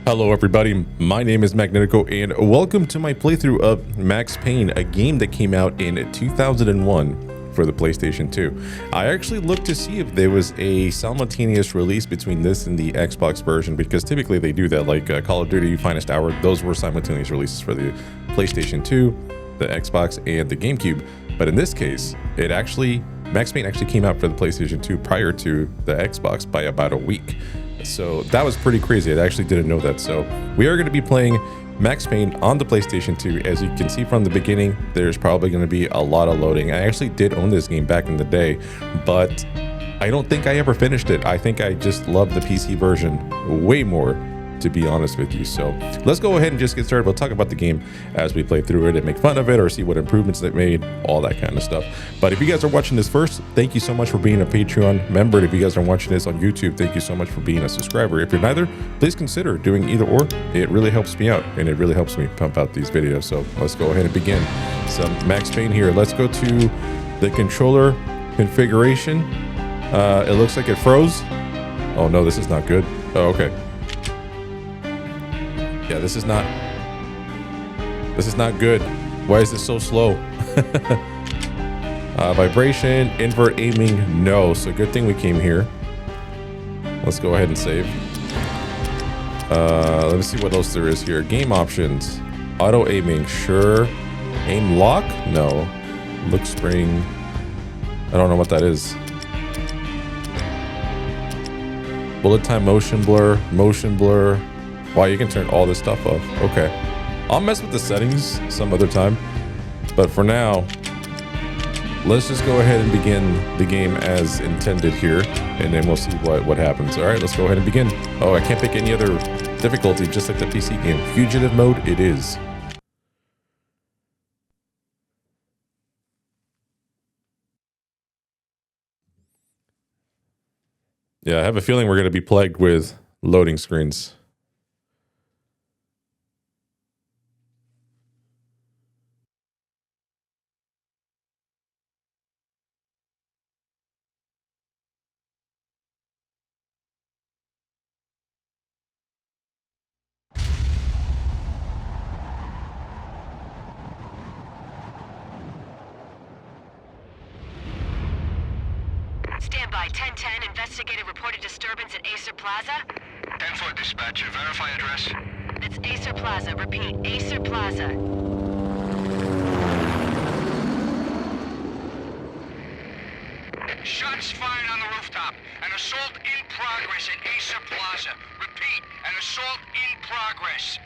Hello everybody, my name is Magnetico and welcome to my playthrough of Max Payne, a game that came out in 2001 for the PlayStation 2. I actually looked to see if there was a simultaneous release between this and the Xbox version, because typically they do that, like Call of Duty Finest Hour, those were simultaneous releases for the PlayStation 2, the Xbox, and the GameCube. But in this case, Max Payne actually came out for the PlayStation 2 prior to the Xbox by about a week. So that was pretty crazy. I actually didn't know that. So we are going to be playing Max Payne on the PlayStation 2. As you can see from the beginning, there's probably going to be a lot of loading. I actually did own this game back in the day, but I don't think I ever finished it. I think I just love the PC version way more, to be honest with you. So let's go ahead and just get started. We'll talk about the game as we play through it and make fun of it or see what improvements it made, all that kind of stuff. But if you guys are watching this first, thank you so much for being a Patreon member. If you guys are watching this on YouTube, thank you so much for being a subscriber. If you're neither, please consider doing either or. It really helps me out and it really helps me pump out these videos. So let's go ahead and begin some Max Payne here. Let's go to the controller configuration. It looks like it froze. Oh no, this is not good. Oh, okay. Yeah, this is not good. Why is this so slow? Vibration, invert aiming, no. So good thing we came here. Let's go ahead and save. Let me see what else there is here. Game options, auto aiming, sure. Aim lock, no. Look spring, I don't know what that is. Bullet time, motion blur, motion blur. Wow, you can turn all this stuff off. Okay. I'll mess with the settings some other time. But for now, let's just go ahead and begin the game as intended here. And then we'll see what happens. All right, let's go ahead and begin. Oh, I can't pick any other difficulty, just like the PC game. Fugitive mode, it is. Yeah, I have a feeling we're going to be plagued with loading screens. Stand by. 1010, investigated reported disturbance at Acer Plaza. 10-4 dispatcher, verify address. It's Acer Plaza. Repeat, Acer Plaza. Shots fired on the rooftop. An assault in progress at Acer Plaza. Repeat, an assault in progress.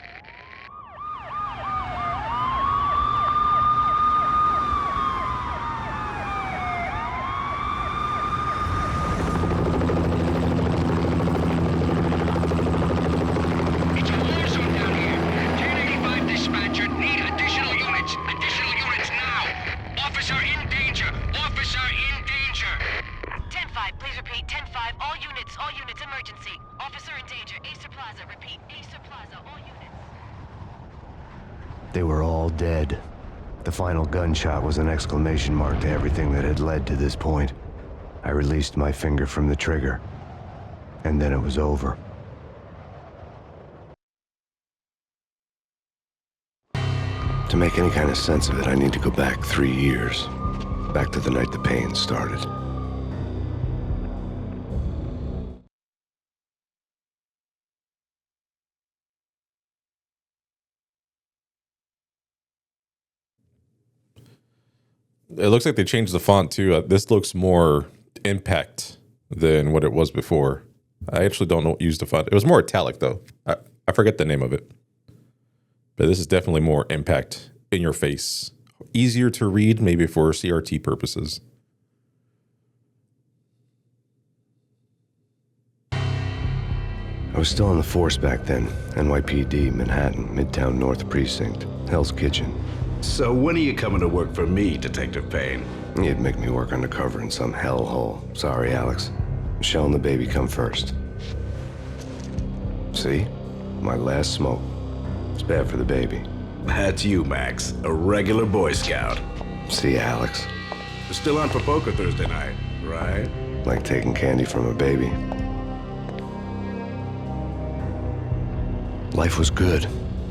They were all dead. The final gunshot was an exclamation mark to everything that had led to this point. I released my finger from the trigger, and then it was over. To make any kind of sense of it, I need to go back 3 years. Back to the night the pain started. It looks like they changed the font too. This looks more impact than what it was before. I actually don't use the font. It was more italic though. I forget the name of it. But this is definitely more impact in your face. Easier to read, maybe for CRT purposes. I was still on the force back then. NYPD, Manhattan, Midtown North Precinct, Hell's Kitchen. So when are you coming to work for me, Detective Payne? You'd make me work undercover in some hellhole. Sorry, Alex. Michelle and the baby come first. See? My last smoke. It's bad for the baby. That's you, Max. A regular Boy Scout. See, Alex. You're still on for poker Thursday night, right? Like taking candy from a baby. Life was good.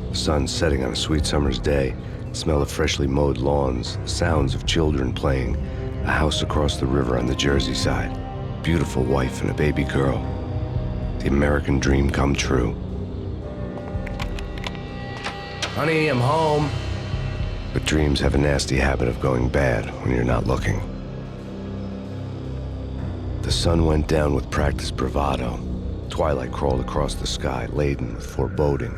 The sun setting on a sweet summer's day, the smell of freshly mowed lawns, the sounds of children playing, a house across the river on the Jersey side, beautiful wife and a baby girl. The American dream come true. Honey, I'm home. But dreams have a nasty habit of going bad when you're not looking. The sun went down with practiced bravado. Twilight crawled across the sky, laden with foreboding.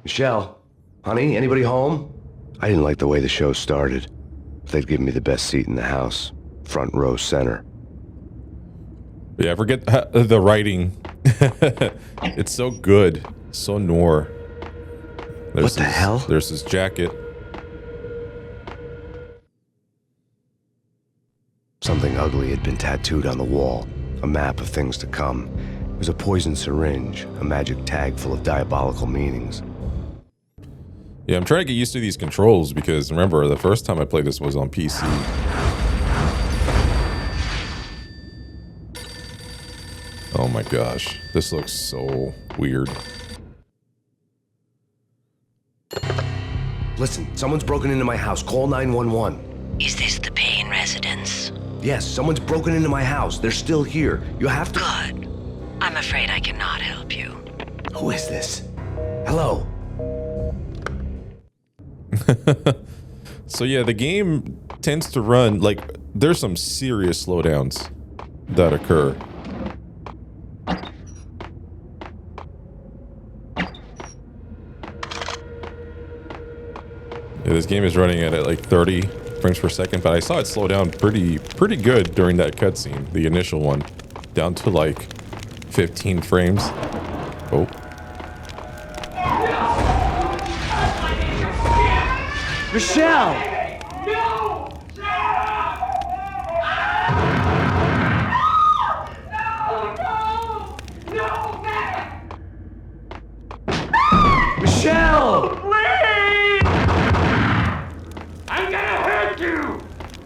Michelle, honey, anybody home? I didn't like the way the show started. They'd given me the best seat in the house, front row center. Yeah, forget the writing. It's so good, so noir. What the hell? There's his jacket. Something ugly had been tattooed on the wall, a map of things to come. It was a poison syringe, a magic tag full of diabolical meanings. Yeah, I'm trying to get used to these controls because remember, the first time I played this was on PC. Oh my gosh, this looks so weird. Listen, someone's broken into my house. Call 911. Is this the Payne residence? Yes, someone's broken into my house. They're still here. You have to... Good. I'm afraid I cannot help you. Who is this? Hello? So yeah, the game tends to run, like, there's some serious slowdowns that occur. Yeah, this game is running at like 30 frames per second, but I saw it slow down pretty good during that cutscene, the initial one, down to like 15 frames. Oh. Michelle! Michelle! Please! I'm gonna hurt you!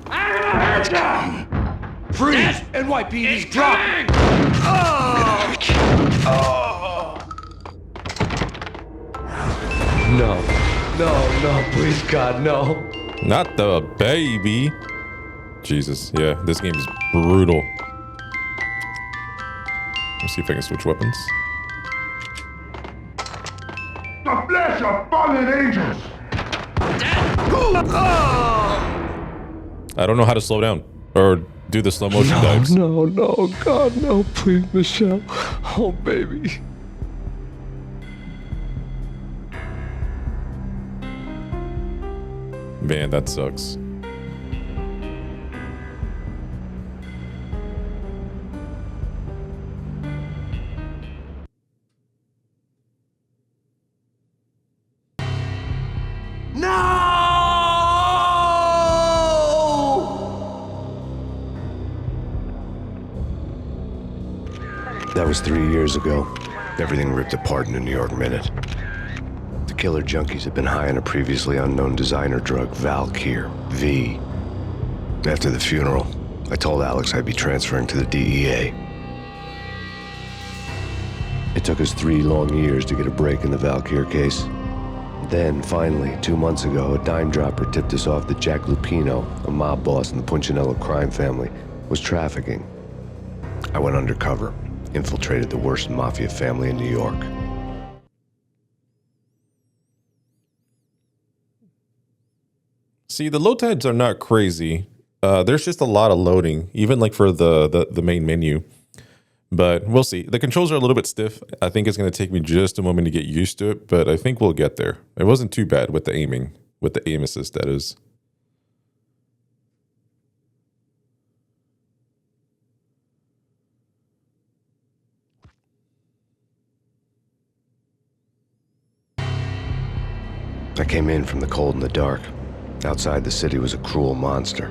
I'm gonna hurt you! Freeze! NYPD's dropping! No, please, God, no. Not the baby. Jesus, yeah, this game is brutal. Let's see if I can switch weapons. The flesh of fallen angels! I don't know how to slow down or do the slow motion dives. No, God, no, please, Michelle. Oh, baby. Man, that sucks. That was 3 years ago. Everything ripped apart in a New York minute. The killer junkies had been high on a previously unknown designer drug, Valkyr, V. After the funeral, I told Alex I'd be transferring to the DEA. It took us 3 long years to get a break in the Valkyr case. Then, finally, 2 months ago, a dime dropper tipped us off that Jack Lupino, a mob boss in the Punchinello crime family, was trafficking. I went undercover, infiltrated the worst mafia family in New York. See, the load times are not crazy. There's just a lot of loading, even like for the main menu. But we'll see. The controls are a little bit stiff. I think it's going to take me just a moment to get used to it, but I think we'll get there. It wasn't too bad with the aiming, with the aim assist, that is. I came in from the cold and the dark. Outside the city was a cruel monster.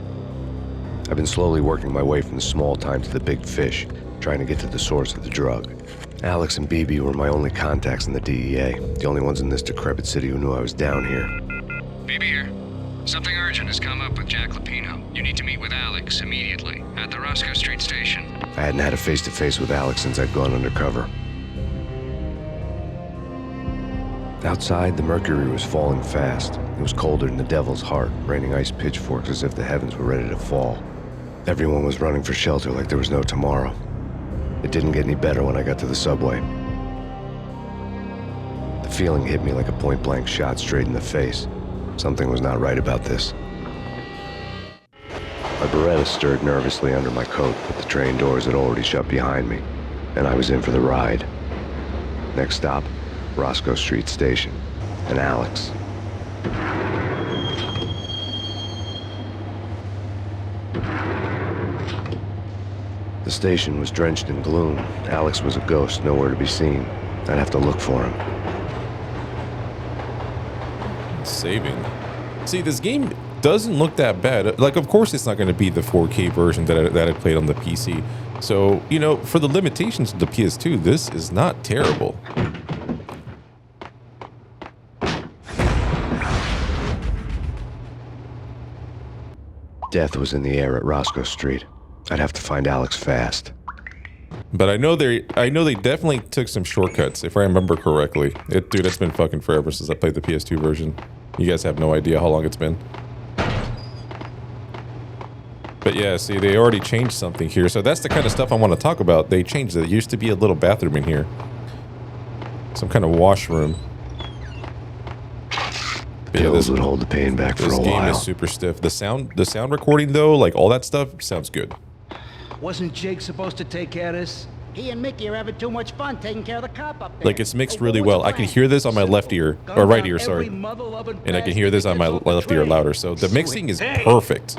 I've been slowly working my way from the small time to the big fish, trying to get to the source of the drug. Alex and BB were my only contacts in the DEA, the only ones in this decrepit city who knew I was down here. BB here. Something urgent has come up with Jack Lupino. You need to meet with Alex immediately at the Roscoe Street station. I hadn't had a face-to-face with Alex since I'd gone undercover. Outside, the mercury was falling fast. It was colder than the devil's heart, raining ice pitchforks as if the heavens were ready to fall. Everyone was running for shelter like there was no tomorrow. It didn't get any better when I got to the subway. The feeling hit me like a point-blank shot straight in the face. Something was not right about this. My Beretta stirred nervously under my coat, but the train doors had already shut behind me, and I was in for the ride. Next stop, Roscoe Street Station, and Alex. The station was drenched in gloom. Alex was a ghost, nowhere to be seen. I'd have to look for him. Saving. See, this game doesn't look that bad. Like, of course, it's not going to be the 4K version that I played on the PC. So, you know, for the limitations of the PS2, this is not terrible. Death was in the air at Roscoe Street. I'd have to find Alex fast. But I know they definitely took some shortcuts, if I remember correctly. Dude, it's been fucking forever since I played the PS2 version. You guys have no idea how long it's been. But yeah, see, they already changed something here. So that's the kind of stuff I want to talk about. They changed it. There used to be a little bathroom in here. Some kind of washroom. Pills would hold the pain back for a while. This game is super stiff. The sound recording though, like all that stuff, sounds good. Wasn't Jake supposed to take care of this? He and Mickey are having too much fun taking care of the cop up there. Like it's mixed really well. I can hear this on my left ear, or right ear, sorry. And I can hear this on my left ear louder. So the mixing is perfect.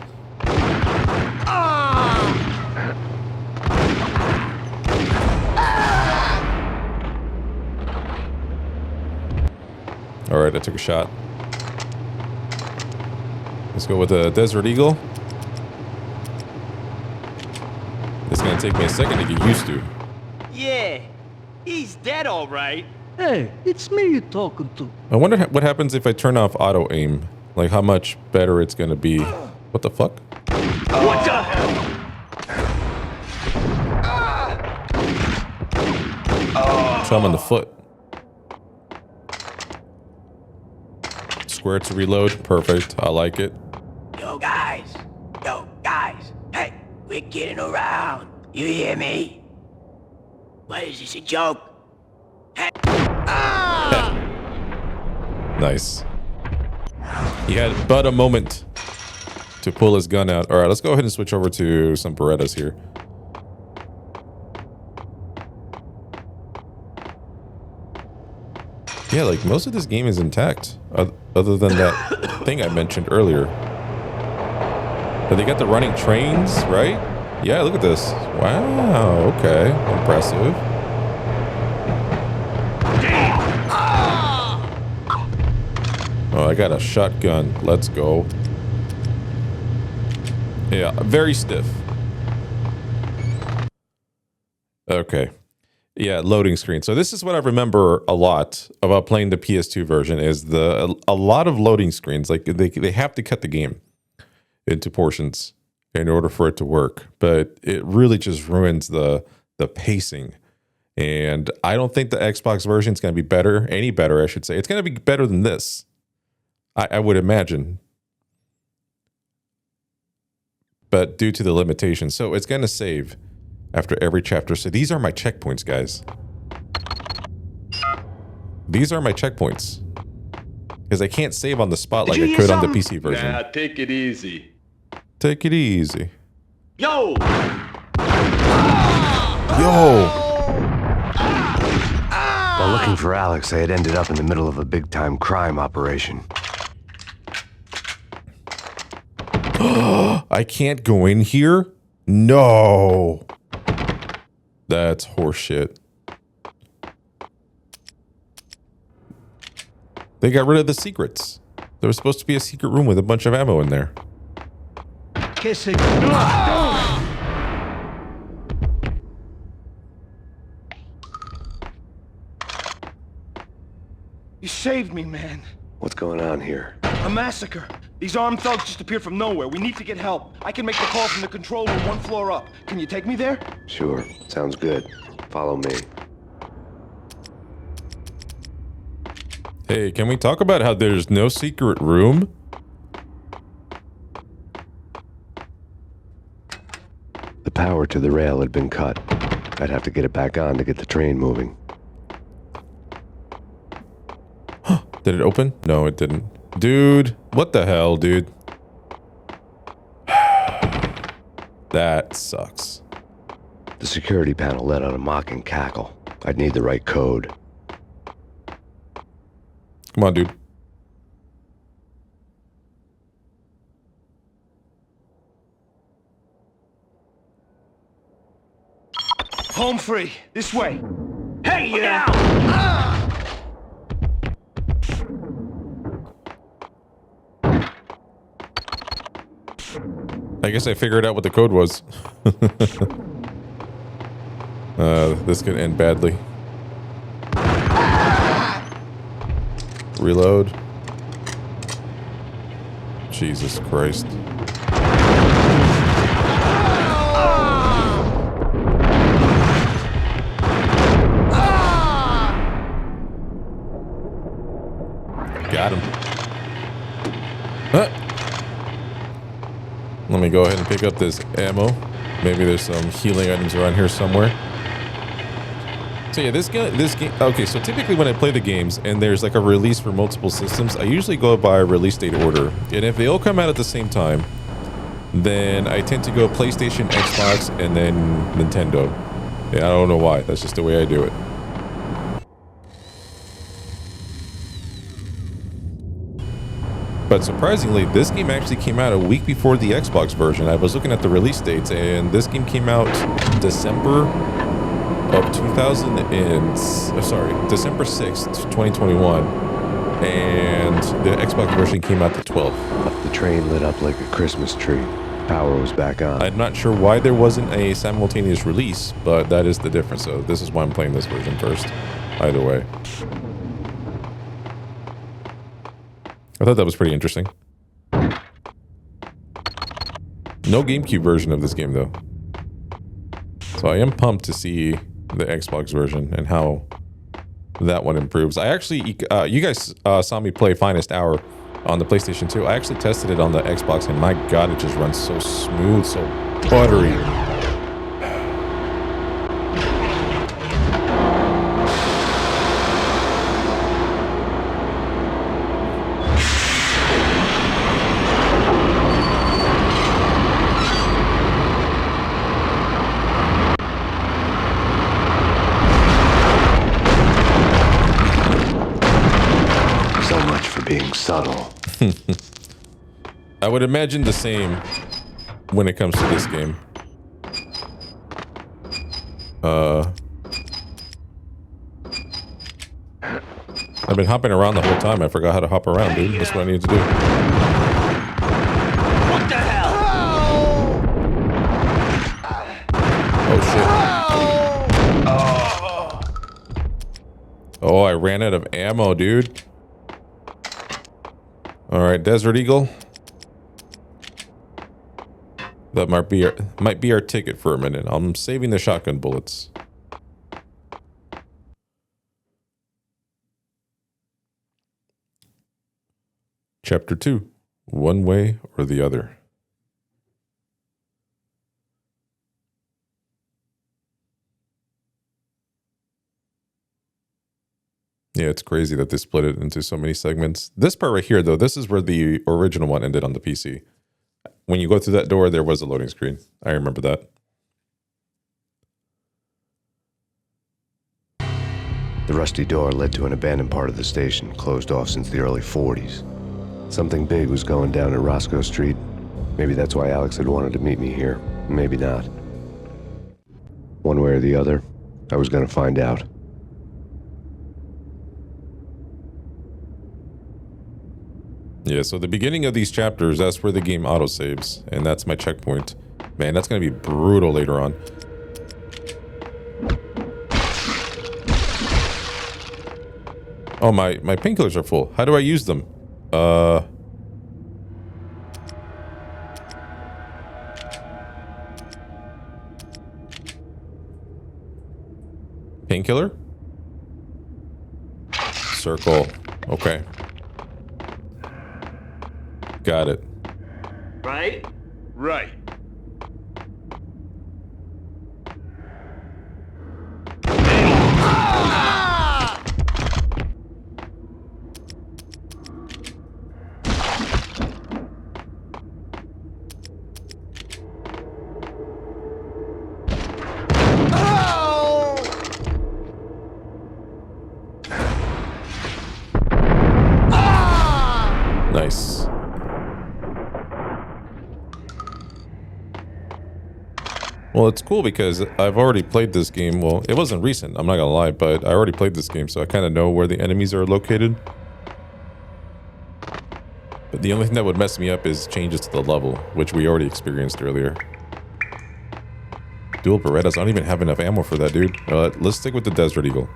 All right, I took a shot. Let's go with the Desert Eagle. It's gonna take me a second to get used to. Yeah, he's dead all right. Hey, it's me you're talking to. I wonder what happens if I turn off auto aim. Like how much better it's gonna be. What the fuck? What the hell? Shot him on the foot. Square to reload. Perfect. I like it. Yo, guys. Hey, we're getting around. You hear me? What is this, a joke? Hey. Nice. He had but a moment to pull his gun out. All right, let's go ahead and switch over to some Berettas here. Yeah, like most of this game is intact, other than that thing I mentioned earlier. But they got the running trains, right? Yeah, look at this. Wow, okay, impressive. Oh, I got a shotgun. Let's go. Yeah, very stiff. Okay. Yeah, loading screen. So this is what I remember a lot about playing the PS2 version is a lot of loading screens. Like they have to cut the game into portions in order for it to work. But it really just ruins the pacing. And I don't think the Xbox version is going to be better, any better, I should say. It's going to be better than this. I would imagine. But due to the limitations. So it's going to save after every chapter. So these are my checkpoints, guys. These are my checkpoints. Because I can't save on the spot like I could on the PC version. Nah, take it easy. Take it easy. Yo! Yo! While looking for Alex, I had ended up in the middle of a big-time crime operation. I can't go in here? No. That's horseshit. They got rid of the secrets. There was supposed to be a secret room with a bunch of ammo in there. Kiss it. You saved me, man. What's going on here? A massacre. These armed thugs just appeared from nowhere. We need to get help. I can make the call from the control room 1 floor up. Can you take me there? Sure, sounds good. Follow me. Hey, can we talk about how there's no secret room? The power to the rail had been cut. I'd have to get it back on to get the train moving. Did it open? No, it didn't. Dude, what the hell, dude? That sucks. The security panel let out a mocking cackle. I'd need the right code. Come on, dude. Home free. This way. Hey, you! I guess I figured out what the code was. This could end badly. Reload. Jesus Christ. Got him. Let me go ahead and pick up this ammo. Maybe there's some healing items around here somewhere. So yeah, this game. Okay, so typically when I play the games and there's like a release for multiple systems, I usually go by release date order. And if they all come out at the same time, then I tend to go PlayStation, Xbox, and then Nintendo. Yeah, I don't know why. That's just the way I do it. But surprisingly, this game actually came out a week before the Xbox version. I was looking at the release dates, and this game came out December of December 6th, 2021. And the Xbox version came out the 12th. The train lit up like a Christmas tree. Power was back on. I'm not sure why there wasn't a simultaneous release, but that is the difference. So this is why I'm playing this version first. Either way. I thought that was pretty interesting. No GameCube version of this game, though. So I am pumped to see the Xbox version and how that one improves. I actually, you guys saw me play Finest Hour on the PlayStation 2. I actually tested it on the Xbox, and my God, it just runs so smooth, so buttery. Subtle. I would imagine the same when it comes to this game. I've been hopping around the whole time. I forgot how to hop around, dude. That's what I need to do. What the hell? Oh, shit. Oh, I ran out of ammo, dude. Alright, Desert Eagle. That might be our ticket for a minute. I'm saving the shotgun bullets. Chapter 2. One way or the other. Yeah, it's crazy that they split it into so many segments. This part right here, though, this is where the original one ended on the PC. When you go through that door, there was a loading screen. I remember that. The rusty door led to an abandoned part of the station, closed off since the early 40s. Something big was going down at Roscoe Street. Maybe that's why Alex had wanted to meet me here. Maybe not. One way or the other, I was going to find out. Yeah, so the beginning of these chapters, that's where the game autosaves, and that's my checkpoint. Man, that's going to be brutal later on. Oh, my painkillers are full. How do I use them? Painkiller? Circle. Okay. Got it. Right? Right. Nice. Well, it's cool because I've already played this game. Well, it wasn't recent, I'm not gonna lie, but I already played this game, so I kind of know where the enemies are located. But the only thing that would mess me up is changes to the level, which we already experienced earlier. Dual Berettas, I don't even have enough ammo for that, dude. Let's stick with the Desert Eagle.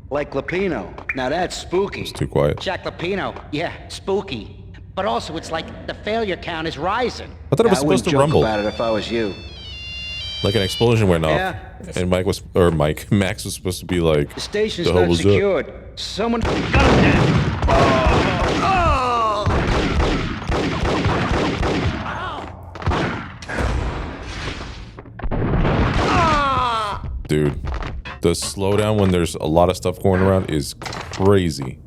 Like Lapino. Now that's spooky. It's too quiet. Jack Lapino, yeah, spooky. But also, it's like the failure count is rising. I thought it was supposed to rumble. About it if I was you. Like an explosion went off, Yeah. and Max was supposed to be like, The station's the hell not was that? secured. Someone got him down. Dude, the slowdown when there's a lot of stuff going around is crazy.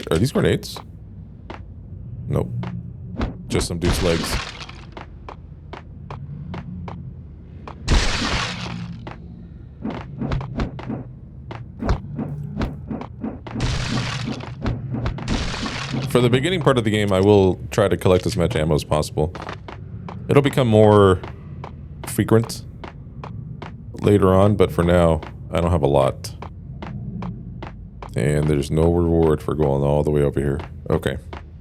Are these grenades? Nope. Just some dude's legs. For the beginning part of the game, I will try to collect as much ammo as possible. It'll become more frequent later on, but for now, I don't have a lot. And there's no reward for going all the way over here. Okay,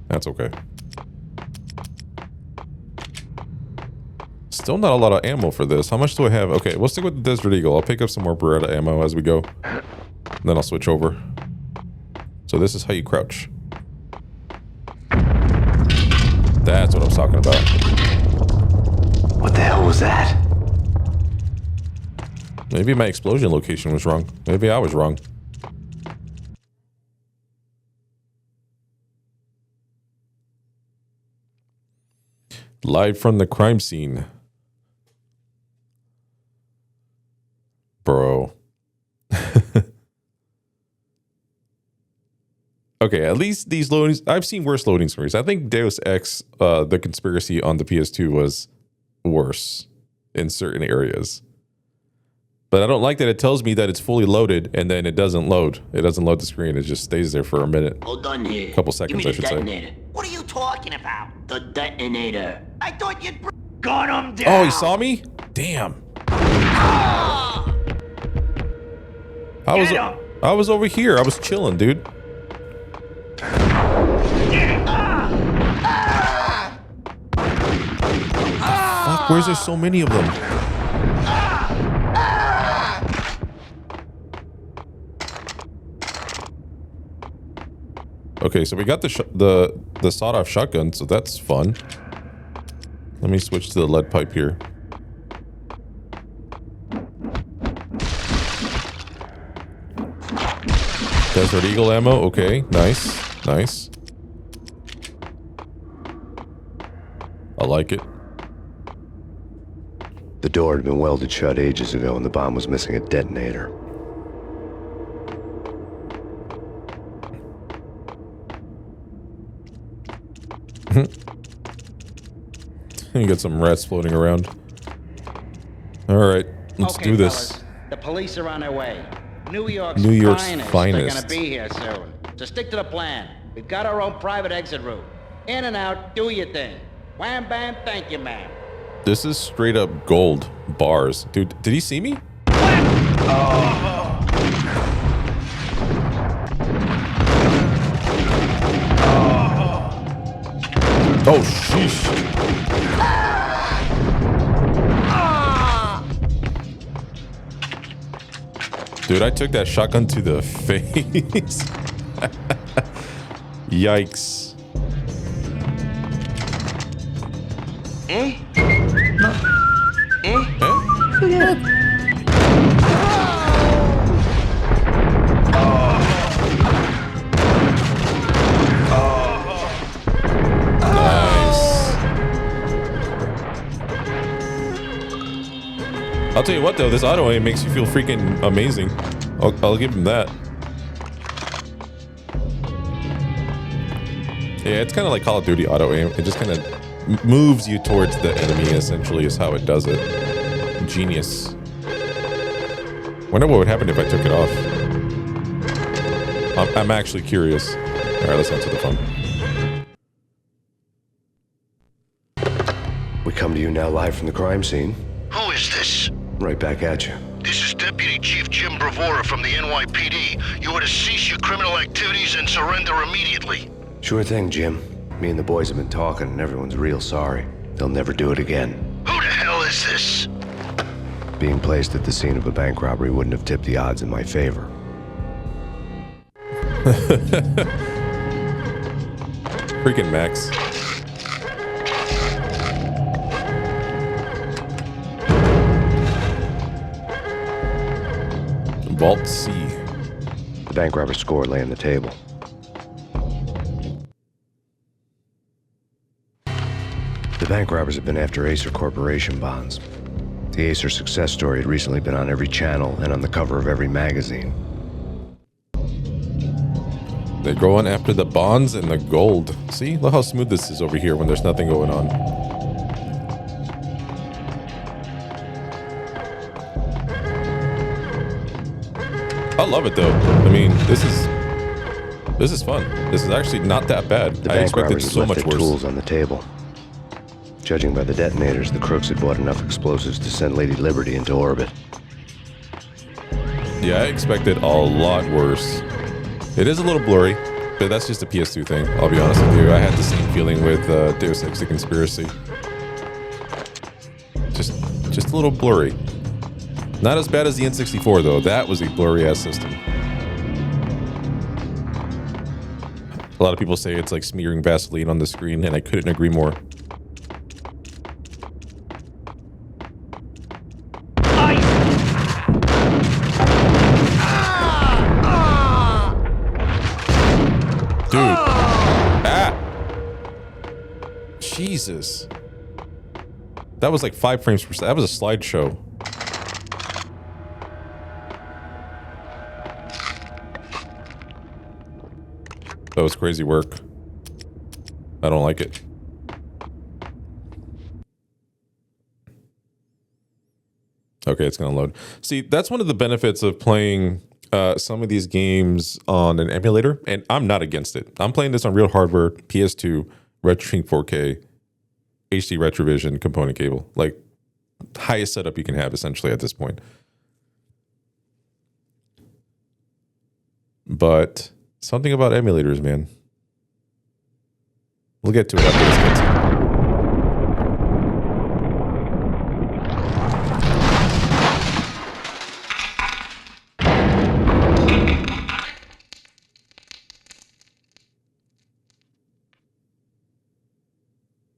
that's okay. Still not a lot of ammo for this. How much do I have? Okay, we'll stick with the Desert Eagle. I'll pick up some more Beretta ammo as we go. Then I'll switch over. So this is how you crouch. That's what I was talking about. What the hell was that? Maybe my explosion location was wrong. Maybe I was wrong. Live from the crime scene. Bro. Okay, at least these loadings... I've seen worse loading screens. I think Deus Ex, the conspiracy on the PS2 was worse in certain areas. But I don't like that it tells me that it's fully loaded and then it doesn't load. It doesn't load the screen. It just stays there for a minute. Hold on here. A couple seconds, Give me I should the say. detonator. What are you talking about? The detonator. I thought you'd Gun him down! Oh, he saw me? Damn. I was over here. I was chilling, dude. Fuck, where's there so many of them? Okay, so we got the sawed-off shotgun, so that's fun. Let me switch to the lead pipe here. Desert Eagle ammo. Okay, nice, nice. I like it. The door had been welded shut ages ago and the bomb was missing a detonator. You got some rats floating around. All right, let's do this. Fellas, the police are on their way. New York's finest. They're gonna be here soon. So stick to the plan. We've got our own private exit route. In and out, do your thing. Wham bam, thank you, ma'am. This is straight up gold bars. Dude, did he see me? Oh, sheesh. Dude, I took that shotgun to the face. Yikes. I'll tell you what though, this auto aim makes you feel freaking amazing. I'll give him that. Yeah, it's kind of like Call of Duty auto aim. It just kind of moves you towards the enemy, essentially, is how it does it. Genius. Wonder what would happen if I took it off. I'm actually curious. All right, let's answer the phone. We come to you now live from the crime scene. Who is this? Right back at you. This is Deputy Chief Jim Bravura from the NYPD. You are to cease your criminal activities and surrender immediately. Sure thing, Jim. Me and the boys have been talking and everyone's real sorry. They'll never do it again. Who the hell is this? Being placed at the scene of a bank robbery wouldn't have tipped the odds in my favor. Freaking Max. Vault C. The bank robber's score lay on the table. The bank robbers have been after Acer Corporation bonds. The Acer success story had recently been on every channel and on the cover of every magazine. They're going after the bonds and the gold. See? Look how smooth this is over here when there's nothing going on. I love it though. I mean, this is fun. This is actually not that bad. The I bank expected robbers had so left much their worse. tools on the table. Judging by the detonators, the crooks had bought enough explosives to send Lady Liberty into orbit. Yeah, I expected a lot worse. It is a little blurry, but that's just a PS2 thing. I'll be honest with you. I had the same feeling with Deus Ex: The Conspiracy. Just a little blurry. Not as bad as the N64 though. That was a blurry ass system. A lot of people say it's like smearing Vaseline on the screen, and I couldn't agree more. Dude. Ah! Jesus. That was like 5 frames per second. That was a slideshow. That was crazy work. I don't like it. Okay, it's gonna load. See, that's one of the benefits of playing some of these games on an emulator, and I'm not against it. I'm playing this on real hardware, PS2, Retrostream 4K, HD Retrovision component cable, like highest setup you can have essentially at this point. But something about emulators, man. We'll get to it after this cutscene.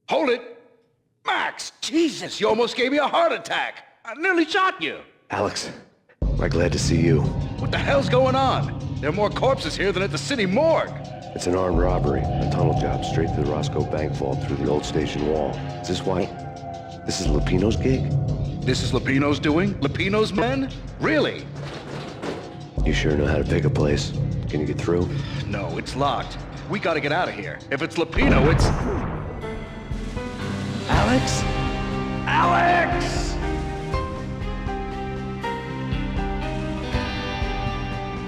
Hold it! Max! Jesus, you almost gave me a heart attack! I nearly shot you! Alex, I'm glad to see you. What the hell's going on? There are more corpses here than at the city morgue! It's an armed robbery, a tunnel job straight to the Roscoe Bank vault through the old station wall. Is this why? This is Lupino's gig? This is Lupino's doing? Lupino's men? Really? You sure know how to pick a place? Can you get through? No, it's locked. We gotta get out of here. If it's Lupino, it's... Alex? Alex!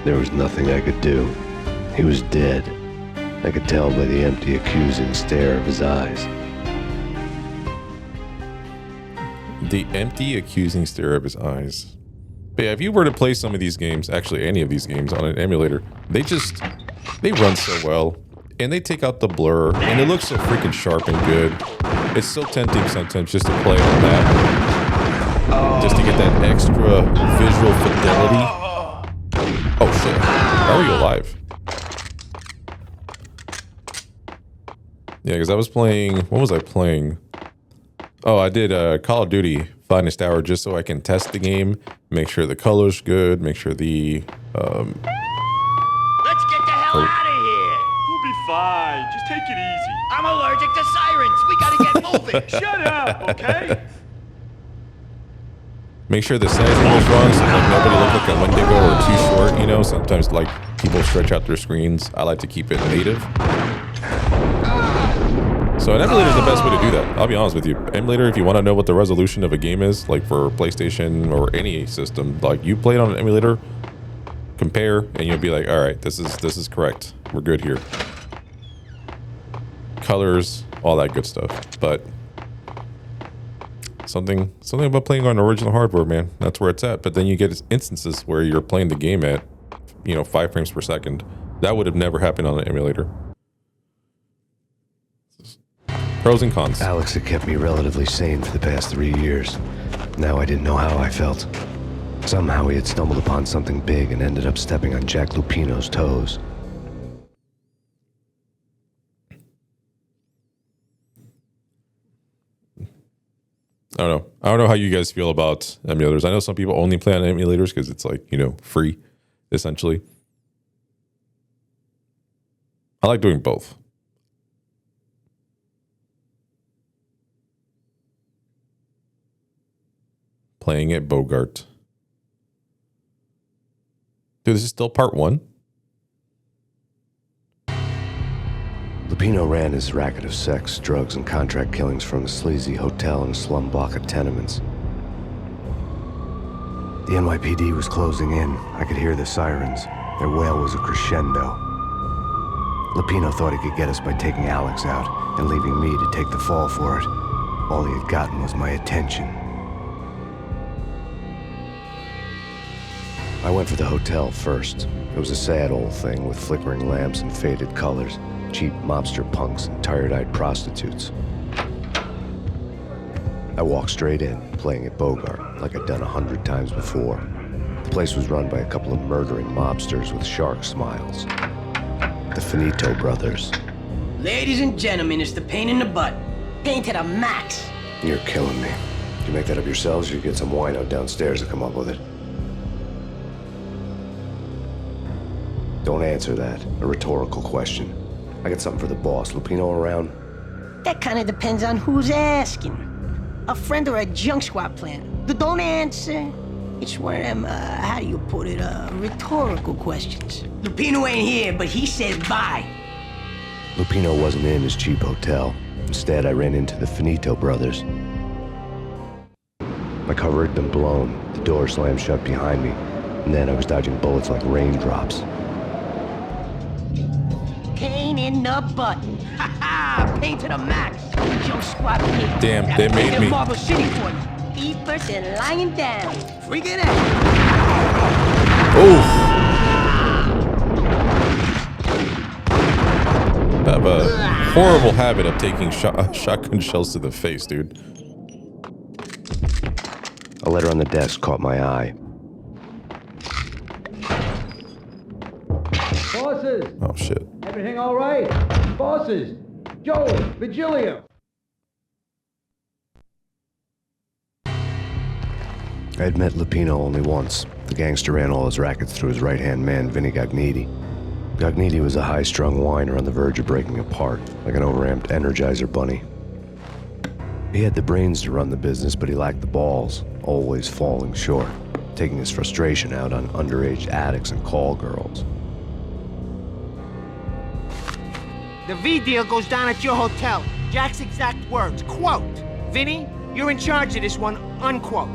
There was nothing I could do. He was dead. I could tell by the empty, accusing stare of his eyes. The empty, accusing stare of his eyes. But yeah, if you were to play some of these games, actually any of these games on an emulator, they run so well. And they take out the blur, and it looks so freaking sharp and good. It's so tempting sometimes just to play on that. Just to get that extra visual fidelity. Oh shit. How are you alive? Yeah, because I was playing... What was I playing? Oh, I did Call of Duty Finest Hour just so I can test the game, make sure the color's good, make sure the Let's get the hell out of here. We'll be fine. Just take it easy. I'm allergic to sirens. We gotta get moving. Shut up, okay? make sure the sizing was wrong so like nobody looked like a Wendigo or too short, you know. Sometimes like people stretch out their screens. I like to keep it native. So an emulator is the best way to do that. I'll be honest with you. Emulator, if you want to know what the resolution of a game is, like for PlayStation or any system, like you play it on an emulator, compare, and you'll be like, all right, this is correct. We're good here. Colors, all that good stuff. But something about playing on original hardware, man. That's where it's at. But then you get instances where you're playing the game at, 5 frames per second. That would have never happened on an emulator. Pros and cons. Alex had kept me relatively sane for the past 3 years. Now I didn't know how I felt. Somehow he had stumbled upon something big and ended up stepping on Jack Lupino's toes. I don't know how you guys feel about emulators. I know some people only play on emulators because it's like, free, essentially. I like doing both. Playing at Bogart. Dude, this is still part 1? Lupino ran his racket of sex, drugs, and contract killings from a sleazy hotel in a slum block of tenements. The NYPD was closing in. I could hear the sirens. Their wail was a crescendo. Lupino thought he could get us by taking Alex out and leaving me to take the fall for it. All he had gotten was my attention. I went for the hotel first. It was a sad old thing with flickering lamps and faded colors, cheap mobster punks and tired-eyed prostitutes. I walked straight in, playing at Bogart, like I'd done 100 times before. The place was run by a couple of murdering mobsters with shark smiles. The Finito brothers. Ladies and gentlemen, it's the pain in the butt. Pain to the max. You're killing me. You make that up yourselves, or you get some wino downstairs to come up with it? Don't answer that. A rhetorical question. I got something for the boss. Lupino around? That kind of depends on who's asking. A friend or a junk squad plan. Don't answer. It's one of them, how do you put it, rhetorical questions. Lupino ain't here, but he said bye. Lupino wasn't in his cheap hotel. Instead, I ran into the Finito brothers. My cover had been blown. The door slammed shut behind me. And then I was dodging bullets like raindrops. Pain in the butt. Ha ha! Pain to the max. Junk squad kid. Damn, they made me. Marble City for you. Eat first and lying down. Freaking out. Oof. I have a horrible habit of taking shotgun shells to the face, dude. A letter on the desk caught my eye. Bosses! Oh, shit. Everything all right? Bosses! Joey! Vigilio! I had met Lupino only once. The gangster ran all his rackets through his right-hand man, Vinny Gagniti. Gagniti was a high-strung whiner on the verge of breaking apart, like an overamped Energizer bunny. He had the brains to run the business, but he lacked the balls, always falling short, taking his frustration out on underage addicts and call girls. The V deal goes down at your hotel. Jack's exact words, quote, Vinny, you're in charge of this one, unquote.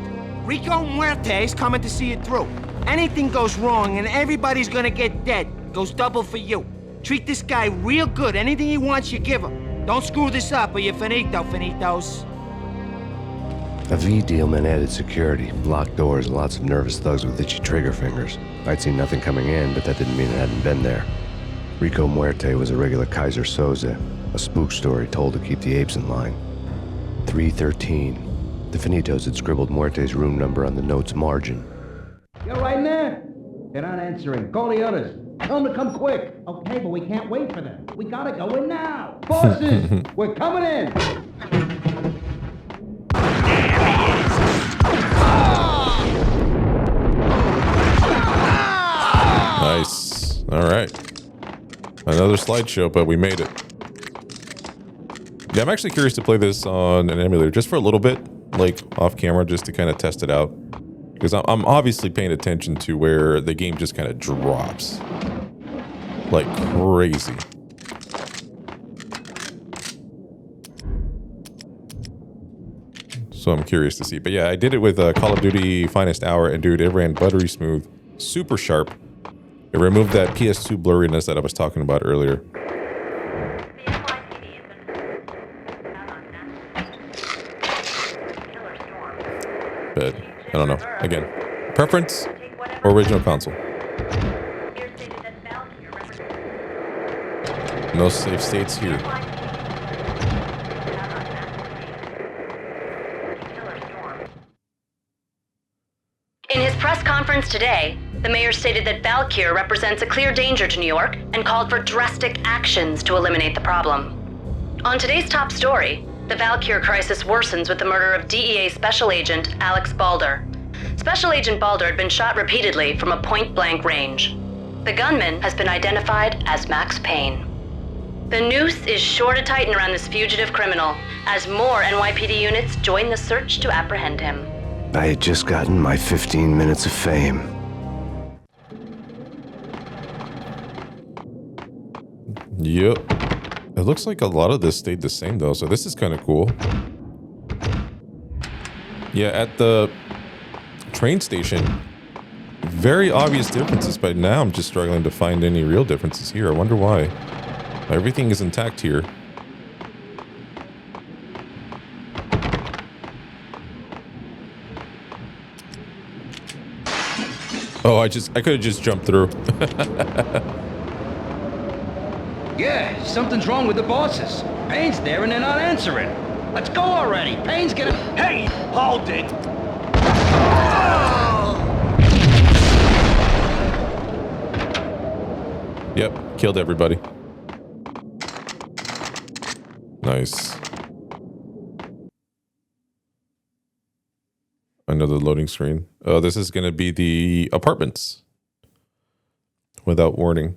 Rico Muerte's coming to see it through. Anything goes wrong and everybody's gonna get dead. Goes double for you. Treat this guy real good. Anything he wants, you give him. Don't screw this up or you're finito, finitos. A V deal meant added security, locked doors, and lots of nervous thugs with itchy trigger fingers. I'd seen nothing coming in, but that didn't mean it hadn't been there. Rico Muerte was a regular Kaiser Soze, a spook story told to keep the apes in line. 313. The Finitos had scribbled Muerte's room number on the note's margin. You're right in there? They're not answering. Call the others. Tell them to come quick. Okay, but we can't wait for them. We gotta go in now. Bosses, we're coming in. Nice. All right. Another slideshow, but we made it. Yeah, I'm actually curious to play this on an emulator just for a little bit, like off camera, just to kind of test it out. Because I'm obviously paying attention to where the game just kind of drops like crazy. So I'm curious to see. But yeah, I did it with Call of Duty Finest Hour, and dude, it ran buttery smooth, super sharp. It removed that PS2 blurriness that I was talking about earlier. But I don't know. Again, preference or original console. No save states here. In his press conference today, the mayor stated that Valkyr represents a clear danger to New York and called for drastic actions to eliminate the problem. On today's top story, the Valkyr crisis worsens with the murder of DEA Special Agent Alex Balder. Special Agent Balder had been shot repeatedly from a point-blank range. The gunman has been identified as Max Payne. The noose is sure to tighten around this fugitive criminal as more NYPD units join the search to apprehend him. I had just gotten my 15 minutes of fame. Yep. It looks like a lot of this stayed the same though, so this is kind of cool. Yeah, at the train station, very obvious differences, but now I'm just struggling to find any real differences here. I wonder why. Everything is intact here. Oh, I could have just jumped through. Yeah, something's wrong with the bosses. Payne's there and they're not answering. Let's go already. Payne's gonna... Hey, hold it. Yep, killed everybody. Nice. Another loading screen. Oh, this is going to be the apartments. Without warning.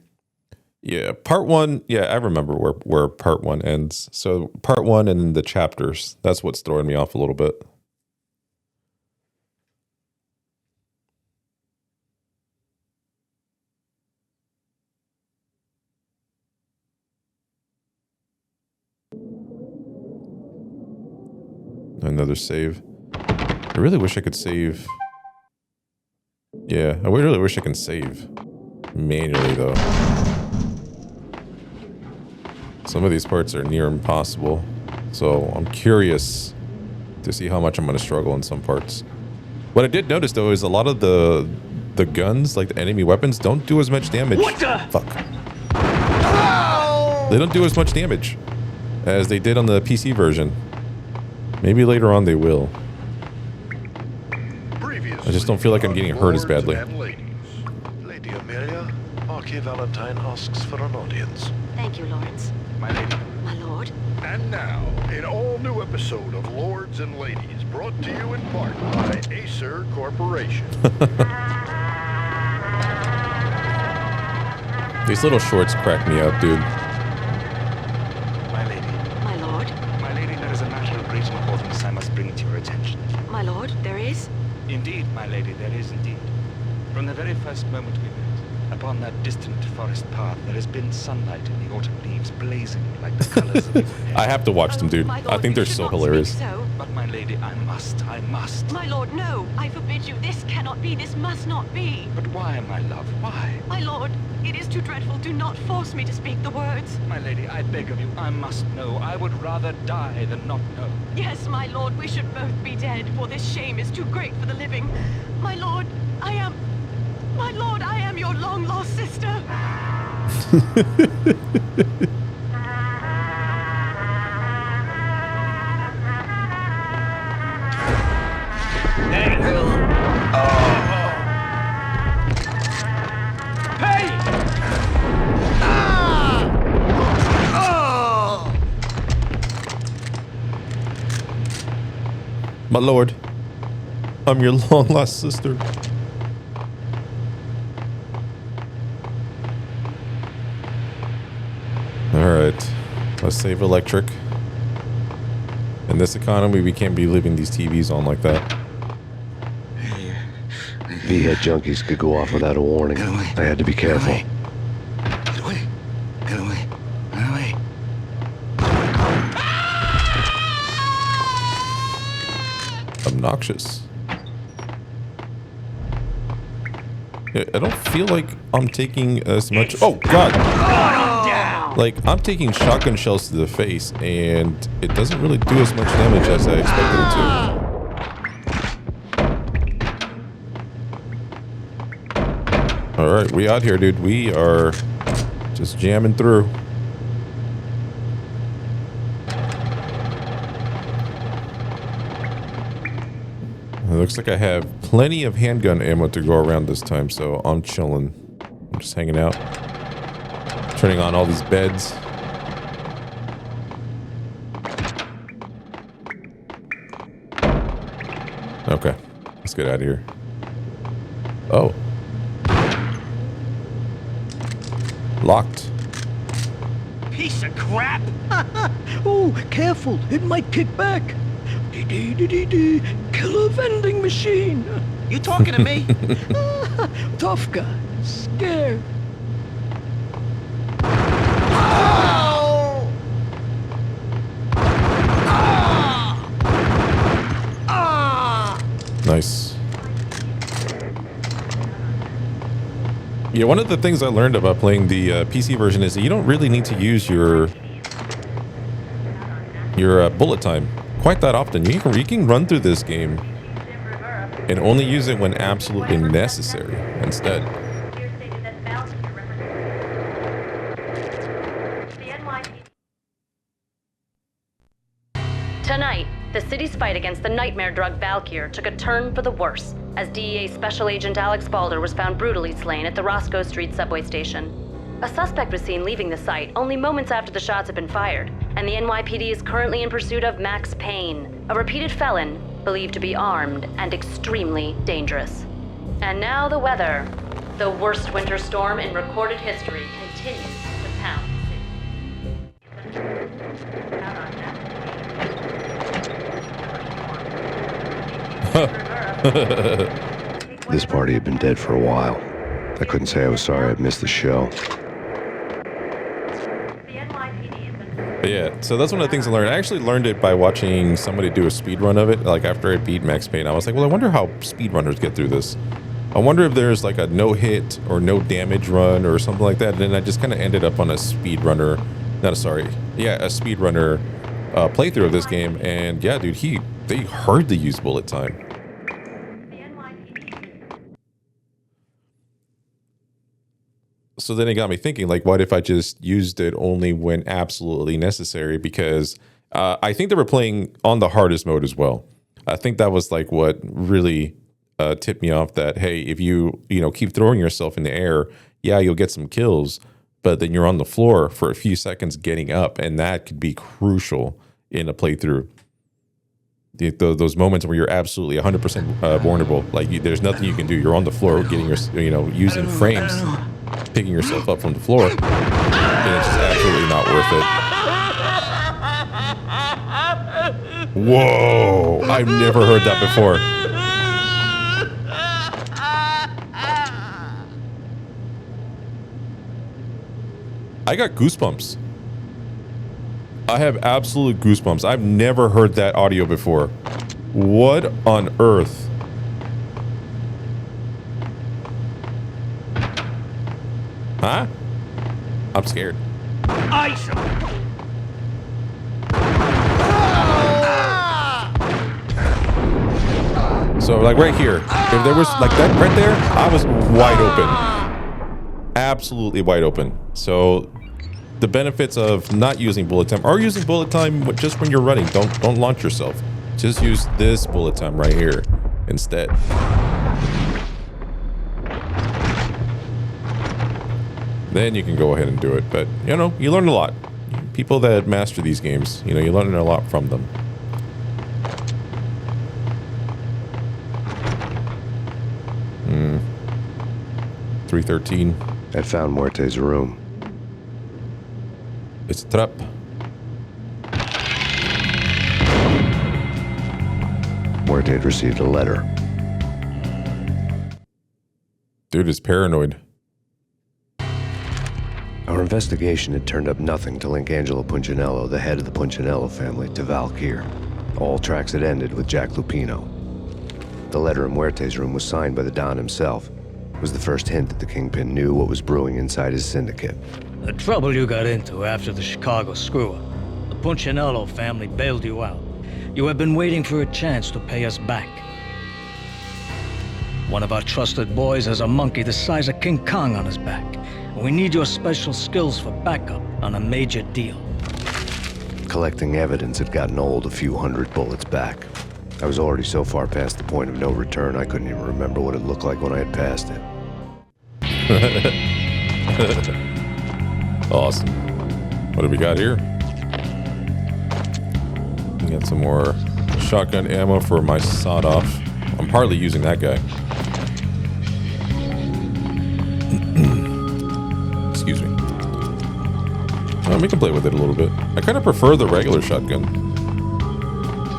Yeah, part one. Yeah, I remember where part one ends. So part one and then the chapters. That's what's throwing me off a little bit. Another save. I really wish I could save. Yeah, I really wish I can save manually though. Some of these parts are near impossible, so I'm curious to see how much I'm going to struggle in some parts. What I did notice though is a lot of the guns, like the enemy weapons, don't do as much damage. What the? Fuck. They don't do as much damage as they did on the PC version. Maybe later on they will. I just don't feel like I'm getting hurt as badly. Lady Amelia, Marquis Valentine asks for an audience. Thank you, Lawrence. My lady. My lord. And now, an all-new episode of Lords and Ladies, brought to you in part by Acer Corporation. These little shorts crack me up, dude. My lady. My lord. My lady, there is a matter of great importance I must bring to your attention. My lord, there is? Indeed, my lady, there is indeed. From the very first moment we met, upon that distant forest path, there has been sunlight in the autumn leaves blazing like the colors of your hair. I have to watch them, dude. I think they're so hilarious. But my lady, I must. My lord, no. I forbid you. This cannot be. This must not be. But why, my love, why? My lord, it is too dreadful. Do not force me to speak the words. My lady, I beg of you, I must know. I would rather die than not know. Yes, my lord, we should both be dead, for this shame is too great for the living. My lord, I am your long-lost sister. My lord, I'm your long lost sister. Alright, let's save electric. In this economy, we can't be leaving these TVs on like that. V-head junkies could go off without a warning. I had to be careful. Get away. Get away. Get away. Obnoxious. Yeah, I don't feel like I'm taking as much. Oh, God. Like, I'm taking shotgun shells to the face, and it doesn't really do as much damage as I expected it to. Alright, we out here, dude. We are just jamming through. It looks like I have plenty of handgun ammo to go around this time, so I'm chilling. I'm just hanging out. Turning on all these beds. Okay, let's get out of here. Oh. Locked. Piece of crap! Oh, careful, it might kick back. Dee-dee-dee-dee-dee, killer vending machine. You talking to me? Tough guy, scared. Nice. Yeah, one of the things I learned about playing the PC version is that you don't really need to use your bullet time quite that often. You can run through this game and only use it when absolutely necessary instead. Tonight, the city's fight against the nightmare drug Valkyr took a turn for the worse as DEA Special Agent Alex Balder was found brutally slain at the Roscoe Street subway station. A suspect was seen leaving the site only moments after the shots had been fired, and the NYPD is currently in pursuit of Max Payne, a repeated felon believed to be armed and extremely dangerous. And now the weather. The worst winter storm in recorded history continues to pound the city. This party had been dead for a while. I couldn't say I was sorry I'd missed the show. But yeah, so that's one of the things I learned. I actually learned it by watching somebody do a speed run of it. Like after I beat Max Payne, I was like, well, I wonder how speedrunners get through this. I wonder if there's like a no hit or no damage run or something like that. And then I just kind of ended up on a speedrunner, a speedrunner playthrough of this game. And yeah, dude, they hardly use bullet time. So then it got me thinking, like, what if I just used it only when absolutely necessary? Because I think they were playing on the hardest mode as well. I think that was like what really tipped me off that, hey, if you keep throwing yourself in the air, yeah, you'll get some kills, but then you're on the floor for a few seconds getting up, and that could be crucial in a playthrough. Those moments where you're absolutely 100% vulnerable, like there's nothing you can do. You're on the floor getting using frames, picking yourself up from the floor, and it's just absolutely not worth it. Whoa! I've never heard that before. I got goosebumps. I have absolute goosebumps. I've never heard that audio before. What on earth? Huh? I'm scared. Ice him! So like right here, if there was like that right there, I was wide open. Absolutely wide open. So the benefits of not using bullet time or using bullet time just when you're running. Don't launch yourself. Just use this bullet time right here instead. Then you can go ahead and do it. But you learn a lot. People that master these games, you learn a lot from them. 313. I found Muerte's room. It's a trap. Muerte had received a letter. Dude is paranoid. Our investigation had turned up nothing to link Angelo Punchinello, the head of the Punchinello family, to Valkyr. All tracks had ended with Jack Lupino. The letter in Muerte's room was signed by the Don himself. It was the first hint that the Kingpin knew what was brewing inside his syndicate. The trouble you got into after the Chicago screw-up. The Punchinello family bailed you out. You have been waiting for a chance to pay us back. One of our trusted boys has a monkey the size of King Kong on his back. We need your special skills for backup on a major deal. Collecting evidence had gotten old a few hundred bullets back. I was already so far past the point of no return, I couldn't even remember what it looked like when I had passed it. Awesome. What do we got here? We got some more shotgun ammo for my sawed-off. I'm hardly using that guy. Excuse me. We can play with it a little bit. I kind of prefer the regular shotgun,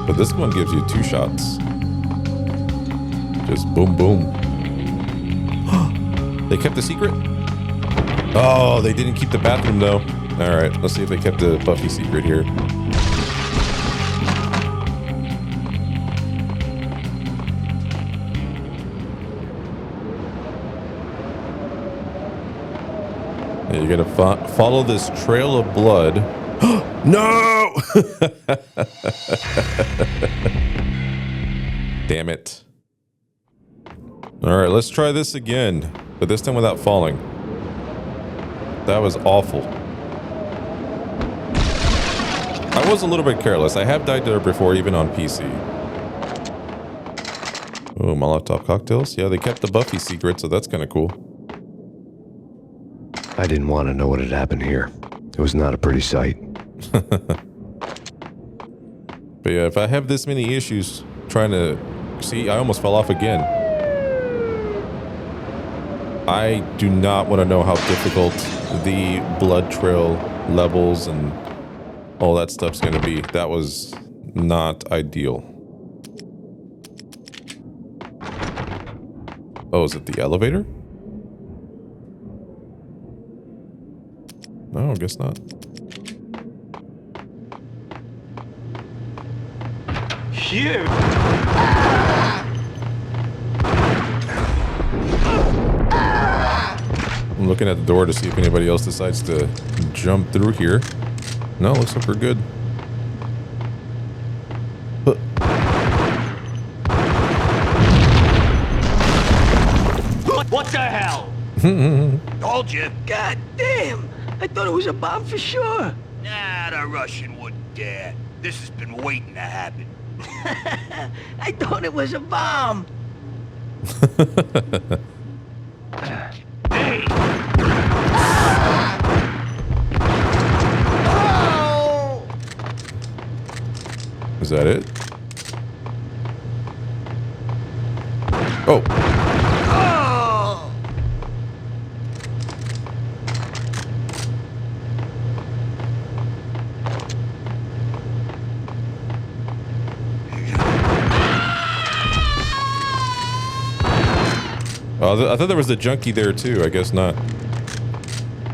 but this one gives you 2 shots. Just boom, boom. They kept the secret? Oh, they didn't keep the bathroom though. All right, let's see if they kept the Buffy secret here. You gotta follow this trail of blood. No! Damn it. Alright, let's try this again, but this time without falling. That was awful. I was a little bit careless. I have died there before, even on PC. Oh, Molotov cocktails? Yeah, they kept the Buffy secret, so that's kind of cool. I didn't want to know what had happened here. It was not a pretty sight. But yeah, if I have this many issues trying to... See, I almost fell off again. I do not want to know how difficult the blood trail levels and all that stuff's going to be. That was not ideal. Oh, is it the elevator? No, I guess not. Shoot! I'm looking at the door to see if anybody else decides to jump through here. No, looks like we're good. What the hell? Told you. God damn! I thought it was a bomb for sure. Nah, the Russian wouldn't dare. This has been waiting to happen. I thought it was a bomb. Hey! Is that it? Oh. Oh, I thought there was a junkie there too. I guess not.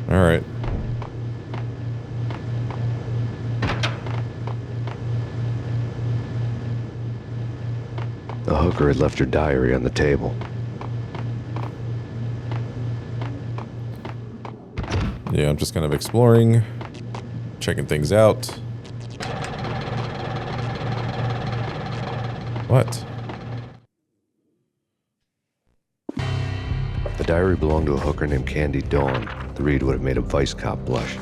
All right. The hooker had left her diary on the table. Yeah, I'm just kind of exploring, checking things out. What? The diary belonged to a hooker named Candy Dawn. The read would have made a vice cop blush.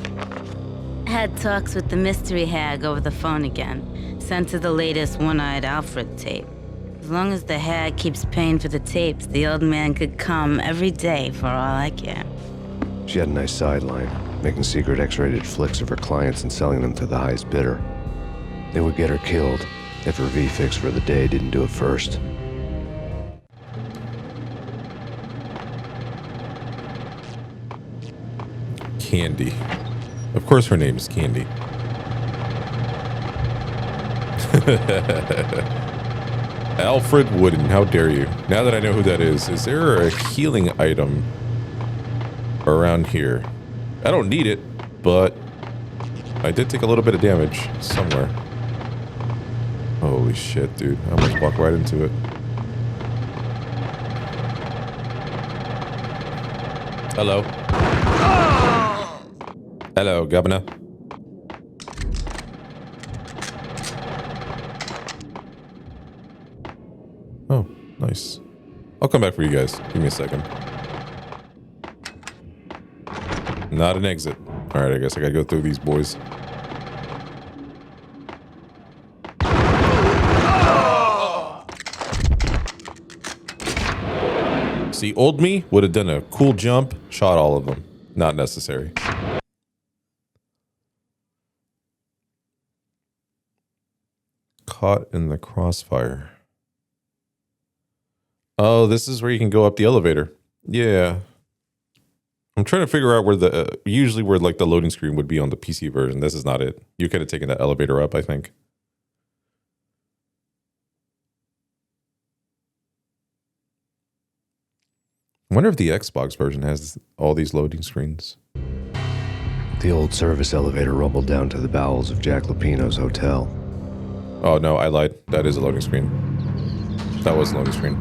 Had talks with the mystery hag over the phone again. Sent her the latest One-Eyed Alfred tape. As long as the hag keeps paying for the tapes, the old man could come every day for all I care. She had a nice sideline, making secret X-rated flicks of her clients and selling them to the highest bidder. They would get her killed if her V-fix for the day didn't do it first. Candy. Of course her name is Candy. Alfred Wooden, how dare you? Now that I know who that is there a healing item around here? I don't need it, but I did take a little bit of damage somewhere. Holy shit, dude. I almost walked right into it. Hello. Hello, Governor. Oh, nice. I'll come back for you guys. Give me a second. Not an exit. Alright, I guess I gotta go through these boys. See, old me would have done a cool jump, shot all of them. Not necessary. Caught in the crossfire. Oh, this is where you can go up the elevator. Yeah. I'm trying to figure out where the, usually where like the loading screen would be on the PC version. This is not it. You could have taken that elevator up, I think. I wonder if the Xbox version has all these loading screens. The old service elevator rumbled down to the bowels of Jack Lupino's hotel. Oh no, I lied. That is a loading screen. That was a loading screen.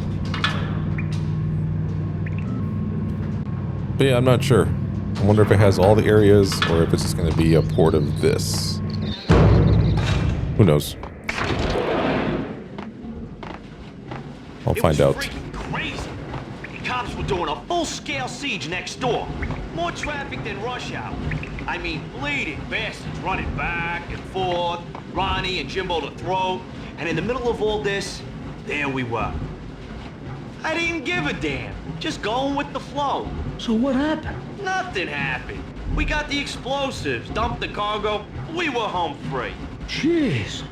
But yeah, I'm not sure. I wonder if it has all the areas or if it's just going to be a port of this. Who knows? I'll find out. Crazy. The cops were doing a full-scale siege next door. More traffic than rush hour. I mean, bleeding bastards running back and forth, Ronnie and Jimbo to throw. And in the middle of all this, there we were. I didn't give a damn. Just going with the flow. So what happened? Nothing happened. We got the explosives, dumped the cargo, we were home free. Jesus.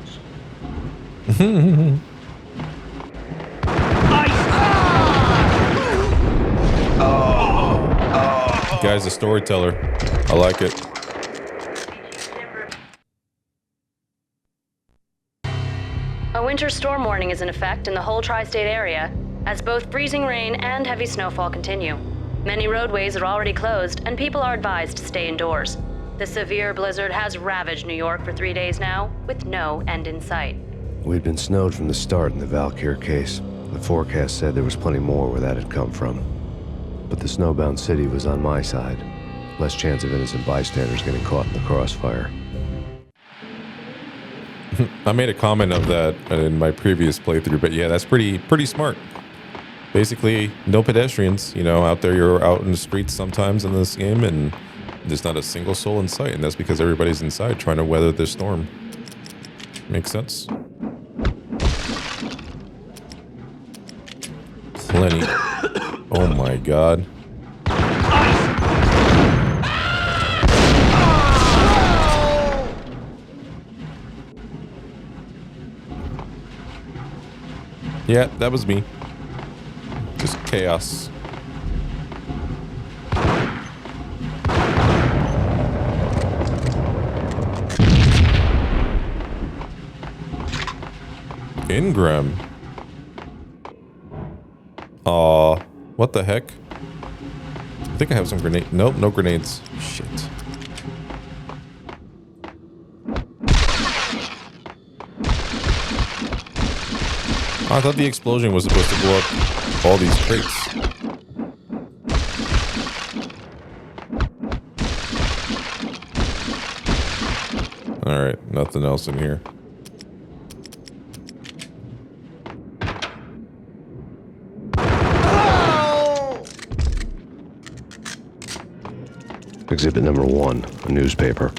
Guy's a storyteller. I like it. A winter storm warning is in effect in the whole tri-state area, as both freezing rain and heavy snowfall continue. Many roadways are already closed, and people are advised to stay indoors. The severe blizzard has ravaged New York for 3 days now, with no end in sight. We'd been snowed from the start in the Valkyr case. The forecast said there was plenty more where that had come from. But the snowbound city was on my side. Less chance of innocent bystanders getting caught in the crossfire. I made a comment of that in my previous playthrough, but yeah, that's pretty smart. Basically, no pedestrians, you know, out there. You're out in the streets sometimes in this game, and there's not a single soul in sight, and that's because everybody's inside trying to weather this storm. Makes sense? Plenty. Oh my god. Yeah, that was me. Just chaos. Ingram. Aw, what the heck? I think I have some grenade. Nope, no grenades. Shit. I thought the explosion was supposed to blow up all these crates. Alright, nothing else in here. Exhibit number 1, a newspaper.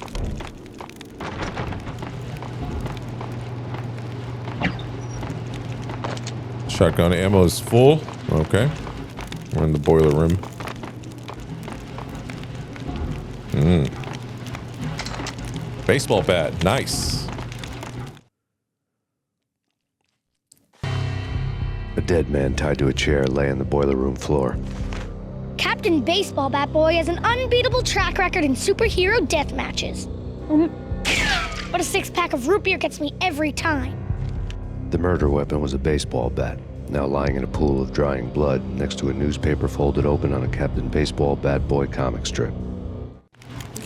Shotgun ammo is full. Okay. We're in the boiler room. Baseball bat. Nice. A dead man tied to a chair lay on the boiler room floor. Captain Captain Baseball Bat Boy has an unbeatable track record in superhero death matches. But a six-pack of root beer gets me every time. The murder weapon was a baseball bat, now lying in a pool of drying blood next to a newspaper folded open on a Captain Baseball Bat Boy comic strip.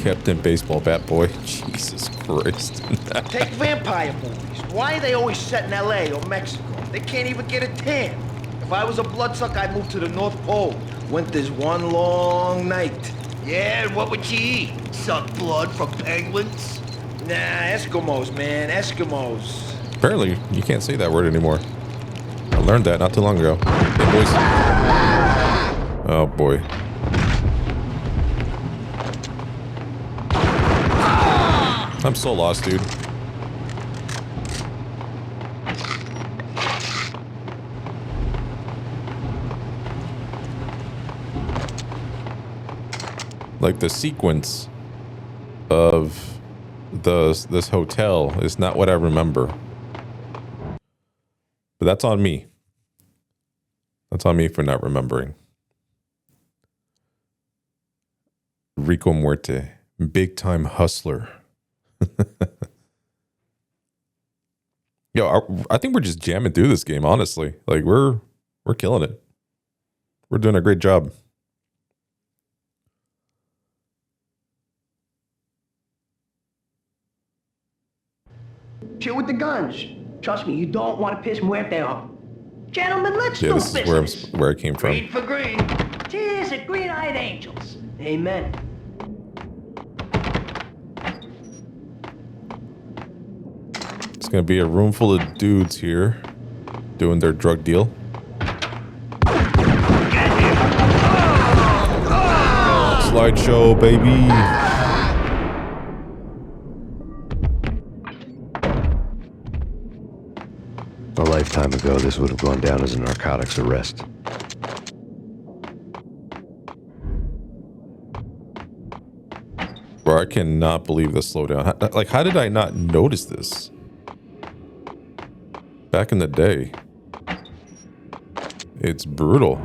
Captain Baseball Bat Boy. Jesus Christ. Take vampire movies. Why are they always set in LA or Mexico? They can't even get a tan. If I was a bloodsucker, I'd move to the North Pole. Winter's one long night. Yeah, and what would you eat? Suck blood from penguins? Nah, Eskimos, man, Eskimos. Apparently, you can't say that word anymore. I learned that not too long ago. Hey, boys. Oh, boy. I'm so lost, dude. Like, the sequence of this hotel is not what I remember. But that's on me. That's on me for not remembering. Rico Muerte, big time hustler. Yo, I think we're just jamming through this game, honestly. Like, we're killing it. We're doing a great job. Chill with the guns. Trust me, you don't want to piss Muerte off. Gentlemen, let's do this business. is where I came from. Green for green. Cheers at green-eyed angels. Amen. It's gonna be a room full of dudes here doing their drug deal. Slideshow, baby. A lifetime ago, this would have gone down as a narcotics arrest. Bro, I cannot believe the slowdown. Like, how did I not notice this? Back in the day. It's brutal.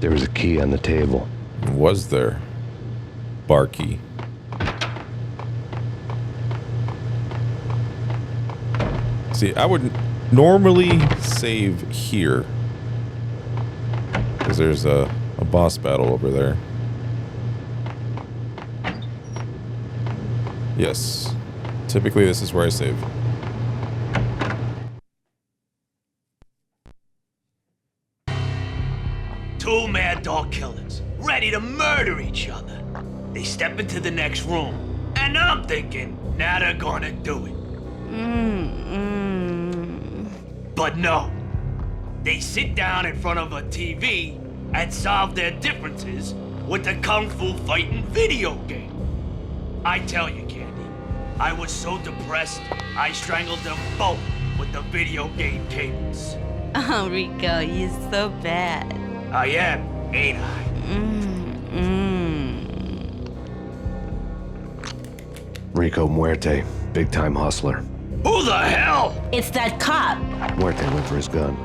There was a key on the table. Was there? Bar key. See, I would normally save here. Because there's a boss battle over there. Yes. Typically, this is where I save. Two mad dog killers, ready to murder each other. They step into the next room, and I'm thinking, now they're gonna do it. But no. They sit down in front of a TV and solve their differences with a kung fu fighting video game. I tell you, Candy, I was so depressed, I strangled them both with the video game cables. Oh, Rico, you're so bad. I am, ain't I? Rico Muerte, big time hustler. Who the hell? It's that cop. Muerte went for his gun.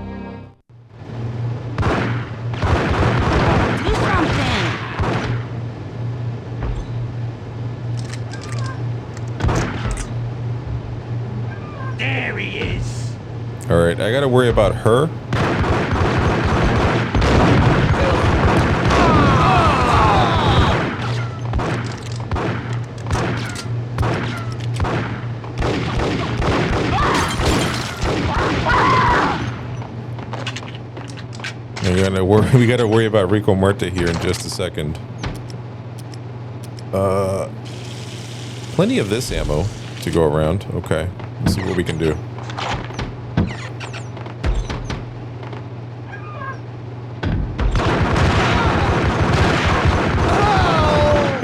Do something. There he is. All right, I gotta worry about her. We gotta worry about Rico Muerte here in just a second. Plenty of this ammo to go around. Okay, let's see what we can do.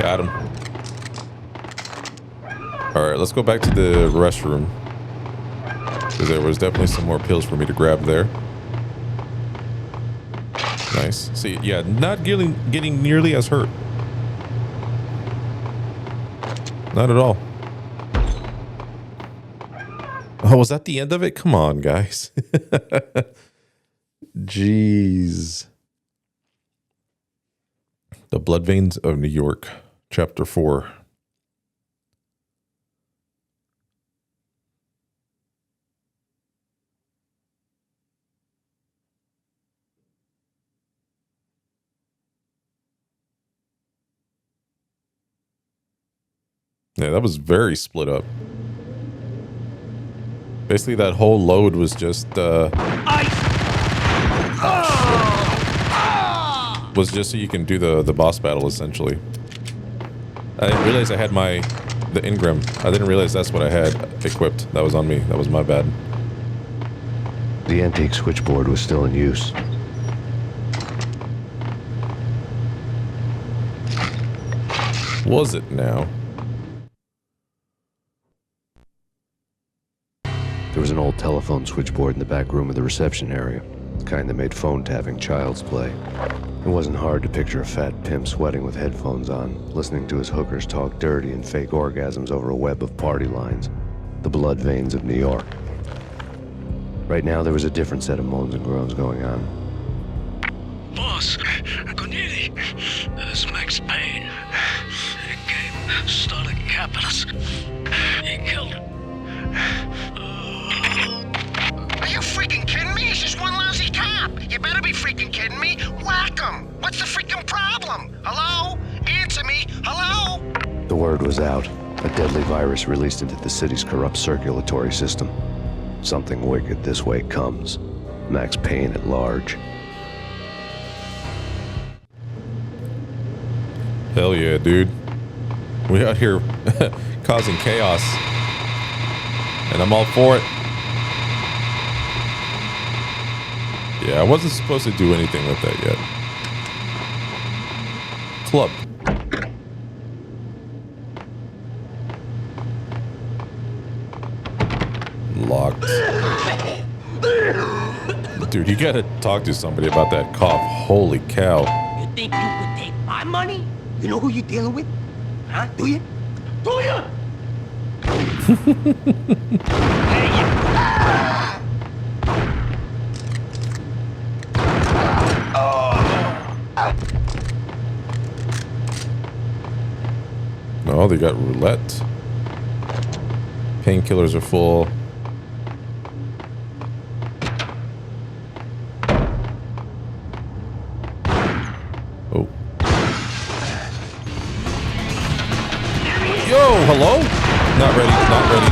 Got him. All right, let's go back to the restroom, because there was definitely some more pills for me to grab there. Nice. See, yeah, not getting nearly as hurt. Not at all. Oh, was that the end of it? Come on, guys. Jeez. The Blood Veins of New York, Chapter 4. Yeah, that was very split up. Basically, that whole load was just was just so you can do the boss battle, essentially. I didn't realize I had the Ingram. I didn't realize that's what I had equipped. That was on me. That was my bad. The antique switchboard was still in use. Was it now? There was an old telephone switchboard in the back room of the reception area, the kind that made phone tapping child's play. It wasn't hard to picture a fat pimp sweating with headphones on, listening to his hookers talk dirty and fake orgasms over a web of party lines. The Blood Veins of New York. Right now, there was a different set of moans and groans going on. Boss, Corneli, this is Max Payne. He came, started capping us. He killed him. Are you freaking kidding me? He's just one lousy cop. You better be freaking kidding me. Whack him. What's the freaking problem? Hello? Answer me. Hello? The word was out. A deadly virus released into the city's corrupt circulatory system. Something wicked this way comes. Max Payne at large. Hell yeah, dude. We out here causing chaos. And I'm all for it. Yeah, I wasn't supposed to do anything with that yet. Club. Locked. Dude, you gotta talk to somebody about that cough. Holy cow. You think you could take my money? You know who you're dealing with? Huh? Do you? Do you? Oh, they got roulette. Painkillers are full. Oh. Yo, hello? Not ready, not ready.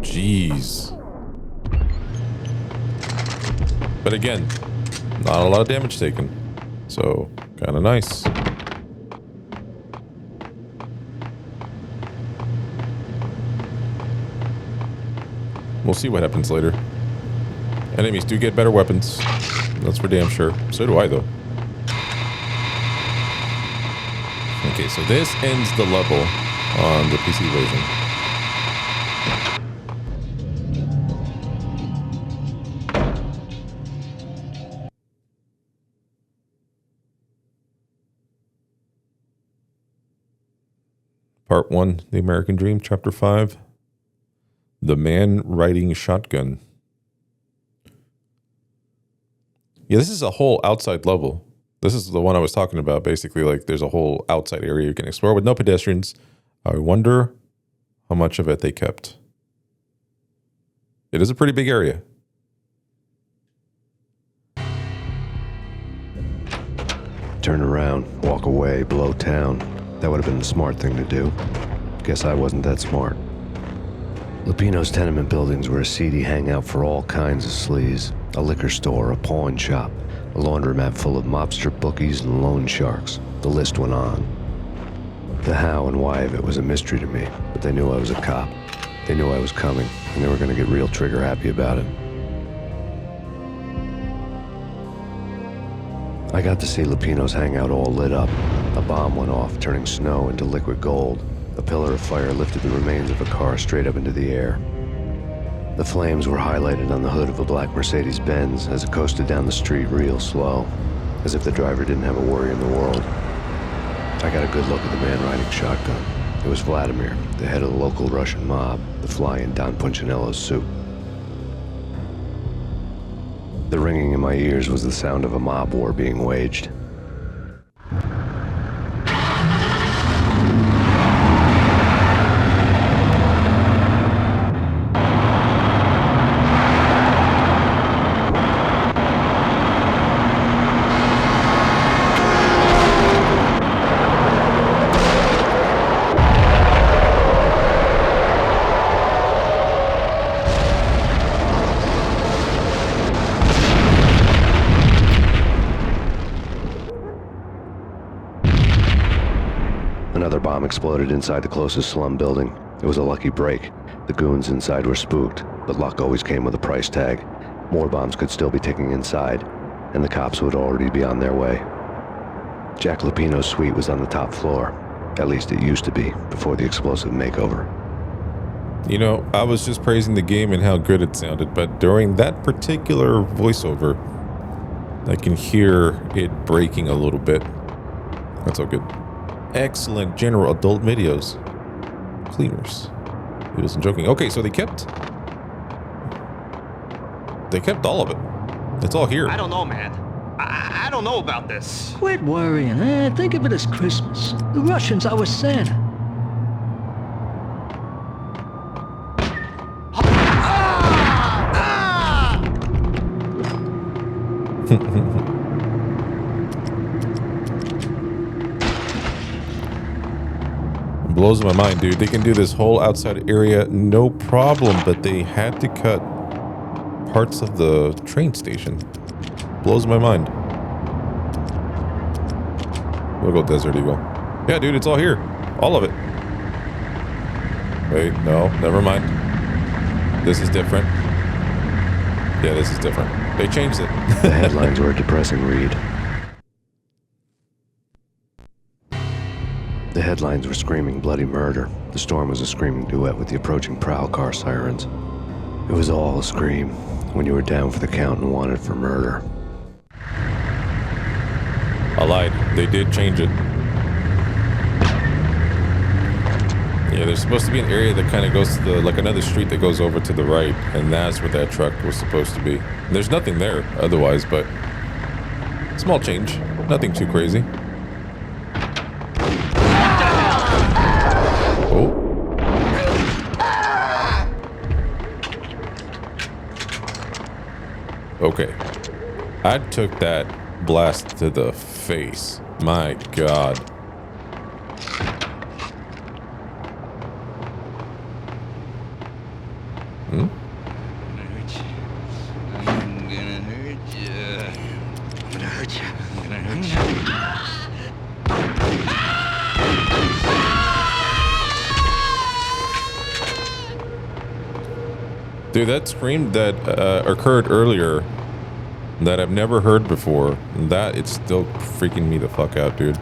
Jeez. But again, not a lot of damage taken. So, kind of nice. We'll see what happens later. Enemies do get better weapons. That's for damn sure. So do I, though. Okay, so this ends the level on the PC version. Part 1, The American Dream, Chapter 5. The Man Riding Shotgun. Yeah, this is a whole outside level. This is the one I was talking about. Basically, like, there's a whole outside area you can explore with no pedestrians. I wonder how much of it they kept. It is a pretty big area. Turn around, walk away, blow town. That would have been the smart thing to do. Guess I wasn't that smart. Lupino's tenement buildings were a seedy hangout for all kinds of sleaze. A liquor store, a pawn shop, a laundromat full of mobster bookies and loan sharks. The list went on. The how and why of it was a mystery to me, but they knew I was a cop. They knew I was coming, and they were going to get real trigger happy about it. I got to see Lupino's hangout all lit up. A bomb went off, turning snow into liquid gold. A pillar of fire lifted the remains of a car straight up into the air. The flames were highlighted on the hood of a black Mercedes-Benz as it coasted down the street real slow. as if the driver didn't have a worry in the world. I got a good look at the man riding shotgun. It was Vladimir, the head of the local Russian mob, the fly in Don Punchinello's suit. The ringing in my ears was the sound of a mob war being waged. Another bomb exploded inside the closest slum building. It was a lucky break. The goons inside were spooked, but luck always came with a price tag. More bombs could still be ticking inside, and the cops would already be on their way. Jack Lupino's suite was on the top floor. At least it used to be, before the explosive makeover. You know, I was just praising the game and how good it sounded, but during that particular voiceover, I can hear it breaking a little bit. That's all good. Excellent general adult videos. Cleaners. He wasn't joking. Okay, so they kept all of it. It's all here. I don't know, man. I don't know about this. Quit worrying, eh? Think of it as Christmas. The Russians are with Santa. Blows my mind, dude. They can do this whole outside area no problem, but they had to cut parts of the train station. Blows my mind. We'll go Desert Eagle. Yeah, dude, it's all here. All of it. Wait, no, never mind. This is different. Yeah, this is different. They changed it. The headlines were a depressing read. The headlines were screaming bloody murder. The storm was a screaming duet with the approaching prowl car sirens. It was all a scream when you were down for the count and wanted for murder. I lied. They did change it. Yeah, there's supposed to be an area that kind of goes to the, like another street that goes over to the right, and that's where that truck was supposed to be. There's nothing there otherwise, but small change. Nothing too crazy. Oh. Okay. I took that blast to the face. My God. Hmm? I'm gonna hurt you. I'm gonna hurt you. I'm gonna hurt you. Dude, that scream that occurred earlier that I've never heard before, that it's still freaking me the fuck out, dude.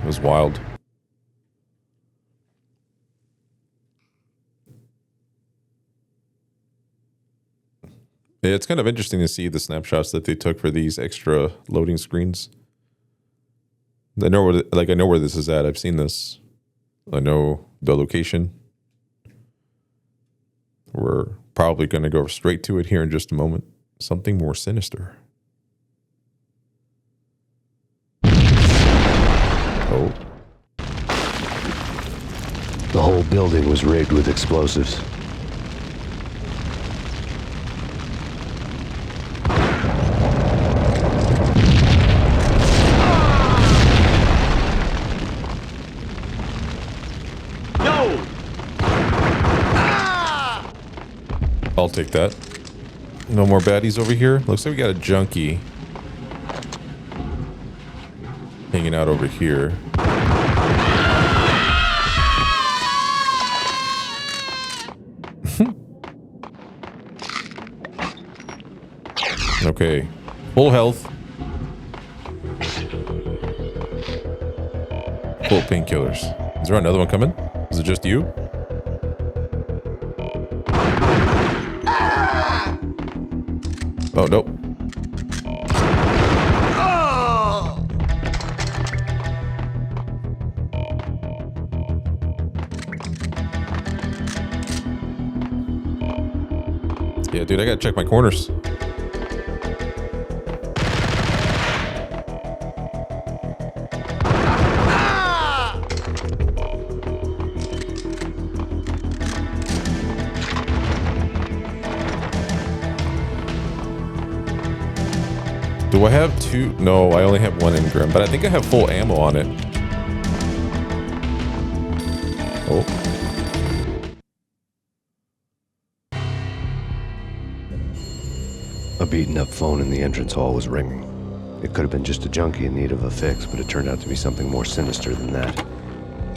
It was wild. Yeah, it's kind of interesting to see the snapshots that they took for these extra loading screens. I know where, I know where this is at. I've seen this. I know the location. We're probably going to go straight to it here in just a moment. Something more sinister. Oh. The whole building was rigged with explosives. I'll take that. No more baddies over here. Looks like we got a junkie hanging out over here. Okay. Full health. Full painkillers. Is there another one coming? Is it just you? Oh, nope. Yeah, dude, I gotta check my corners. Do I have two? No, I only have one engram, but I think I have full ammo on it. Oh. A beaten up phone in the entrance hall was ringing. It could have been just a junkie in need of a fix, but it turned out to be something more sinister than that.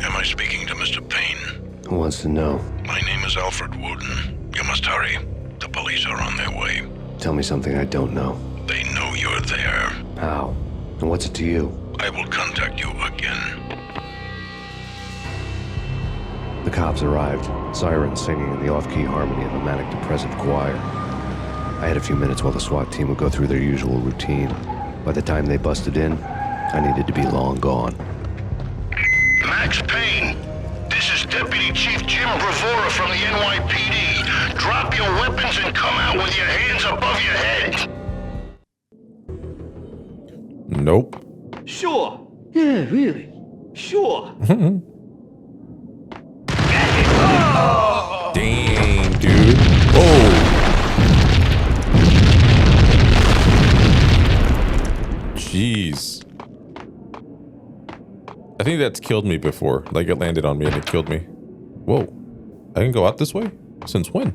Am I speaking to Mr. Payne? Who wants to know? My name is Alfred Wooden. You must hurry. The police are on their way. Tell me something I don't know. They know you're there. How? And what's it to you? I will contact you again. The cops arrived, sirens singing in the off-key harmony of a manic-depressive choir. I had a few minutes while the SWAT team would go through their usual routine. By the time they busted in, I needed to be long gone. Max Payne, this is Deputy Chief Jim Bravura from the NYPD. Drop your weapons and come out with your hands above your head. Nope. Sure. Yeah, really. Sure. Dang, dude. Oh. Jeez. I think that's killed me before. Like it landed on me and it killed me. Whoa. I can go out this way? Since when?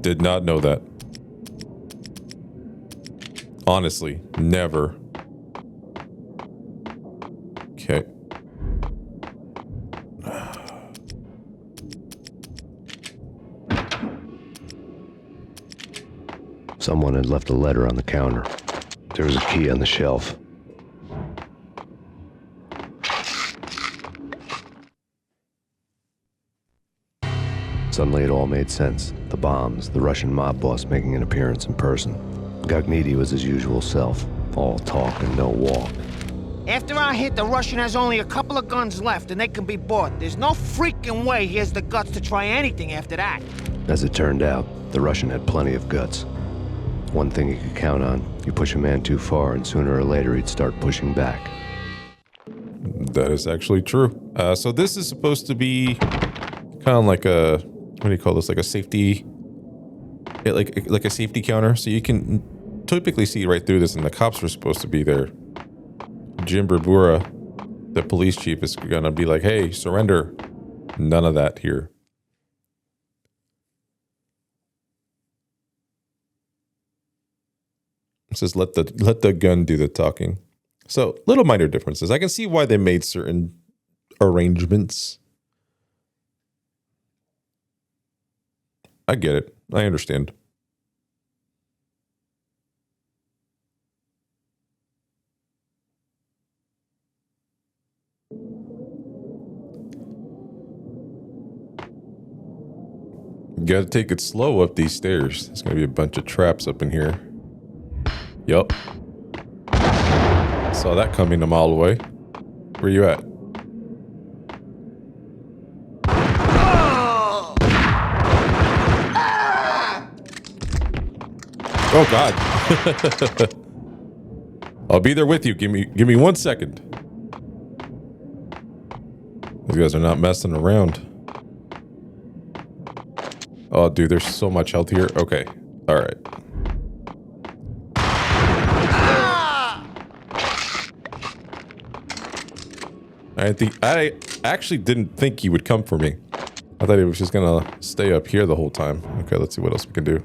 Did not know that. Honestly, never. Okay. Someone had left a letter on the counter. There was a key on the shelf. Suddenly it all made sense. The bombs, the Russian mob boss making an appearance in person. Gagnidi was his usual self. All talk and no walk. After our hit, the Russian has only a couple of guns left and they can be bought. There's no freaking way he has the guts to try anything after that. As it turned out, the Russian had plenty of guts. One thing you could count on, you push a man too far and sooner or later he'd start pushing back. That is actually true. So this is supposed to be kind of like a, what do you call this? Like a safety, like a safety counter. So you can typically see right through this, and the cops were supposed to be there. Jim Bravura, the police chief, is gonna be like, hey, surrender. None of that here. It says let the gun do the talking. So little minor differences. I can see why they made certain arrangements. I get it. I understand. You gotta take it slow up these stairs. There's gonna be a bunch of traps up in here. Yup. Saw that coming a mile away. Where you at? Oh God. I'll be there with you. Give me 1 second. These guys are not messing around. Oh, dude, there's so much health here. Okay. All right. I actually didn't think he would come for me. I thought he was just gonna stay up here the whole time. Okay, let's see what else we can do.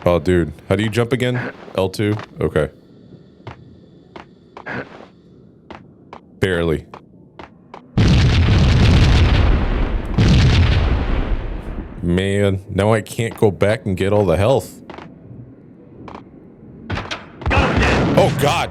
Oh, dude. How do you jump again? L2? Okay. Barely. Man, now I can't go back and get all the health. Oh, God.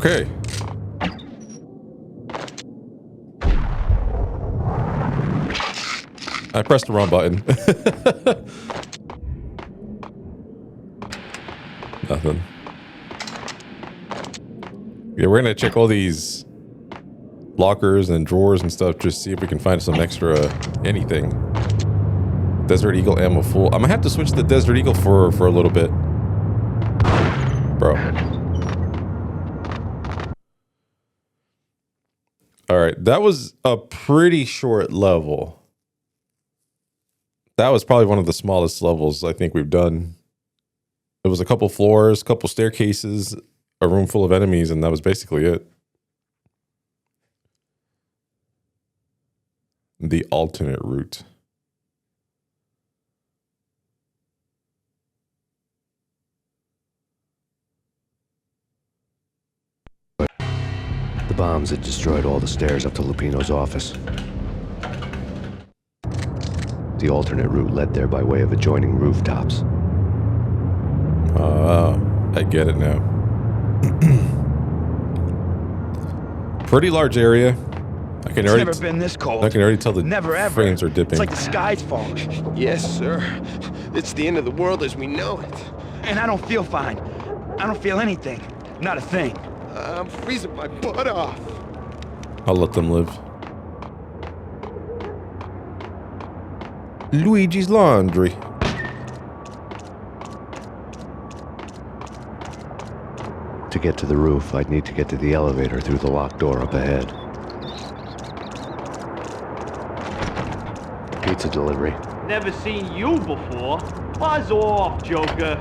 Okay. I pressed the wrong button. Nothing. Yeah, we're gonna check all these lockers and drawers and stuff, just see if we can find some extra anything. Desert Eagle ammo full. I'm gonna have to switch to the Desert Eagle for a little bit. Bro. Alright, that was a pretty short level. That was probably one of the smallest levels I think we've done. It was a couple floors, couple staircases, a room full of enemies, and that was basically it. The alternate route. The bombs had destroyed all the stairs up to Lupino's office. The alternate route led there by way of adjoining rooftops. I get it now. Pretty large area. I can already never been this cold. I can already tell the Never frames are dipping. It's like the sky's falling. Yes, sir. It's the end of the world as we know it. And I don't feel fine. I don't feel anything. Not a thing. I'm freezing my butt off. I'll let them live. Luigi's Laundry. To get to the roof, I'd need to get to the elevator through the locked door up ahead. Pizza delivery. Never seen you before. Buzz off, Joker.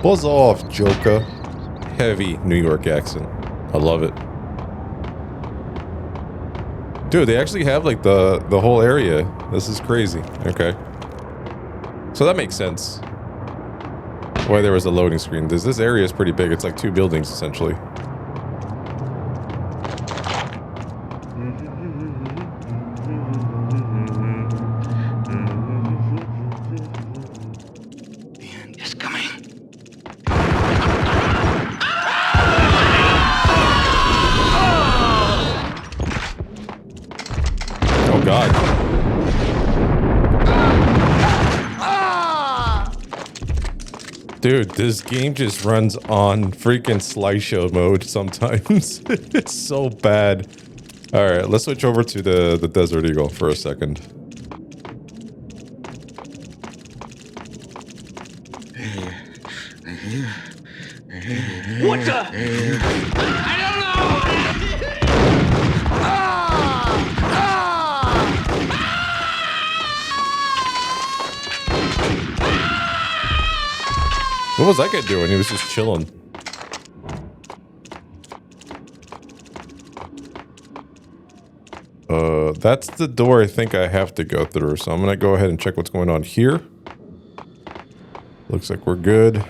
Buzz off, Joker. Heavy New York accent. I love it. Dude, they actually have like the whole area. This is crazy. Okay. So that makes sense. Why there was a loading screen. This area is pretty big. It's like 2 buildings essentially. Dude, this game just runs on freaking slideshow mode sometimes. It's so bad. All right, let's switch over to the Desert Eagle for a second. What the? I don't What was that guy doing? He was just chilling. That's the door I think I have to go through. So I'm gonna go ahead and check what's going on here. Looks like we're good.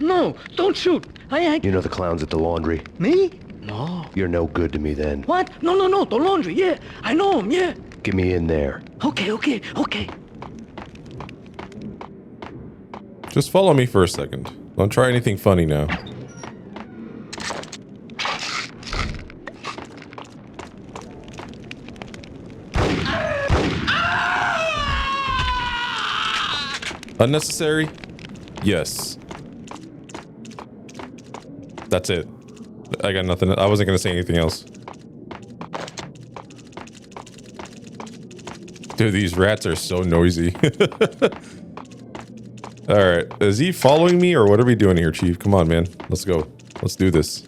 No, don't shoot. You know the clowns at the laundry? Me? No. You're no good to me then. What? No, the laundry, yeah. I know him, yeah. Get me in there. Okay. Just follow me for a second. Don't try anything funny now. Unnecessary? Yes. That's it. I got nothing. I wasn't going to say anything else. Dude, these rats are so noisy. All right. Is he following me or what are we doing here, Chief? Come on, man. Let's go. Let's do this.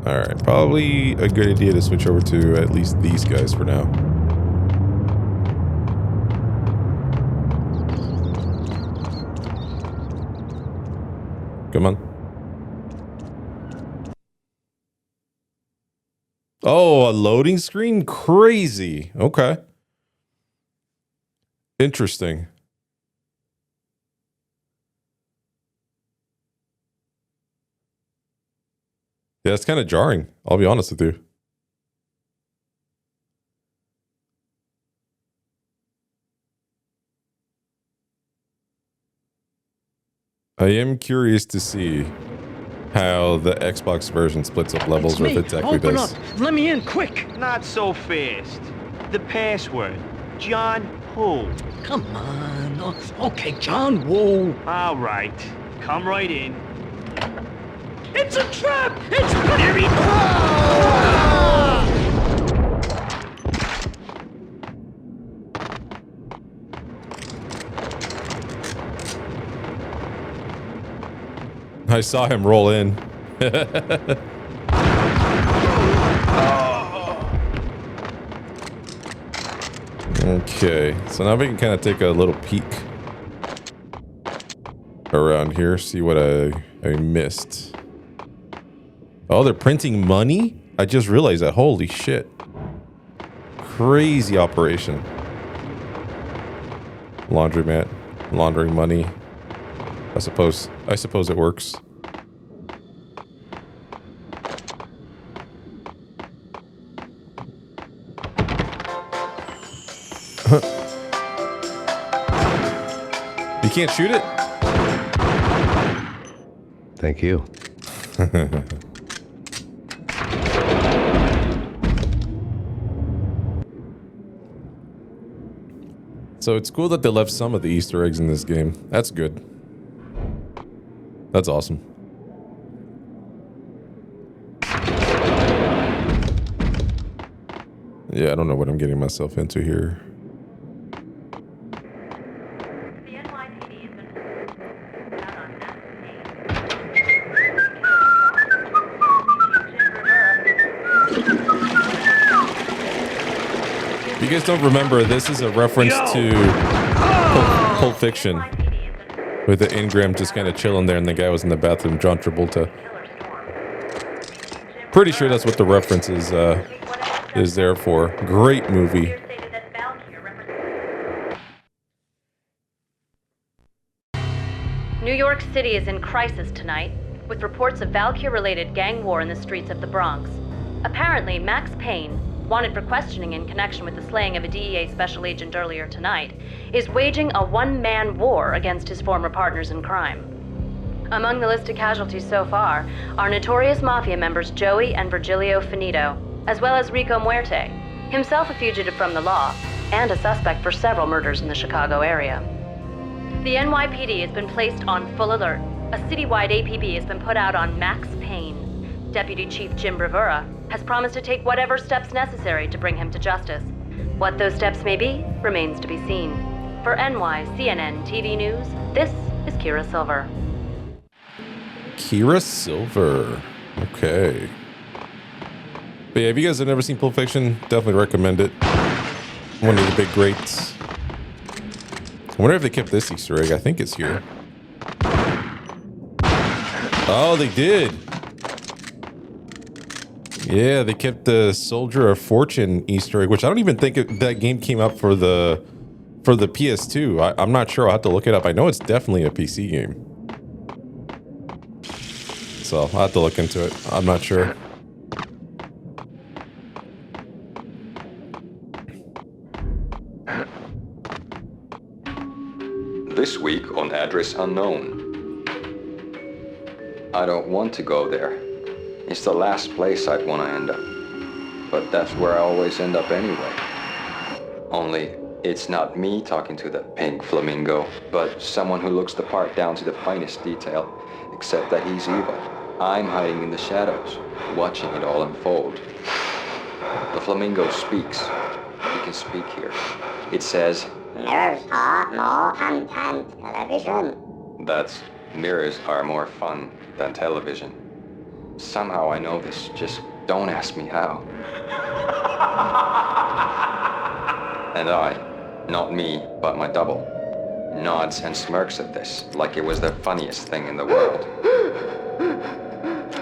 All right. Probably a good idea to switch over to at least these guys for now. Come on. Oh, a loading screen? Crazy. Okay. Interesting. Yeah, it's kind of jarring. I'll be honest with you. I am curious to see how the Xbox version splits up levels, or if it actually Open does. up. Let me in, quick. Not so fast. The password. John who? Come on. Oh, okay, John Woo. All right. Come right in. It's a trap! It's very... I saw him roll in. Okay, so now we can kind of take a little peek around here, see what I missed. Oh, they're printing money? I just realized that. Holy shit. Crazy operation. Laundromat, laundering money. I suppose it works. You can't shoot it? Thank you. So it's cool that they left some of the Easter eggs in this game. That's good. That's awesome. Yeah, I don't know what I'm getting myself into here. The NYPD has been out on Max Payne. If you guys don't remember, this is a reference to Pulp Fiction. With the Ingram just kind of chilling there and the guy was in the bathroom, John Travolta. Pretty sure that's what the reference is there for. Great movie. New York City is in crisis tonight, with reports of Valkyr-related gang war in the streets of the Bronx. Apparently, Max Payne, wanted for questioning in connection with the slaying of a DEA special agent earlier tonight, is waging a one-man war against his former partners in crime. Among the listed casualties so far are notorious mafia members Joey and Virgilio Finito, as well as Rico Muerte, himself a fugitive from the law, and a suspect for several murders in the Chicago area. The NYPD has been placed on full alert. A citywide APB has been put out on Max Payne. Deputy Chief Jim Bravura has promised to take whatever steps necessary to bring him to justice. What those steps may be remains to be seen. For NYCNN TV News, this is Kira Silver. Kira Silver. Okay. But yeah, if you guys have never seen Pulp Fiction, definitely recommend it. One of the big greats. I wonder if they kept this Easter egg. I think it's here. Oh, they did. Yeah, they kept the Soldier of Fortune Easter egg, which I don't even think that game came out for the PS2. I'm not sure. I'll have to look it up. I know it's definitely a PC game. So I'll have to look into it. I'm not sure. This week on Address Unknown. I don't want to go there. It's the last place I'd want to end up. But that's where I always end up anyway. Only, it's not me talking to the pink flamingo, but someone who looks the part down to the finest detail, except that he's evil. I'm hiding in the shadows, watching it all unfold. The flamingo speaks. He can speak here. It says, "Mirrors are more fun than television." That's, mirrors are more fun than television. Somehow I know this, just don't ask me how. And I, not me, but my double, nods and smirks at this like it was the funniest thing in the world.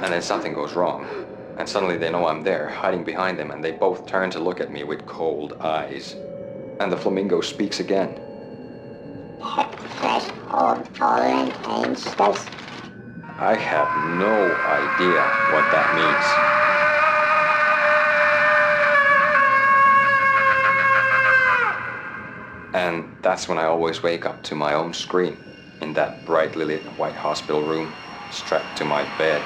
And then something goes wrong, and suddenly they know I'm there, hiding behind them, and they both turn to look at me with cold eyes. And the flamingo speaks again. Threshold tolerant angels. I have no idea what that means. And that's when I always wake up to my own scream. in that brightly lit white hospital room, strapped to my bed.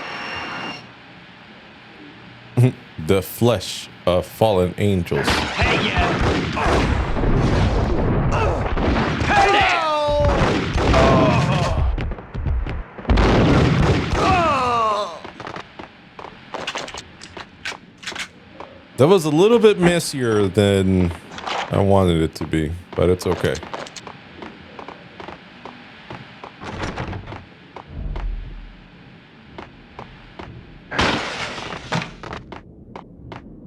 The flesh of fallen angels. Hey, yeah. That was a little bit messier than I wanted it to be, but it's okay.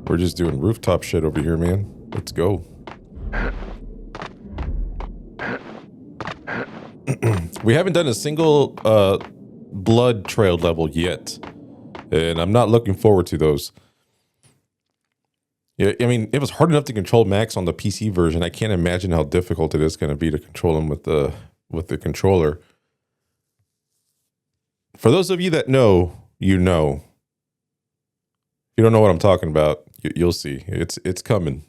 We're just doing rooftop shit over here, man. Let's go. We haven't done a single blood trail level yet, and I'm not looking forward to those. Yeah, I mean, it was hard enough to control Max on the PC version. I can't imagine how difficult it is going to be to control him with the controller. For those of you that know, you know. If you don't know what I'm talking about, you'll see. It's coming.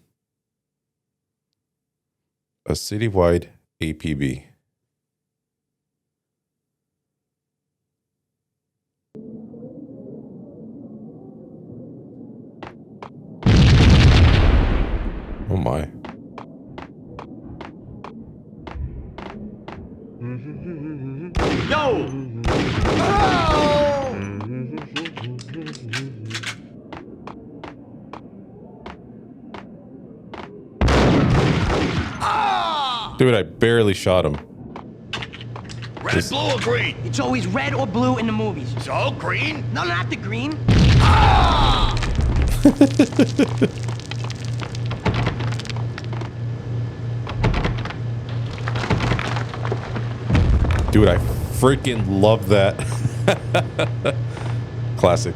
A citywide APB. Oh my. Yo! Dude, I barely shot him. Red, blue, or green? It's always red or blue in the movies. So, green? No, not the green. Dude, I freaking love that. Classic.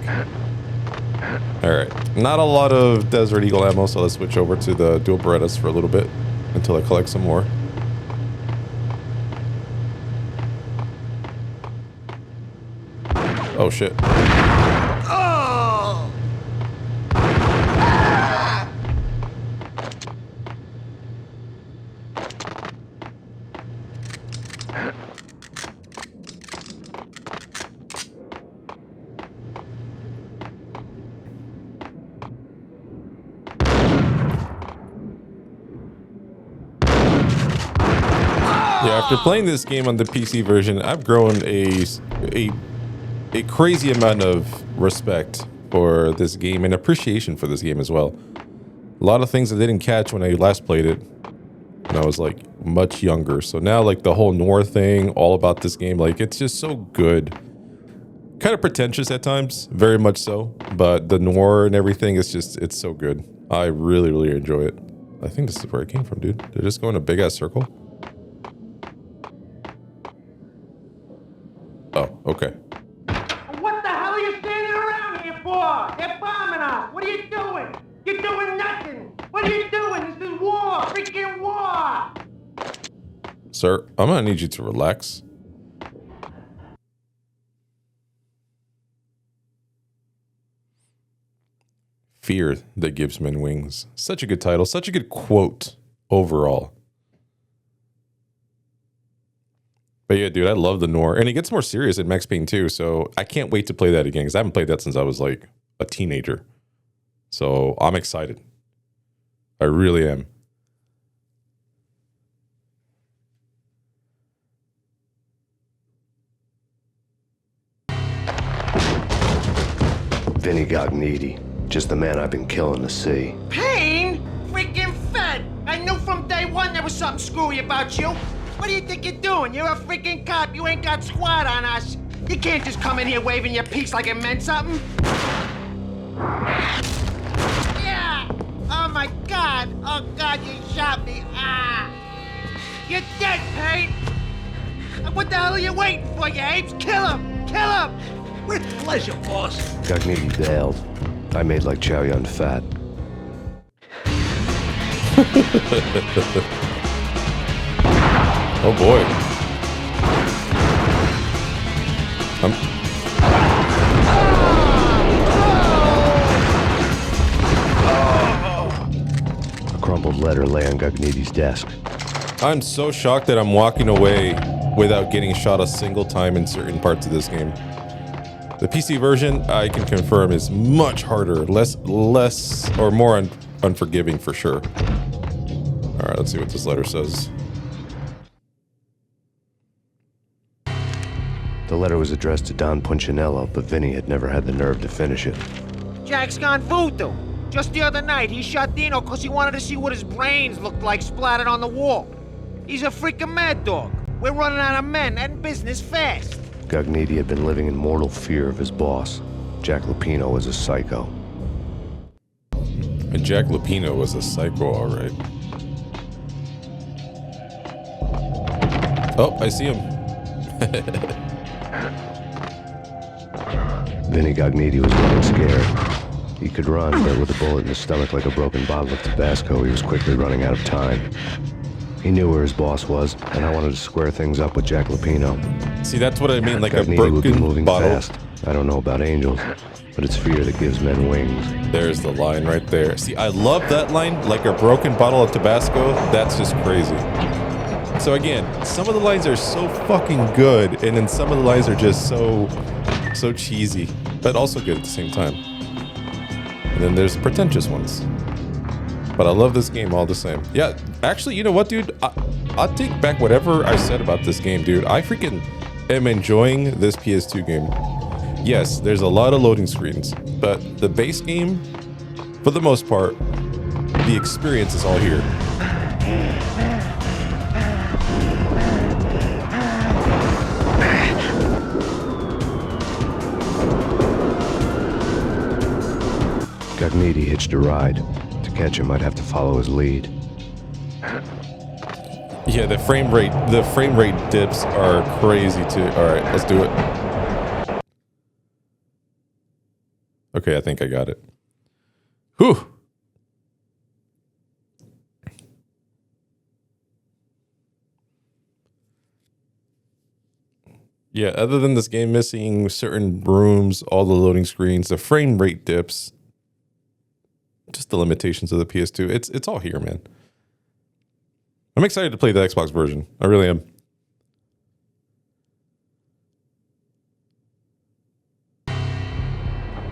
Alright. Not a lot of Desert Eagle ammo, so let's switch over to the dual Berettas for a little bit until I collect some more. Oh shit. After playing this game on the PC version, I've grown a crazy amount of respect for this game and appreciation for this game as well. A lot of things I didn't catch when I last played it when I was like much younger. So now like the whole noir thing, all about this game, like it's just so good. Kind of pretentious at times, very much so, but the noir and everything is just, it's so good. I really, really enjoy it. I think this is where it came from, dude. They're just going a big ass circle. Oh, okay. What the hell are you standing around here for? They're bombing us. What are you doing? You're doing nothing. What are you doing? This is war. Freaking war. Sir, I'm gonna need you to relax. Fear that gives men wings. Such a good title. Such a good quote overall. But yeah, dude, I love the noir. And it gets more serious in Max Payne 2, so I can't wait to play that again, because I haven't played that since I was like a teenager. So I'm excited. I really am. Vinny Gognitti. Just the man I've been killing to see. Payne? Freaking fed. I knew from day one there was something screwy about you. What do you think you're doing? You're a freaking cop. You ain't got squad on us. You can't just come in here waving your piece like it meant something. Yeah! Oh my God! Oh God, you shot me! Ah! You're dead, Payne! What the hell are you waiting for, you apes? Kill him! Kill him! With pleasure, boss. Gognitti bailed. I made like Chow Yun Fat. Oh boy. A crumpled letter lay on Gognitti's desk. I'm so shocked that I'm walking away without getting shot a single time in certain parts of this game. The PC version, I can confirm, is much harder, less or more unforgiving for sure. All right, let's see what this letter says. The letter was addressed to Don Punchinello, but Vinny had never had the nerve to finish it. Jack's gone voodoo. Just the other night, he shot Dino because he wanted to see what his brains looked like splattered on the wall. He's a freaking mad dog. We're running out of men and business fast. Gugnetti had been living in mortal fear of his boss. Jack Lupino was a psycho. And Jack Lupino was a psycho, all right. Oh, I see him. Vinny Gugnetti was running scared. He could run, but with a bullet in his stomach like a broken bottle of Tabasco, he was quickly running out of time. He knew where his boss was, and I wanted to square things up with Jack Lupino. See, that's what I mean, like Gugnetti a broken would be moving bottle. fast. I don't know about angels, but it's fear that gives men wings. There's the line right there. See, I love that line, like a broken bottle of Tabasco. That's just crazy. So again, some of the lines are so fucking good, and then some of the lines are just so cheesy, but also good at the same time. And then there's pretentious ones. But I love this game all the same. Yeah, actually, you know what, dude? I'll take back whatever I said about this game, dude. I freaking am enjoying this PS2 game. Yes, there's a lot of loading screens, but the base game, for the most part, the experience is all here. Gugnetti hitched a ride. To catch him, I'd have to follow his lead. Yeah, the frame rate dips are crazy too. All right, let's do it. Okay, I think I got it. Whew. Yeah, other than this game missing certain rooms, all the loading screens, the frame rate dips, just the limitations of the PS2, it's all here, man. I'm excited to play the Xbox version. I really am.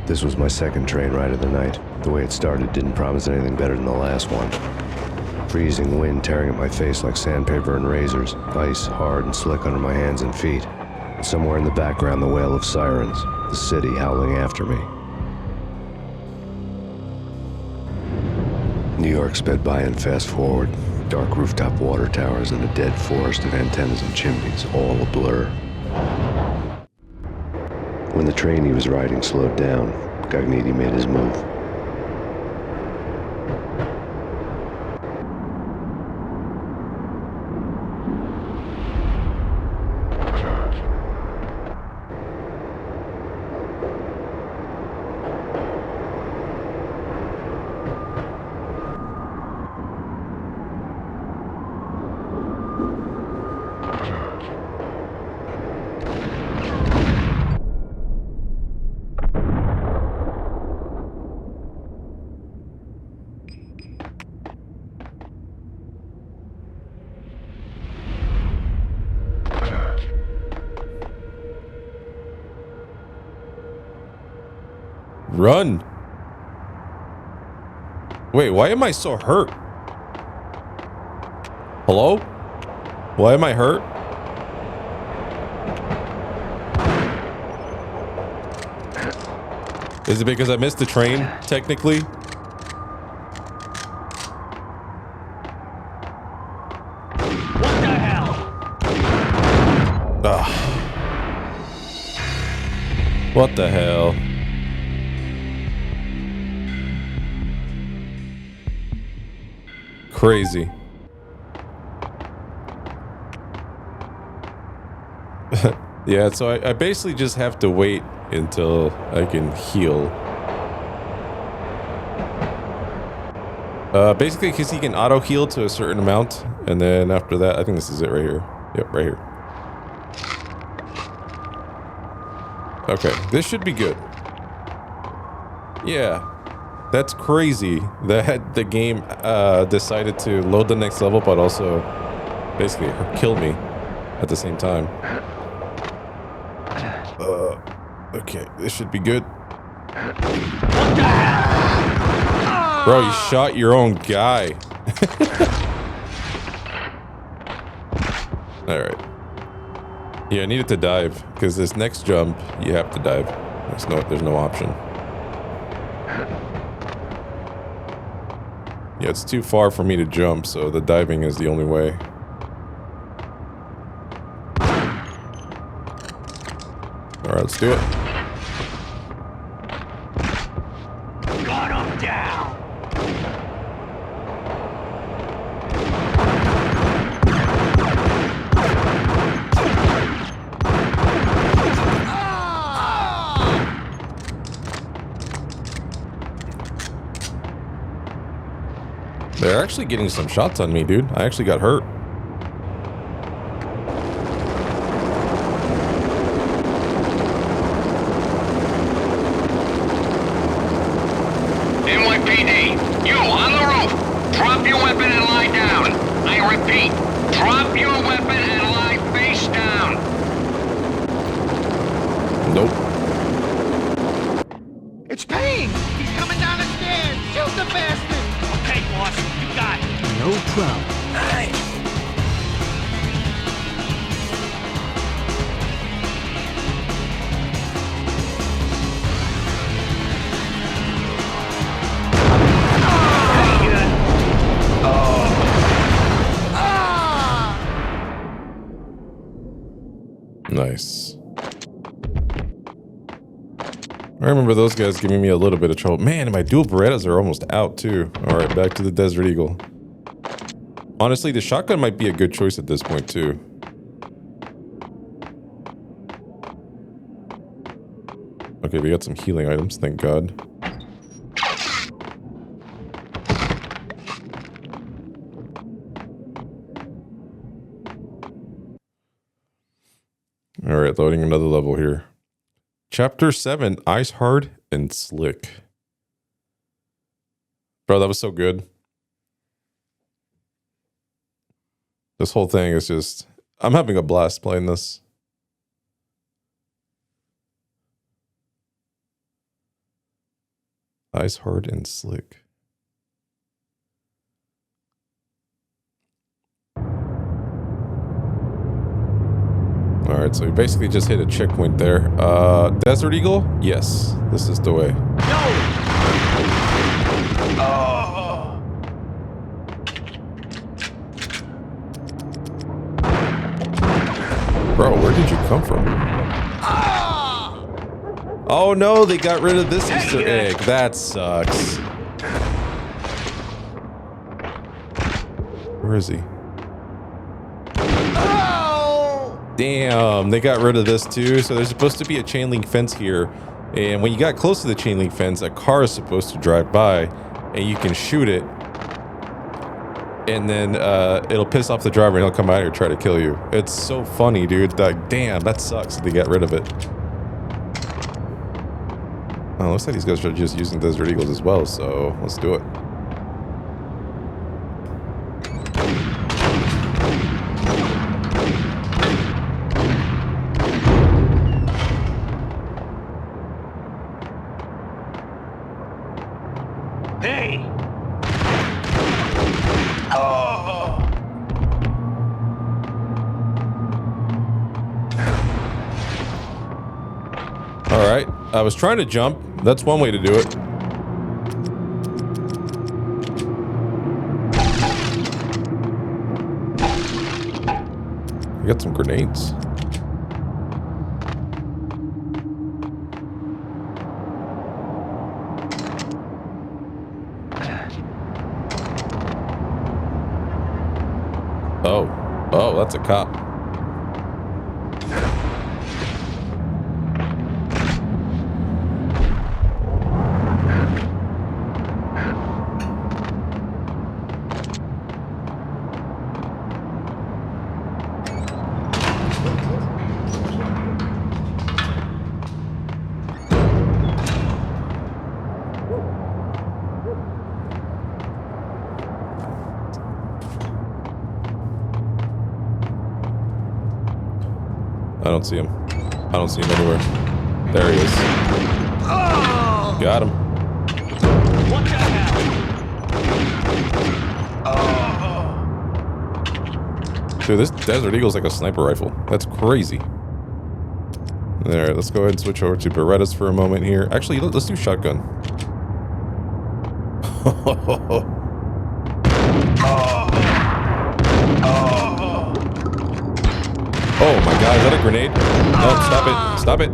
This was my second train ride of the night. The way it started didn't promise anything better than the last one. Freezing wind tearing at my face like sandpaper and razors, ice hard and slick under my hands and feet. And somewhere in the background, the wail of sirens, the city howling after me. New York sped by in fast forward. Dark rooftop water towers and a dead forest of antennas and chimneys, all a blur. When the train he was riding slowed down, Gugnetti made his move. Run. Wait, why am I so hurt? Hello? Why am I hurt? Is it because I missed the train, technically? What the hell? Ugh. What the hell? Crazy. Yeah, so I basically just have to wait until I can heal. Basically, because he can auto heal to a certain amount, and then after that, I think this is it right here. Yep, right here. Okay, this should be good. Yeah. That's crazy that the game decided to load the next level, but also basically kill me at the same time. Okay, this should be good. Bro, you shot your own guy. Alright. Yeah, I needed to dive, because this next jump, you have to dive. There's no option. Yeah, it's too far for me to jump, so the diving is the only way. Alright, let's do it. Got him down! They're actually getting some shots on me, dude. I actually got hurt. NYPD, you on the roof. Drop your weapon and lie down. I repeat, drop your weapon and lie face down. Nope. It's Payne! He's coming down the stairs! Shoot the bastard! Okay, boss, you got it. No problem. Nice. I remember those guys giving me a little bit of trouble. Man, my dual Berettas are almost out too. Alright, back to the Desert Eagle. Honestly, the shotgun might be a good choice at this point too. Okay, we got some healing items, thank God. Alright, loading another level here. Chapter 7, Ice Hard and Slick. Bro, that was so good. This whole thing is just... I'm having a blast playing this. Ice Hard and Slick. Alright, so we basically just hit a checkpoint there. Desert Eagle? Yes, this is the way. Bro, where did you come from? Oh no, they got rid of this Easter egg. That sucks. Where is he? Damn, they got rid of this too. So there's supposed to be a chain link fence here. And when you got close to the chain link fence, a car is supposed to drive by and you can shoot it. And then it'll piss off the driver and he'll come out here and try to kill you. It's so funny, dude. Like, damn, that sucks that they got rid of it. Oh, looks like these guys are just using Desert Eagles as well, so let's do it. Hey! Alright, I was trying to jump. That's one way to do it. We got some grenades. Oh, that's a cop. don't see him. I don't see him anywhere. There he is. Got him. What the hell? Dude, this Desert Eagle's like a sniper rifle. That's crazy. Alright, let's go ahead and switch over to Berettas for a moment here. Actually, let's do shotgun. Oh my god, is that a grenade? No, stop it. Stop it.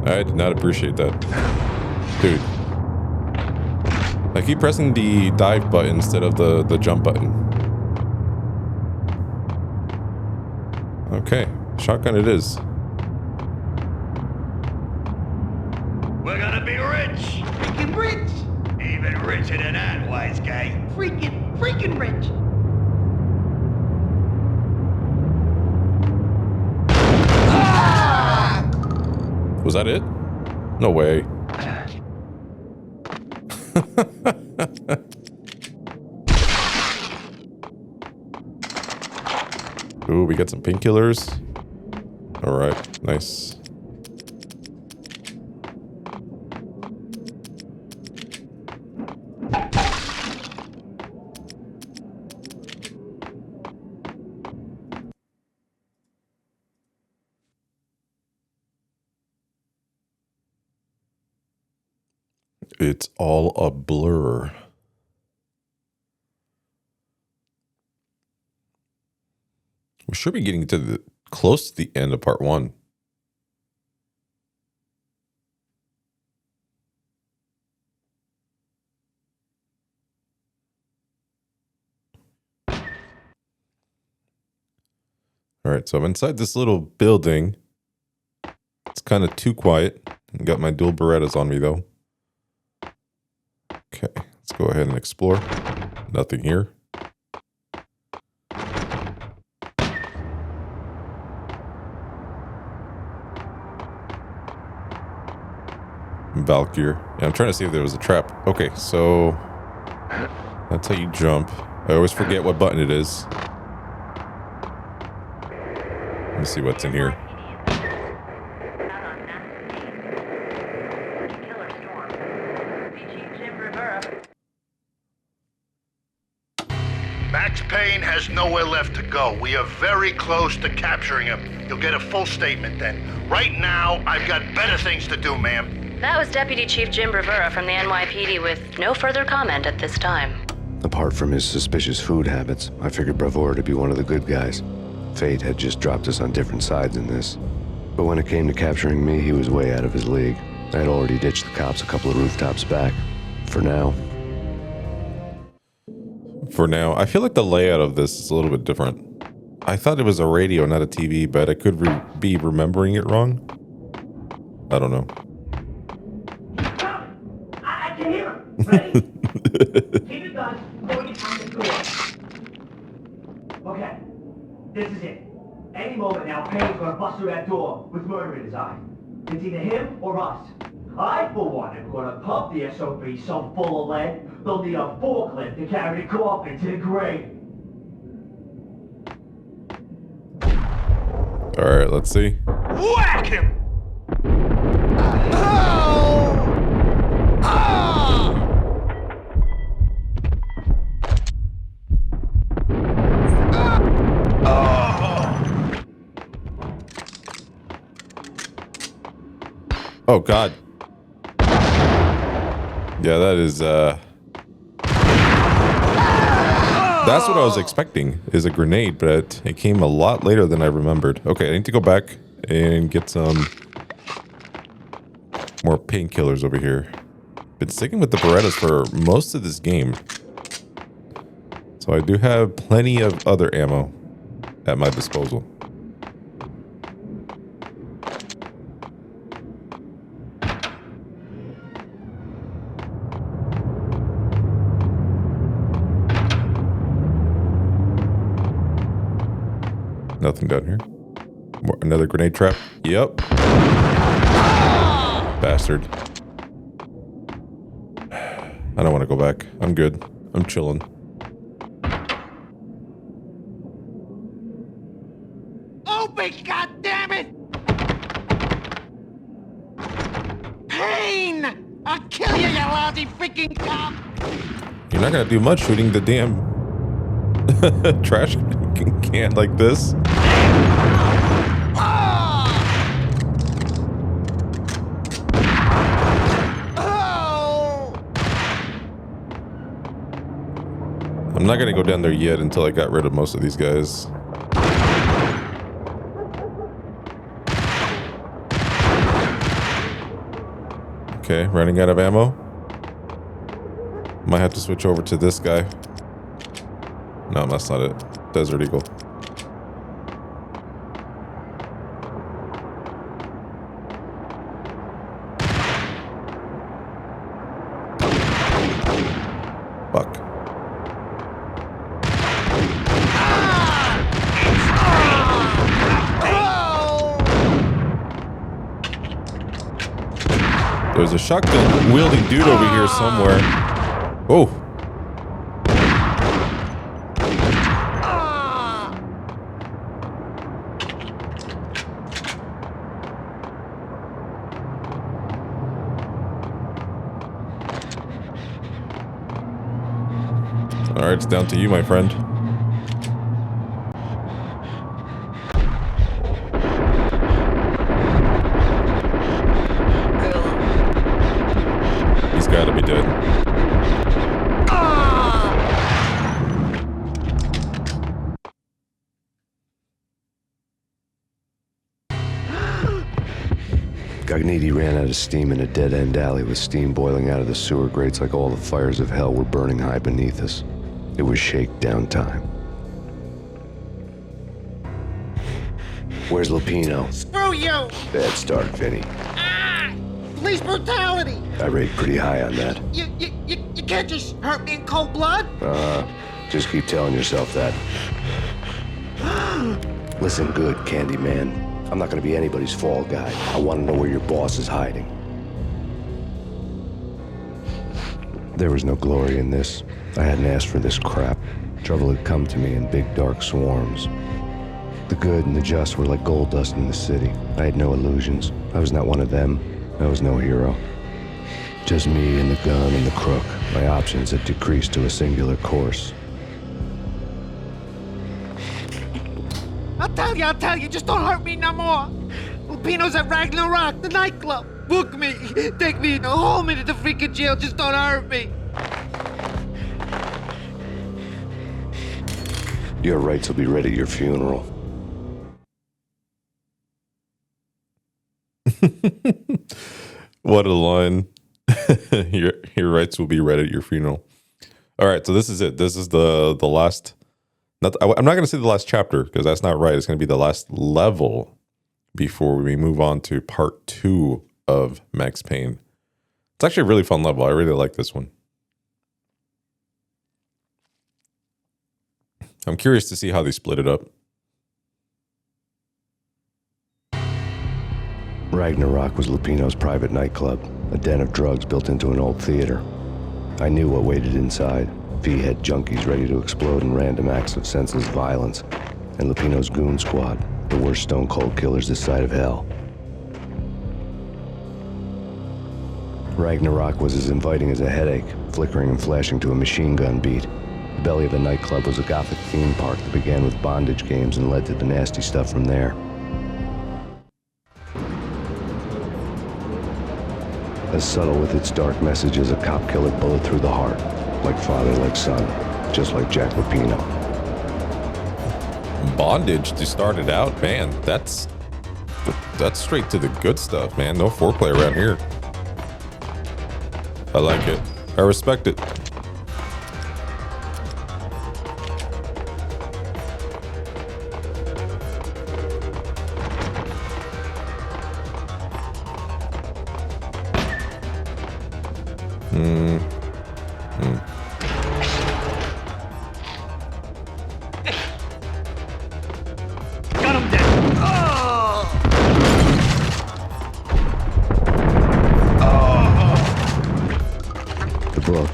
I did not appreciate that. Dude. I keep pressing the dive button instead of the jump button. Okay, shotgun it is. We're gonna be rich! Freaking rich! Even richer than that, wise guy. Freaking rich! Was that it? No way. Ooh, we got some painkillers. All right, nice. It's all a blur. We should be getting to the close to the end of part 1. All right, so I'm inside this little building. It's kind of too quiet. I got my dual Berettas on me though. Okay, let's go ahead and explore. Nothing here. Valkyr. Yeah, I'm trying to see if there was a trap. Okay, so that's how you jump. I always forget what button it is. Let me see what's in here. Max Payne has nowhere left to go. We are very close to capturing him. You'll get a full statement then. Right now, I've got better things to do, ma'am. That was Deputy Chief Jim Rivera from the NYPD with no further comment at this time. Apart from his suspicious food habits, I figured Bravura to be one of the good guys. Fate had just dropped us on different sides in this. But when it came to capturing me, he was way out of his league. I had already ditched the cops a couple of rooftops back. For now. I feel like the layout of this is a little bit different. I thought it was a radio, not a TV, but I could be remembering it wrong. I don't know. I can hear him. Ready? Keep it done. Going behind the door. Okay, this is it. Any moment now, Payne's gonna bust through that door with murder in his eye. It's either him or us. I, for one, am gonna pump the SOB so full of lead, they'll need a forklift to carry the coffin to the grave. All right, let's see. Whack him! Oh God. Yeah, that is that's what I was expecting, is a grenade, but it came a lot later than I remembered. Okay, I need to go back and get some more painkillers over here. Been sticking with the Berettas for most of this game. So I do have plenty of other ammo at my disposal. Nothing down here. Another grenade trap. Yep. I don't want to go back. I'm good. I'm chilling. Open, goddammit! Payne! I'll kill you, you lousy freaking cop! You're not gonna do much shooting the damn trash can like this. I'm not gonna go down there yet until I got rid of most of these guys. Okay, running out of ammo. Might have to switch over to this guy. No, that's not it. Desert Eagle. Fuck. There's a shotgun wielding dude over here somewhere. Oh. All right, it's down to you, my friend. He's got to be dead. Gagniti ran out of steam in a dead-end alley with steam boiling out of the sewer grates like all the fires of hell were burning high beneath us. It was shakedown time. Where's Lupino? Screw you! Bad start, Vinny. Police brutality! I rate pretty high on that. You can't just hurt me in cold blood? Just keep telling yourself that. Listen good, Candyman. I'm not gonna be anybody's fall guy. I want to know where your boss is hiding. There was no glory in this. I hadn't asked for this crap. Trouble had come to me in big dark swarms. The good and the just were like gold dust in the city. I had no illusions. I was not one of them. I was no hero. Just me and the gun and the crook. My options had decreased to a singular course. I'll tell you, just don't hurt me no more. Lupino's at Ragnarok, the nightclub. Book me, take me, hold me to the freaking jail, just don't hurt me. Your rights will be read at your funeral. What a line. Your rights will be read at your funeral. All right, so this is it. This is the last... I'm not going to say the last chapter because that's not right. It's going to be the last level before we move on to part 2 of Max Payne. It's actually a really fun level. I really like this one. I'm curious to see how they split it up. Ragnarok was Lupino's private nightclub, a den of drugs built into an old theater. I knew what waited inside. V-head junkies ready to explode in random acts of senseless violence, and Lupino's goon squad, the worst stone-cold killers this side of hell. Ragnarok was as inviting as a headache, flickering and flashing to a machine gun beat. The belly of the nightclub was a gothic theme park that began with bondage games and led to the nasty stuff from there. As subtle with its dark message as a cop killer bullet through the heart. Like father, like son, just like Jack Lupino. Bondage to start it out, man. That's straight to the good stuff, man. No foreplay around here. I like it. I respect it.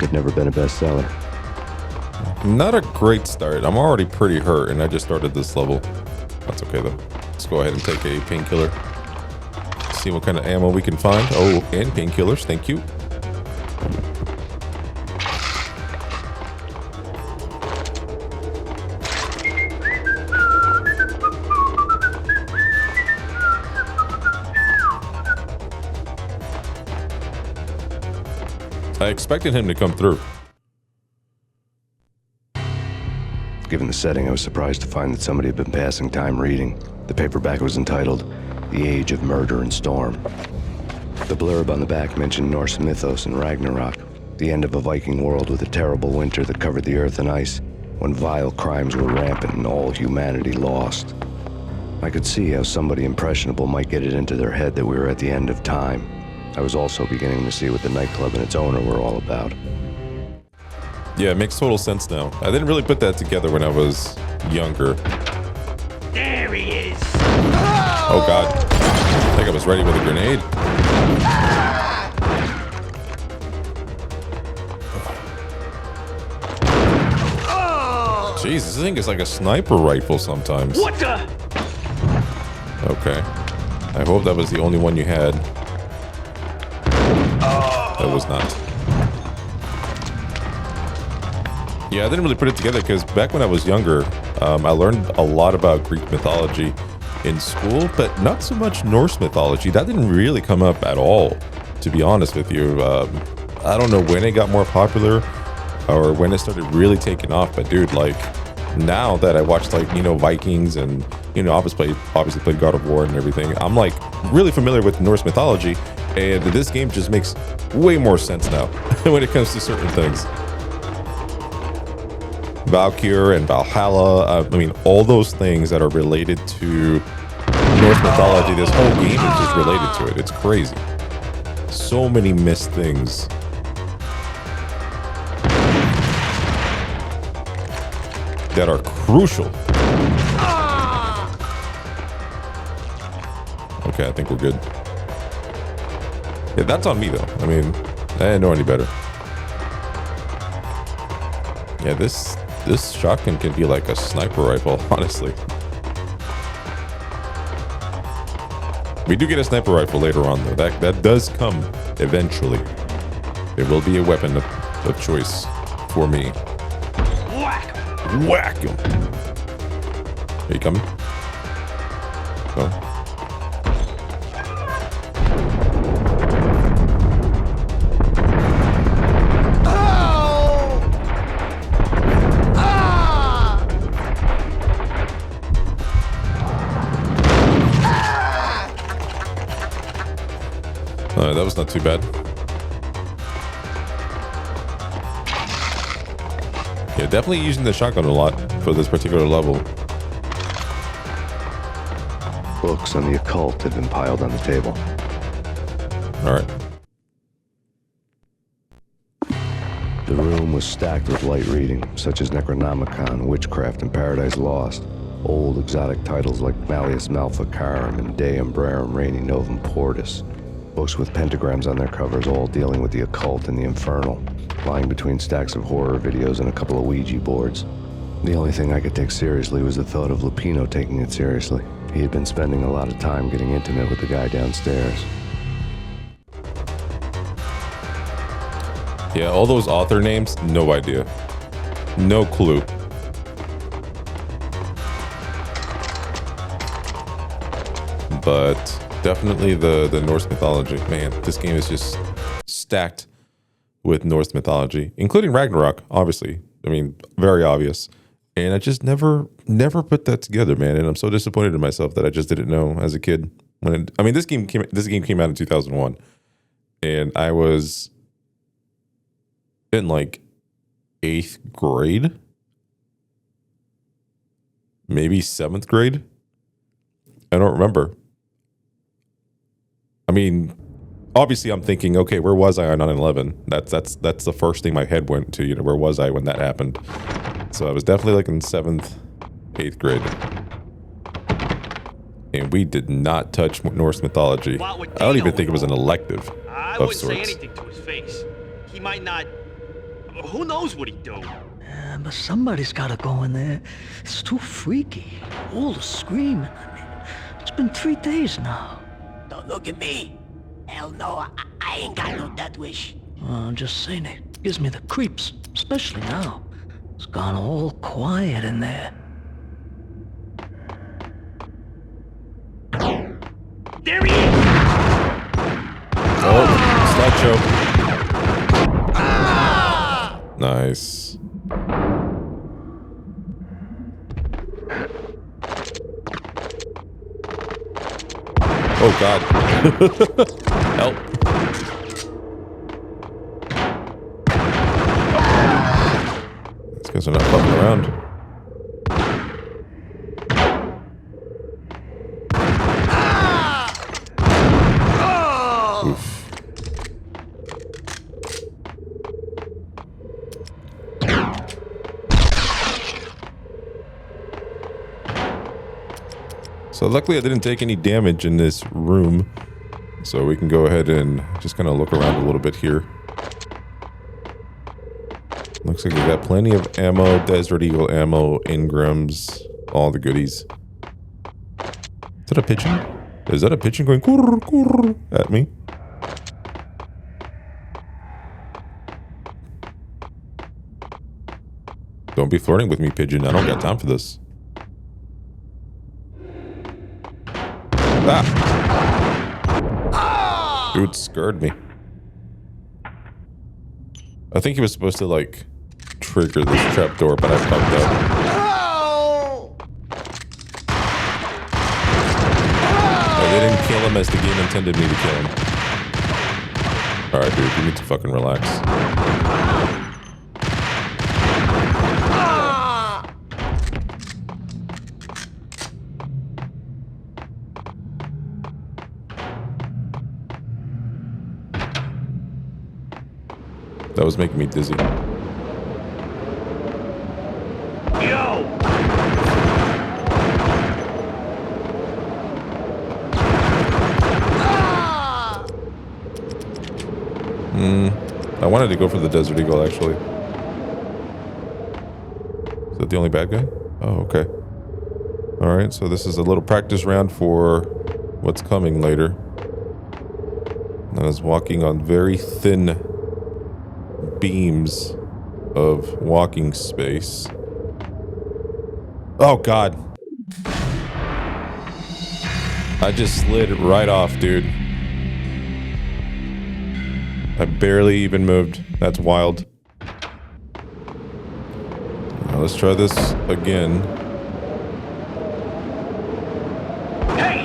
but never been a bestseller. Not a great start. I'm already pretty hurt, and I just started this level. That's okay, though. Let's go ahead and take a painkiller. See what kind of ammo we can find. Oh, and painkillers. Thank you. I expected him to come through. Given the setting, I was surprised to find that somebody had been passing time reading. The paperback was entitled, The Age of Murder and Storm. The blurb on the back mentioned Norse mythos and Ragnarok, the end of a Viking world with a terrible winter that covered the earth in ice, when vile crimes were rampant and all humanity lost. I could see how somebody impressionable might get it into their head that we were at the end of time. I was also beginning to see what the nightclub and its owner were all about. Yeah, it makes total sense now. I didn't really put that together when I was younger. There he is! Oh god. I think I was ready with a grenade. Jeez, this thing is like a sniper rifle sometimes. What the? Okay. I hope that was the only one you had. That was not. Yeah, I didn't really put it together because back when I was younger, I learned a lot about Greek mythology in school, but not so much Norse mythology. That didn't really come up at all, to be honest with you. I don't know when it got more popular or when it started really taking off, but dude, like now that I watched like, you know, Vikings and, you know, obviously played God of War and everything, I'm like really familiar with Norse mythology, and this game just makes way more sense now when it comes to certain things. Valkyr and Valhalla, I mean, all those things that are related to Norse mythology, this whole game is just related to it. It's crazy. So many missed things. That are crucial. Okay, I think we're good. Yeah, that's on me though. I mean, I didn't know any better. Yeah, this shotgun can be like a sniper rifle, honestly. We do get a sniper rifle later on though. That does come eventually. It will be a weapon of choice for me. Whack him. Are you coming? No. That was not too bad. Yeah, definitely using the shotgun a lot for this particular level. Books on the occult had been piled on the table. All right. The room was stacked with light reading, such as Necronomicon, Witchcraft, and Paradise Lost. Old exotic titles like Malleus Maleficarum and De Umbrarum Reini Novum Portis. Books with pentagrams on their covers, all dealing with the occult and the infernal, lying between stacks of horror videos and a couple of Ouija boards. The only thing I could take seriously was the thought of Lupino taking it seriously. He had been spending a lot of time getting intimate with the guy downstairs. Yeah, all those author names, no idea. No clue. But definitely the Norse mythology. Man, this game is just stacked with Norse mythology, including Ragnarok, obviously. I mean, very obvious. And I just never put that together, man. And I'm so disappointed in myself that I just didn't know as a kid. This game came out in 2001, and I was in like 8th grade, maybe 7th grade. I don't remember. I mean, obviously I'm thinking, okay, where was I on 9/11? That's the first thing my head went to, you know, where was I when that happened? So I was definitely like in 7th, 8th grade. And we did not touch Norse mythology. I don't even think it was an elective I of wouldn't sorts. say anything to his face. He might not Who knows what he'd do? Yeah, but somebody's gotta go in there. It's too freaky. All the screaming. I mean, it's been 3 days now. Don't look at me. Hell no, I ain't got no death wish. I'm just saying, it gives me the creeps, especially now. It's gone all quiet in there. There he is! Oh, slideshow. Nice. Oh God. Help. These guys are not fucking around. Oof. So luckily I didn't take any damage in this room. So we can go ahead and just kind of look around a little bit here. Looks like we got plenty of ammo, Desert Eagle ammo, Ingrams, all the goodies. Is that a pigeon? Is that a pigeon going kurr, kurr at me? Don't be flirting with me, pigeon. I don't got time for this. Ah! Dude scared me. I think he was supposed to, like, trigger this trapdoor, but I fucked up. They didn't kill him as the game intended me to kill him. Alright, dude, you need to fucking relax. That was making me dizzy. Yo! I wanted to go for the Desert Eagle, actually. Is that the only bad guy? Oh, okay. Alright, so this is a little practice round for what's coming later. I was walking on very thin beams of walking space. Oh God. I just slid right off, dude. I barely even moved. That's wild. Now let's try this again. Hey,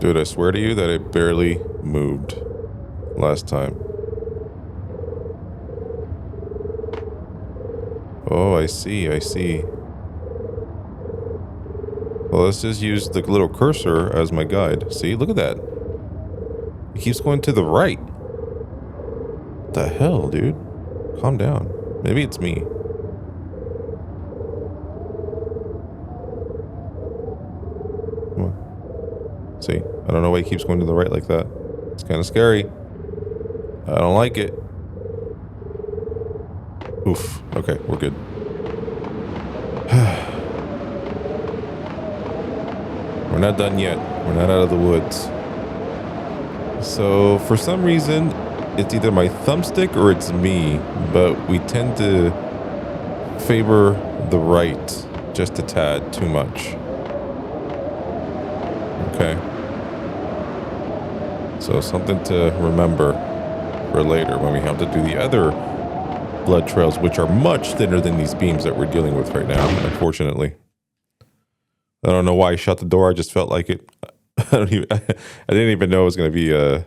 Dude, I swear to you that I barely moved last time. Oh, I see, I see. Well, let's just use the little cursor as my guide. See, look at that. It keeps going to the right. What the hell, dude? Calm down. Maybe it's me. Come on. See, I don't know why he keeps going to the right like that. It's kind of scary. I don't like it. Oof. Okay, we're good. We're not done yet. We're not out of the woods. So, for some reason, it's either my thumbstick or it's me, but we tend to favor the right just a tad too much. Okay. So, something to remember for later when we have to do the other blood trails, which are much thinner than these beams that we're dealing with right now, unfortunately. I don't know why I shut the door. I just felt like it. I didn't even know it was going to be a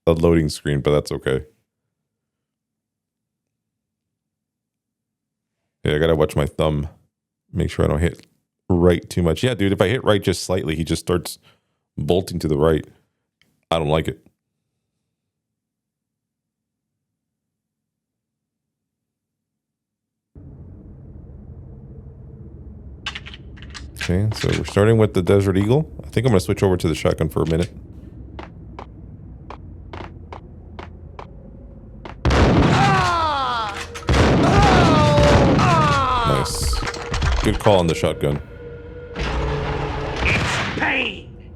loading screen, but that's okay. Yeah, I got to watch my thumb. Make sure I don't hit right too much. Yeah, dude, if I hit right just slightly, he just starts bolting to the right. I don't like it. Okay, so we're starting with the Desert Eagle. I think I'm gonna switch over to the shotgun for a minute. Nice. Good call on the shotgun. It's pain.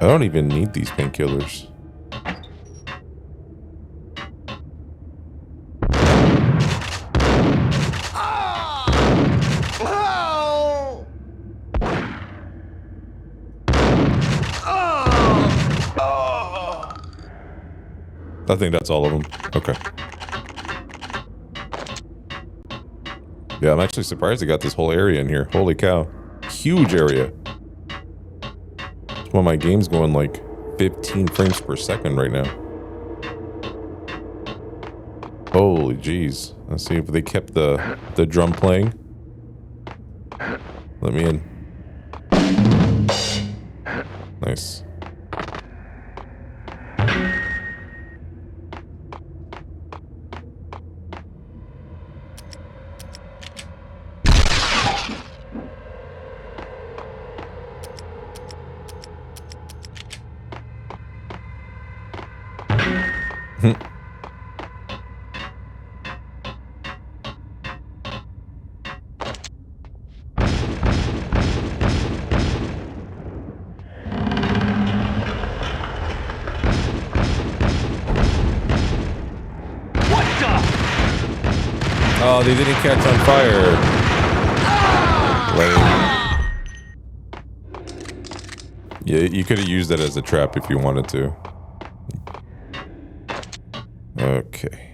I don't even need these painkillers. I think that's all of them. Okay. Yeah, I'm actually surprised they got this whole area in here. Holy cow. Huge area. It's one of my games going like 15 frames per second right now. Holy jeez. Let's see if they kept the drum playing. Let me in. Nice. Oh, they didn't catch on fire. Lame. Yeah, you could have used that as a trap if you wanted to. Okay.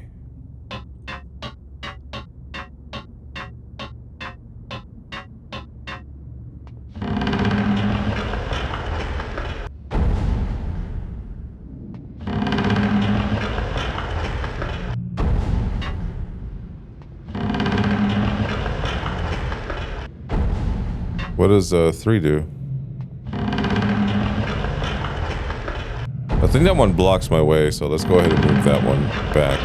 What does 3 do? I think that one blocks my way, so let's go ahead and move that one back.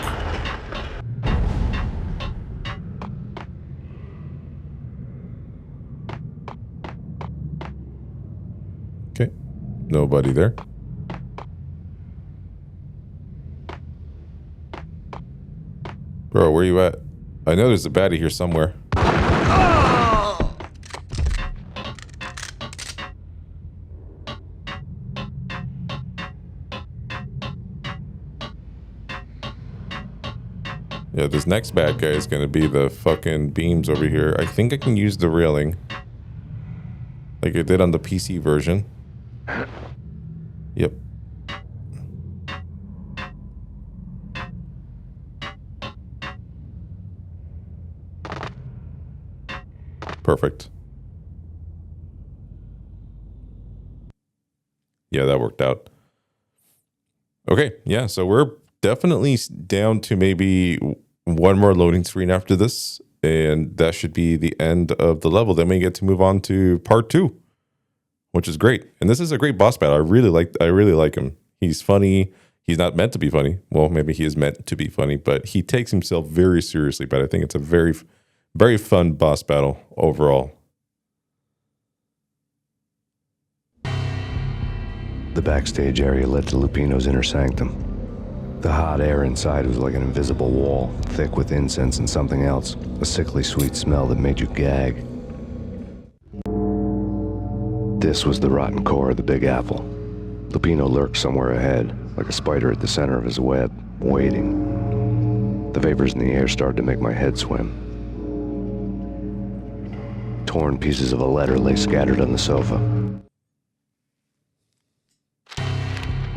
Okay, nobody there. Bro, where you at? I know there's a baddie here somewhere. Yeah, this next bad guy is gonna be the fucking beams over here. I think I can use the railing like I did on the PC version. Yep. Perfect. Yeah, that worked out. Okay, yeah, so we're definitely down to maybe one more loading screen after this, and that should be the end of the level. Then we get to move on to part 2, which is great. And this is a great boss battle. I really like him. He's funny. He's not meant to be funny. Well, maybe he is meant to be funny, but he takes himself very seriously. But I think it's a very, very fun boss battle overall. The backstage area led to Lupino's inner sanctum. The hot air inside was like an invisible wall, thick with incense and something else, a sickly sweet smell that made you gag. This was the rotten core of the Big Apple. Lupino lurked somewhere ahead, like a spider at the center of his web, waiting. The vapors in the air started to make my head swim. Torn pieces of a letter lay scattered on the sofa.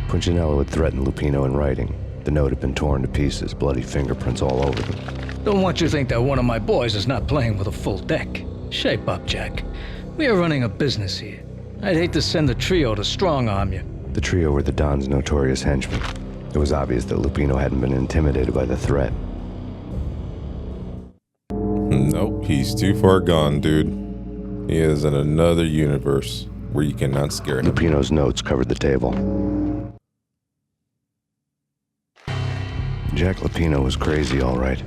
Punchinello had threatened Lupino in writing. The note had been torn to pieces, bloody fingerprints all over them. Don't want you to think that one of my boys is not playing with a full deck. Shape up, Jack. We are running a business here. I'd hate to send the trio to strong-arm you. The trio were the Don's notorious henchmen. It was obvious that Lupino hadn't been intimidated by the threat. Nope, he's too far gone, dude. He is in another universe where you cannot scare him. Lupino's notes covered the table. Jack Lupino was crazy, all right.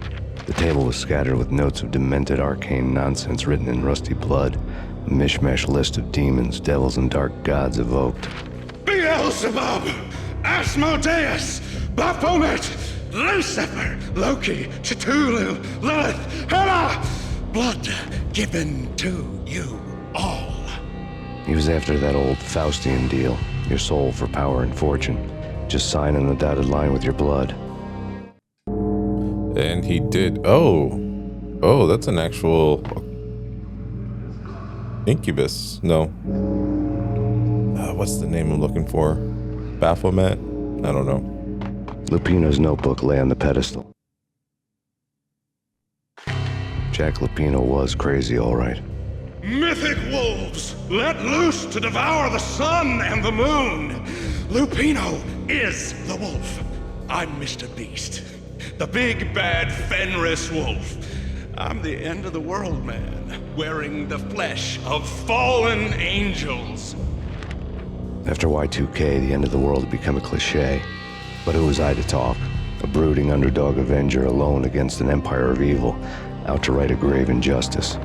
The table was scattered with notes of demented arcane nonsense written in rusty blood. A mishmash list of demons, devils, and dark gods evoked. Beelzebub, Asmodeus, Baphomet, Lucifer, Loki, Cthulhu, Lilith, Hela! Blood given to you all. He was after that old Faustian deal. Your soul for power and fortune. Just sign on the dotted line with your blood. And he did. Oh, that's an actual incubus. No. What's the name I'm looking for? Baphomet? I don't know. Lupino's notebook lay on the pedestal. Jack Lupino was crazy, all right. Mythic wolves, let loose to devour the sun and the moon. Lupino is the wolf. I'm Mr. Beast, the big bad Fenris wolf. I'm the end of the world man, wearing the flesh of fallen angels. After Y2K, the end of the world had become a cliche. But who was I to talk? A brooding underdog avenger alone against an empire of evil, out to right a grave injustice.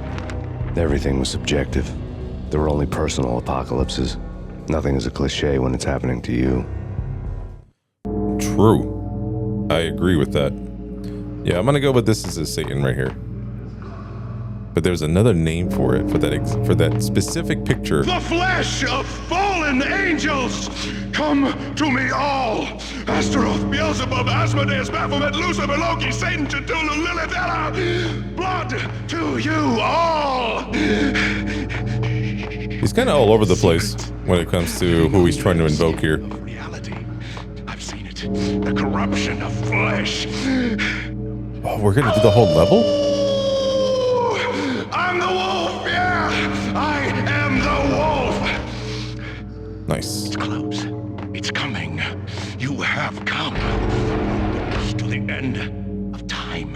Everything was subjective. There were only personal apocalypses. Nothing is a cliche when it's happening to you. True. I agree with that. Yeah, I'm gonna go with this as a Satan right here. But there's another name for it, for that specific picture. The flesh of fallen angels! Come to me all! Astaroth, Beelzebub, Asmodeus, Baphomet, Lucifer, Loki, Satan, Cthulhu, Lilith, Hela! Blood to you all! He's kind of all over the place when it comes to who he's trying to invoke here. Reality. I've seen it. The corruption of flesh. Oh, we're gonna do the whole level? I'm the wolf, yeah! I am the wolf! Nice. It's close. It's coming. You have come to the end of time.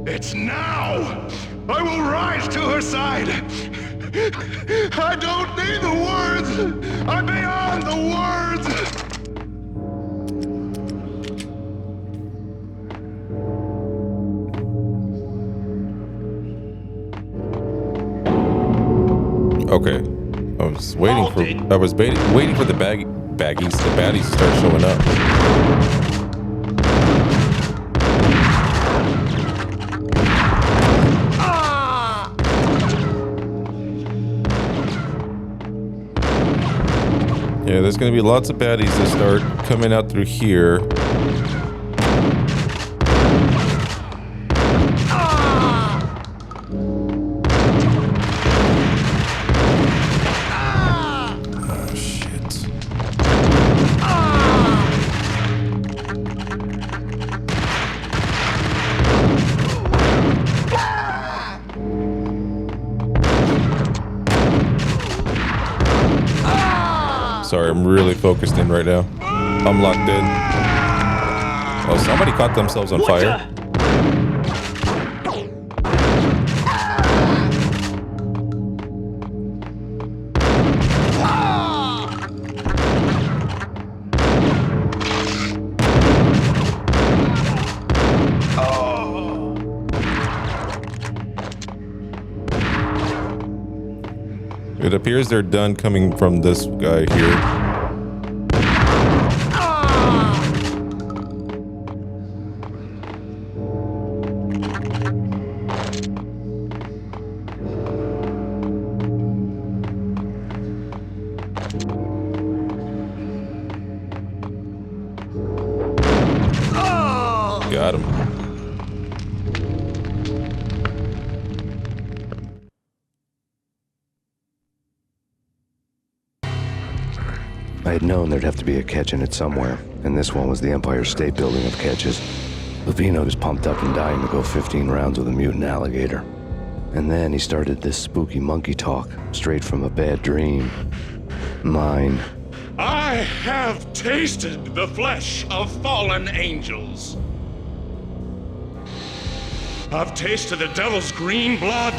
It's now! I will rise to her side! I don't need the words! I'm beyond the words! Okay, I was waiting for the baddies to start showing up. Yeah, there's gonna be lots of baddies that start coming out through here. Sorry, I'm really focused in right now. I'm locked in. Oh, somebody caught themselves on fire. It appears they're done coming from this guy here. Got him. I had known there'd have to be a catch in it somewhere, and this one was the Empire State Building of catches. Lupino was pumped up and dying to go 15 rounds with a mutant alligator. And then he started this spooky monkey talk, straight from a bad dream. Mine. I have tasted the flesh of fallen angels. I've tasted the devil's green blood.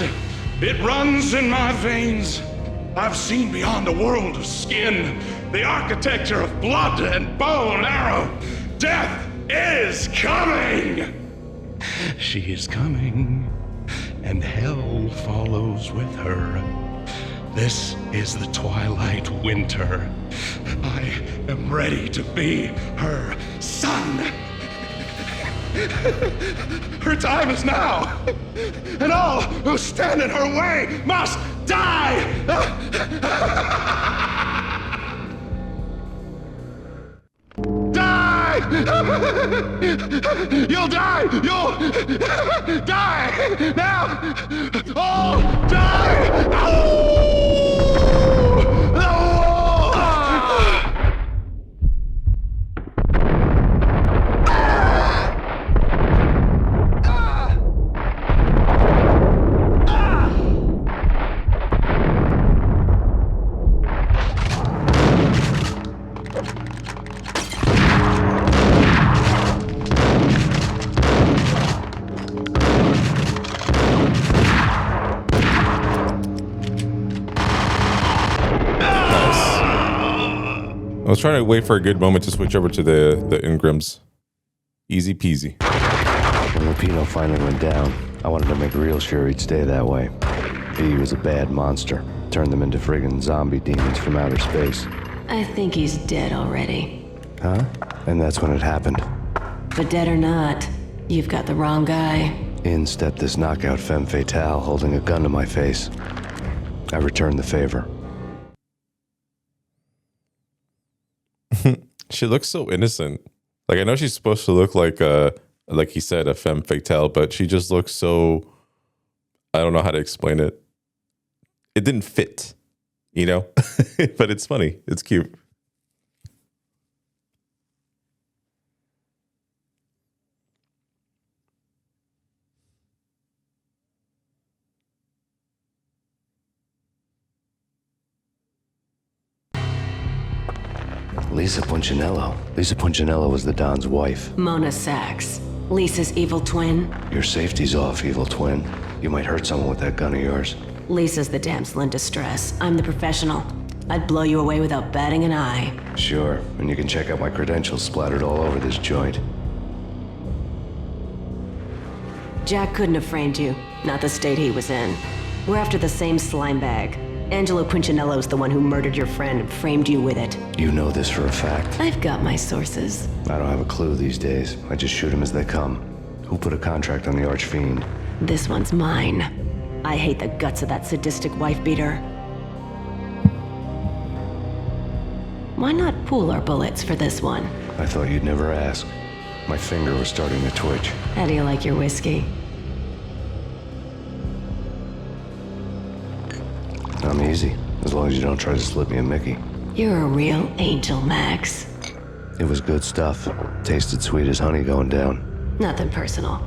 It runs in my veins. I've seen beyond a world of skin, the architecture of blood and bow and arrow, Death is coming! She is coming, and hell follows with her. This is the twilight winter. I am ready to be her son. Her time is now, and all who stand in her way must die! Die! You'll die! You'll die! Now! All die! I was trying to wait for a good moment to switch over to the Ingrams. Easy peasy. When Lupino finally went down, I wanted to make real sure he'd stay that way. He was a bad monster. Turned them into friggin' zombie demons from outer space. I think he's dead already. Huh? And that's when it happened. But dead or not, you've got the wrong guy. In stepped this knockout femme fatale holding a gun to my face. I returned the favor. She looks so innocent. Like, I know she's supposed to look like he said, a femme fatale, but she just looks so, I don't know how to explain it. It didn't fit, you know? But it's funny. It's cute. Lisa Punchinello. Lisa Punchinello was the Don's wife. Mona Sachs. Lisa's evil twin. Your safety's off, evil twin. You might hurt someone with that gun of yours. Lisa's the damsel in distress. I'm the professional. I'd blow you away without batting an eye. Sure, and you can check out my credentials splattered all over this joint. Jack couldn't have framed you. Not the state he was in. We're after the same slime bag. Angelo Punchinello's the one who murdered your friend and framed you with it. You know this for a fact. I've got my sources. I don't have a clue these days. I just shoot them as they come. Who put a contract on the Archfiend? This one's mine. I hate the guts of that sadistic wife-beater. Why not pool our bullets for this one? I thought you'd never ask. My finger was starting to twitch. How do you like your whiskey? I'm easy, as long as you don't try to slip me a Mickey. You're a real angel, Max. It was good stuff. Tasted sweet as honey going down. Nothing personal.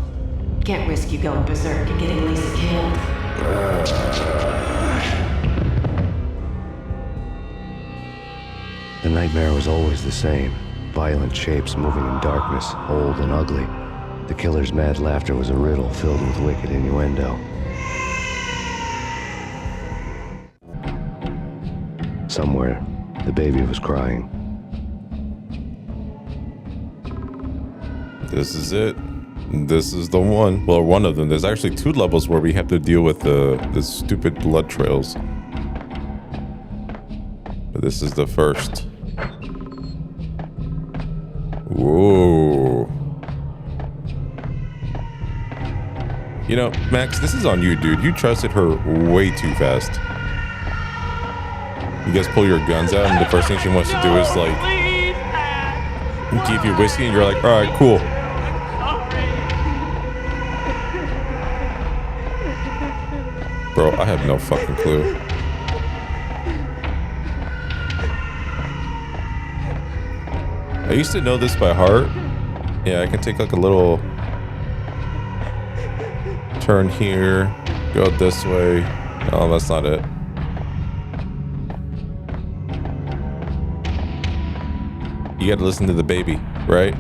Can't risk you going berserk and getting Lisa killed. The nightmare was always the same. Violent shapes moving in darkness, old and ugly. The killer's mad laughter was a riddle filled with wicked innuendo. Somewhere, the baby was crying. This is it. This is the one. Well, one of them. There's actually 2 levels where we have to deal with the stupid blood trails. But this is the first. Whoa. You know, Max, this is on you, dude. You trusted her way too fast. You guys pull your guns out, and the first thing she wants to do is, like, give you whiskey, and you're like, all right, cool. Bro, I have no fucking clue. I used to know this by heart. Yeah, I can take like a little turn here, go this way. No, that's not it. You gotta listen to the baby, right?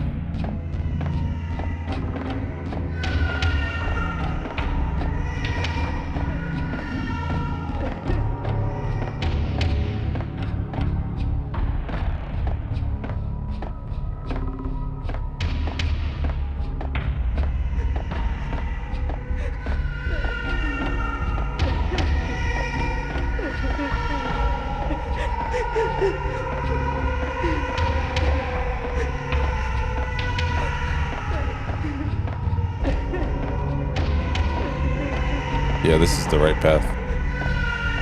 Yeah, this is the right path.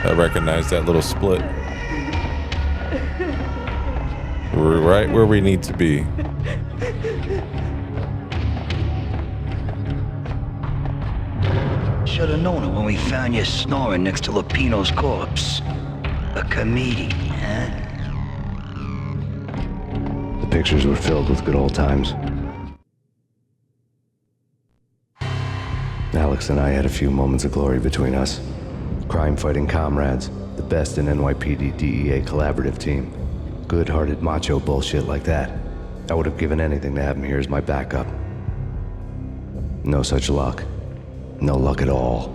I recognize that little split. We're right where we need to be. Should have known it when we found you snoring next to Lupino's corpse. A comedian, huh? The pictures were filled with good old times. Alex and I had a few moments of glory between us. Crime-fighting comrades, the best in NYPD DEA collaborative team. Good-hearted macho bullshit like that. I would have given anything to have him here as my backup. No such luck. No luck at all.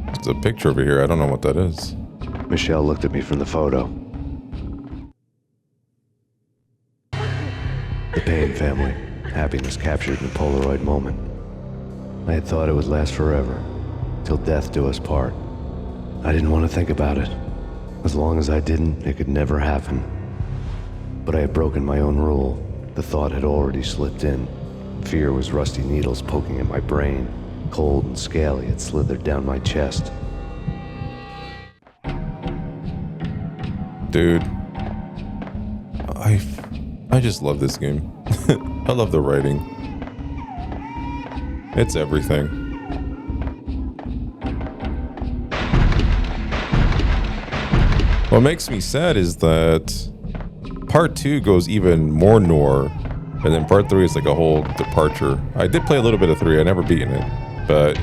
There's a picture over here. I don't know what that is. Michelle looked at me from the photo. The Payne family. Happiness captured in a Polaroid moment. I had thought it would last forever. Till death do us part. I didn't want to think about it. As long as I didn't, it could never happen. But I had broken my own rule. The thought had already slipped in. Fear was rusty needles poking at my brain. Cold and scaly, it slithered down my chest. Dude. I just love this game. I love the writing. It's everything. What makes me sad is that part 2 goes even more noir, and then part 3 is like a whole departure. I did play a little bit of 3, I never beaten it, but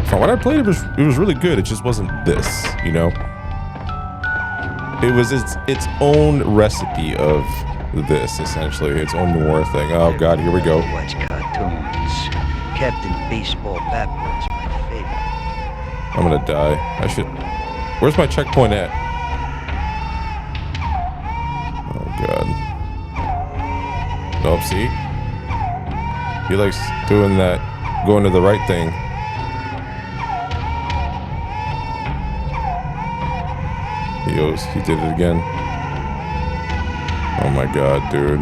from what I played, it was really good. It just wasn't this, you know? It was its own recipe of this, essentially, its own noir thing. Oh god, here we go. Watch cartoons. Captain Baseball Backwards, my favorite. I'm gonna die. I should... Where's my checkpoint at? Oh god. Nope, see? He likes doing that, going to the right thing. He did it again. Oh my god, dude.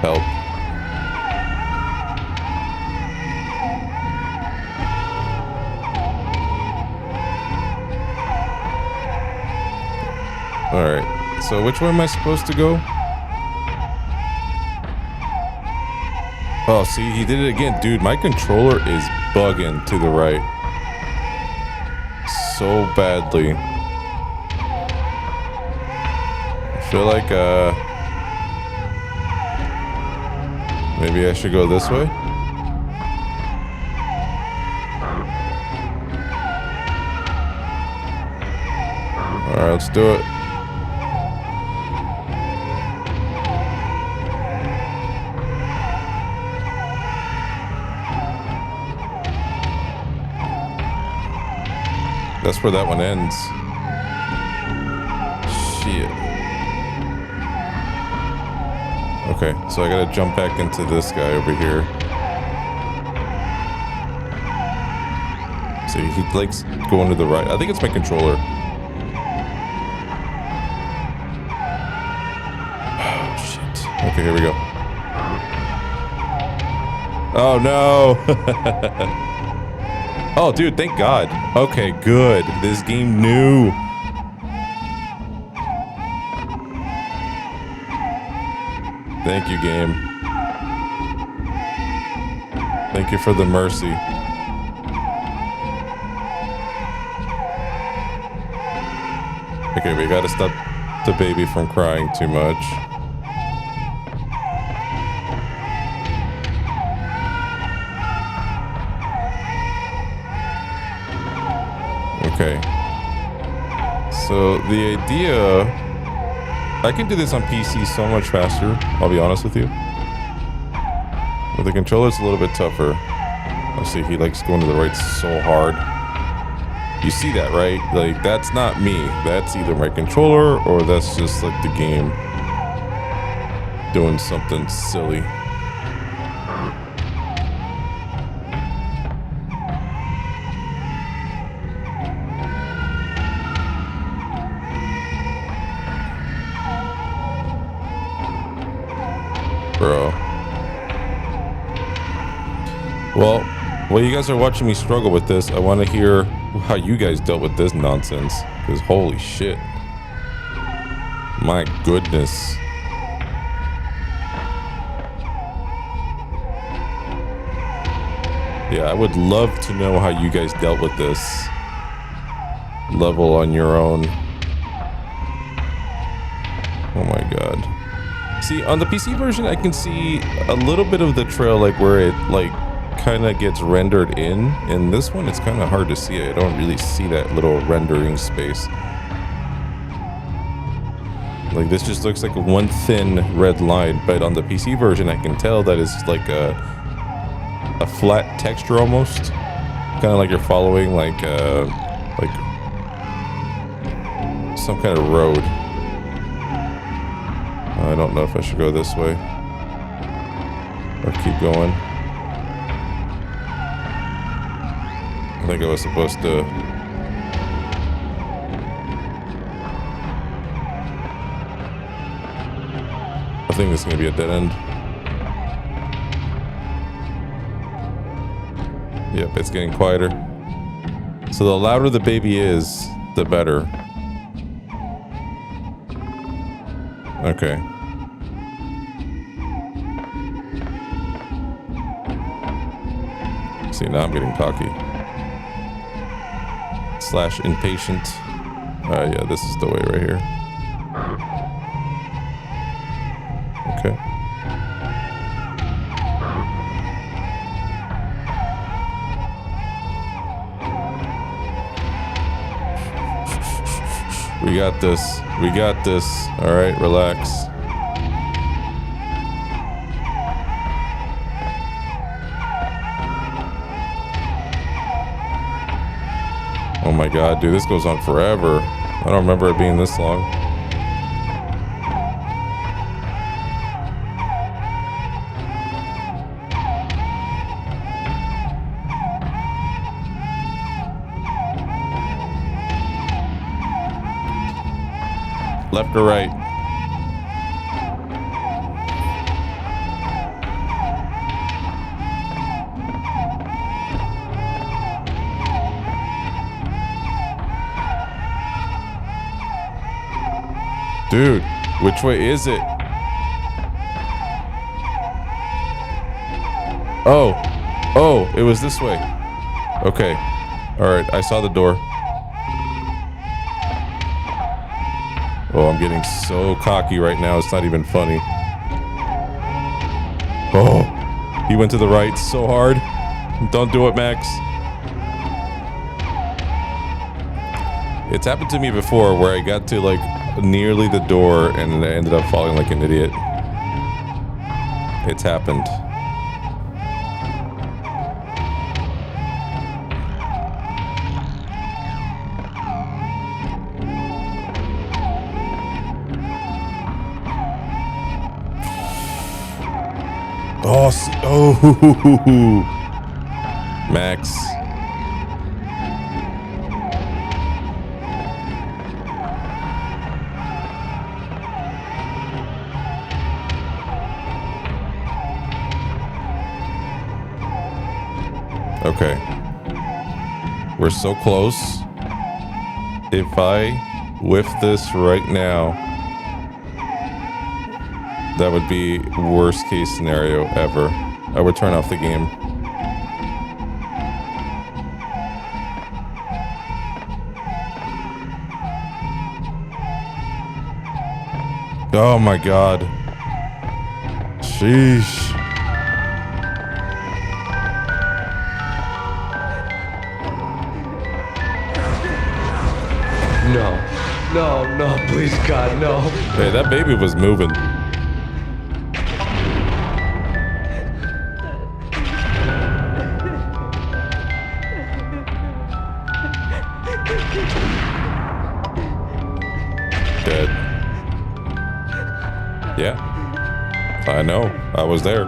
Help. Alright, so which way am I supposed to go? Oh, see, he did it again. Dude, my controller is bugging to the right. So badly. I feel like, maybe I should go this way? Alright, let's do it. That's where that one ends. Shit. Okay, so I gotta jump back into this guy over here. See, he likes going to the right. I think it's my controller. Oh, shit. Okay, here we go. Oh, no. Oh, dude, thank God. Okay, good. This game knew. Thank you, game. Thank you for the mercy. Okay, we gotta stop the baby from crying too much. Okay. So the idea, I can do this on PC so much faster, I'll be honest with you. With the controller, it's a little bit tougher. Let's see, he likes going to the right so hard. You see that, right? Like, that's not me. That's either my controller or that's just like the game doing something silly. bro. Well, while you guys are watching me struggle with this, I want to hear how you guys dealt with this nonsense. Because holy shit. My goodness. Yeah, I would love to know how you guys dealt with this level on your own. Oh my god. See, on the PC version, I can see a little bit of the trail, like where it like kind of gets rendered in. In this one, it's kind of hard to see it. I don't really see that little rendering space. Like this just looks like one thin red line, but on the PC version, I can tell that it's like a flat texture almost, kind of like you're following like some kind of road. I don't know if I should go this way or keep going. I think I was supposed to. I think this is gonna be a dead end. Yep, it's getting quieter. So the louder the baby is, the better. Okay. See, now I'm getting cocky. / impatient. Yeah, this is the way right here. Okay. We got this. We got this. All right, relax. Oh my god, dude, this goes on forever. I don't remember it being this long. Left or right? Dude, which way is it? Oh, it was this way. Okay. All right, I saw the door. Oh, I'm getting so cocky right now. It's not even funny. Oh, he went to the right so hard. Don't do it, Max. It's happened to me before where I got to like nearly the door and I ended up falling like an idiot. It's happened. Oh, Max. Okay. We're so close. If I whiff this right now, that would be worst case scenario ever. I would turn off the game. Oh my god. Sheesh. No, please God, no. Hey, that baby was moving. Dead. Yeah. I know. I was there.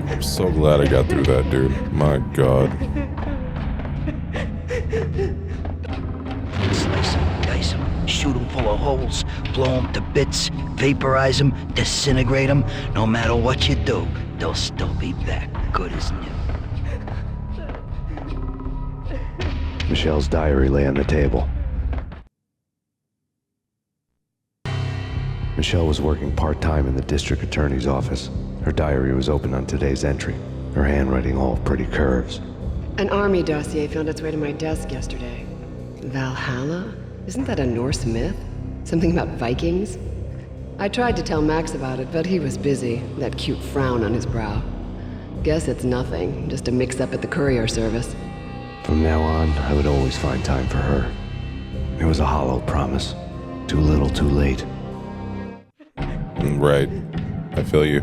I'm so glad I got through that, dude. My god. Slice him, dice him, shoot him full of holes, blow them to bits, vaporize them, disintegrate them. No matter what you do, they'll still be back, good as new. Michelle's diary lay on the table. Michelle was working part-time in the district attorney's office. Her diary was open on today's entry, her handwriting all pretty curves. An army dossier found its way to my desk yesterday. Valhalla? Isn't that a Norse myth? Something about Vikings? I tried to tell Max about it, but he was busy, that cute frown on his brow. Guess it's nothing, just a mix-up at the courier service. From now on, I would always find time for her. It was a hollow promise. Too little, too late. Right. I feel you.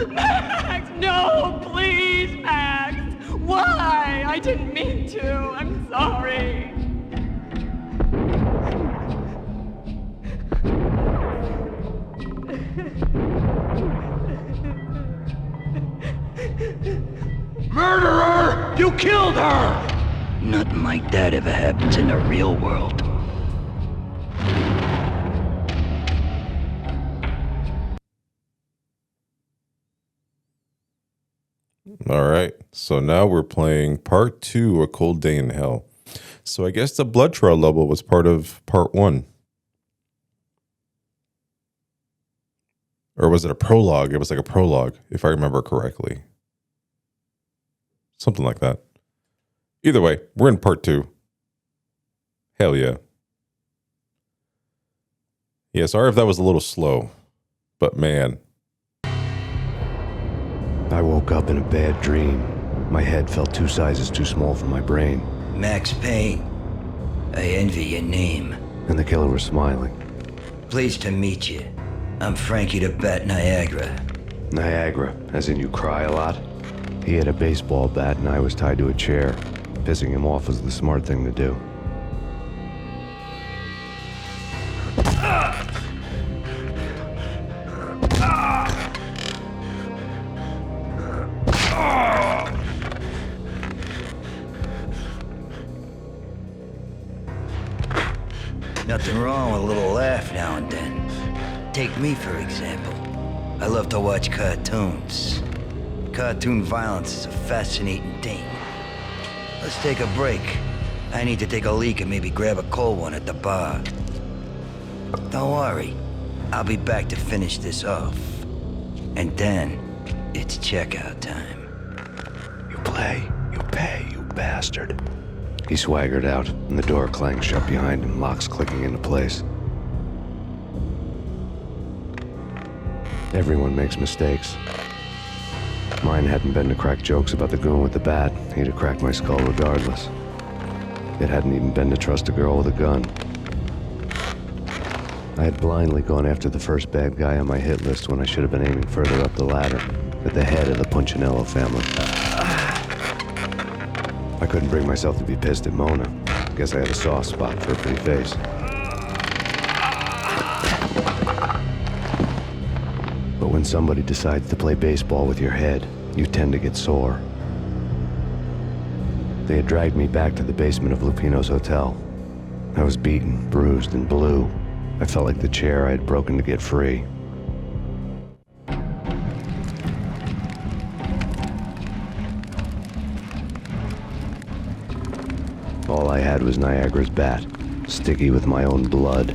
Max, no, please, Max. Why? I didn't mean to. I'm sorry. Murderer! You killed her! Nothing like that ever happens in the real world. All right, so now we're playing part 2, A Cold Day in Hell. So I guess the blood trial level was part of part 1. Or was it a prologue? It was like a prologue, if I remember correctly. Something like that. Either way, we're in part 2. Hell yeah. Yeah, sorry if that was a little slow, but man. I woke up in a bad dream. My head felt 2 sizes too small for my brain. Max Payne. I envy your name. And the killer was smiling. Pleased to meet you. I'm Frankie the Bat Niagara. Niagara, as in you cry a lot? He had a baseball bat and I was tied to a chair. Pissing him off was the smart thing to do. Nothing wrong with a little laugh now and then. Take me, for example. I love to watch cartoons. Cartoon violence is a fascinating thing. Let's take a break. I need to take a leak and maybe grab a cold one at the bar. Don't worry. I'll be back to finish this off. And then, it's checkout time. You play, you pay, you bastard. He swaggered out, and the door clanged shut behind him, locks clicking into place. Everyone makes mistakes. Mine hadn't been to crack jokes about the goon with the bat. He'd have cracked my skull regardless. It hadn't even been to trust a girl with a gun. I had blindly gone after the first bad guy on my hit list when I should have been aiming further up the ladder, at the head of the Punchinello family. I couldn't bring myself to be pissed at Mona. Guess I had a soft spot for her pretty face. But when somebody decides to play baseball with your head, you tend to get sore. They had dragged me back to the basement of Lupino's hotel. I was beaten, bruised, and blue. I felt like the chair I had broken to get free. All I had was Niagara's bat, sticky with my own blood.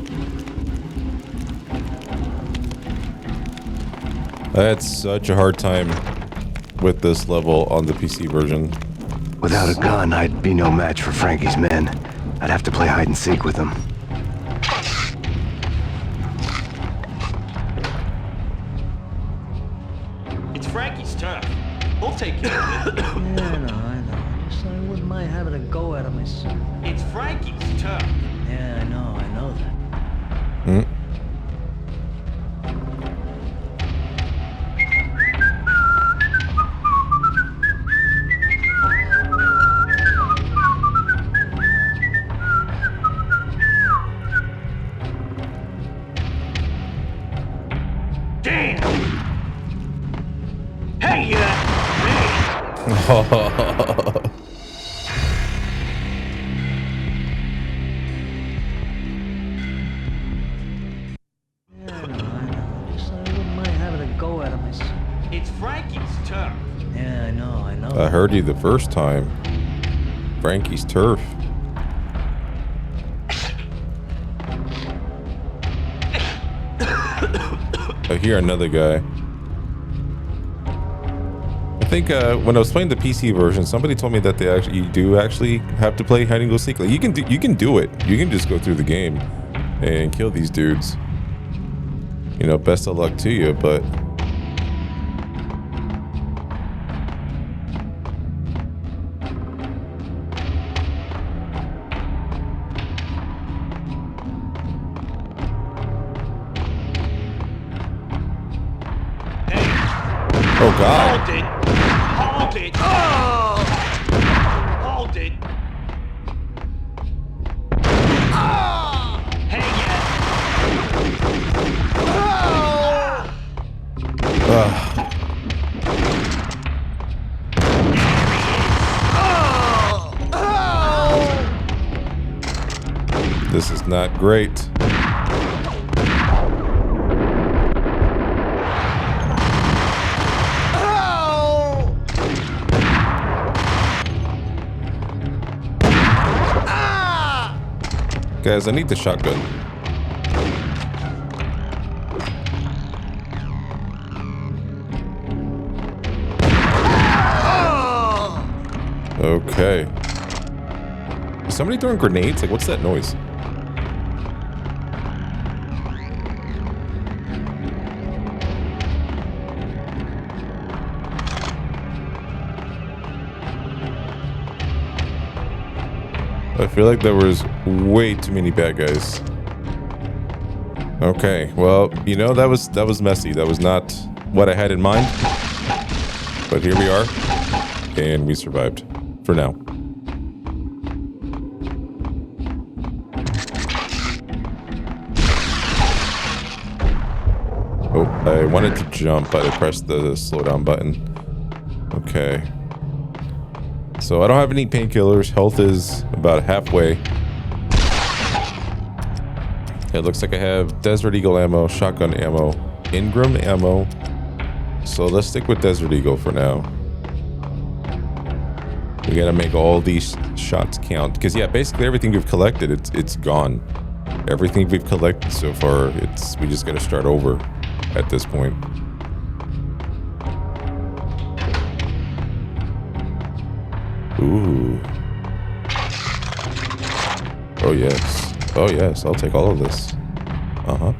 I had such a hard time with this level on the PC version. Without a gun, I'd be no match for Frankie's men. I'd have to play hide and seek with them. It's Frankie's turf. We'll take care of it. Yeah, I know. I guess I wouldn't mind having a go at it myself. It's Frankie's turf. Yeah, I know that. Hmm? heard you the first time. Frankie's turf. I hear another guy. I think when I was playing the PC version, somebody told me that you do actually have to play hide and go seek. Like, you can do it. You can just go through the game and kill these dudes. You know, best of luck to you, but oh God. Hold it! Hold it! Oh! Hold it! Oh! Hang This is not great. Guys, I need the shotgun. Okay. Is somebody throwing grenades? Like, what's that noise? I feel like there was way too many bad guys. Okay, well, you know, that was messy. That was not what I had in mind. But here we are, and we survived for now. Oh, I wanted to jump, but I pressed the slow down button. Okay. So I don't have any painkillers. Health is about halfway. It looks like I have Desert Eagle ammo, shotgun ammo, Ingram ammo. So let's stick with Desert Eagle for now. We gotta make all these shots count. Because yeah, basically everything we've collected, it's gone. Everything we've collected so far, we just gotta start over at this point. Ooh. Oh yes. Oh yes, I'll take all of this. Uh-huh.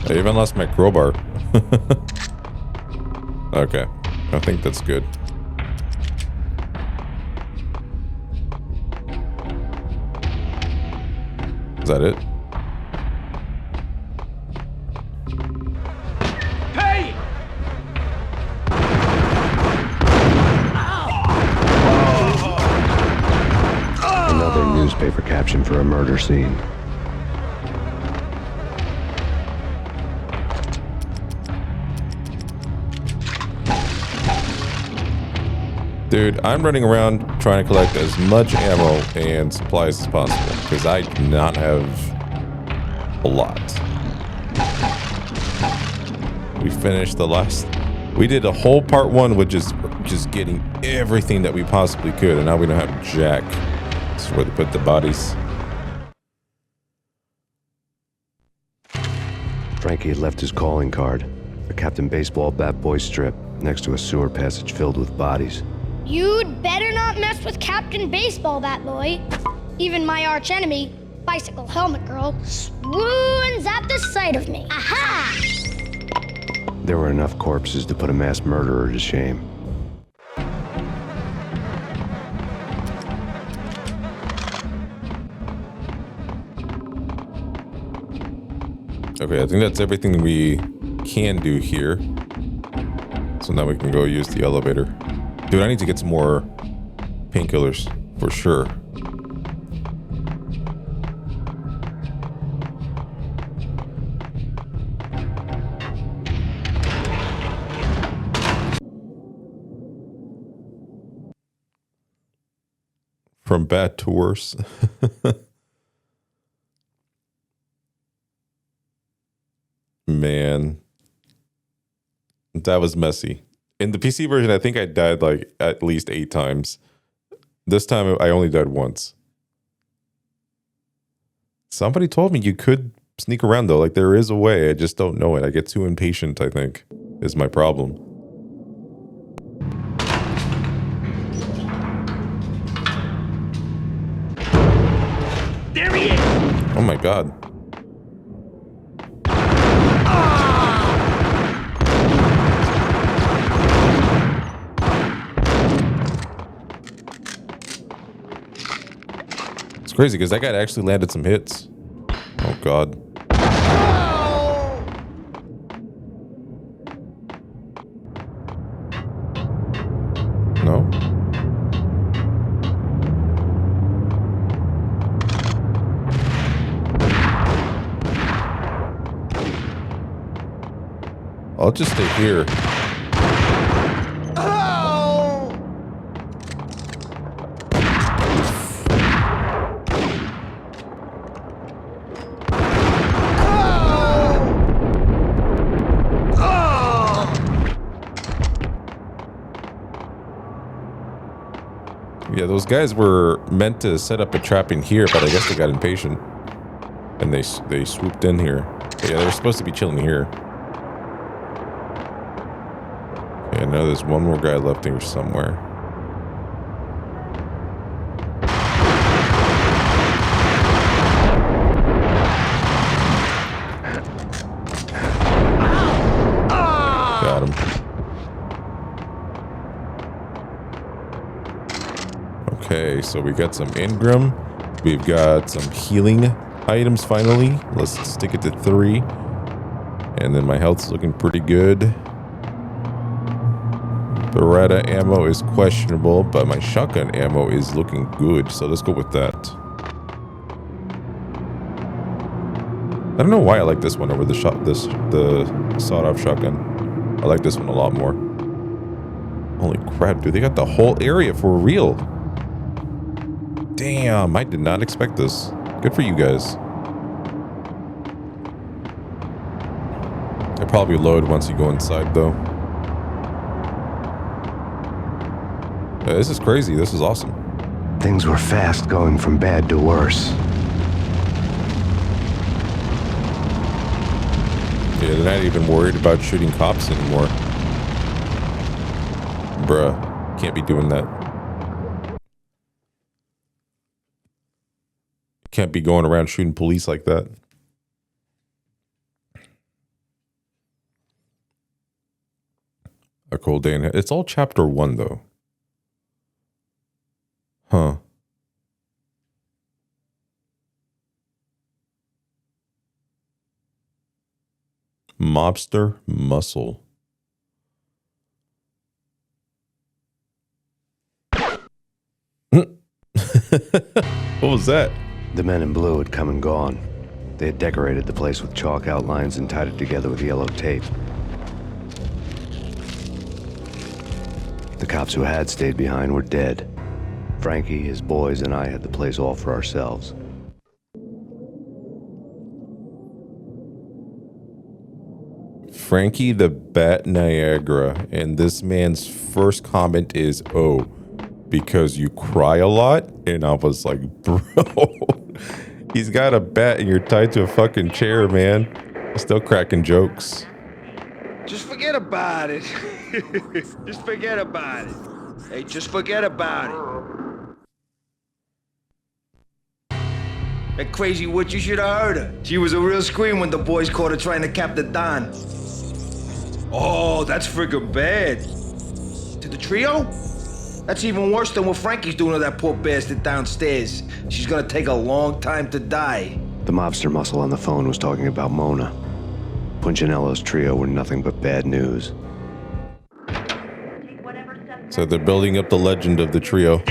I even lost my crowbar. Okay, I think that's good. Is that it? Hey! Another newspaper caption for a murder scene. Dude, I'm running around trying to collect as much ammo and supplies as possible because I do not have a lot. We finished the last... We did a whole part one with just getting everything that we possibly could, and now we don't have jack. This is where they put the bodies. Frankie had left his calling card, a Captain Baseball bat boy strip, next to a sewer passage filled with bodies. You'd better not mess with Captain Baseball Bat Boy. Even my archenemy, Bicycle Helmet Girl, swoons at the sight of me. Aha! There were enough corpses to put a mass murderer to shame. Okay, I think that's everything we can do here. So now we can go use the elevator. Dude, I need to get some more painkillers for sure. From bad to worse. Man. That was messy. In the PC version, I think I died like at least 8 times. This time I only died once. Somebody told me you could sneak around though. Like there is a way. I just don't know it. I get too impatient, I think, is my problem. There he is! Oh my god. It's crazy because that guy actually landed some hits. Oh god. No? I'll just stay here. Yeah, those guys were meant to set up a trap in here, but I guess they got impatient. And they swooped in here. Yeah, they're supposed to be chilling here. Okay, I know there's one more guy left here somewhere. Got him. Okay, so we got some Ingram. We've got some healing items finally. Let's stick it to 3. And then my health's looking pretty good. Beretta ammo is questionable, but my shotgun ammo is looking good. So let's go with that. I don't know why I like this one over the sawed-off shotgun. I like this one a lot more. Holy crap, dude! They got the whole area for real. Damn, I did not expect this. Good for you guys. They'll probably load once you go inside, though. Yeah, this is crazy. This is awesome. Things were fast going from bad to worse. Yeah, they're not even worried about shooting cops anymore. Bruh, can't be doing that. Can't be going around shooting police like that. A cold day in hell. It's all chapter 1 though. Huh. Mobster muscle. What was that? The men in blue had come and gone. They had decorated the place with chalk outlines and tied it together with yellow tape. The cops who had stayed behind were dead. Frankie, his boys, and I had the place all for ourselves. Frankie the Bat Niagara, and this man's first comment is, "Oh, because you cry a lot?" And I was like, bro, he's got a bat and you're tied to a fucking chair, man. Still cracking jokes. Just forget about it. Just forget about it. Hey, just forget about it. That crazy witch, you should have heard her. She was a real scream when the boys caught her trying to cap the Don. Oh, that's friggin' bad. To the trio? That's even worse than what Frankie's doing to that poor bastard downstairs. She's gonna take a long time to die. The mobster muscle on the phone was talking about Mona. Punchinello's trio were nothing but bad news. So they're building up the legend of the trio.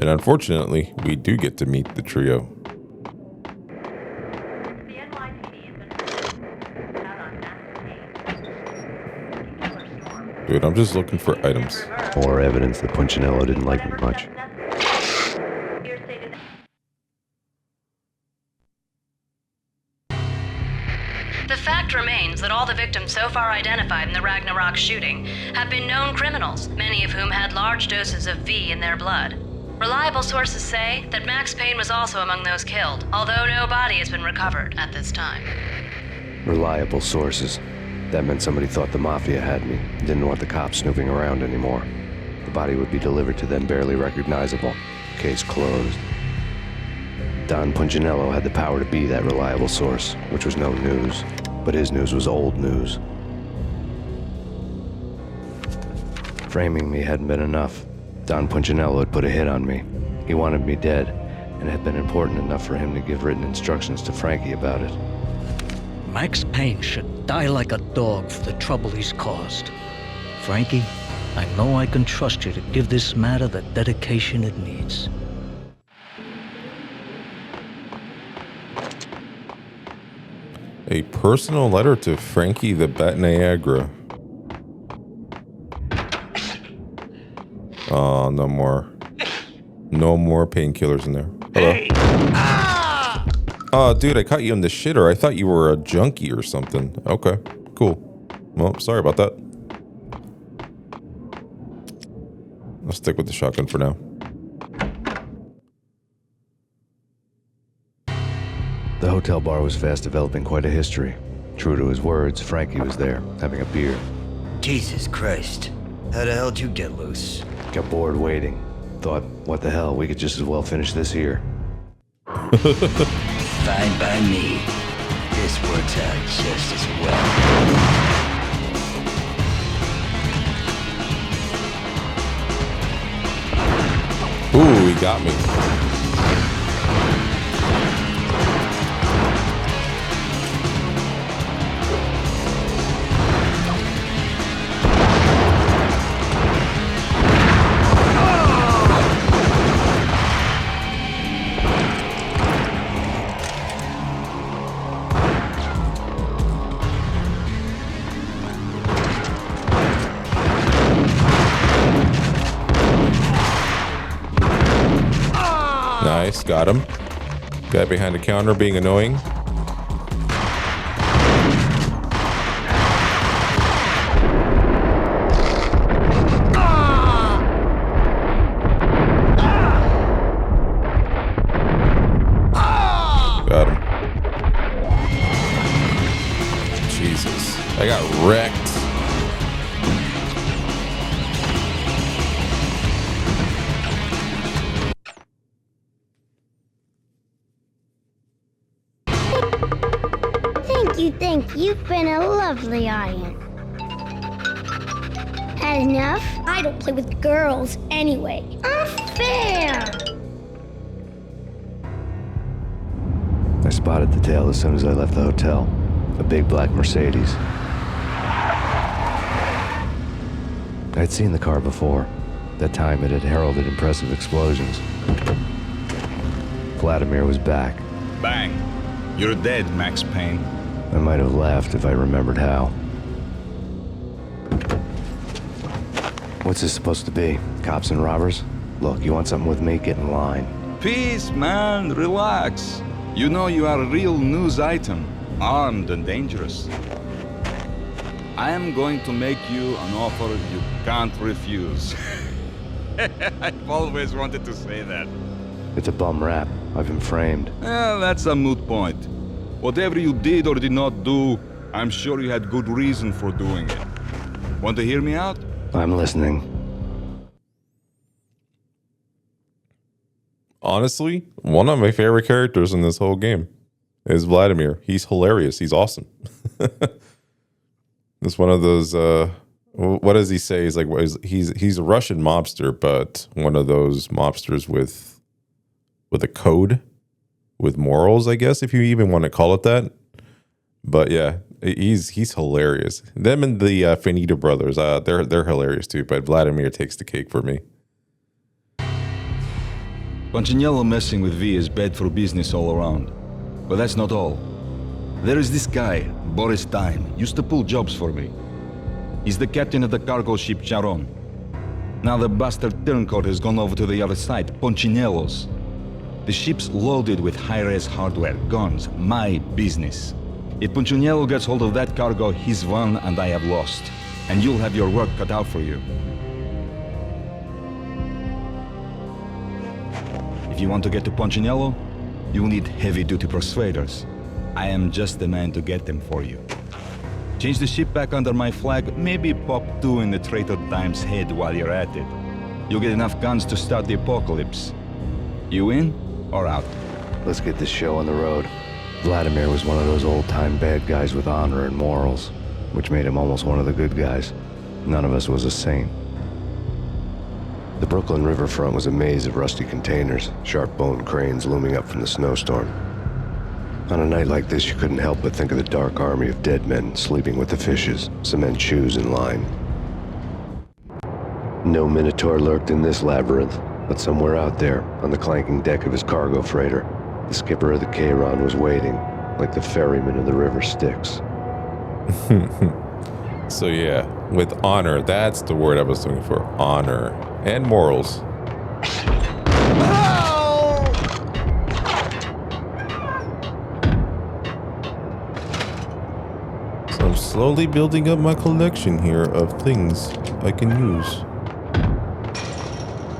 And And unfortunately, we do get to meet the trio. Dude, I'm just looking for items. More evidence that Punchinello didn't like me much. The fact remains that all the victims so far identified in the Ragnarok shooting have been known criminals, many of whom had large doses of V in their blood. Reliable sources say that Max Payne was also among those killed, although no body has been recovered at this time. Reliable sources. That meant somebody thought the Mafia had me, didn't want the cops snooping around anymore. The body would be delivered to them barely recognizable. Case closed. Don Punchinello had the power to be that reliable source, which was no news. But his news was old news. Framing me hadn't been enough. Don Punchinello had put a hit on me. He wanted me dead, and it had been important enough for him to give written instructions to Frankie about it. Max Payne should die like a dog for the trouble he's caused. Frankie, I know I can trust you to give this matter the dedication it needs. A personal letter to Frankie the Bat Niagara. Oh, no more painkillers in there. Hello. Hey. Oh, dude, I caught you in the shitter. I thought you were a junkie or something. Okay, cool. Well, sorry about that. I'll stick with the shotgun for now. The hotel bar was fast developing quite a history. True to his words, Frankie was there, having a beer. Jesus Christ. How the hell did you get loose? Got bored waiting. Thought, what the hell, we could just as well finish this here. Fine by me. This works out just as well. Ooh, he got me. Nice, got him. Guy behind the counter being annoying. Got him. Jesus, I got wrecked. Thank you. You've been a lovely audience. Had enough? I don't play with girls anyway. Unfair! I spotted the tail as soon as I left the hotel. A big black Mercedes. I'd seen the car before. That time it had heralded impressive explosions. Vladimir was back. Bang. You're dead, Max Payne. I might have laughed if I remembered how. What's this supposed to be? Cops and robbers? Look, you want something with me? Get in line. Peace, man. Relax. You know you are a real news item. Armed and dangerous. I am going to make you an offer you can't refuse. I've always wanted to say that. It's a bum rap. I've been framed. Well, that's a moot point. Whatever you did or did not do, I'm sure you had good reason for doing it. Want to hear me out? I'm listening. Honestly, one of my favorite characters in this whole game is Vladimir. He's hilarious. He's awesome. It's one of those, what does he say? He's like, he's a Russian mobster, but one of those mobsters with a code. With morals, I guess, if you even want to call it that. But yeah, he's hilarious. Them and the Finita brothers, they're hilarious too. But Vladimir takes the cake for me. Punchinello messing with V is bad for business all around. But that's not all. There is this guy, Boris Dime, used to pull jobs for me. He's the captain of the cargo ship Charon. Now the bastard turncoat has gone over to the other side, Punchinello's. The ship's loaded with high-res hardware, guns, my business. If Punchinello gets hold of that cargo, he's won and I have lost. And you'll have your work cut out for you. If you want to get to Punchinello, you'll need heavy-duty persuaders. I am just the man to get them for you. Change the ship back under my flag, maybe pop 2 in the traitor Dime's head while you're at it. You'll get enough guns to start the apocalypse. You in or out? Let's get this show on the road. Vladimir was one of those old-time bad guys with honor and morals, which made him almost one of the good guys. None of us was a saint. The Brooklyn riverfront was a maze of rusty containers, sharp-boned cranes looming up from the snowstorm. On a night like this, you couldn't help but think of the dark army of dead men sleeping with the fishes, cement shoes in line. No Minotaur lurked in this labyrinth, but somewhere out there, on the clanking deck of his cargo freighter, the skipper of the Chiron was waiting, like the ferryman of the river Styx. So yeah, with honor, that's the word I was looking for. Honor and morals. So I'm slowly building up my collection here of things I can use.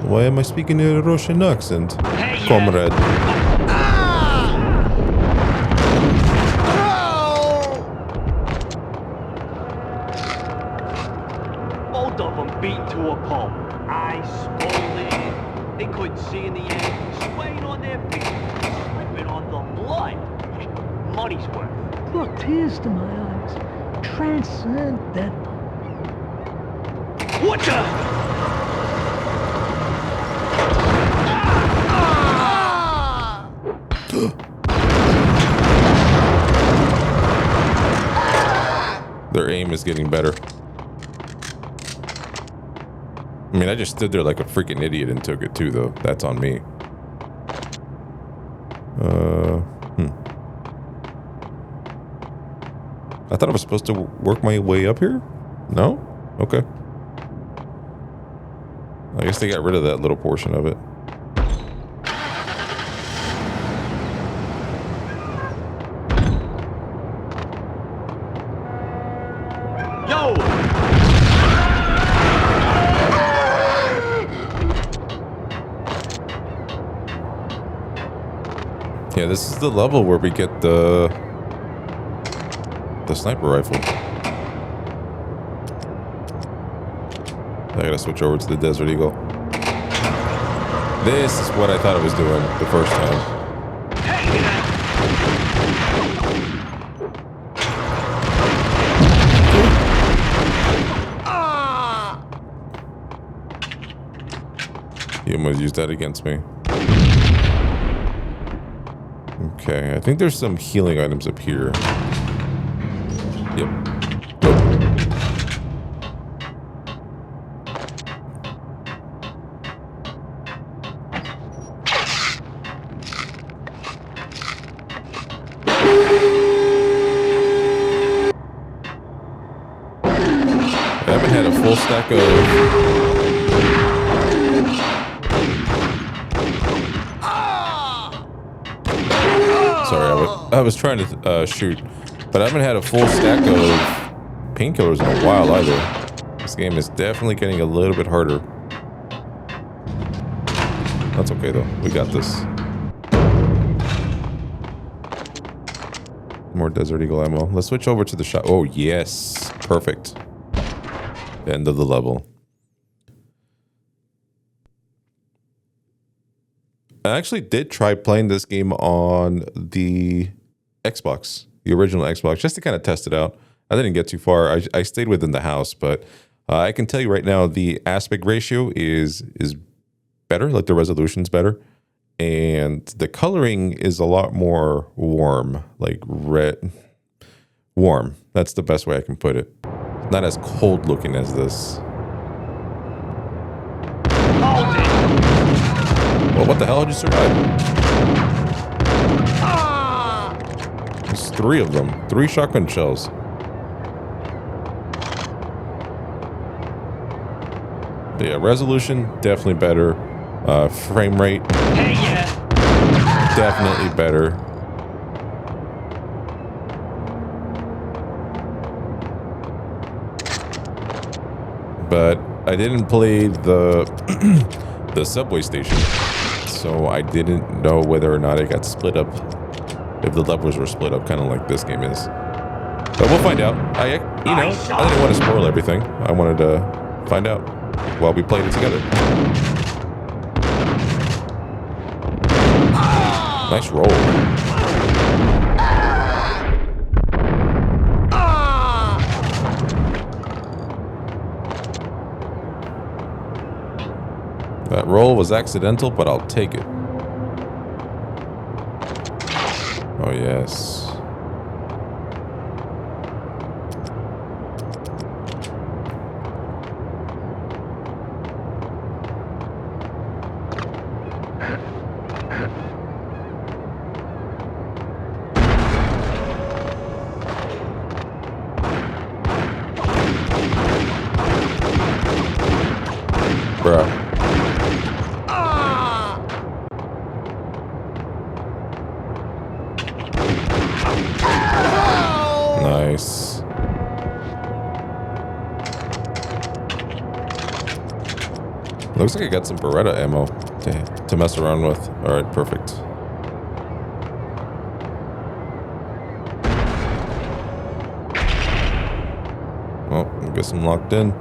Why am I speaking in a Russian accent, comrade? Both of them beat to a pulp. Eyes swollen. They couldn't see in the end. Swaying on their feet. Slipping on the blood. Money's worth. Brought tears to my eyes. Transcendental. What the? Their aim is getting better. I mean, I just stood there like a freaking idiot and took it too, though. That's on me. I thought I was supposed to work my way up here? No? Okay. I guess they got rid of that little portion of it. Yo! Yeah, this is the level where we get the sniper rifle. I gotta switch over to the Desert Eagle. This is what I thought I was doing the first time. He almost used that against me. Okay, I think there's some healing items up here. Yep. I haven't had a full stack of... Sorry, I was trying to shoot, but I haven't had a full stack of painkillers in a while either. This game is definitely getting a little bit harder. That's okay though, we got this. More Desert Eagle ammo. Let's switch over to the shot. Oh yes, perfect. End of the level. I actually did try playing this game on the Xbox, the original Xbox, just to kind of test it out. I didn't get too far. I stayed within the house, but I can tell you right now, the aspect ratio is better, like the resolution's better. And the coloring is a lot more warm, like red. Warm. That's the best way I can put it. Not as cold looking as this. Well, what the hell did you survive? There's 3 of them. 3 shotgun shells. But yeah, resolution, definitely better. Frame rate, definitely better. But I didn't play the the subway station, so I didn't know whether or not it got split up. If the levels were split up, kind of like this game is. But we'll find out. I didn't want to spoil everything. I wanted to find out while we played it together. Nice roll. That roll was accidental, but I'll take it. Oh, yes. Bruh. Nice. Looks like I got some Beretta ammo to mess around with. Alright, perfect. Well, I guess I'm locked in.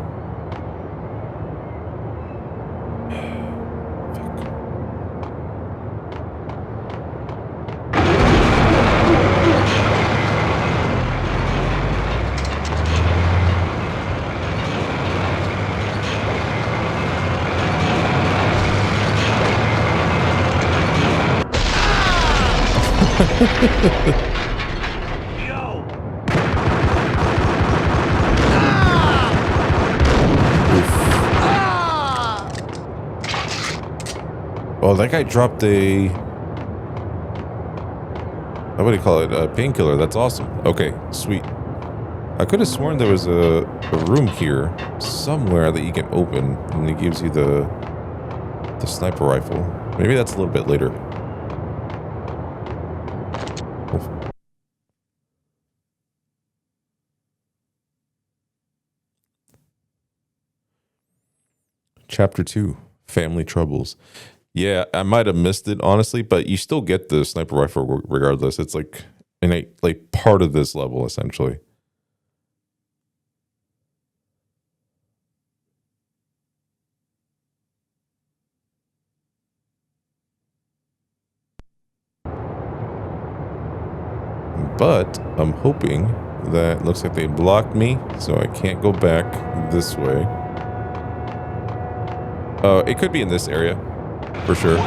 Oh, that guy dropped a... what do you call it? A painkiller. That's awesome. Okay, sweet. I could have sworn there was a room here somewhere that you can open, and it gives you the sniper rifle. Maybe that's a little bit later. Chapter 2, Family Troubles. Yeah, I might have missed it, honestly, but you still get the sniper rifle regardless. It's like like part of this level, essentially. But I'm hoping that looks like they blocked me, so I can't go back this way. It could be in this area, for sure.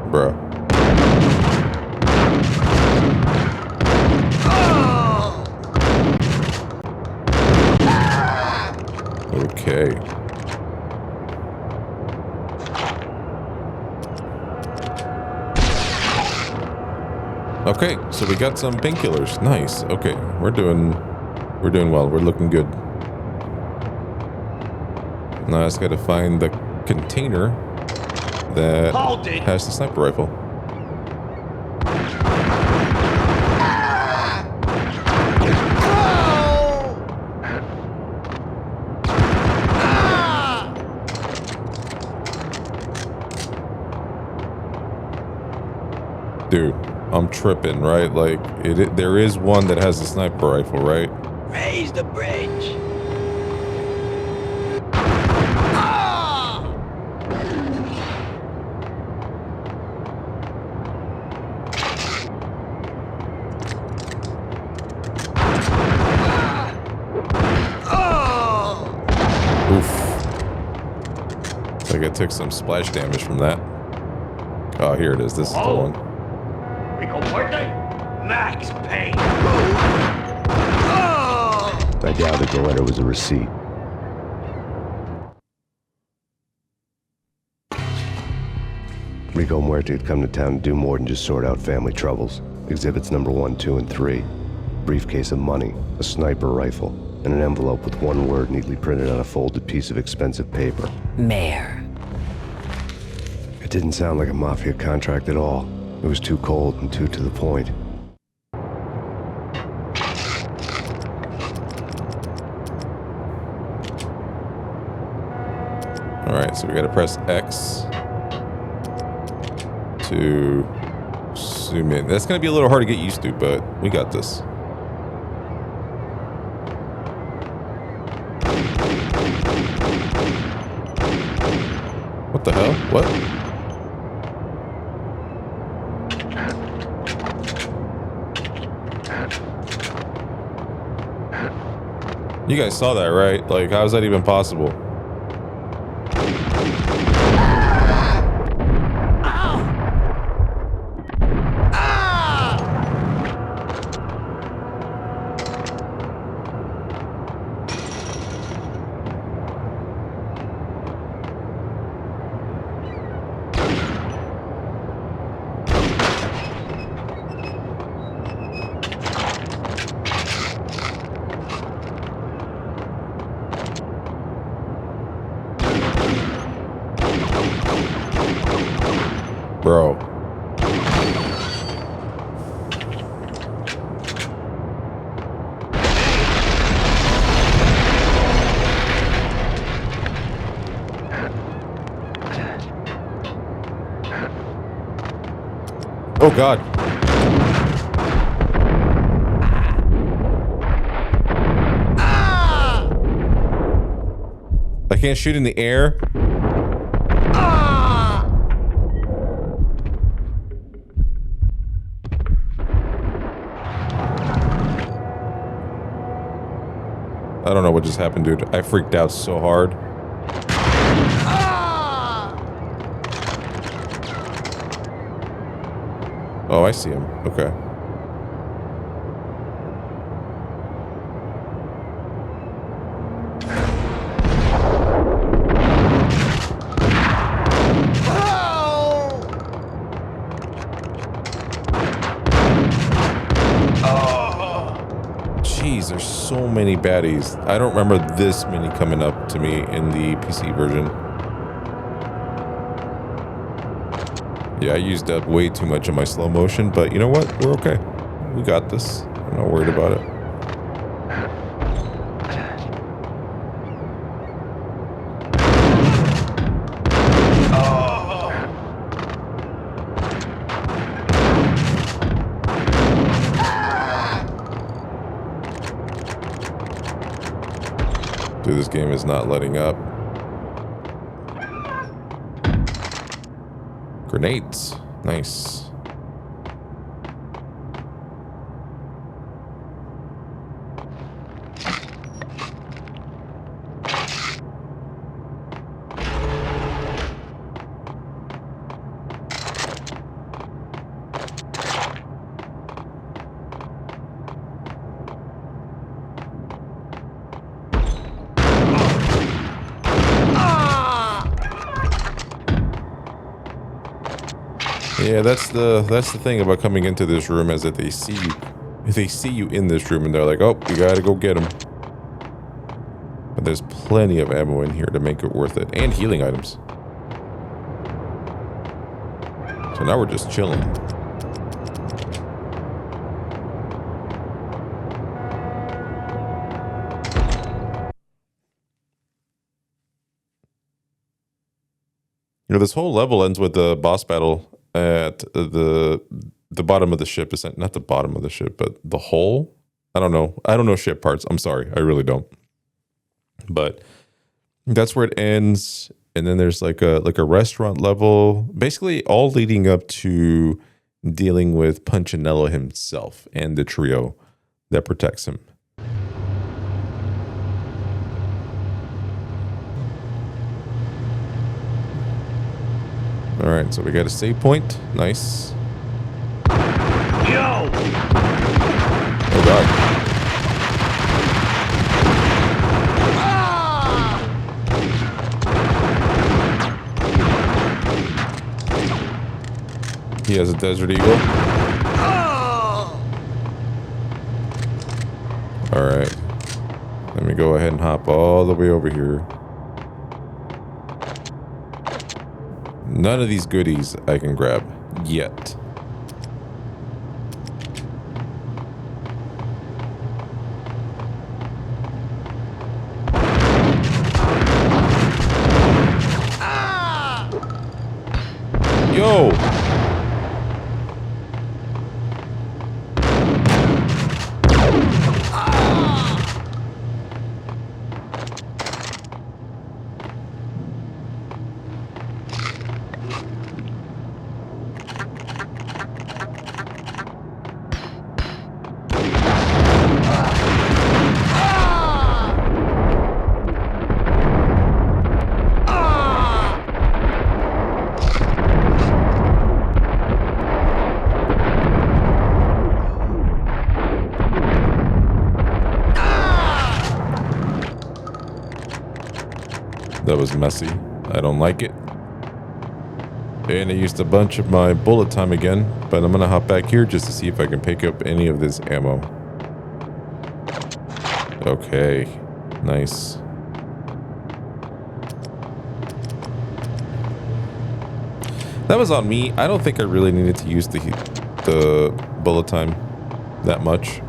Bruh. Okay. Okay, so we got some painkillers. Nice. Okay, we're doing well. We're looking good. Now I just gotta find the container that has the sniper rifle. Dude, I'm tripping, right? Like, there is one that has a sniper rifle, right? Raise the bridge. Oof. Like I took some splash damage from that. Oh, here it is. This is the one. Rico Muerte? Max Payne. I doubted the letter was a receipt. Rico Muerte had come to town to do more than just sort out family troubles. Exhibits number 1, 2, and 3. Briefcase of money, a sniper rifle, and an envelope with one word neatly printed on a folded piece of expensive paper. Mayor. It didn't sound like a mafia contract at all. It was too cold and too to the point. All right, so we got to press X to zoom in. That's going to be a little hard to get used to, but we got this. What the hell? What? You guys saw that, right? Like, how is that even possible? Bro. Oh God. I can't shoot in the air. I don't know what just happened, dude. I freaked out so hard. Oh, I see him. Okay. Jeez, there's so many baddies. I don't remember this many coming up to me in the PC version. Yeah, I used up way too much of my slow motion, but you know what? We're okay. We got this. I'm not worried about it. Dude, this game is not letting up. Grenades. Nice. Yeah, that's the thing about coming into this room, is that they see you. If they see you in this room and they're like, oh, you gotta go get him. But there's plenty of ammo in here to make it worth it, and healing items. So now we're just chilling. You know, this whole level ends with the boss battle at the bottom of the ship. Is not the bottom of the ship, but the hull. I don't know ship parts. I'm sorry, I really don't. But that's where it ends, and then there's like a restaurant level, basically all leading up to dealing with Punchinello himself and the trio that protects him. All right, so we got a save point. Nice. Yo! Oh God. He has a Desert Eagle. All right. Let me go ahead and hop all the way over here. None of these goodies I can grab yet. Yo! That was messy. I don't like it. And I used a bunch of my bullet time again, but I'm gonna hop back here just to see if I can pick up any of this ammo. Okay, nice. That was on me. I don't think I really needed to use the bullet time that much,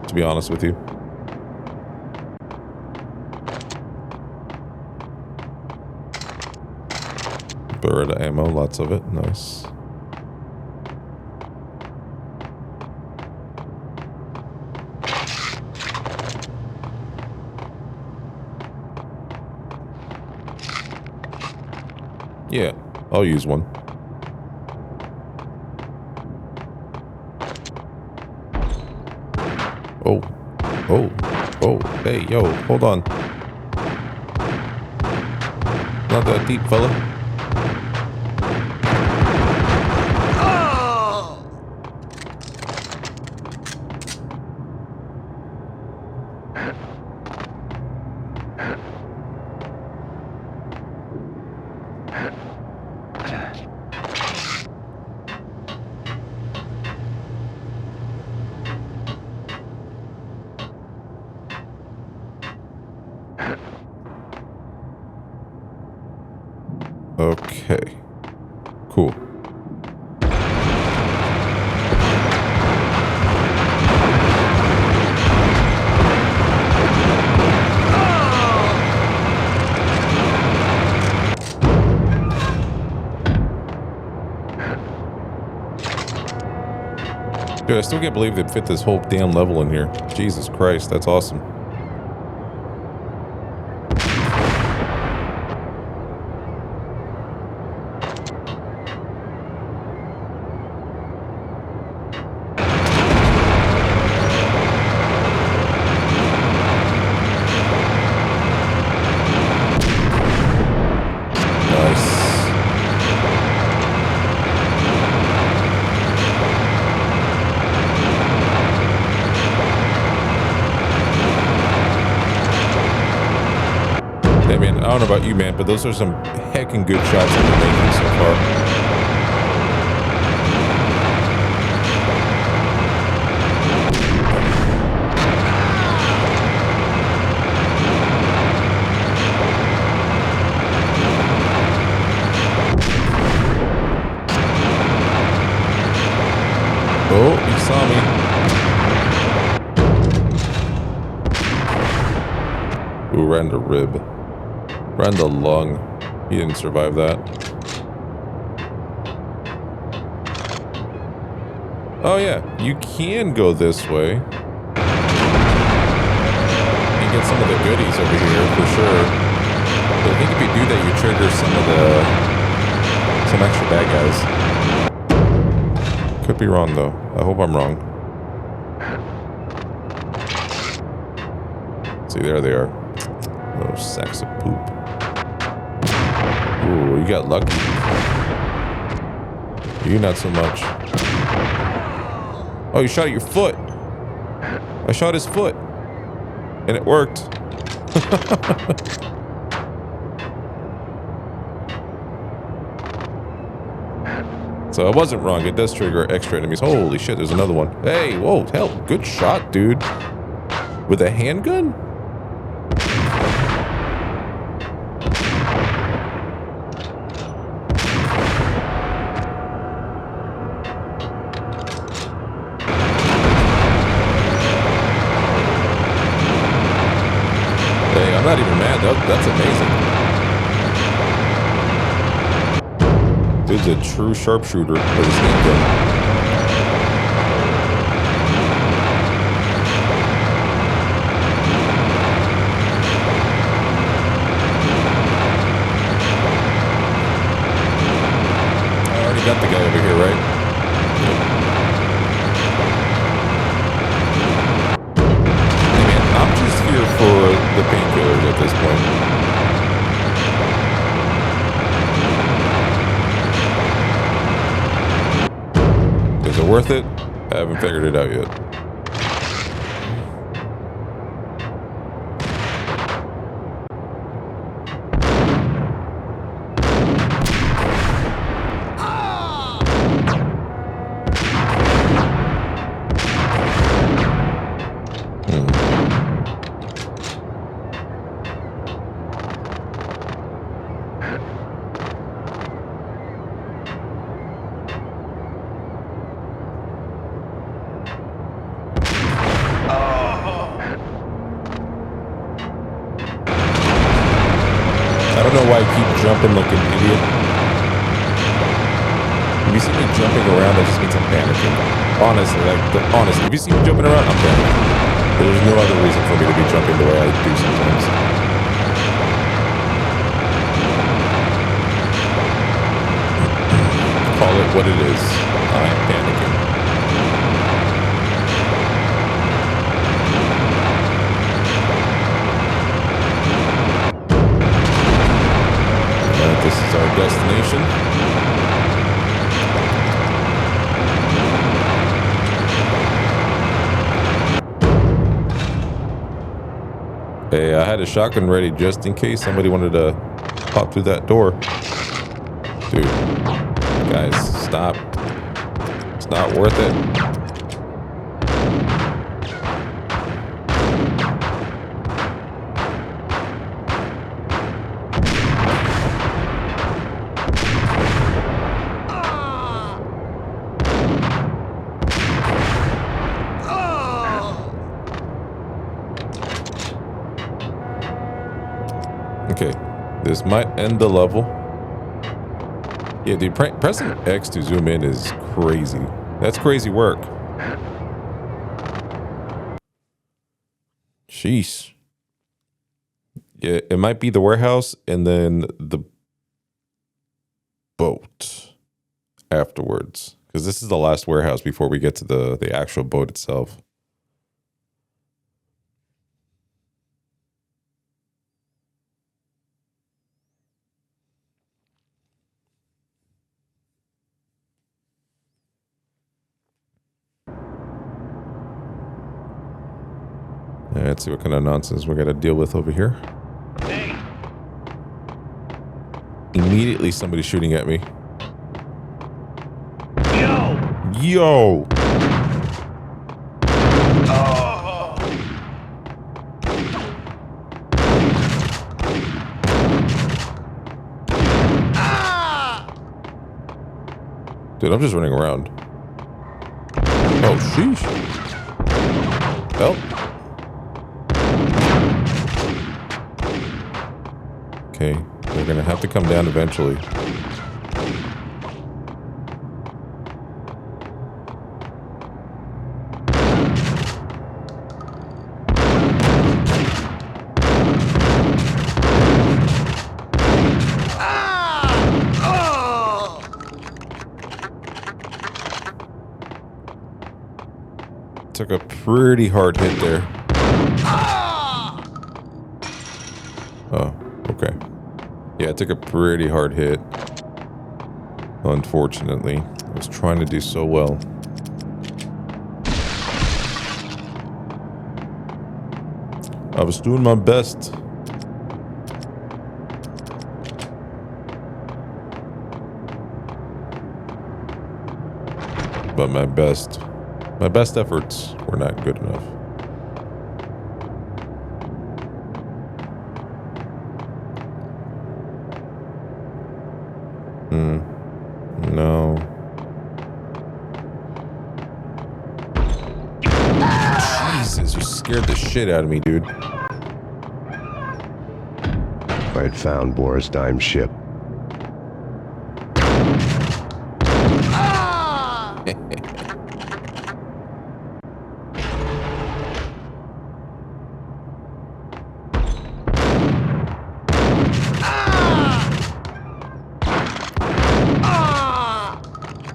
to be honest with you. Beretta ammo, lots of it. Nice. Yeah, I'll use one. Oh, oh, oh, hey, yo, hold on. Not that deep, fella. Okay, cool. Dude, I still can't believe they fit this whole damn level in here. Jesus Christ, that's awesome. I don't know about you, man, but those are some heckin' good shots I've been making so far. Oh, he saw me. Ooh, ran the rib. Ran the lung. He didn't survive that. Oh yeah, you can go this way. And get some of the goodies over here for sure. But I think if you do that, you trigger some extra bad guys. Could be wrong though. I hope I'm wrong. See, there they are. Little sacks of poop. Ooh, you got lucky. You not so much. Oh, you shot at your foot. I shot his foot. And it worked. So I wasn't wrong. It does trigger extra enemies. Holy shit, there's another one. Hey, whoa, hell, good shot, dude. With a handgun? Hey, I'm not even mad. That's amazing. Dude's a true sharpshooter with his handgun. Got the guy over here, right? Hey man, I'm just here for the painkillers at this point. Is it worth it? I haven't figured it out yet. Jumping like an idiot. If you see me jumping around, that just means I'm panicking. Honestly, honestly, if you see me jumping around, I'm panicking. There's no other reason for me to be jumping the way I do sometimes. Call it what it is. I am panicking. This is our destination. Hey, I had a shotgun ready just in case somebody wanted to pop through that door. Dude, guys, stop. It's not worth it. Okay, this might end the level. Yeah, dude, pressing X to zoom in is crazy. That's crazy work. Sheesh. Yeah, it might be the warehouse and then the boat afterwards. Because this is the last warehouse before we get to the actual boat itself. Let's see what kind of nonsense we got to deal with over here. Hey. Immediately somebody's shooting at me. Yo! Dude, I'm just running around. Oh, sheesh. Help. Okay, they're gonna have to come down eventually. Took a pretty hard hit there. Oh, okay. Yeah, I took a pretty hard hit. Unfortunately. was trying to do so well. I was doing my best. But my best efforts were not good enough. No. Jesus, you scared the shit out of me, dude. I had found Boris Dime's ship.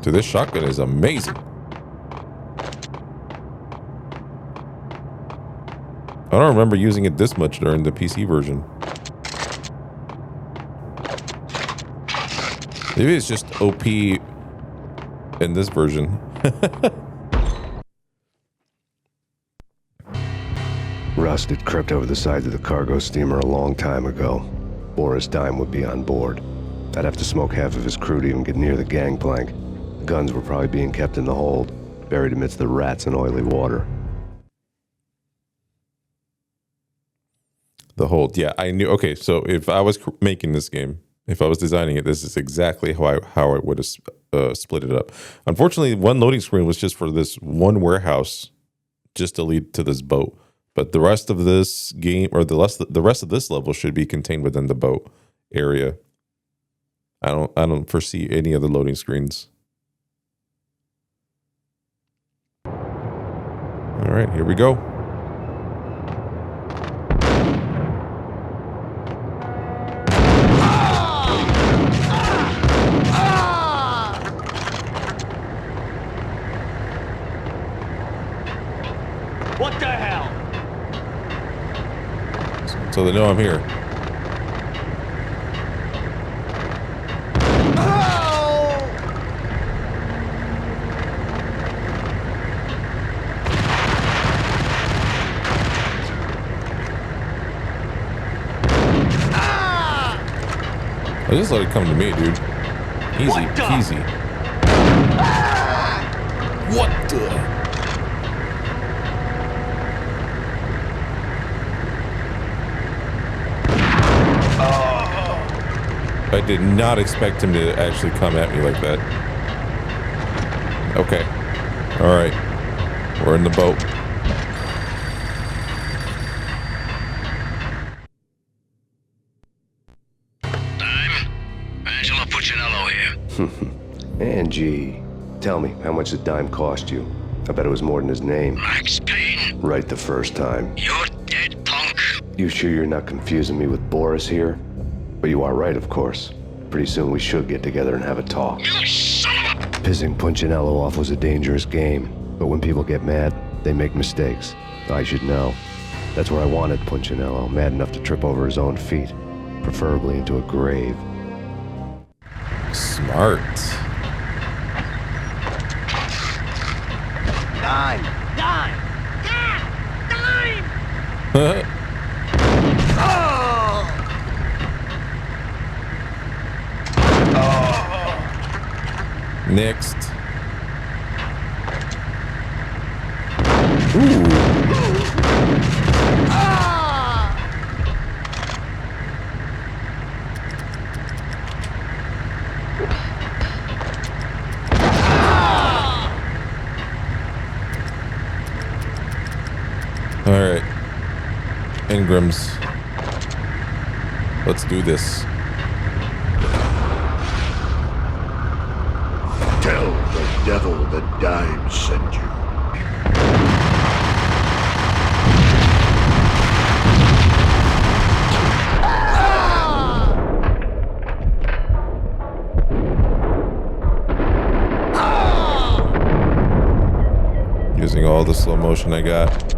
Dude, this shotgun is amazing. I don't remember using it this much during the PC version. Maybe it's just OP in this version. Rust had crept over the sides of the cargo steamer a long time ago. Boris Dime would be on board. I'd have to smoke half of his crew to even get near the gangplank. The guns were probably being kept in the hold, buried amidst the rats and oily water. The hold, yeah, I knew. Okay, so if I was making this game, if I was designing it, this is exactly how I would have split it up. Unfortunately, one loading screen was just for this one warehouse, just to lead to this boat. But the rest of this game, or the rest of this level, should be contained within the boat area. I don't foresee any other loading screens. All right, here we go. What the hell? So they know I'm here. I just let it come to me, dude. Easy peasy. What the? I did not expect him to actually come at me like that. Okay. All right. We're in the boat. Angie, tell me, how much did Dime cost you? I bet it was more than his name. Max Payne. Right the first time. You're dead, punk. You sure you're not confusing me with Boris here? But you are right, of course. Pretty soon we should get together and have a talk. You son of a... Pissing Punchinello off was a dangerous game, but when people get mad, they make mistakes. I should know. That's where I wanted Punchinello, mad enough to trip over his own feet, preferably into a grave. Smart. Dime! Dime! Dime! Next. Ooh. All right, Ingrams, let's do this. Tell the devil that Dime sent you. Using all the slow motion I got.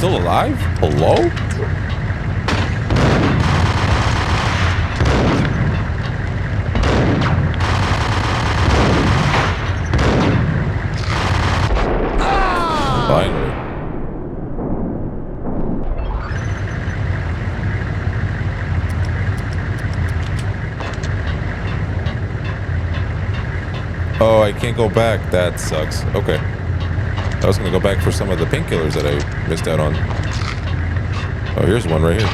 still alive? Hello? Finally. Oh, I can't go back. That sucks. Okay. I was going to go back for some of the painkillers that I missed out on. Oh, here's one right here.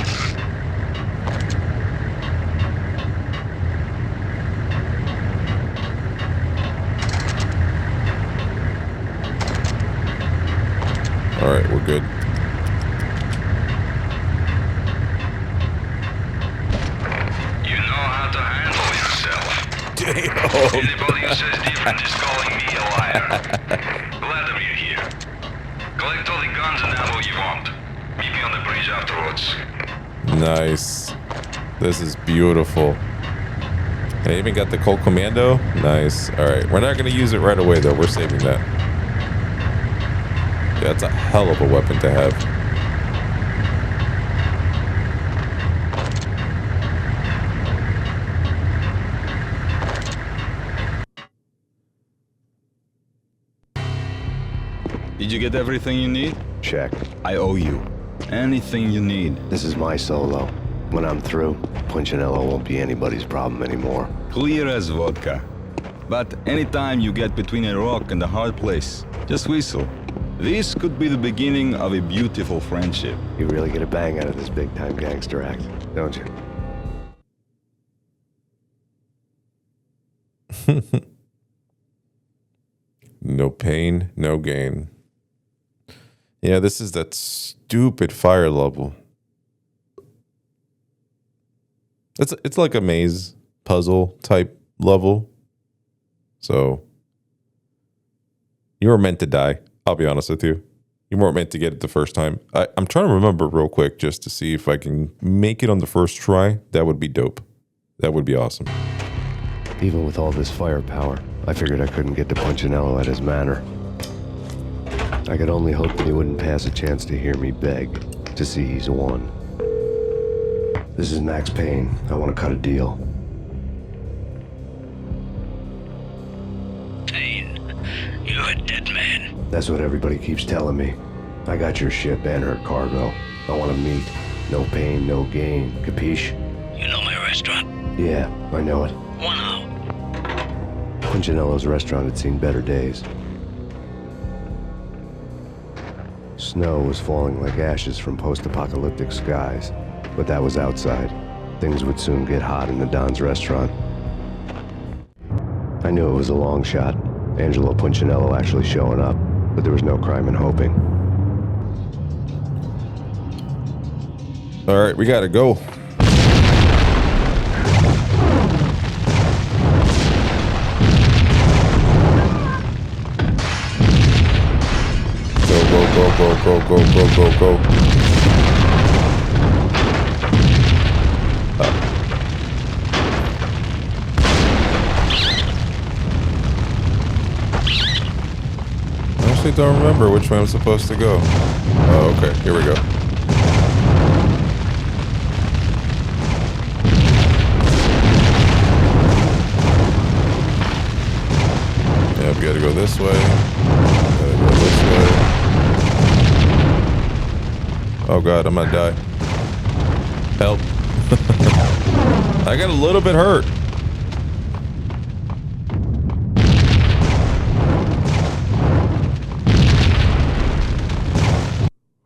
All right, we're good. You know how to handle yourself. Damn. Anybody who says different is calling me a liar. Glad that you're here. Collect all the guns and ammo you want. Meet me on the bridge afterwards. Nice. This is beautiful. I even got the Colt Commando. Nice. All right, we're not going to use it right away though. We're saving that. Yeah, it's a hell of a weapon to have. Did you get everything you need? Check. I owe you. Anything you need. This is my solo. When I'm through, Punchinello won't be anybody's problem anymore. Clear as vodka. But anytime you get between a rock and a hard place, just whistle. This could be the beginning of a beautiful friendship. You really get a bang out of this big-time gangster act, don't you? No pain, no gain. Yeah, this is that stupid fire level. It's like a maze puzzle type level. So you were meant to die. I'll be honest with you. You weren't meant to get it the first time. I'm trying to remember real quick just to see if I can make it on the first try. That would be dope. That would be awesome. Even with all this firepower, I figured I couldn't get to Punchinello at his manor. I could only hope that he wouldn't pass a chance to hear me beg to see he's won. This is Max Payne. I want to cut a deal. Payne, you're a dead man. That's what everybody keeps telling me. I got your ship and her cargo. I want to meet. No pain, no gain. Capiche? You know my restaurant? Yeah, I know it. One out. Punchinello's restaurant had seen better days. Snow was falling like ashes from post-apocalyptic skies, but that was outside. Things would soon get hot in the Don's restaurant. I knew it was a long shot, Angelo Punchinello actually showing up, but there was no crime in hoping. All right, we gotta go. Go. I actually don't remember which way I'm supposed to go. Oh, okay. Here we go. Yeah, we gotta go this way. Gotta go this way. Oh god, I'm gonna die. Help. I got a little bit hurt.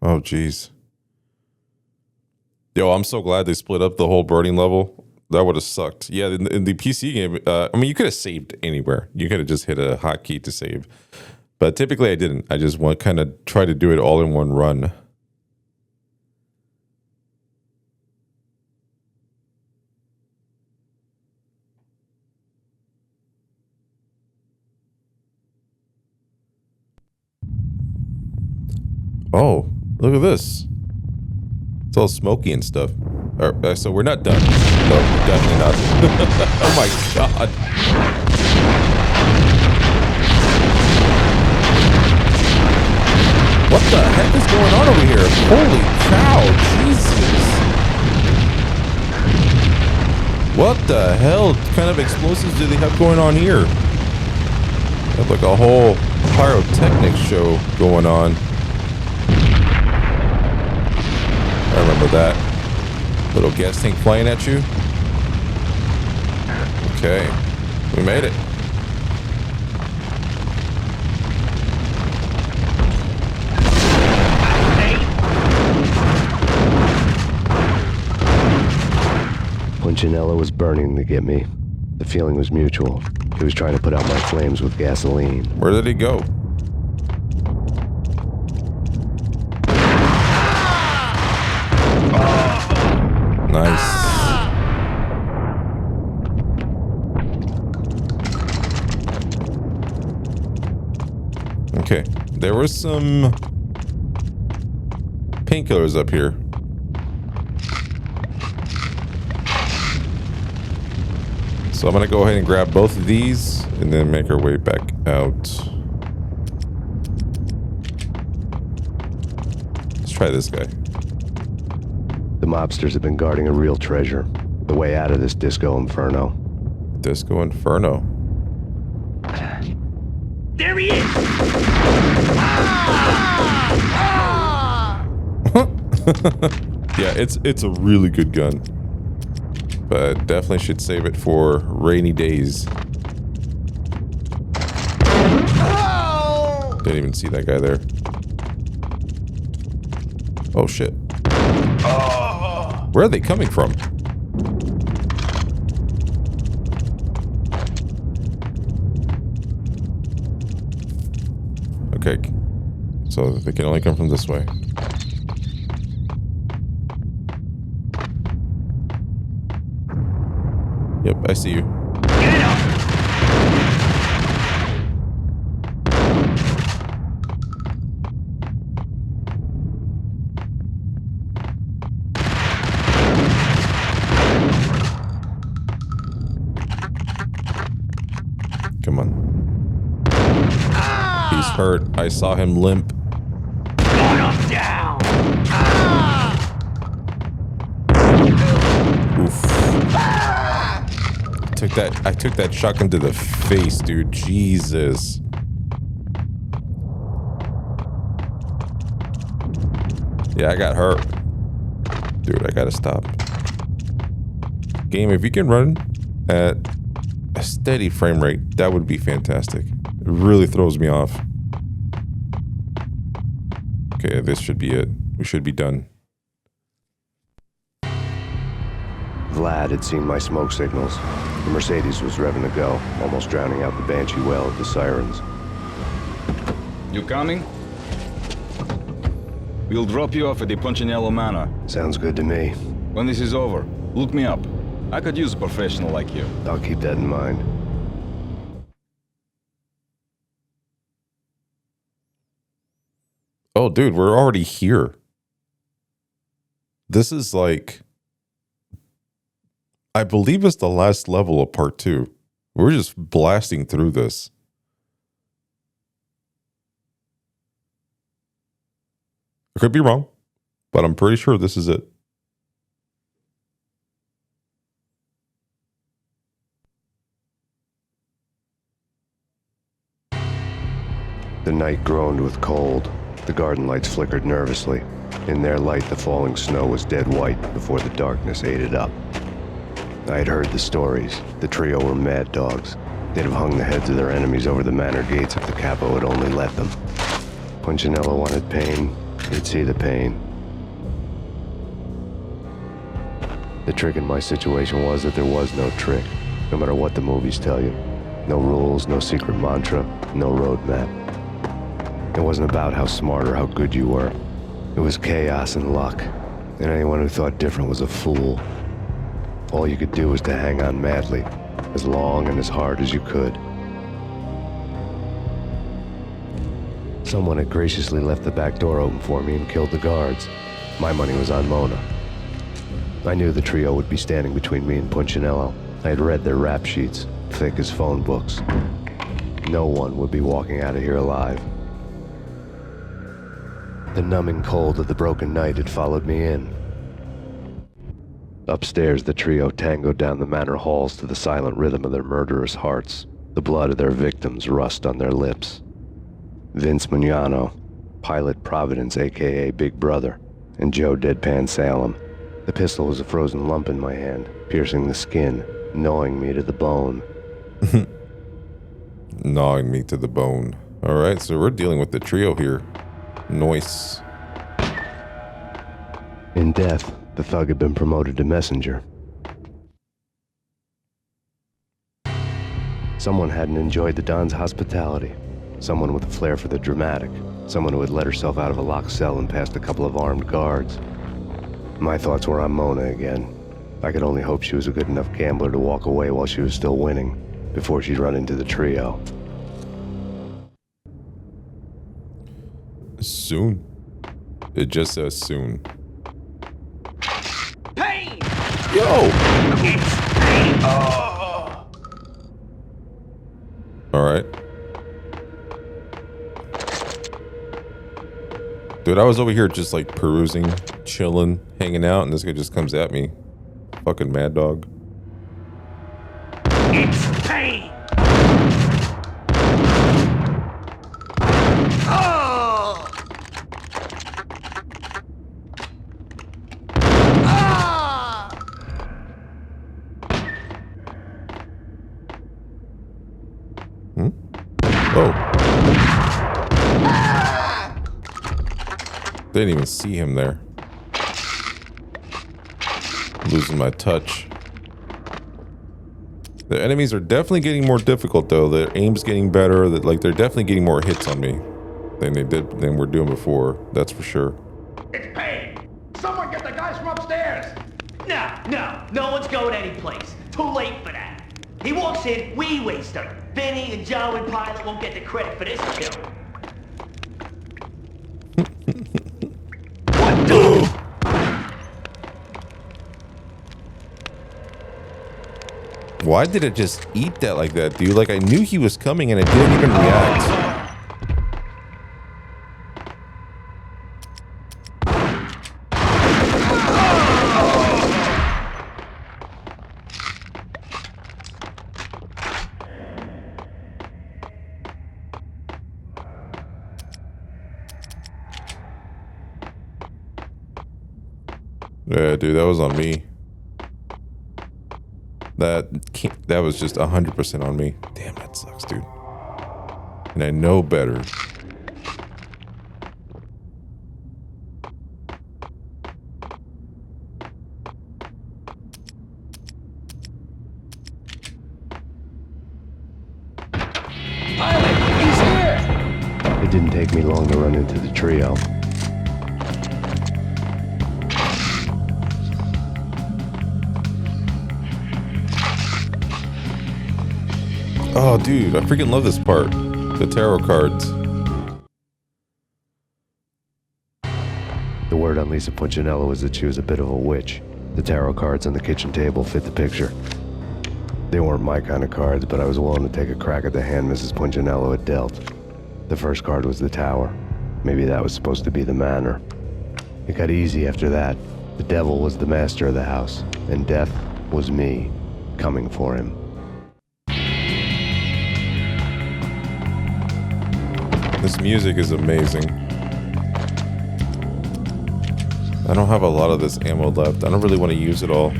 Oh jeez. Yo, I'm so glad they split up the whole birding level. That would have sucked. Yeah, in the PC game, I mean, you could have saved anywhere. You could have just hit a hotkey to save. But typically I didn't. I just kind of try to do it all in one run. Oh, look at this. It's all smoky and stuff. So we're not done. No, definitely not. Oh my god. What the heck is going on over here? Holy cow, Jesus. What the hell kind of explosives do they have going on here? They have like a whole pyrotechnics show going on. I remember that. Little gas tank flying at you. Okay, we made it. Punchinello was burning to get me. The feeling was mutual. He was trying to put out my flames with gasoline. Where did he go? Nice. Okay, there were some painkillers up here. So I'm gonna go ahead and grab both of these and then make our way back out. Let's try this guy. The mobsters have been guarding a real treasure. The way out of this disco inferno. Disco inferno. There he is! Yeah, it's a really good gun. But definitely should save it for rainy days. Didn't even see that guy there. Oh shit. Where are they coming from? Okay. So they can only come from this way. Yep, I see you. Get up! Come on. He's hurt. I saw him limp. Got him down! Oof. I took that shotgun to the face, dude. Jesus. Yeah, I got hurt. Dude, I gotta stop. Game, if you can run at a steady frame rate, that would be fantastic. It really throws me off. Okay, this should be it. We should be done. Vlad had seen my smoke signals. The Mercedes was revving to go, almost drowning out the Banshee well of the sirens. You coming? We'll drop you off at the Punchinello Manor. Sounds good to me. When this is over, look me up. I could use a professional like you. I'll keep that in mind. Oh, dude, we're already here. This is like... I believe it's the last level of part 2. We're just blasting through this. I could be wrong, but I'm pretty sure this is it. The night groaned with cold. The garden lights flickered nervously. In their light, the falling snow was dead white before the darkness ate it up. I had heard the stories. The trio were mad dogs. They'd have hung the heads of their enemies over the manor gates if the capo had only let them. Punchinello wanted pain. He'd see the pain. The trick in my situation was that there was no trick, no matter what the movies tell you. No rules, no secret mantra, no roadmap. It wasn't about how smart or how good you were. It was chaos and luck, and anyone who thought different was a fool. All you could do was to hang on madly, as long and as hard as you could. Someone had graciously left the back door open for me and killed the guards. My money was on Mona. I knew the trio would be standing between me and Punchinello. I had read their rap sheets, thick as phone books. No one would be walking out of here alive. The numbing cold of the broken night had followed me in. Upstairs, the trio tangoed down the manor halls to the silent rhythm of their murderous hearts, the blood of their victims rust on their lips. Vince Mugnano, Pilot Providence aka Big Brother, and Joe Deadpan Salem. The pistol was a frozen lump in my hand, piercing the skin, gnawing me to the bone. Gnawing me to the bone. Alright, so we're dealing with the trio here. Noise. In death, the thug had been promoted to messenger. Someone hadn't enjoyed the Don's hospitality. Someone with a flair for the dramatic. Someone who had let herself out of a locked cell and past a couple of armed guards. My thoughts were on Mona again. I could only hope she was a good enough gambler to walk away while she was still winning, before she'd run into the trio. Soon. It just says soon. Payne! Yo! It's Payne! Oh. Alright. Dude, I was over here just like perusing, chilling, hanging out, and this guy just comes at me. Fucking mad dog. It's Payne! Oh! Ah! Hmm? Oh. Didn't even see him there. Losing my touch. The enemies are definitely getting more difficult though. Their aim's getting better. That like they're definitely getting more hits on me than we're doing before. That's for sure. It's Payne! Someone get the guys from upstairs! No one's going anyplace. Too late for that. He walks in, we waste him. Vinny and Joe and Pilot won't get the credit for this kill. What the? Why did it just eat that like that, dude? Like I knew he was coming and it didn't even react. Yeah, dude, that was on me. That was just 100% on me. Damn, that sucks, dude. And I know better. Pilot, he's here! It didn't take me long to run into the trio. Oh, dude, I freaking love this part. The tarot cards. The word on Lisa Punchinello was that she was a bit of a witch. The tarot cards on the kitchen table fit the picture. They weren't my kind of cards, but I was willing to take a crack at the hand Mrs. Punchinello had dealt. The first card was the tower. Maybe that was supposed to be the manor. It got easy after that. The devil was the master of the house, and death was me, coming for him. This music is amazing. I don't have a lot of this ammo left. I don't really want to use it all.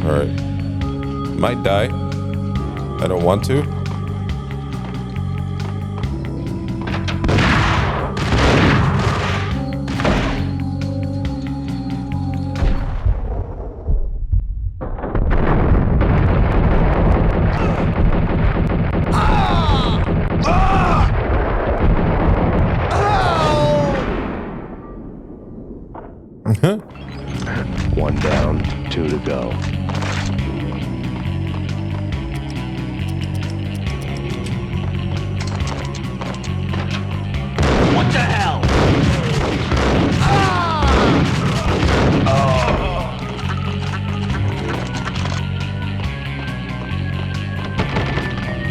Alright. Might die. I don't want to. One down, two to go. What the hell?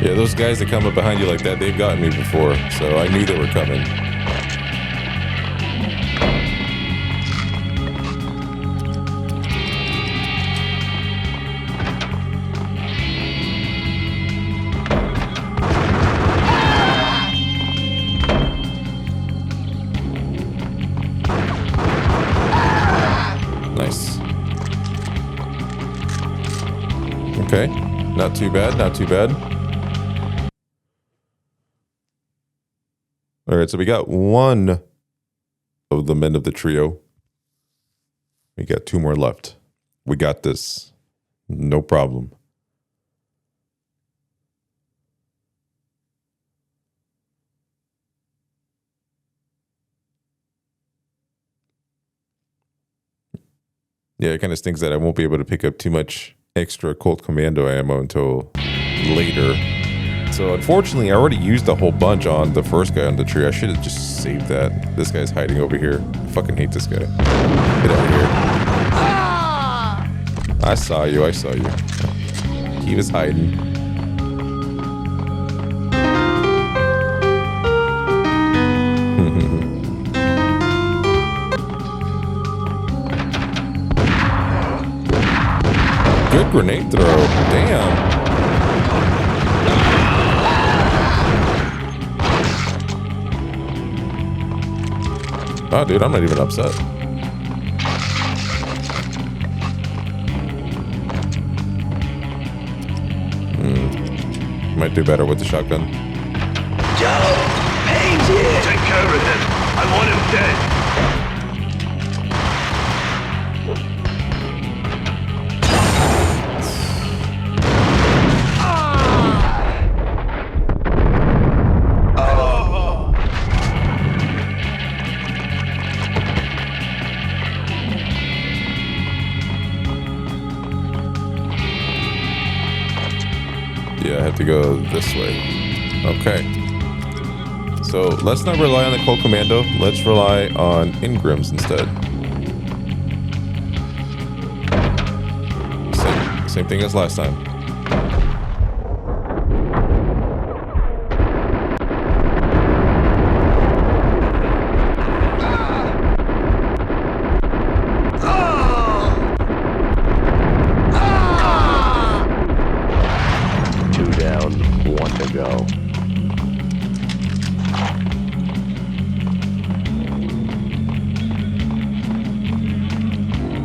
Yeah, Those guys that come up behind you like that, they've gotten me before, so I knew they were coming. Nice. Okay, not too bad, not too bad. All right, so we got one of the men of the trio. We got two more left. We got this. No problem. Yeah, it kind of stinks that I won't be able to pick up too much extra Colt Commando ammo until later. So unfortunately, I already used a whole bunch on the first guy on the tree. I should have just saved that. This guy's hiding over here. I fucking hate this guy. Get out of here. I saw you. I saw you. He was hiding. Good grenade throw. Damn. Oh, dude, I'm not even upset. Might do better with the shotgun. Joe! Payne's here! Take care of him. I want him dead. Yeah, I have to go this way. Okay. So let's not rely on the Colt Commando. Let's rely on Ingrams instead. Same thing as last time.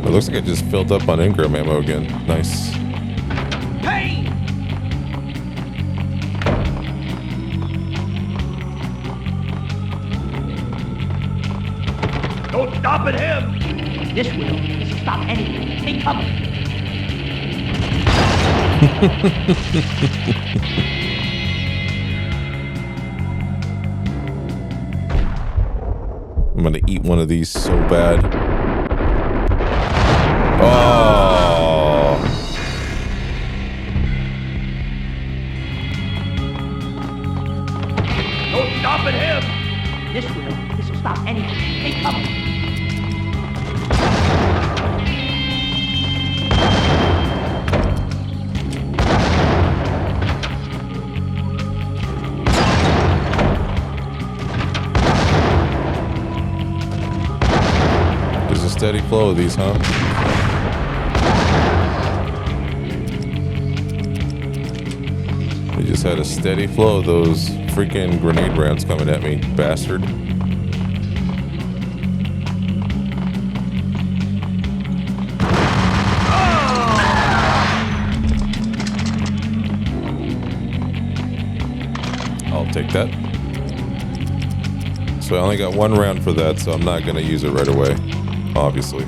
It looks like I just filled up on Ingram ammo again. Nice. Payne! Don't stop at him! This will. This will stop anything. Take cover. I'm gonna eat one of these so bad. Oh. Don't stop at him! This will. This will stop anything. Take cover. There's a steady flow of these, huh? We just had a steady flow of those freaking grenade rounds coming at me, bastard. I'll take that. So I only got one round for that, so I'm not going to use it right away, obviously.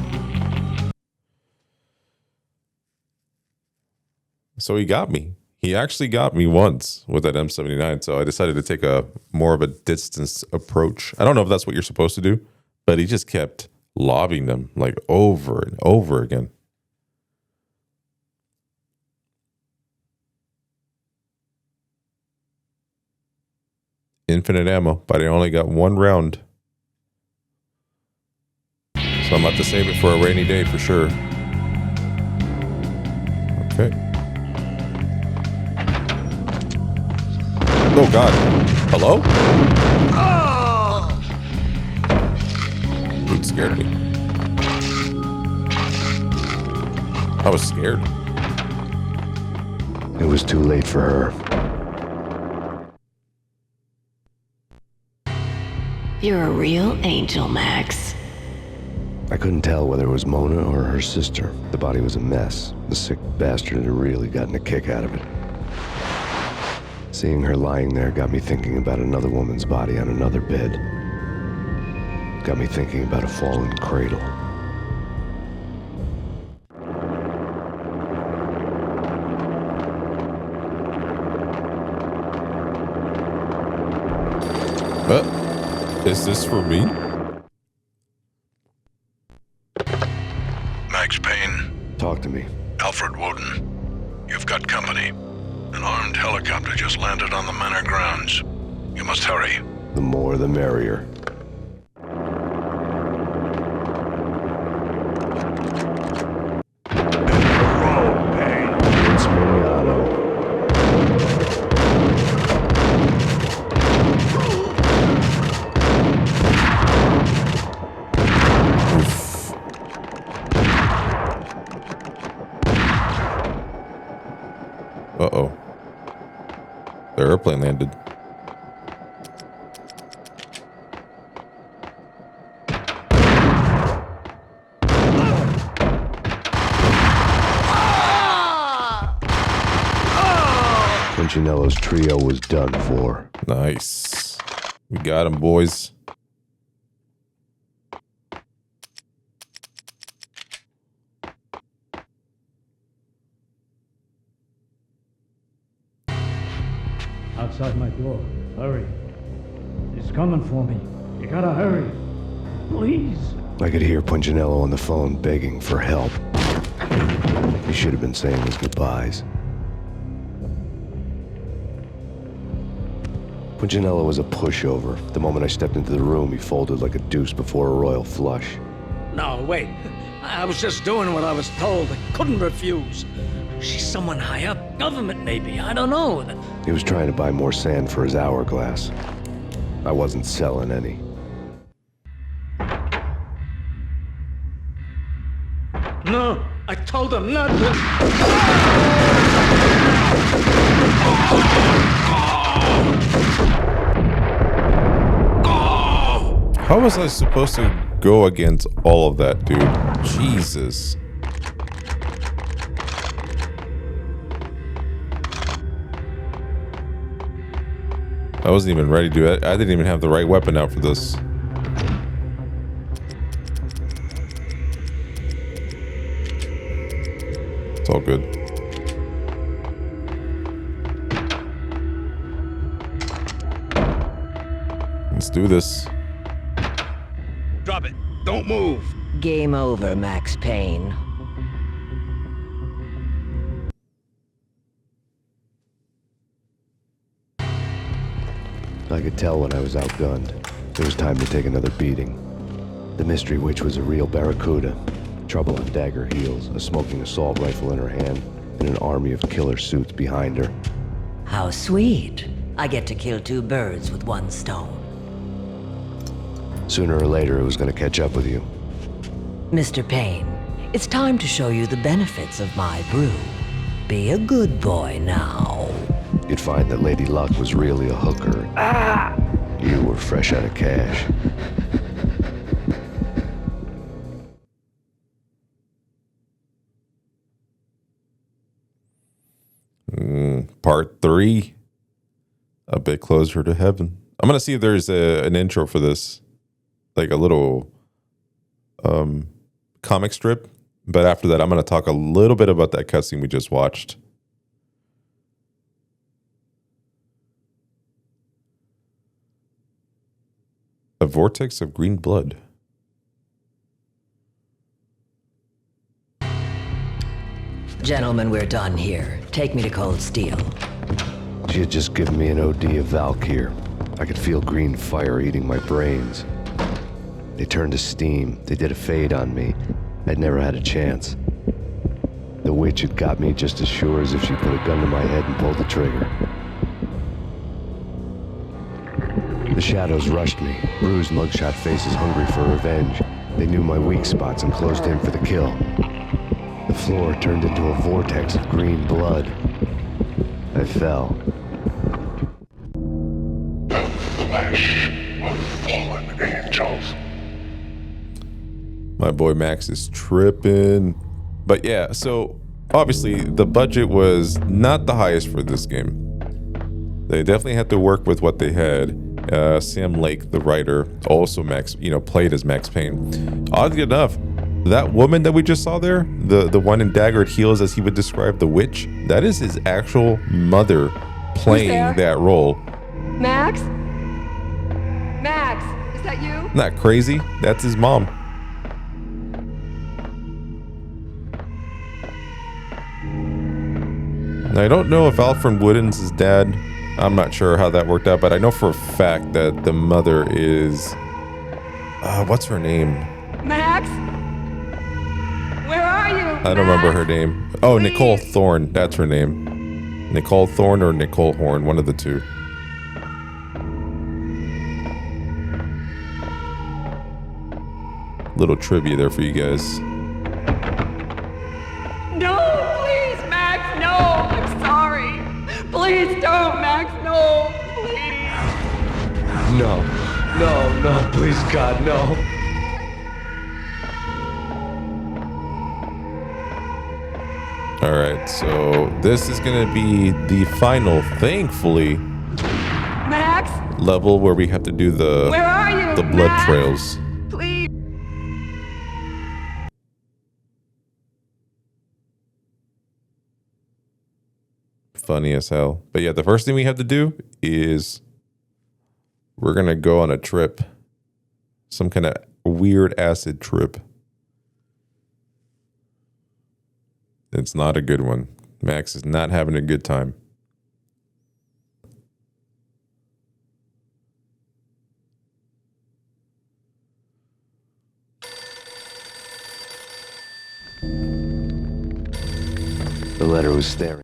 So he got me. He actually got me once with that M79, so I decided to take a more of a distance approach. I don't know if that's what you're supposed to do, but he just kept lobbing them like over and over again. Infinite ammo, but I only got one round. So I'm about to save it for a rainy day for sure. Okay. Oh God. Hello? It scared me. I was scared. It was too late for her. You're a real angel, Max. I couldn't tell whether it was Mona or her sister. The body was a mess. The sick bastard had really gotten a kick out of it. Seeing her lying there got me thinking about another woman's body on another bed. Got me thinking about a fallen cradle. Is this for me? Max Payne. Talk to me. Alfred Woden. You've got company. An armed helicopter just landed on the manor grounds. You must hurry. The more the merrier. Uh-oh. The airplane landed. Punchinello's trio was done for. Nice. We got him, boys. Outside my door. Hurry. He's coming for me. You gotta hurry. Please. I could hear Punchinello on the phone begging for help. He should have been saying his goodbyes. Punchinello was a pushover. The moment I stepped into the room, he folded like a deuce before a royal flush. No, wait. I was just doing what I was told. I couldn't refuse. She's someone high up. Government, maybe. I don't know. He was trying to buy more sand for his hourglass. I wasn't selling any. No, I told him not to. How was I supposed to go against all of that, dude? Jesus. I wasn't even ready to do it. I didn't even have the right weapon out for this. It's all good. Let's do this. Drop it. Don't move. Game over, Max Payne. I could tell when I was outgunned. It was time to take another beating. The mystery witch was a real barracuda. Trouble on dagger heels, a smoking assault rifle in her hand, and an army of killer suits behind her. How sweet. I get to kill two birds with one stone. Sooner or later, it was going to catch up with you. Mr. Payne, it's time to show you the benefits of my brew. Be a good boy now. You'd find that Lady Luck was really a hooker. You were fresh out of cash. Part 3. A bit closer to heaven. I'm going to see if there's an intro for this. Like a little comic strip. But after that, I'm going to talk a little bit about that cutscene we just watched. A vortex of green blood. Gentlemen, we're done here. Take me to Cold Steel. She had just given me an OD of Valkyr. I could feel green fire eating my brains. They turned to steam. They did a fade on me. I'd never had a chance. The witch had got me just as sure as if she put a gun to my head and pulled the trigger. The shadows rushed me, bruised mugshot faces hungry for revenge. They knew my weak spots and closed in for the kill. The floor turned into a vortex of green blood. I fell. The flesh of fallen angels. My boy Max is tripping. But yeah, so obviously the budget was not the highest for this game. They definitely had to work with what they had. Sam Lake, the writer, also played as Max Payne. Oddly enough, that woman that we just saw there, the one in daggered heels, as he would describe, the witch, that is his actual mother playing that role. Max? Max, is that you? Not crazy? That's his mom. Now, I don't know if Alfred Wooden's his dad. I'm not sure how that worked out, but I know for a fact that the mother is... what's her name? Max? Where are you? I don't remember her name. Oh, please. Nicole Thorne. That's her name. Nicole Thorne or Nicole Horn, one of the two. Little trivia there for you guys. No, please, Max, no. I'm sorry. Please don't, Max, no. Please. No, please, God, no. All right, so this is gonna be the final, thankfully, Max, level where we have to do the where are you, the blood Max? trails. Please. Funny as hell. But yeah, the first thing we have to do is we're gonna go on a trip, some kind of weird acid trip. It's not a good one. Max is not having a good time. The letter was staring.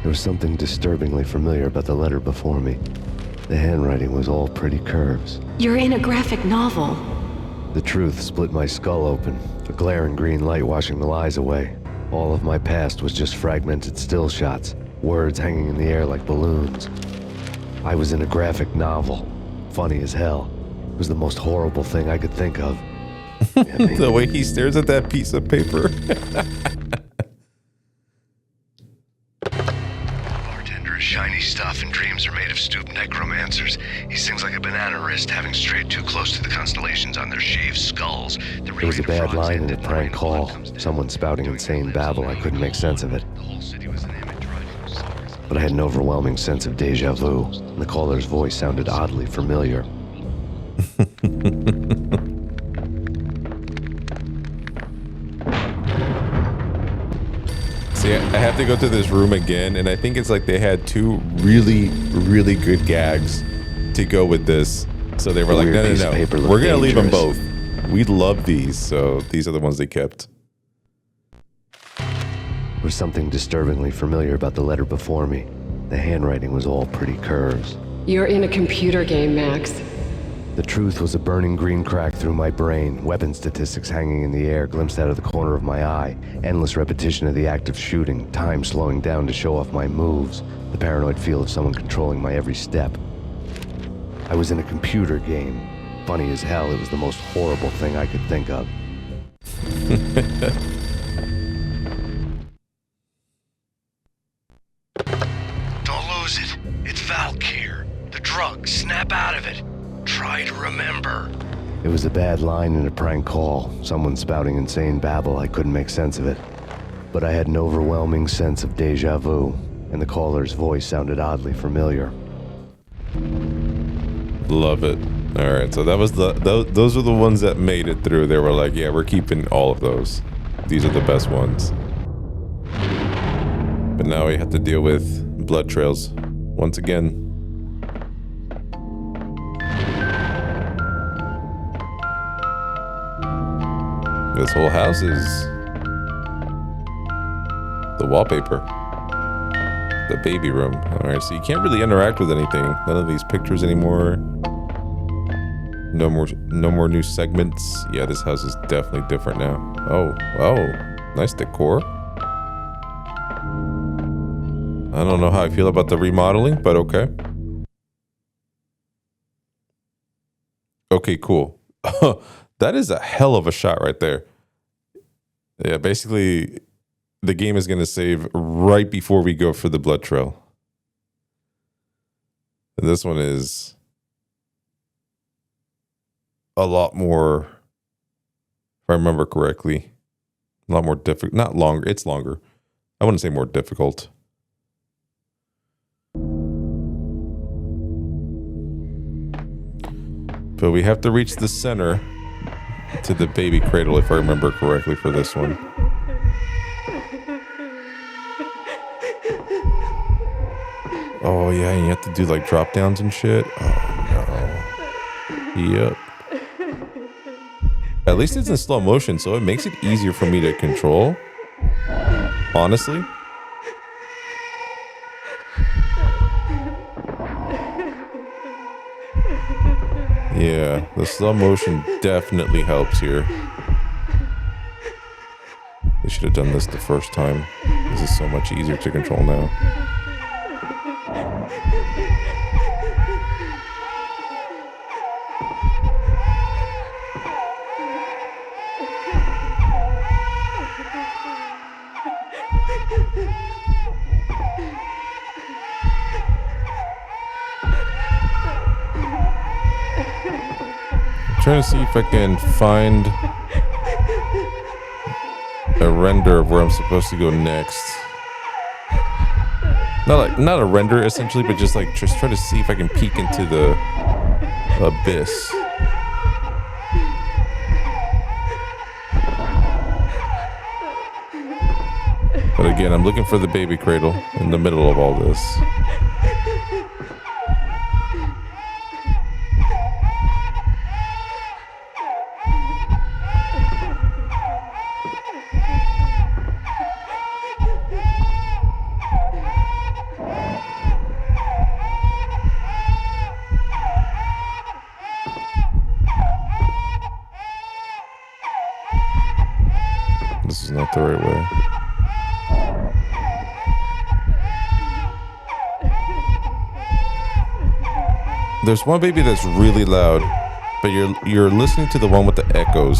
There was something disturbingly familiar about the letter before me. The handwriting was all pretty curves. You're in a graphic novel. The truth split my skull open, a glaring green light washing the lies away. All of my past was just fragmented still shots, words hanging in the air like balloons. I was in a graphic novel. Funny as hell. It was the most horrible thing I could think of. The way he stares at that piece of paper. Bartender is shiny stuff and dreams are made of stooped necromancers. He sings like a banana wrist, having strayed too close to the constellations on their shaved skulls. There was a bad line in a prank call. Someone spouting insane babble. I couldn't make sense of it. But I had an overwhelming sense of deja vu. The caller's voice sounded oddly familiar. See, I have to go to this room again, and I think it's like they had two really, really good gags to go with this. So they were like, no, we're going to leave them both. We love these, so these are the ones they kept. There was something disturbingly familiar about the letter before me. The handwriting was all pretty curves. You're in a computer game, Max. The truth was a burning green crack through my brain, weapon statistics hanging in the air, glimpsed out of the corner of my eye, endless repetition of the act of shooting, time slowing down to show off my moves, the paranoid feel of someone controlling my every step. I was in a computer game. Funny as hell, it was the most horrible thing I could think of. Don't lose it. It's Valkyr. The drug. Snap out of it. Try to remember. It was a bad line in a prank call. Someone spouting insane babble. I couldn't make sense of it. But I had an overwhelming sense of deja vu, and the caller's voice sounded oddly familiar. Love it. All right, so that was those are the ones that made it through. They were like, yeah, we're keeping all of those. These are the best ones. But now we have to deal with blood trails once again. This whole house is the wallpaper. The baby room. All right, so you can't really interact with anything. None of these pictures anymore. No more new segments. Yeah, this house is definitely different now. Oh, nice decor. I don't know how I feel about the remodeling, but okay. Okay, cool. That is a hell of a shot right there. Yeah, basically, the game is going to save right before we go for the blood trail. And this one is a lot more, if I remember correctly, a lot more difficult. Not longer, it's longer. I wouldn't say more difficult. But we have to reach the center to the baby cradle, if I remember correctly, for this one. Oh yeah, you have to do like drop downs and shit. Oh no. Yep. At least it's in slow motion, so it makes it easier for me to control. Honestly. Yeah, the slow motion definitely helps here. They should have done this the first time. This is so much easier to control now. Trying to see if I can find a render of where I'm supposed to go next. Not a render essentially, but just try to see if I can peek into the abyss. But again, I'm looking for the baby cradle in the middle of all this. This is not the right way. There's one baby that's really loud, but you're listening to the one with the echoes.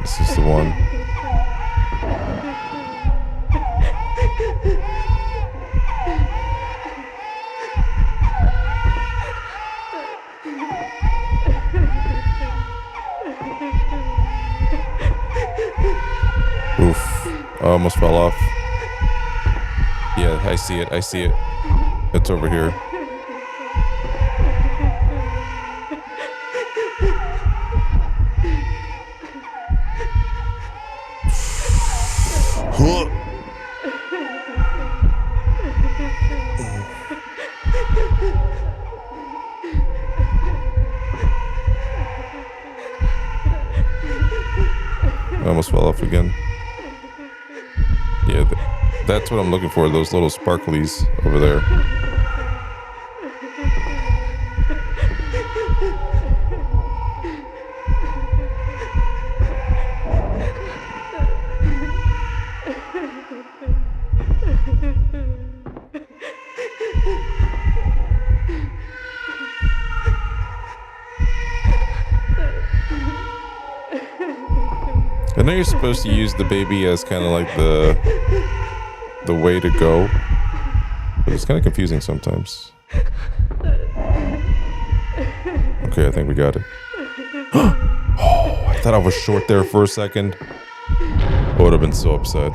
This is the one. I almost fell off. Yeah, I see it. It's over here. I almost fell off again. Yeah, that's what I'm looking for, those little sparklies over there. I know you're supposed to use the baby as kind of like the way to go, but it's kind of confusing sometimes. Okay, I think we got it. Oh, I thought I was short there for a second. I would have been so upset.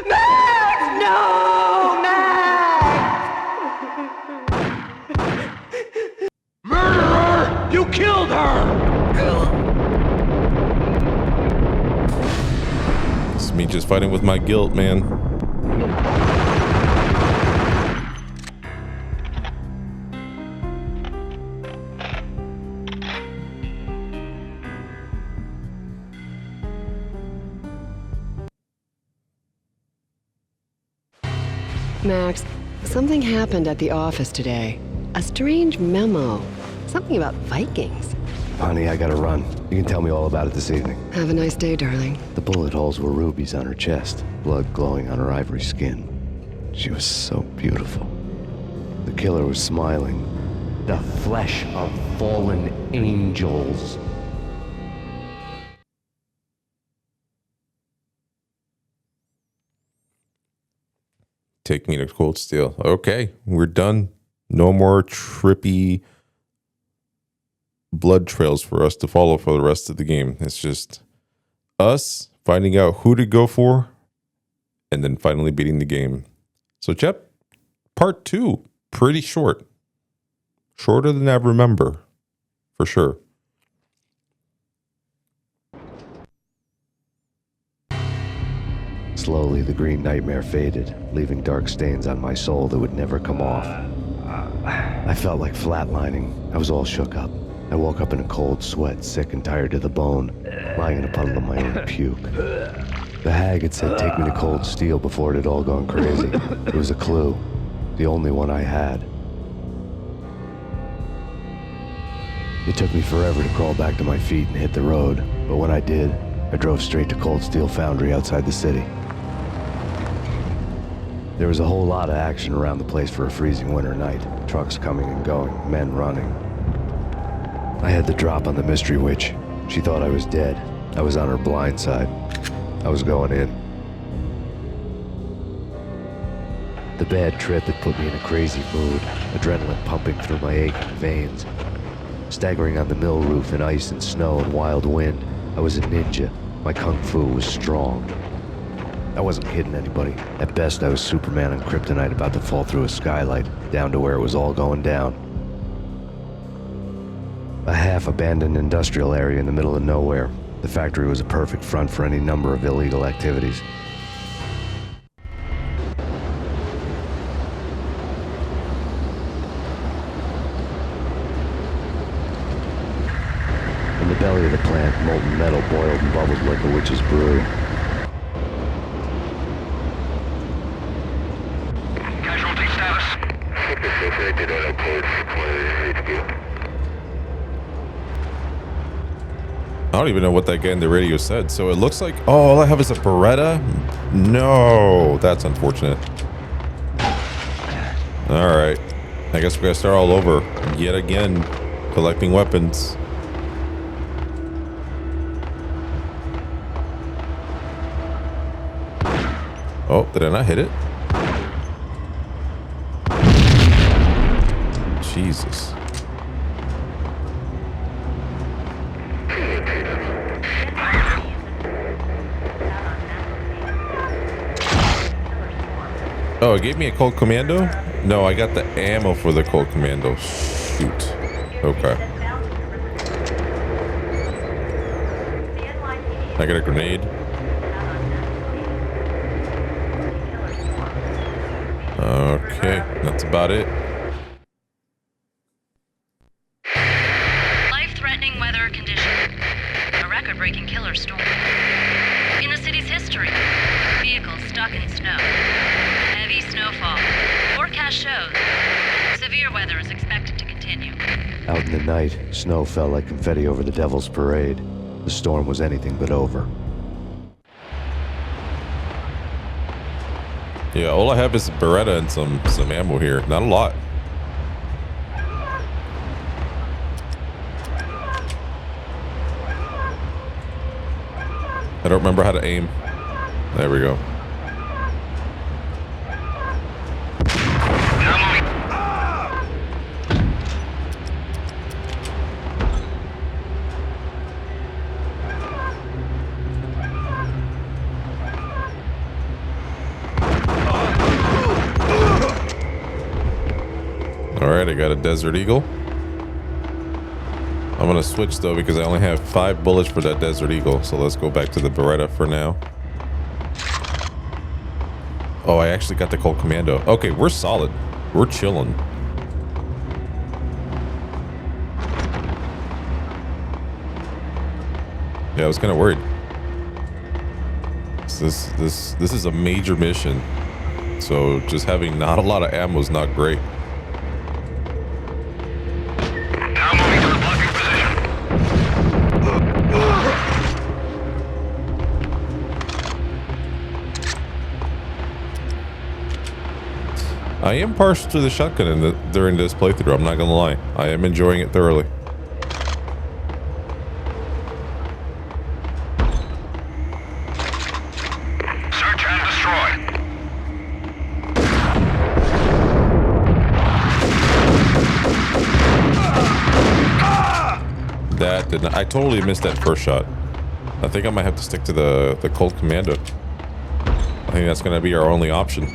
Max! No! Max! Murderer! You killed her! It's me just fighting with my guilt, man. Max, something happened at the office today. A strange memo. Something about Vikings. Honey, I gotta run. You can tell me all about it this evening. Have a nice day, darling. The bullet holes were rubies on her chest, blood glowing on her ivory skin. She was so beautiful. The killer was smiling. The flesh of fallen angels. Take me to Cold Steel. Okay, we're done. No more trippy blood trails for us to follow for the rest of the game. It's just us finding out who to go for and then finally beating the game. So, Chep, part 2, pretty short. Shorter than I remember, for sure. Slowly, the green nightmare faded, leaving dark stains on my soul that would never come off. I felt like flatlining. I was all shook up. I woke up in a cold sweat, sick and tired to the bone, lying in a puddle of my own puke. The hag had said, "Take me to Cold Steel," before it had all gone crazy. It was a clue, the only one I had. It took me forever to crawl back to my feet and hit the road, but when I did, I drove straight to Cold Steel Foundry outside the city. There was a whole lot of action around the place for a freezing winter night. Trucks coming and going, men running. I had the drop on the mystery witch. She thought I was dead. I was on her blind side. I was going in. The bad trip had put me in a crazy mood, adrenaline pumping through my aching veins. Staggering on the mill roof in ice and snow and wild wind, I was a ninja. My kung fu was strong. I wasn't kidding anybody. At best, I was Superman on kryptonite about to fall through a skylight, down to where it was all going down. A half-abandoned industrial area in the middle of nowhere. The factory was a perfect front for any number of illegal activities. In the belly of the plant, molten metal boiled and bubbled like a witch's brew. Casualty status. I don't even know what that guy in the radio said. So it looks like, oh, all I have is a Beretta? No, that's unfortunate. All right. I guess we gotta start all over yet again, collecting weapons. Oh, did I not hit it? Jesus. Oh, it gave me a Colt Commando? No, I got the ammo for the Colt Commando. Shoot. Okay. I got a grenade. Okay, that's about it. Life-threatening weather conditions. A record-breaking killer storm. In the city's history, vehicles stuck in snow. Heavy snowfall. Forecast shows severe weather is expected to continue. Out in the night, snow fell like confetti over the Devil's Parade. The storm was anything but over. Yeah, all I have is a Beretta and some ammo here. Not a lot. I don't remember how to aim. There we go. Alright, I got a Desert Eagle. I'm gonna switch though because I only have 5 bullets for that Desert Eagle. So let's go back to the Beretta for now. Oh, I actually got the Colt Commando. Okay, we're solid. We're chilling. Yeah, I was kind of worried. This is a major mission. So just having not a lot of ammo is not great. Now moving to the blocking position. I am partial to the shotgun during this playthrough. I'm not gonna lie. I am enjoying it thoroughly. Search and destroy. That did not. I totally missed that first shot. I think I might have to stick to the Colt Commando. I think that's gonna be our only option.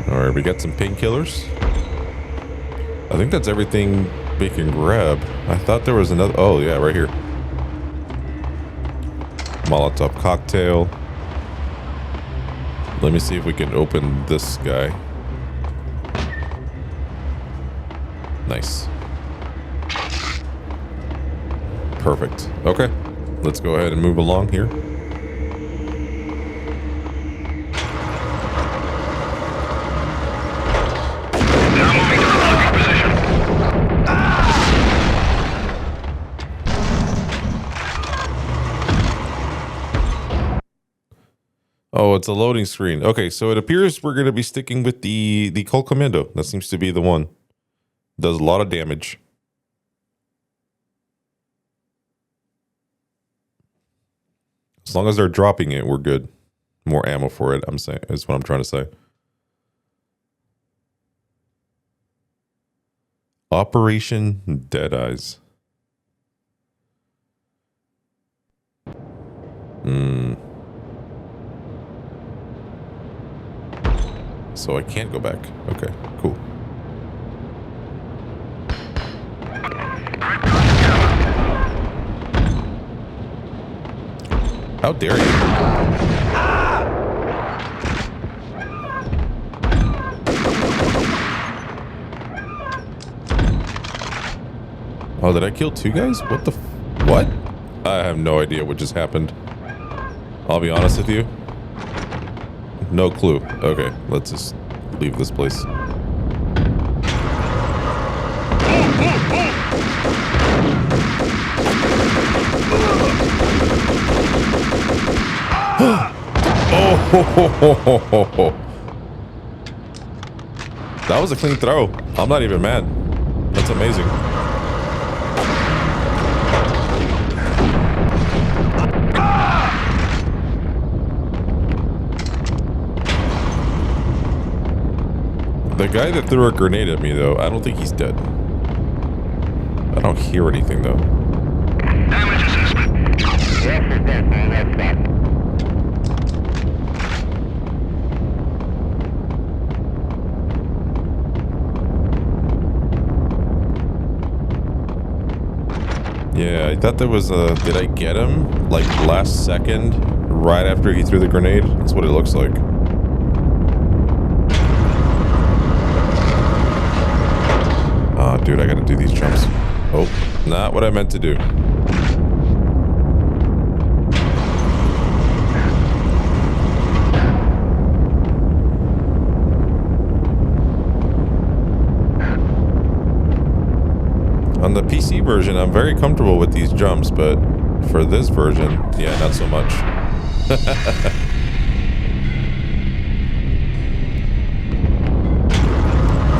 All right, we got some painkillers. I think that's everything we can grab. I thought there was another. Oh yeah, right here. Molotov cocktail. Let me see if we can open this guy. Nice. Perfect. Okay. Let's go ahead and move along here. Now moving to the blocking position. Oh, it's a loading screen. Okay, so it appears we're going to be sticking with the Colt Commando. That seems to be the one. Does a lot of damage. As long as they're dropping it, we're good. More ammo for it, I'm saying, is what I'm trying to say. Operation Deadeyes. So I can't go back. Okay, cool. How dare you? Oh, did I kill two guys? What the what? I have no idea what just happened. I'll be honest with you. No clue. Okay, let's just leave this place. Oh, that was a clean throw. I'm not even mad. That's amazing. The guy that threw a grenade at me, though, I don't think he's dead. I don't hear anything, though. Damage assessment. Yes, it's dead, man. That's bad. Yeah, I thought there was a... Did I get him? Like, last second? Right after he threw the grenade? That's what it looks like. Oh, dude, I gotta do these jumps. Oh, not what I meant to do. On the PC version, I'm very comfortable with these jumps, but for this version, yeah, not so much.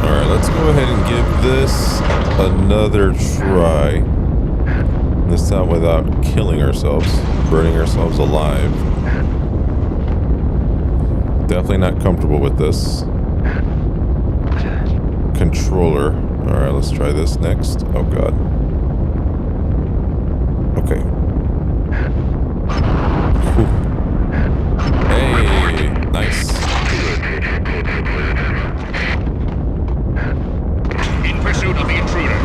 Alright, let's go ahead and give this another try. This time without killing ourselves, burning ourselves alive. Definitely not comfortable with this controller. Alright, let's try this next. Oh god. Okay. Whew. Hey, nice. In pursuit of the intruder.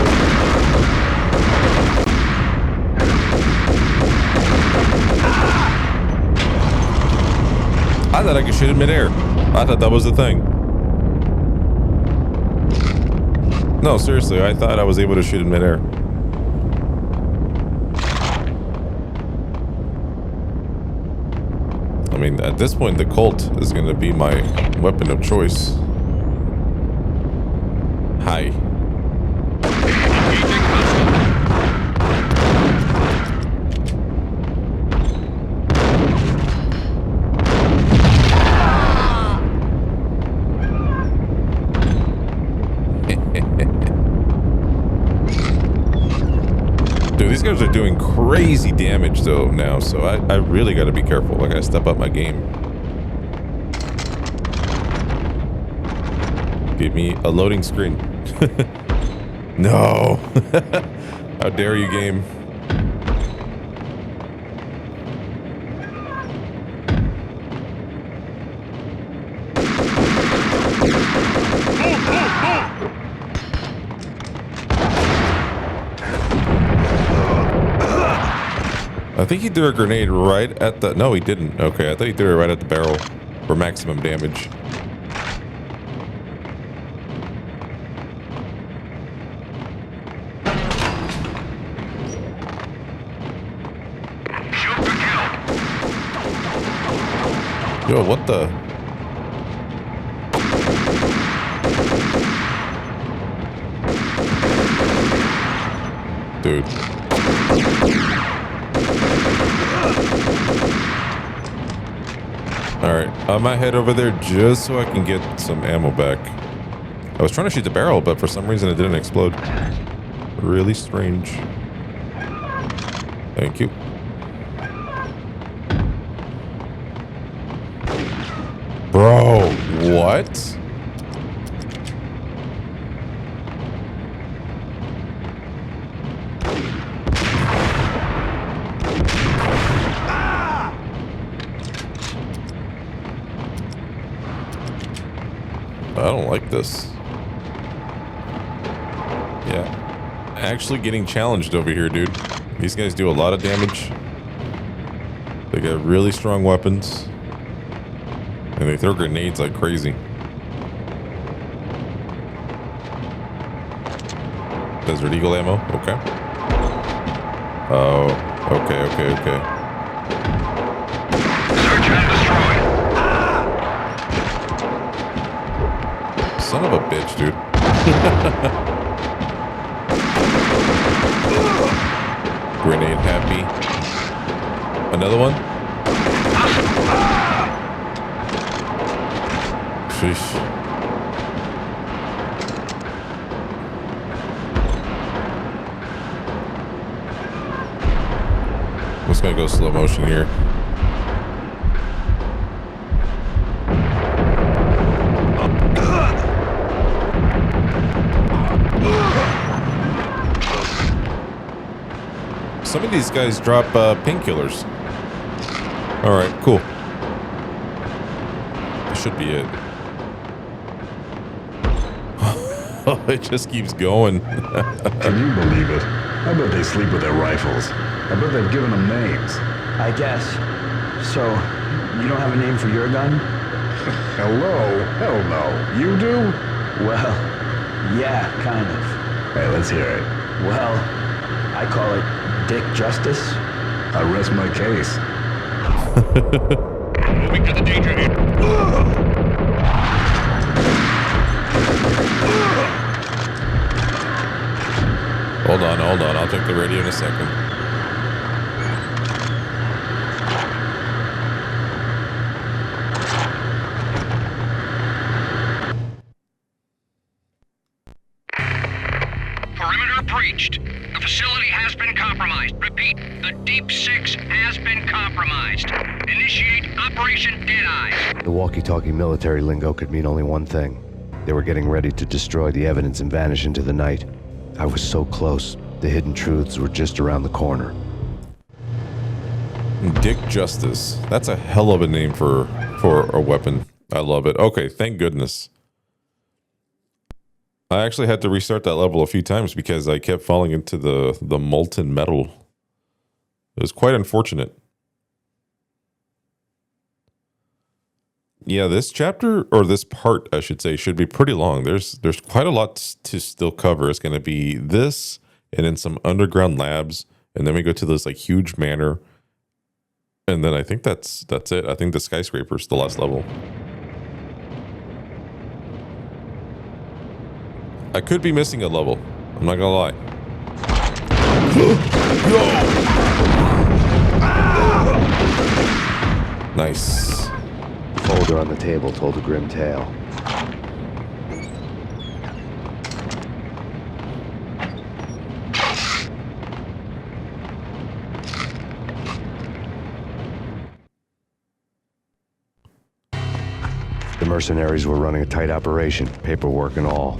I thought I could shoot in midair. I thought that was the thing. No, seriously, I thought I was able to shoot in midair. mean, at this point, the Colt is going to be my weapon of choice. Hi. Dude, these guys are doing crazy damage though now, so I really got to be careful. I got to step up my game. Give me a loading screen. No. How dare you, game. I think he threw a grenade right at the... No, he didn't. Okay, I thought he threw it right at the barrel for maximum damage. Yo, what the... Dude. Alright, I might head over there just so I can get some ammo back. I was trying to shoot the barrel, but for some reason it didn't explode. Really strange. Thank you. Bro, what? I don't like this. Yeah. Actually getting challenged over here, dude. These guys do a lot of damage. They got really strong weapons. And they throw grenades like crazy. Desert Eagle ammo? Okay. Oh, okay. Search and destroy. Son of a bitch, dude. Grenade happy. Another one? Sheesh. I'm just gonna go slow motion here. Some of these guys drop painkillers. All right, cool. This should be it. It just keeps going. Can you believe it? I bet they sleep with their rifles. I bet they've given them names. I guess. So, you don't have a name for your gun? Hello? Hell no. You do? Well, yeah, kind of. Hey, let's hear it. Well, I call it Dick Justice. I rest my case. Moving to the danger area. Hold on. I'll take the radio in a second. Perimeter breached. The facility has been compromised. Repeat, the Deep Six has been compromised. Initiate Operation Deadeye. The walkie-talkie military lingo could mean only one thing. They were getting ready to destroy the evidence and vanish into the night. I was so close. The hidden truths were just around the corner. Dick Justice. That's a hell of a name for a weapon. I love it. Okay, thank goodness. I actually had to restart that level a few times because I kept falling into the molten metal. It was quite unfortunate. Yeah, this chapter, or this part, I should say, should be pretty long. There's quite a lot to still cover. It's going to be this, and then some underground labs, and then we go to this like huge manor, And then I think that's it. I think the skyscraper's the last level. I could be missing a level. I'm not gonna lie. Nice. Folder on the table told a grim tale. The mercenaries were running a tight operation, paperwork and all.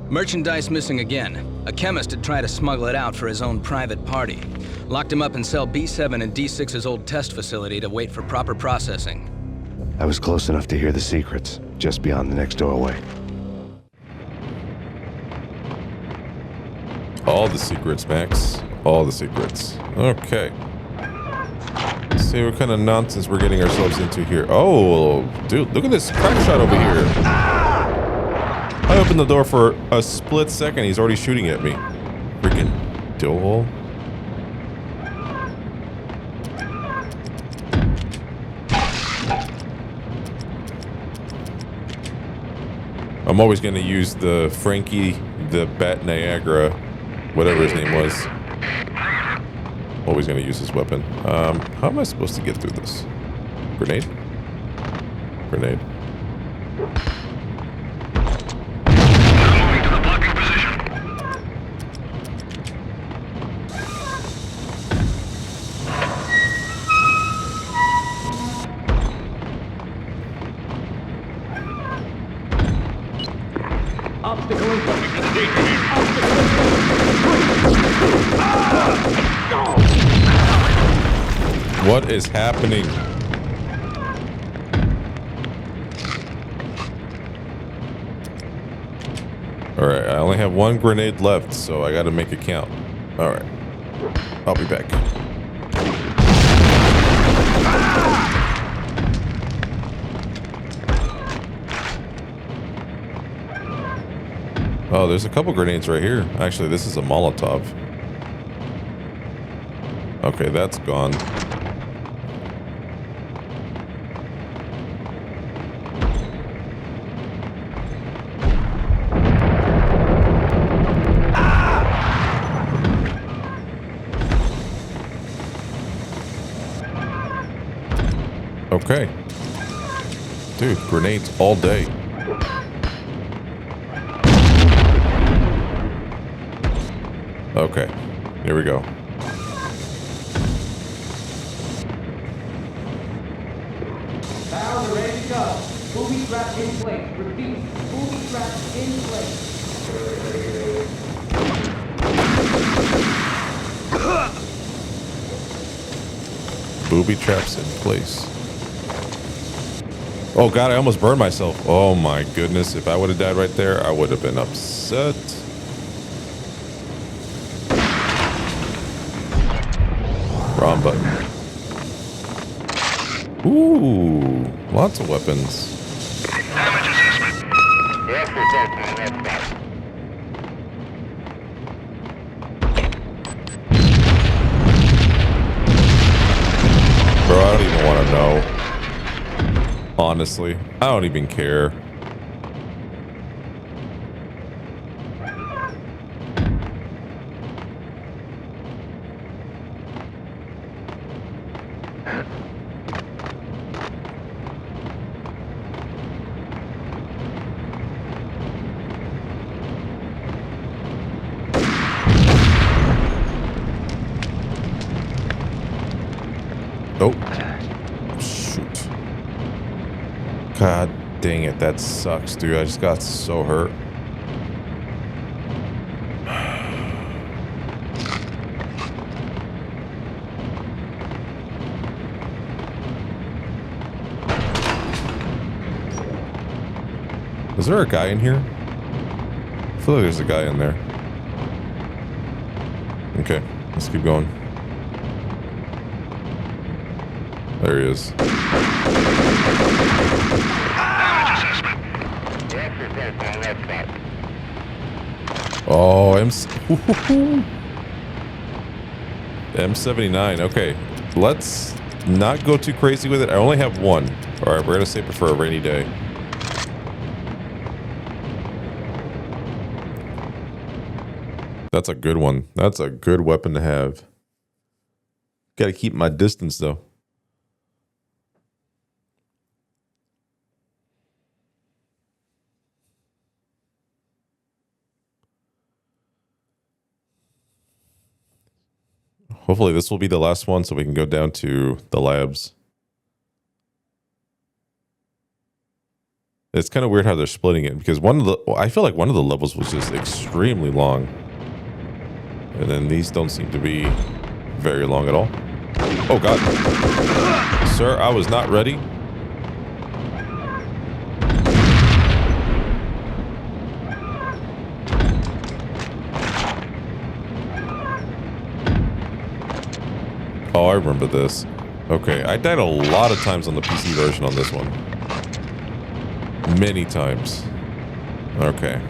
Merchandise missing again. A chemist had tried to smuggle it out for his own private party. Locked him up in cell B7 in D6's old test facility to wait for proper processing. I was close enough to hear the secrets, just beyond the next doorway. All the secrets, Max. All the secrets. Okay. Let's see what kind of nonsense we're getting ourselves into here. Oh, dude, look at this crack shot over here. I opened the door for a split second. He's already shooting at me. Freaking dillhole. I'm always going to use the Frankie the Bat Niagara, whatever his name was. Always going to use his weapon. How am I supposed to get through this? Grenade? Grenade. Obstacle incoming. What is happening? Alright, I only have one grenade left, so I gotta make it count. Alright. I'll be back. Oh, there's a couple grenades right here. Actually, this is a Molotov. Okay, that's gone. Okay. Dude, grenades all day. Okay, here we go. Barrels are ready to go. Booby traps in place. Repeat, booby traps in place. Booby traps in place. Oh god, I almost burned myself. Oh my goodness, if I would have died right there, I would have been upset. Wrong button. Ooh, lots of weapons. Damage assessment. Yes, assessment. Bro, I don't even want to know. Honestly, I don't even care. Oh, shoot. God dang it, that sucks, dude. I just got so hurt. Is there a guy in here? I feel like there's a guy in there. Okay, let's keep going. There he is. Oh, M79. Okay, let's not go too crazy with it. I only have one. All right, we're gonna save it for a rainy day. That's a good one. That's a good weapon to have. Got to keep my distance though. Hopefully this will be the last one so we can go down to the labs. It's kind of weird how they're splitting it because I feel like one of the levels was just extremely long. And then these don't seem to be very long at all. Oh God. Sir, I was not ready. Oh, I remember this. Okay, I died a lot of times on the PC version on this one. Many times. Okay.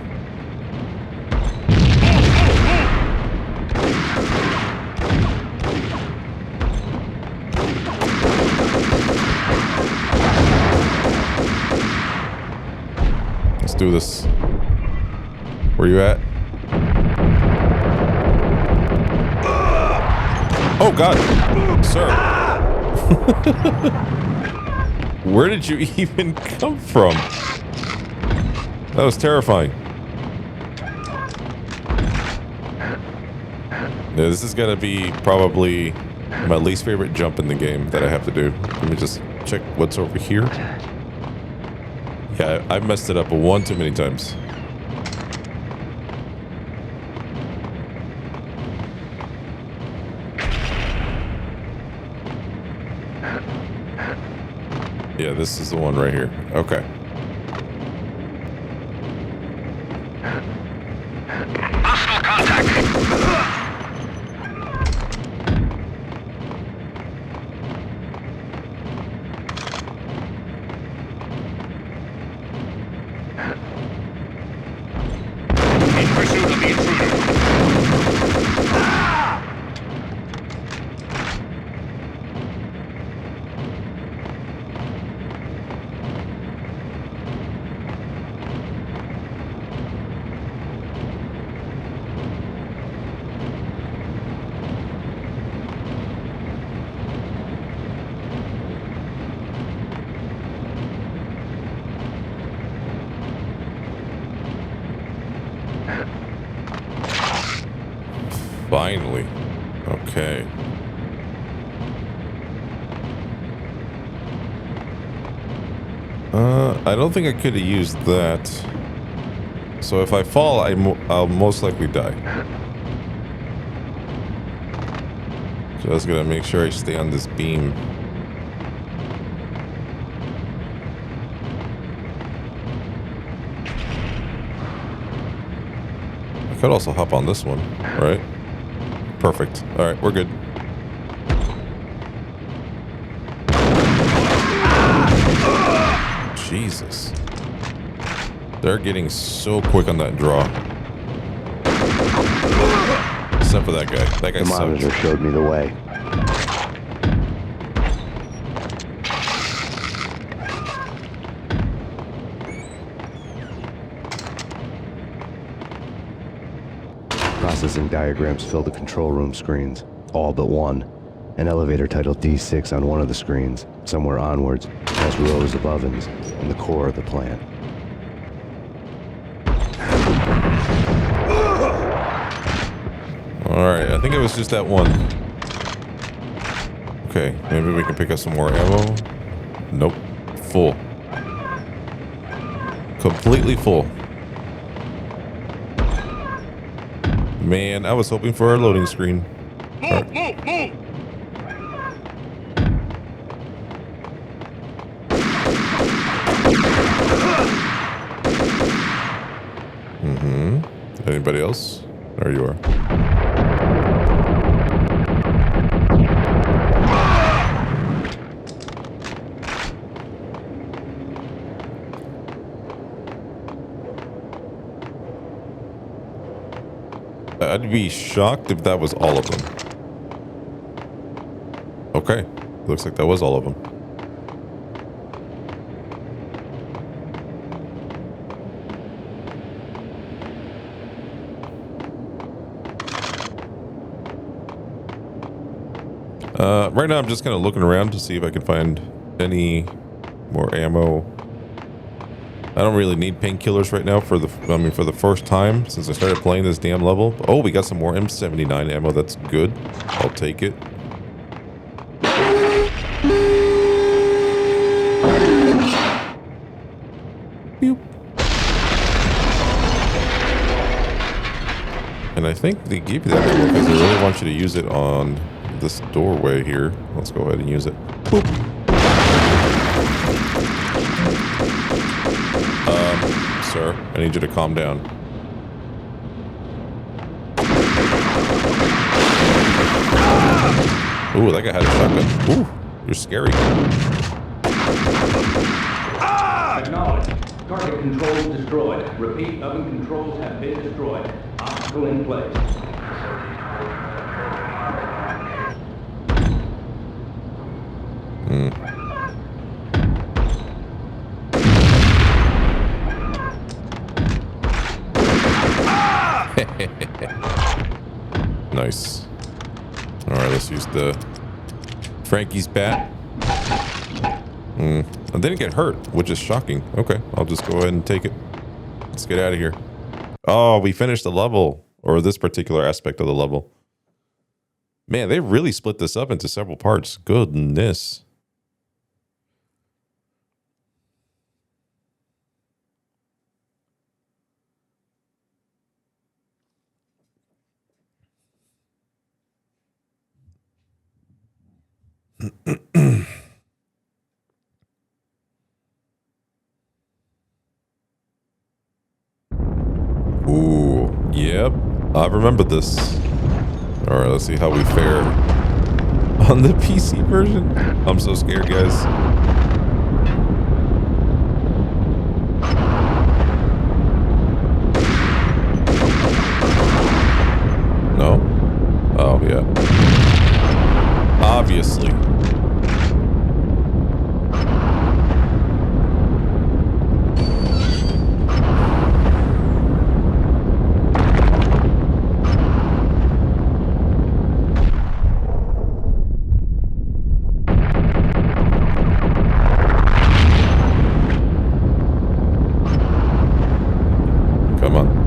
Let's do this. Where you at? Oh God, sir. Where did you even come from? That was terrifying. Yeah, this is gonna be probably my least favorite jump in the game that I have to do. Let me just check what's over here. Yeah, I've messed it up one too many times. Yeah, this is the one right here. Okay. Hostile contact. In pursuit of the intruder. Finally. Okay. I don't think I could have used that. So if I fall, I'll most likely die. Just gonna make sure I stay on this beam. I could also hop on this one, right? Perfect. All right, we're good. Jesus. They're getting so quick on that draw. Except for that guy. That guy The monitor showed me the way. Processing diagrams fill the control room screens, all but one. An elevator titled D6 on one of the screens, somewhere onwards, past rows of ovens, in the core of the plant. Alright, I think it was just that one. Okay, maybe we can pick up some more ammo. Nope. Full. Completely full. Man, I was hoping for a loading screen. Move, move, move! Anybody else? There you are. I'd be shocked if that was all of them. Okay. Looks like that was all of them. Right now I'm just kind of looking around to see if I can find any more ammo. I don't really need painkillers right now for the first time since I started playing this damn level. Oh, we got some more M79 ammo. That's good. I'll take it. Boop. And I think they give you that ammo because they really want you to use it on this doorway here. Let's go ahead and use it. Boop. Sir, I need you to calm down. Ooh, that guy had a shotgun. Ooh, you're scary. Acknowledged. Target controls destroyed. Repeat, oven controls have been destroyed. Obstacle in place. Nice. Alright, let's use the Frankie's bat. I didn't get hurt, which is shocking. Okay, I'll just go ahead and take it. Let's get out of here. Oh, we finished the level, or this particular aspect of the level. Man, they really split this up into several parts. Goodness. Ooh, yep. I remember this. Alright, let's see how we fare on the PC version. I'm so scared, guys. No? Oh, yeah. Obviously. Come on.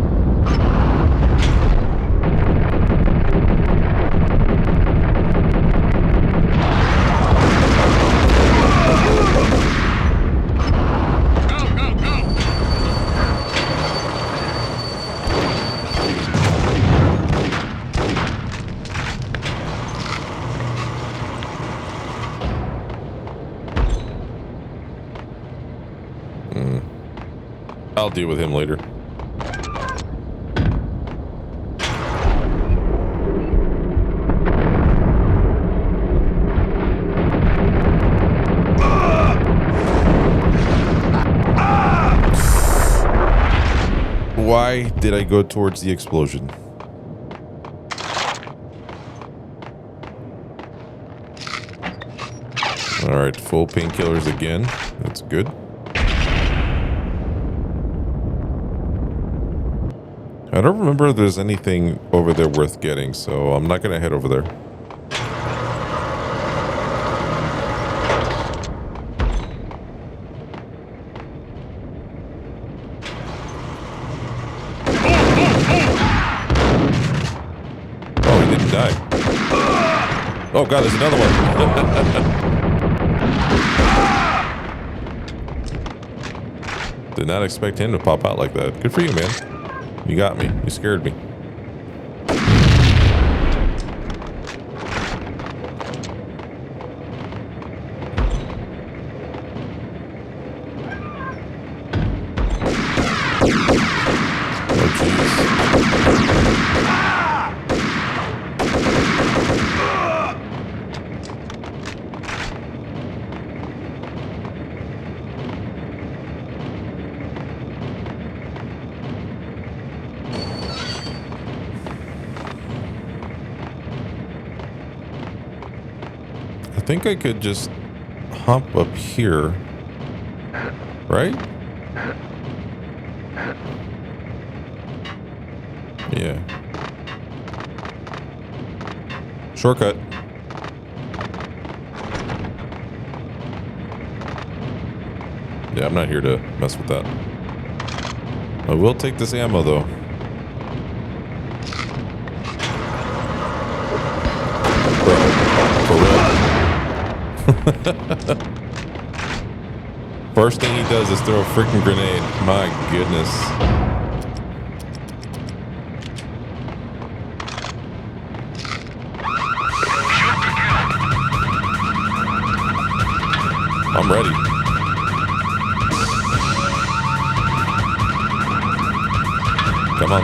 I'll deal with him later. Why did I go towards the explosion? All right, full painkillers again. That's good. I don't remember if there's anything over there worth getting, so I'm not gonna head over there. Oh, he didn't die. Oh god, there's another one. Did not expect him to pop out like that. Good for you, man. You got me. You scared me. Oh, jeez. think I could just hop up here, right? Yeah. Shortcut. Yeah, I'm not here to mess with that. I will take this ammo though. For real. First thing he does is throw a freaking grenade. My goodness. I'm ready. Come on.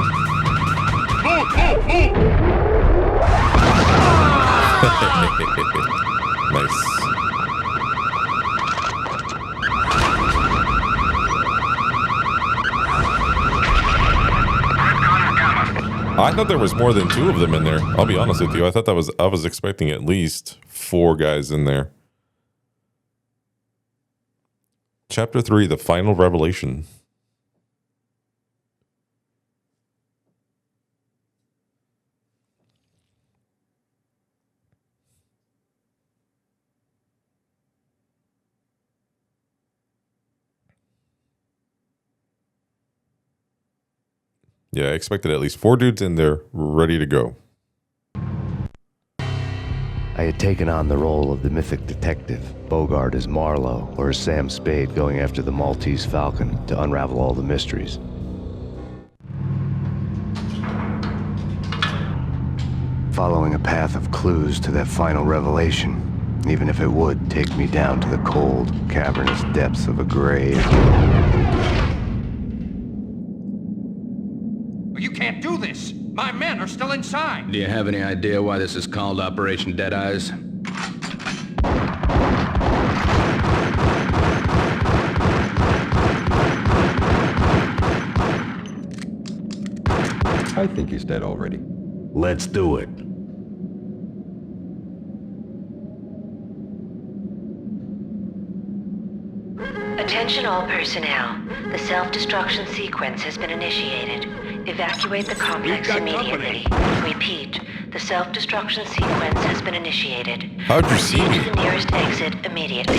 Nice. I thought there was more than 2 of them in there. I'll be honest with you. I was expecting at least 4 guys in there. Chapter 3, The Final Revelation. Yeah, I expected at least 4 dudes in there ready to go. I had taken on the role of the mythic detective, Bogart as Marlowe, or as Sam Spade going after the Maltese Falcon to unravel all the mysteries. Following a path of clues to that final revelation, even if it would take me down to the cold, cavernous depths of a grave. You can't do this! My men are still inside! Do you have any idea why this is called Operation Dead Eyes? I think he's dead already. Let's do it. Attention all personnel. The self-destruction sequence has been initiated. Evacuate the complex immediately. Repeat. The self-destruction sequence has been initiated. How'd you see me? Proceed to the nearest exit immediately.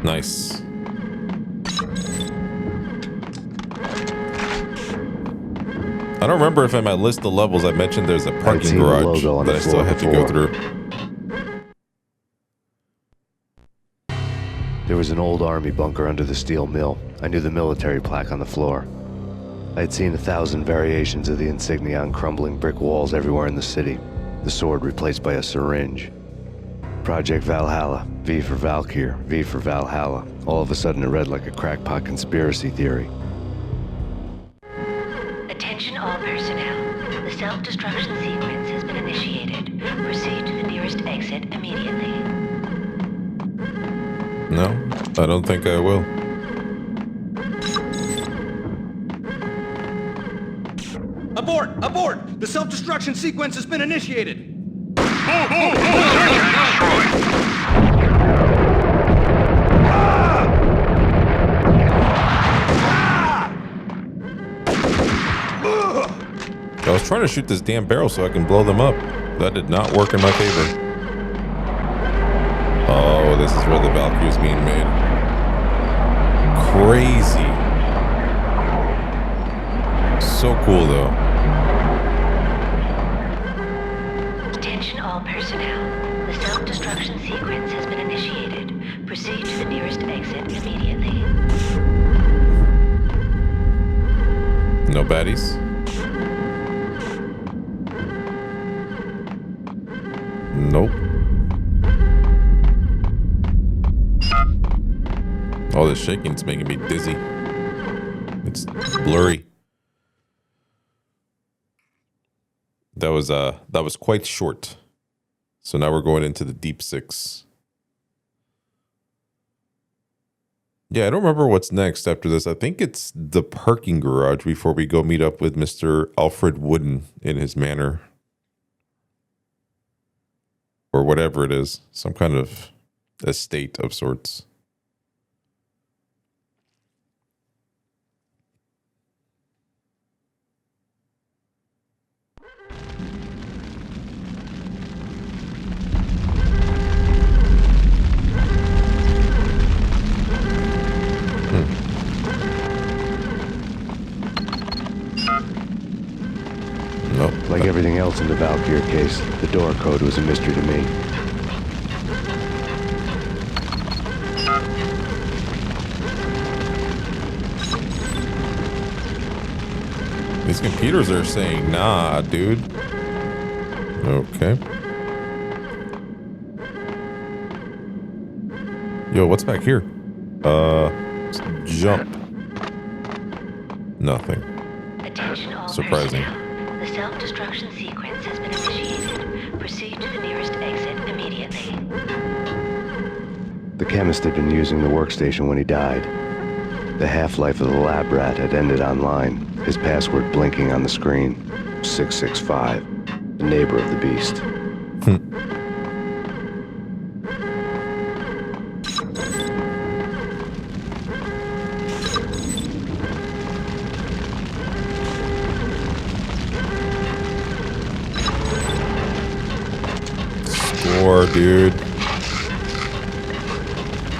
Nice. I don't remember if in my list of levels I mentioned there's a parking garage that I still have to go through. There was an old army bunker under the steel mill. I knew the military plaque on the floor. I had seen 1,000 variations of the insignia on crumbling brick walls everywhere in the city. The sword replaced by a syringe. Project Valhalla, V for Valkyr, V for Valhalla. All of a sudden it read like a crackpot conspiracy theory. Attention all personnel. The self-destruction sequence has been initiated. Proceed to the nearest exit immediately. No, I don't think I will. Abort! Abort! The self-destruction sequence has been initiated! I was trying to shoot this damn barrel so I can blow them up. That did not work in my favor. Oh, this is where the Valkyr is being made. Crazy. So cool, though. Attention all personnel. The self-destruction sequence has been initiated. Proceed to the nearest exit immediately. No baddies? Nope. All this shaking's making me dizzy. It's blurry. That was quite short. So now we're going into the deep 6. Yeah, I don't remember what's next after this. I think it's the parking garage before we go meet up with Mr. Alfred Wooden in his manor. or whatever it is, some kind of estate of sorts. Nope. Like everything else in the Valkyr case, the door code was a mystery to me. These computers are saying, nah, dude. Okay. Yo, what's back here? Jump. Nothing. Attention all Surprising. personnel. The self-destruction sequence has been initiated. Proceed to the nearest exit immediately. The chemist had been using the workstation when he died. The half-life of the lab rat had ended online, his password blinking on the screen. 665, the neighbor of the beast. Score, dude.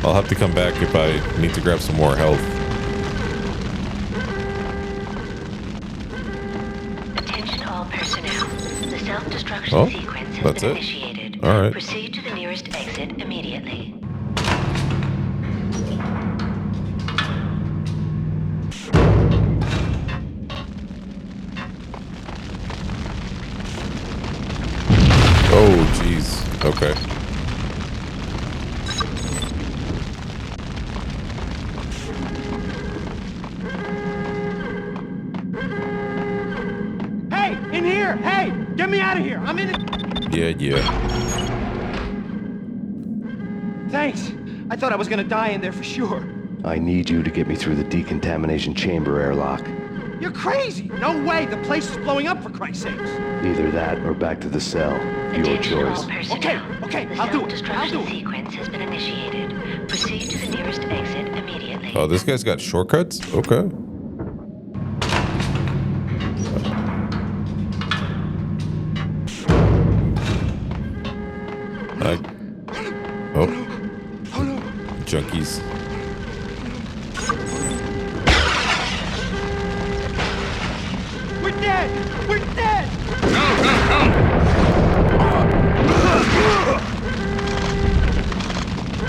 I'll have to come back if I need to grab some more health. Attention all personnel. The self-destruction sequence has been initiated. All right. Proceed to the nearest exit immediately. Oh, jeez. Okay. Hey, in here! Hey, get me out of here! I'm in it! Yeah. Thanks. I thought I was gonna die in there for sure. I need you to get me through the decontamination chamber airlock. You're crazy! No way! The place is blowing up, for Christ's sakes! Either that or back to the cell. Your choice. Okay, I'll do it. Self-destruction sequence has been initiated. Proceed to the nearest exit immediately. Oh, this guy's got shortcuts? Okay. Oh. Junkies. We're dead! We're dead!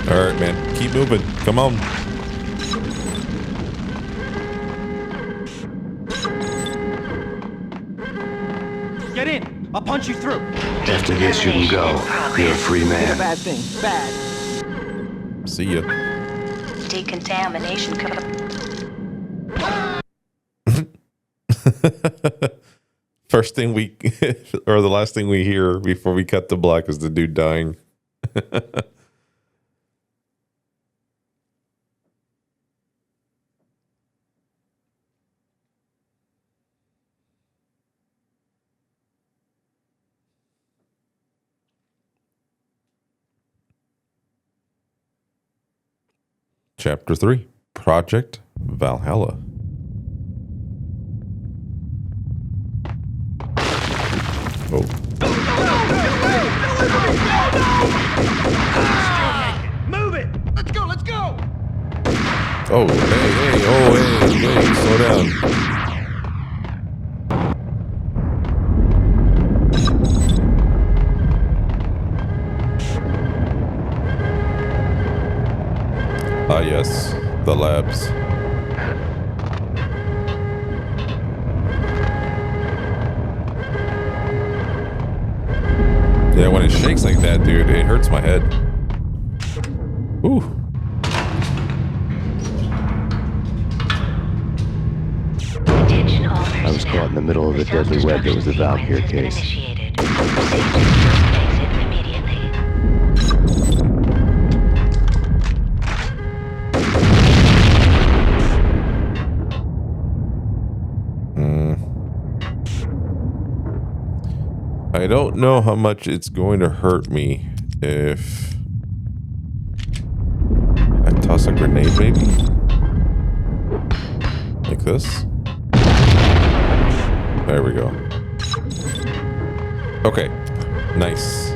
All right, man. Keep moving. Come on. Get in! I'll punch you through! After this, you can go. You're a free man. Bad thing. Bad. See ya. Decontamination code. First thing we, or the last thing we hear before we cut to black is the dude dying. Chapter 3, Project Valhalla. Oh. Move it! Let's go! Let's go! Oh, hey, slow down. Ah, yes, the labs. Yeah, when it shakes like that, dude, it hurts my head. Ooh. I was caught in the middle of the deadly web that was the Valkyr case. I don't know how much it's going to hurt me if I toss a grenade, maybe? Like this? There we go. Okay, nice.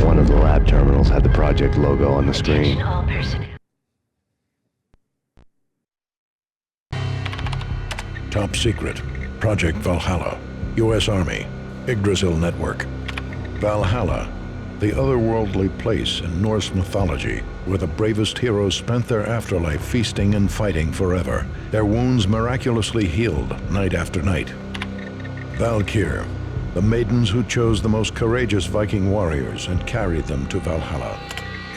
One of the lab terminals had the project logo on the screen. Top secret. Project Valhalla. U.S. Army. Yggdrasil Network. Valhalla. The otherworldly place in Norse mythology where the bravest heroes spent their afterlife feasting and fighting forever, their wounds miraculously healed night after night. Valkyr. The maidens who chose the most courageous Viking warriors and carried them to Valhalla.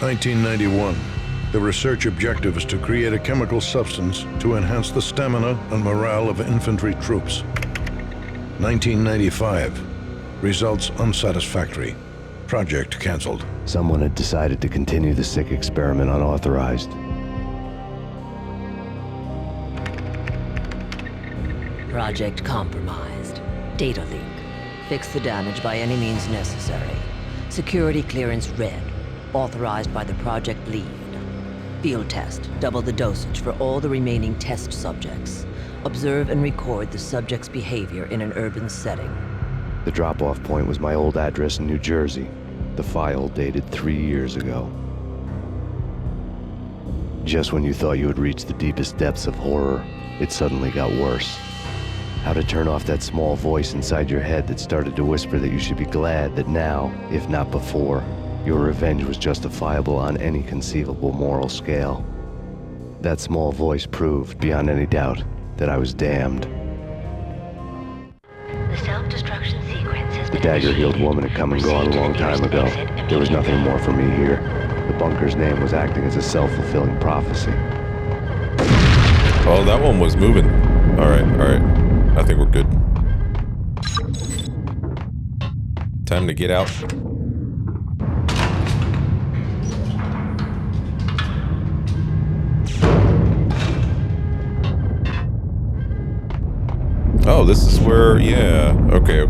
1991. The research objective is to create a chemical substance to enhance the stamina and morale of infantry troops. 1995. Results unsatisfactory. Project canceled. Someone had decided to continue the sick experiment unauthorized. Project compromised. Data leak. Fix the damage by any means necessary. Security clearance red. Authorized by the project lead. Field test. Double the dosage for all the remaining test subjects. Observe and record the subject's behavior in an urban setting. The drop-off point was my old address in New Jersey. The file dated 3 years ago. Just when you thought you had reached the deepest depths of horror, it suddenly got worse. How to turn off that small voice inside your head that started to whisper that you should be glad that now, if not before, your revenge was justifiable on any conceivable moral scale. That small voice proved, beyond any doubt, that I was damned. The self-destruction sequence has The dagger-heeled woman had come and gone a long time ago. There was nothing more for me here. The bunker's name was acting as a self-fulfilling prophecy. Oh, that one was moving. All right. I think we're good. Time to get out. Oh, this is where, yeah. Okay.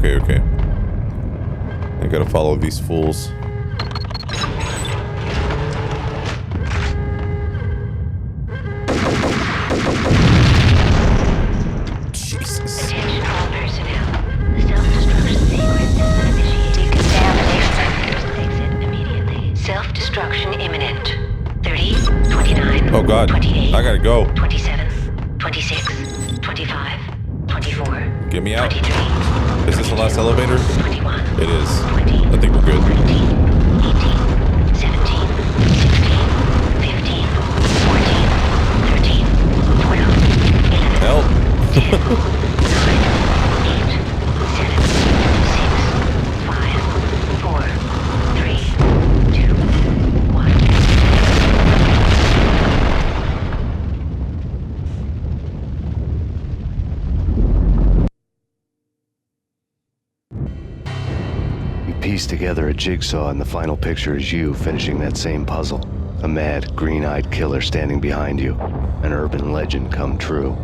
I gotta follow these fools. Jesus. Attention all personnel. The self-destruction sequence has been initiated. Decontamination exit immediately. Self-destruction imminent. 30, 29, Oh God, 28, I gotta go. 27, 26, 25, 24. Get me out. 23. Is this the last elevator? 21. It is. I think we're good. 17, 16, 15, 14, 13, 12, 11, Help. 10, 9, 8, 7, 6, 5, 4, 3, 2, 1. Piece together a jigsaw, and the final picture is you finishing that same puzzle. A mad, green-eyed killer standing behind you. An urban legend come true.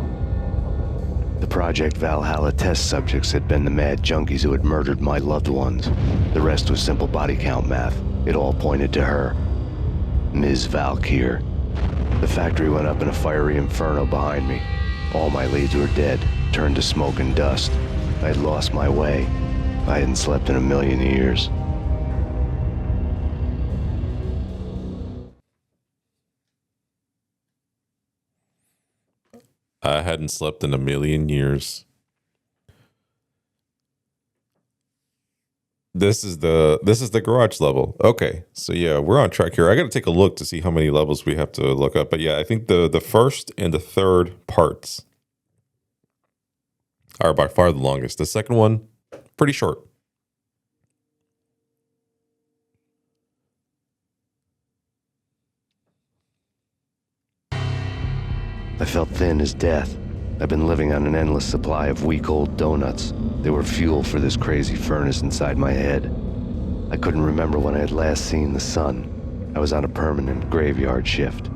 The Project Valhalla test subjects had been the mad junkies who had murdered my loved ones. The rest was simple body count math. It all pointed to her. Ms. Valkyr. The factory went up in a fiery inferno behind me. All my leads were dead, turned to smoke and dust. I'd lost my way. I hadn't slept in a million years. I hadn't slept in a million years. This is the garage level. Okay, so yeah, we're on track here. I got to take a look to see how many levels we have to look up. But yeah, I think the first and the third parts are by far the longest. The second one, pretty short. I felt thin as death. I've been living on an endless supply of week-old donuts. They were fuel for this crazy furnace inside my head. I couldn't remember when I had last seen the sun. I was on a permanent graveyard shift.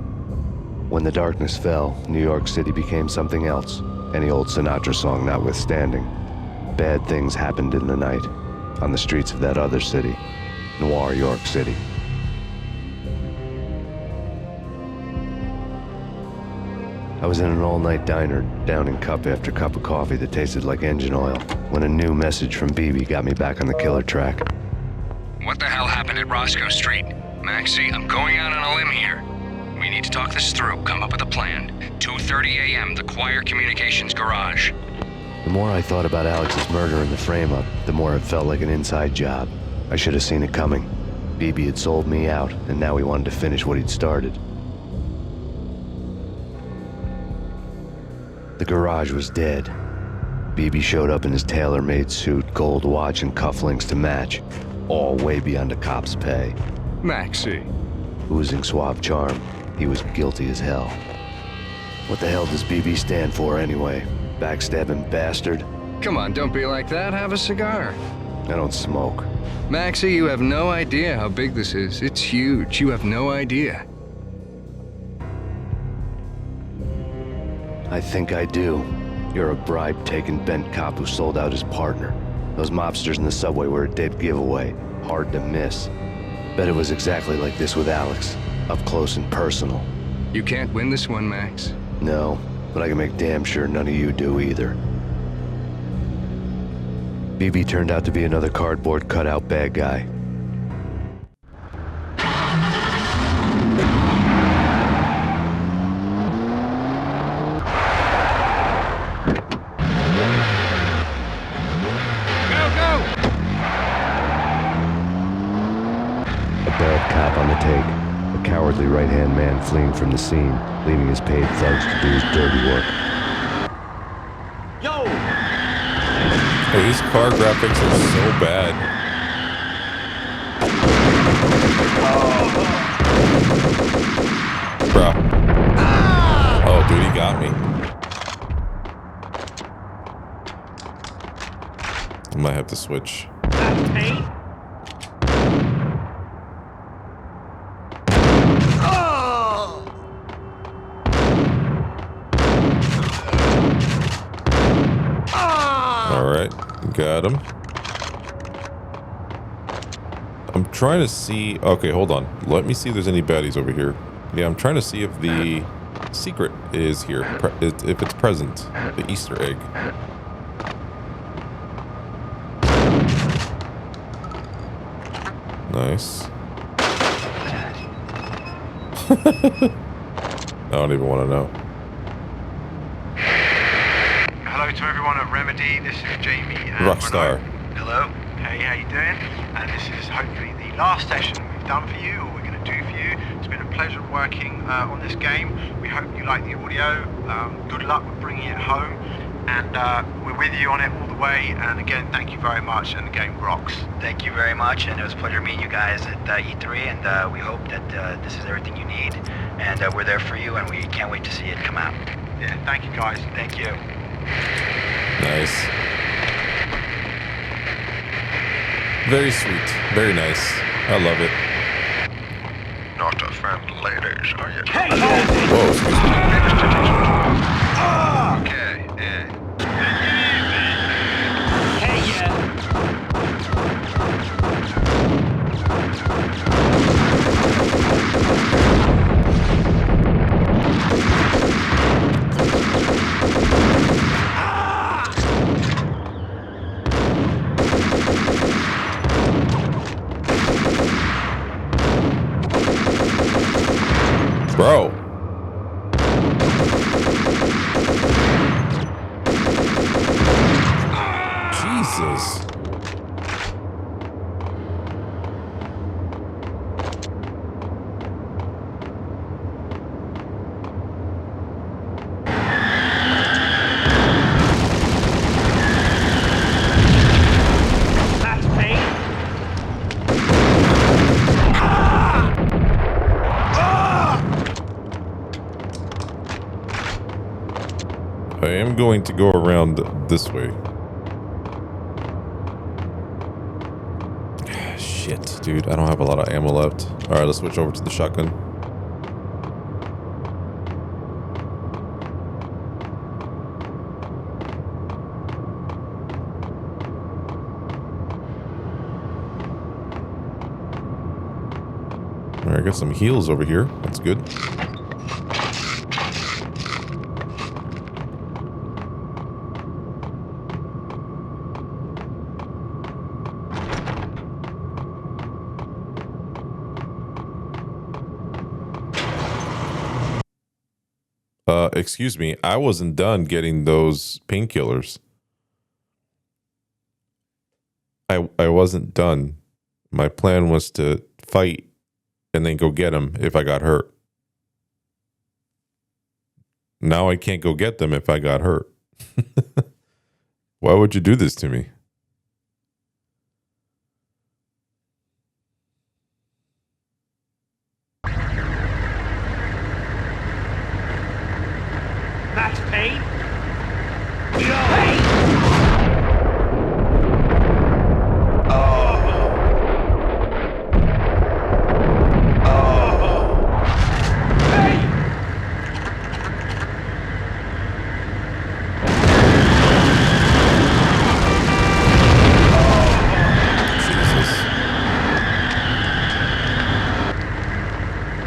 When the darkness fell, New York City became something else. any old Sinatra song notwithstanding. Bad things happened in the night, on the streets of that other city, Noir, York City. I was in an all-night diner, downing cup after cup of coffee that tasted like engine oil, when a new message from BB got me back on the killer track. What the hell happened at Roscoe Street? Maxie, I'm going out on a limb here. We need to talk this through, come up with a plan. 2:30 a.m., the Choir Communications Garage. The more I thought about Alex's murder and the frame-up, the more it felt like an inside job. I should have seen it coming. BB had sold me out, and now he wanted to finish what he'd started. The garage was dead. BB showed up in his tailor-made suit, gold watch, and cufflinks to match, all way beyond a cop's pay. Maxie. Oozing suave charm, he was guilty as hell. What the hell does BB stand for anyway? Backstabbing bastard? Come on, don't be like that. Have a cigar. I don't smoke. Maxie, you have no idea how big this is. It's huge. You have no idea. I think I do. You're a bribe-taking bent cop who sold out his partner. Those mobsters in the subway were a dead giveaway. Hard to miss. Bet it was exactly like this with Alex. Up close and personal. You can't win this one, Max. No, but I can make damn sure none of you do either. BB turned out to be another cardboard cutout bad guy. Cowardly right-hand man fleeing from the scene, leaving his paid thugs to do his dirty work. Yo! Hey, these car graphics are so bad. Bruh. Oh, dude, he got me. I might have to switch. Got him. I'm trying to see. Okay, hold on. Let me see if there's any baddies over here. Yeah, I'm trying to see if the secret is here. If it's present. The Easter egg. Nice. I don't even want to know. Hello to everyone at Remedy, this is Jamie and Rockstar. Hello. Hey, how you doing? And this is hopefully the last session we've done for you, or we're going to do for you. It's been a pleasure working on this game. We hope you like the audio. Good luck with bringing it home. And we're with you on it all the way. And again, thank you very much, and the game rocks. Thank you very much, and it was a pleasure meeting you guys at E3, and we hope that this is everything you need. And we're there for you, and we can't wait to see it come out. Yeah, thank you guys. Thank you. Nice. Very sweet. Very nice. I love it. Not a fan, ladies, are you? Hey! Whoa, excuse me. Okay, Hey, yeah. Bro. Jesus. Max Payne. I am going to go around this way. Shit, dude. I don't have a lot of ammo left. Alright, let's switch over to the shotgun. got some heals over here. That's good. Excuse me, I wasn't done getting those painkillers. I wasn't done. My plan was to fight and then go get them if I got hurt. Now I can't go get them if I got hurt. Why would you do this to me? Max Payne? Hey!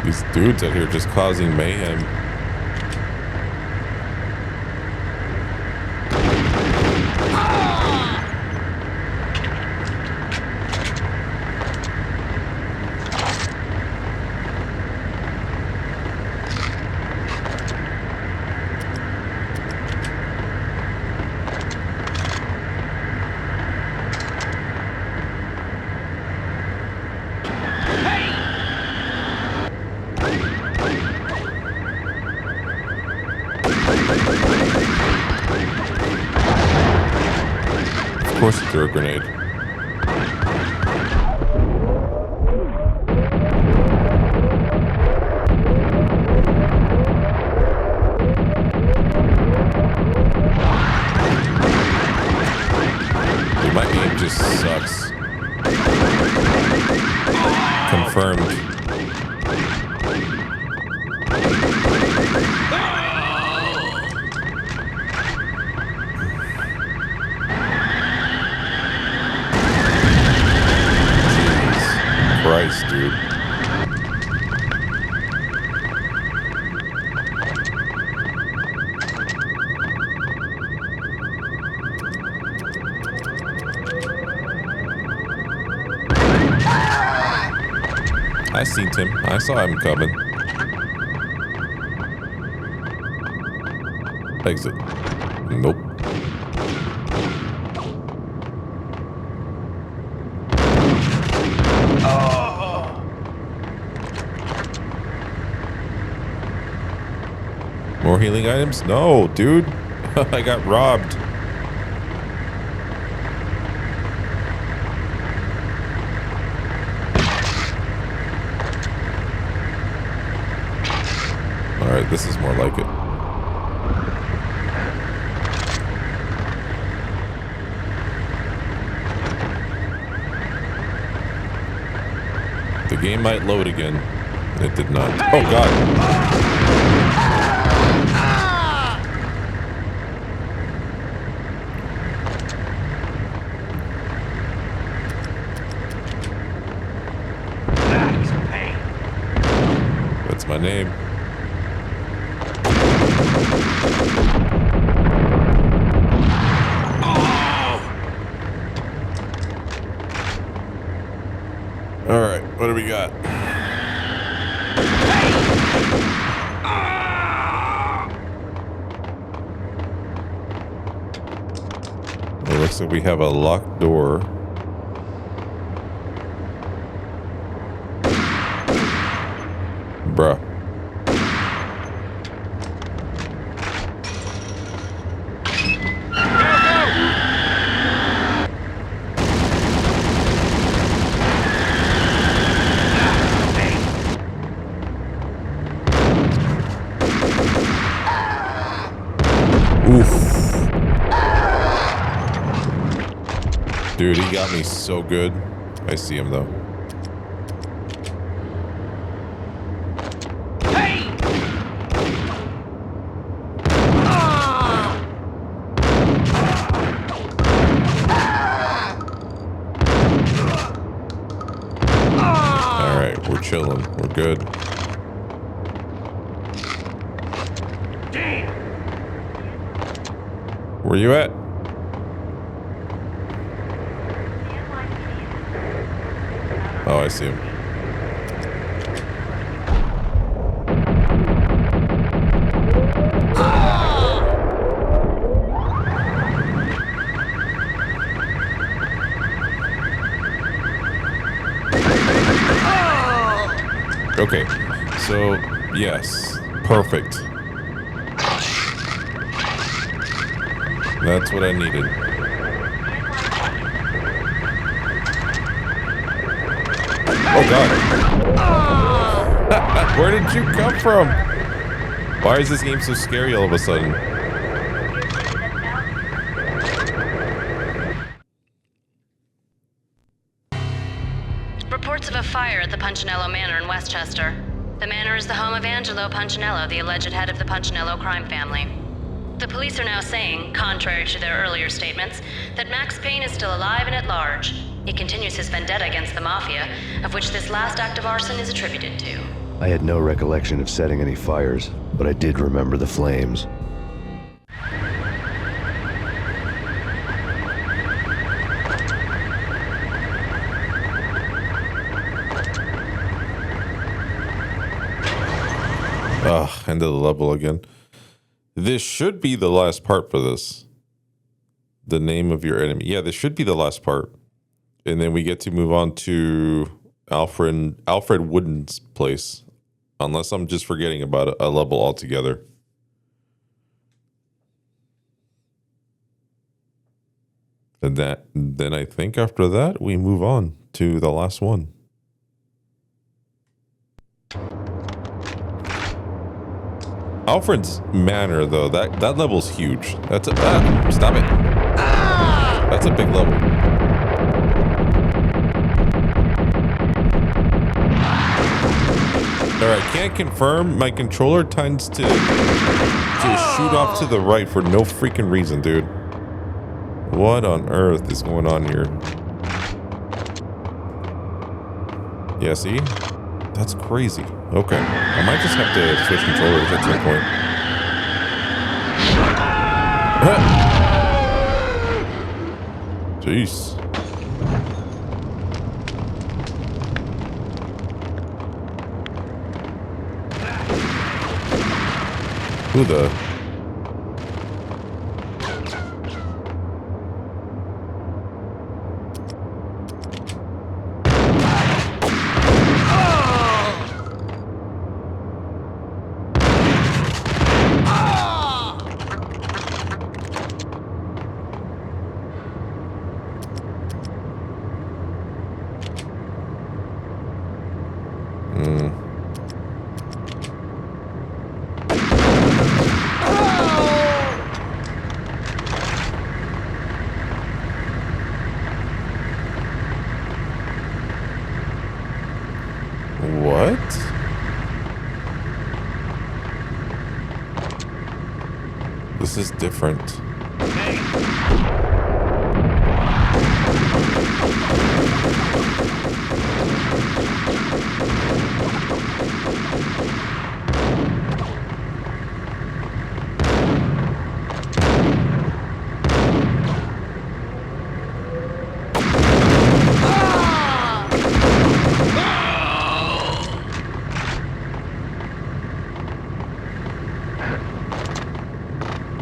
These dudes out here just causing mayhem. Of course he threw a grenade. Dude, my aim just sucks. Confirmed. Christ, dude. I seen him. I saw him coming. Exit. Nope. More healing items? No, dude. I got robbed. Alright, this is more like it. The game might load again. It did not. Oh, God. That's my name. All right, what do we got? It looks like we have a locked door. Bruh. Dude, he got me so good. I see him though. Alright, we're chilling. We're good. Where you at? Oh, I see him. Okay, so yes, perfect. That's what I needed. Oh god. Where did you come from? Why is this game so scary all of a sudden? Reports of a fire at the Punchinello Manor in Westchester. The manor is the home of Angelo Punchinello, the alleged head of the Punchinello crime family. The police are now saying, contrary to their earlier statements, that Max Payne is still alive and at large. He continues his vendetta against the Mafia, of which this last act of arson is attributed to. I had no recollection of setting any fires, but I did remember the flames. Ugh, end of the level again. This should be the last part for this. The name of your enemy. Yeah, this should be the last part. And then we get to move on to Alfred Wooden's place. Unless I'm just forgetting about a level altogether. And then I think after that, we move on to the last one. Alfred's Manor, though, that level's huge. That's a stop it. That's a big level. Alright, can't confirm. My controller tends to shoot off to the right for no freaking reason, dude. What on earth is going on here? Yeah, see? That's crazy. Okay. I might just have to switch controllers at some point. Jeez. Who the... This is different.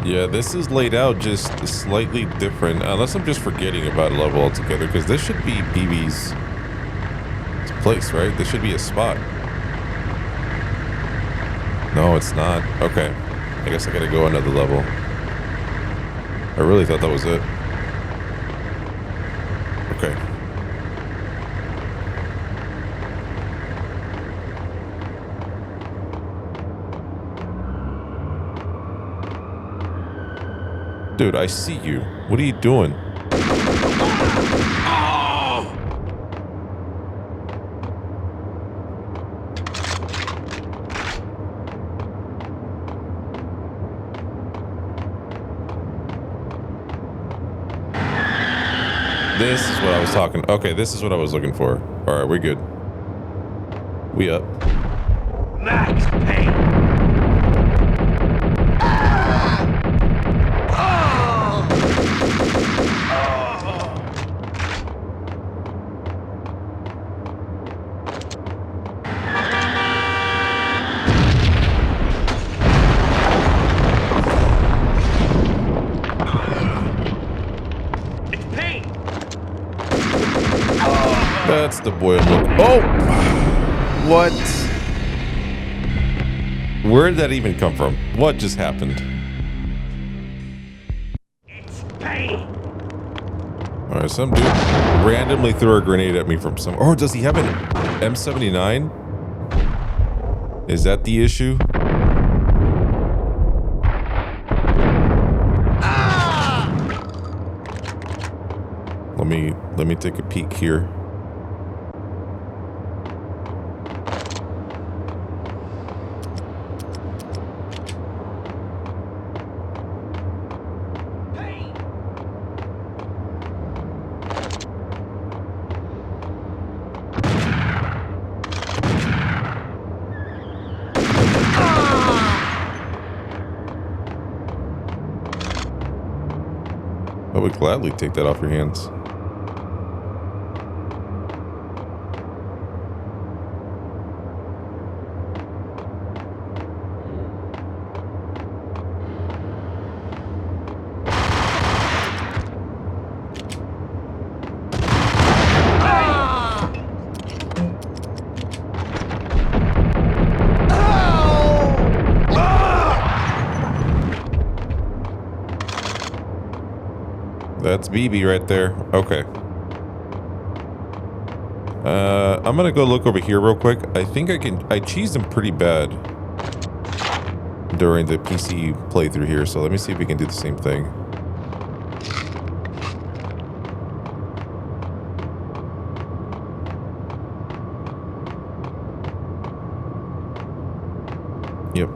Yeah, this is laid out just slightly different, unless I'm just forgetting about a level altogether, because this should be BB's place, right? This should be a spot. No, it's not. Okay. I guess I gotta go another level. I really thought that was it. Okay. Dude, I see you. What are you doing? This is what I was talking. Okay, this is what I was looking for. All right, we're good. We up. the boy I'm looking. Oh! What? Where did that even come from? What just happened? It's Payne. Alright, some dude randomly threw a grenade at me from some. Oh, does he have an M79? Is that the issue? Let me take a peek here. I would gladly take that off your hands. That's BB right there. Okay. I'm gonna go look over here real quick. I think I cheesed him pretty bad during the PC playthrough here, so let me see if we can do the same thing. Yep.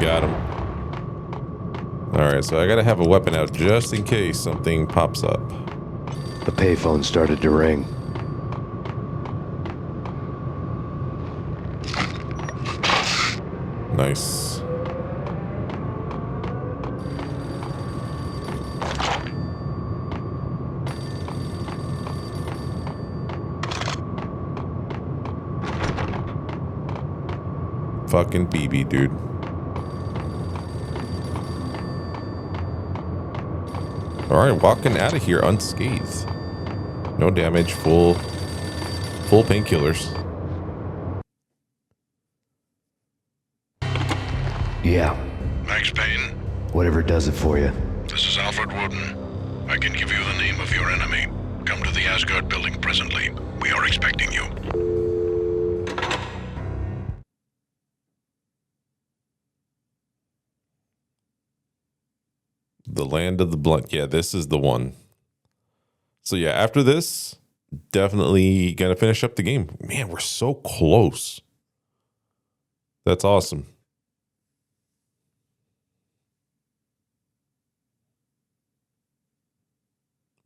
Got him. Alright, so I gotta have a weapon out just in case something pops up. The payphone started to ring. Nice. Fucking BB, dude. Alright, walking out of here unscathed. No damage, full painkillers. Yeah. Max Payne? Whatever does it for you. This is Alfred Woden. I can give you the name of your enemy. Come to the Asgard building presently. We are expecting you. The land of the blunt. Yeah, this is the one. So yeah, after this, definitely gonna finish up the game. Man, we're so close. That's awesome.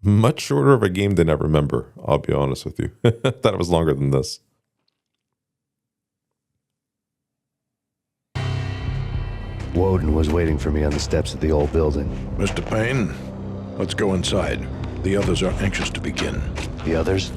Much shorter of a game than I remember, I'll be honest with you. Thought it was longer than this. Woden was waiting for me on the steps of the old building. Mr. Payne, let's go inside. The others are anxious to begin. The others?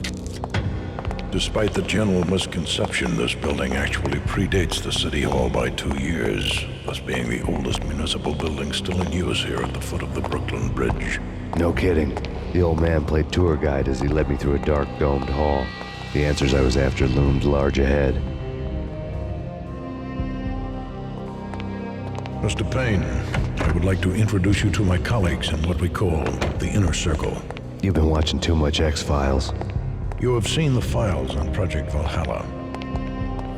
Despite the general misconception, this building actually predates the City Hall by 2 years, thus being the oldest municipal building still in use here at the foot of the Brooklyn Bridge. No kidding. The old man played tour guide as he led me through a dark domed hall. The answers I was after loomed large ahead. Mr. Payne, I would like to introduce you to my colleagues in what we call the Inner Circle. You've been watching too much X-Files. You have seen the files on Project Valhalla.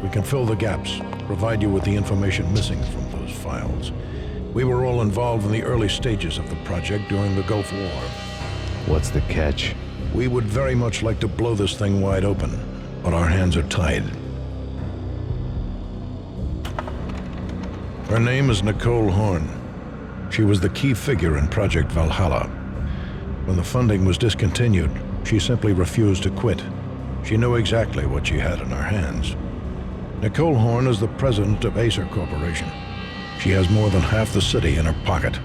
We can fill the gaps, provide you with the information missing from those files. We were all involved in the early stages of the project during the Gulf War. What's the catch? We would very much like to blow this thing wide open, but our hands are tied. Her name is Nicole Horn. She was the key figure in Project Valhalla. When the funding was discontinued, she simply refused to quit. She knew exactly what she had in her hands. Nicole Horn is the president of Acer Corporation. She has more than half the city in her pocket.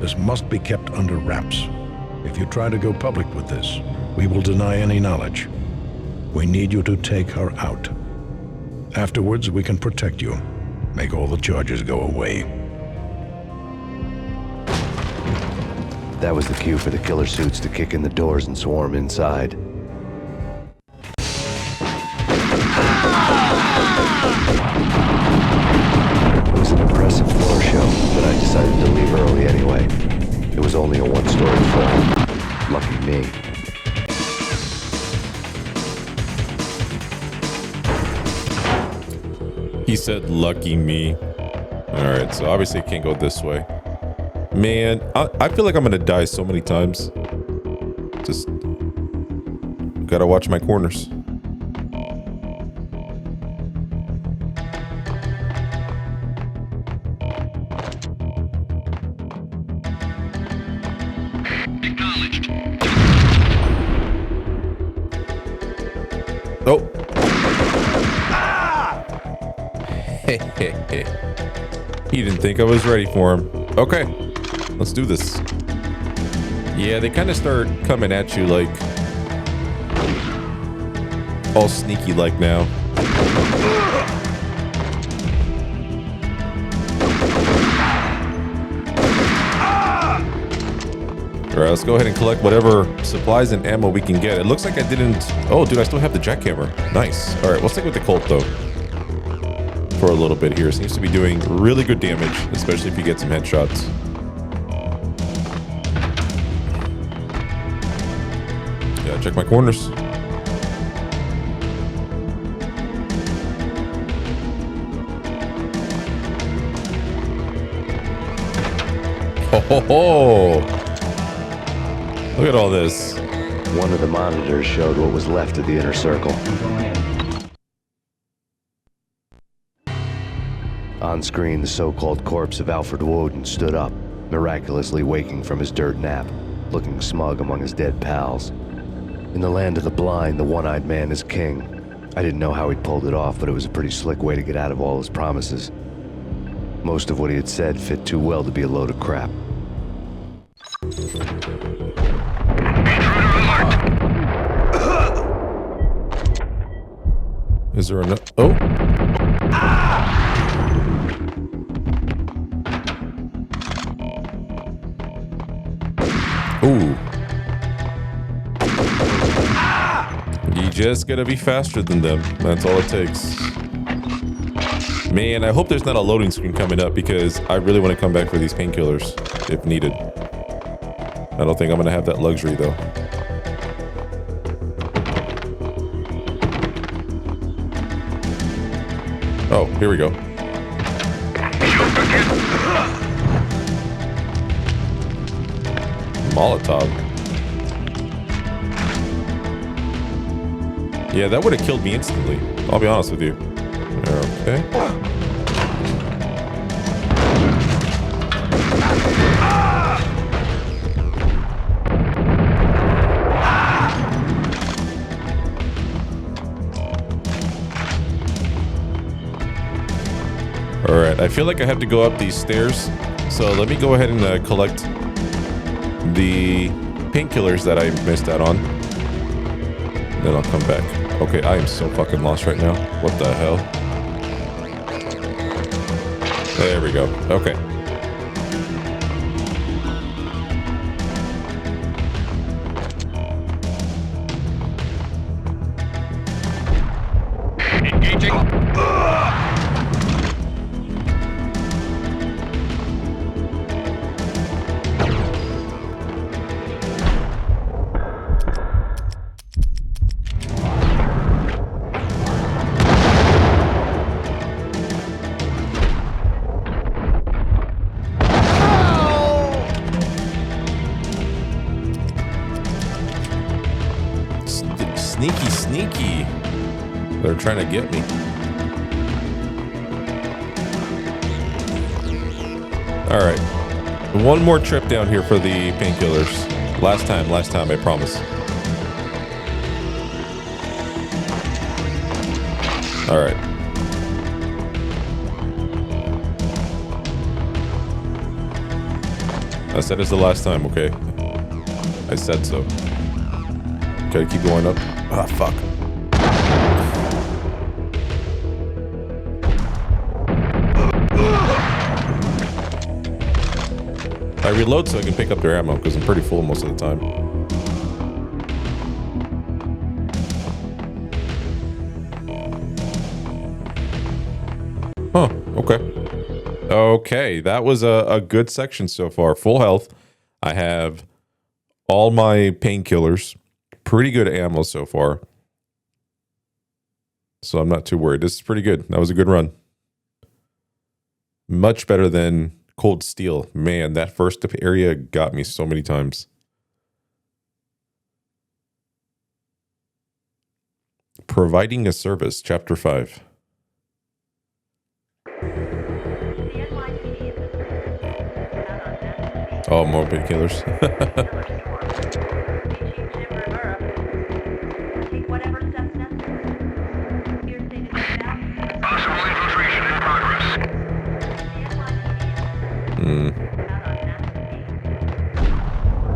This must be kept under wraps. If you try to go public with this, we will deny any knowledge. We need you to take her out. Afterwards, we can protect you. Make all the charges go away. That was the cue for the killer suits to kick in the doors and swarm inside. It was an impressive floor show, but I decided to leave early anyway. It was only a one-story fall. Lucky me. He said, lucky me. Alright, so obviously it can't go this way. Man, I feel like I'm gonna die so many times. Just gotta watch my corners. Oh. He didn't think I was ready for him. Okay, let's do this. Yeah, they kind of start coming at you like all sneaky like now. Alright, let's go ahead and collect whatever supplies and ammo we can get. It looks like I didn't... Oh, dude, I still have the jackhammer. Nice. Alright, we'll stick with the Colt, though. For a little bit here. Seems to be doing really good damage, especially if you get some headshots. Yeah, check my corners. Ho ho ho! Look at all this. One of the monitors showed what was left of the inner circle. On screen, the so-called corpse of Alfred Woden stood up, miraculously waking from his dirt nap, looking smug among his dead pals. In the land of the blind, the one-eyed man is king. I didn't know how he'd pulled it off, but it was a pretty slick way to get out of all his promises. Most of what he had said fit too well to be a load of crap. Is there enough? Oh! Ooh. You just gotta be faster than them. That's all it takes. Man, I hope there's not a loading screen coming up because I really want to come back for these painkillers if needed. I don't think I'm gonna have that luxury though. Oh, here we go. Molotov. Yeah, that would have killed me instantly. I'll be honest with you. Okay. Alright, I feel like I have to go up these stairs. So let me go ahead and collect the painkillers that I missed out on. Then I'll come back. Okay, I am so fucking lost right now. What the hell? There we go. Okay. Engaging. Sneaky. They're trying to get me. All right. One more trip down here for the painkillers. Last time, I promise. All right. I said it's the last time, okay? I said so. Gotta keep going up. Ah, fuck. I reload so I can pick up their ammo because I'm pretty full most of the time. Huh, okay. Okay, that was a good section so far. Full health. I have all my painkillers. Pretty good ammo so far. So I'm not too worried. This is pretty good. That was a good run. Much better than Cold Steel. Man, that first area got me so many times. Providing a service, Chapter 5. Oh, more painkillers.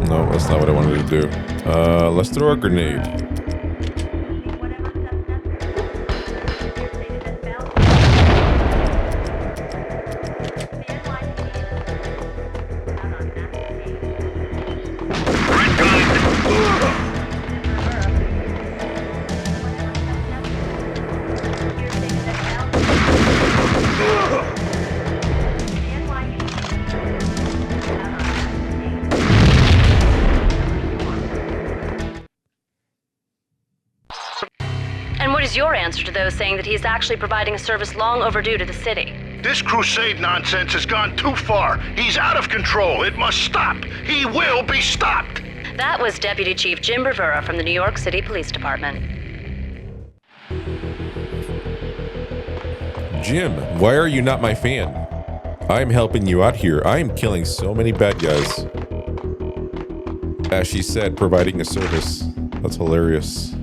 No, that's not what I wanted to do. Let's throw a grenade. Your answer to those saying that he's actually providing a service long overdue to the city. This crusade nonsense has gone too far. He's out of control. It must stop. He will be stopped. That was Deputy Chief Jim Rivera from the New York City Police Department. Jim, why are you not my fan? I'm helping you out here. I am killing so many bad guys. As she said, providing a service. That's hilarious.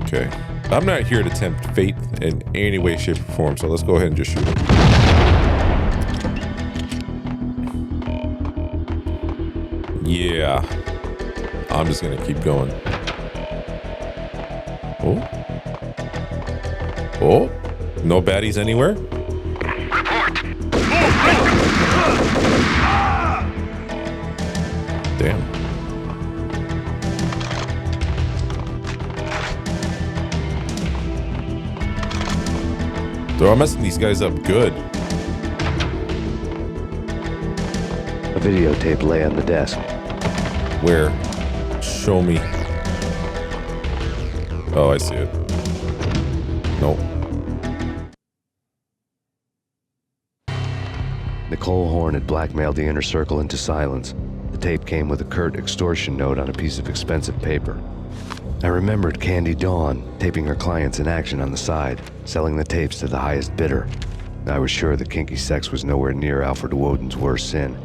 Okay. I'm not here to tempt fate in any way, shape, or form, so let's go ahead and just shoot him. Yeah. I'm just gonna keep going. Oh. Oh. No baddies anywhere? Damn. They're all messing these guys up good. A videotape lay on the desk. Where? Show me. Oh, I see it. Nope. Nicole Horn had blackmailed the inner circle into silence. The tape came with a curt extortion note on a piece of expensive paper. I remembered Candy Dawn taping her clients in action on the side, selling the tapes to the highest bidder. I was sure that kinky sex was nowhere near Alfred Woden's worst sin.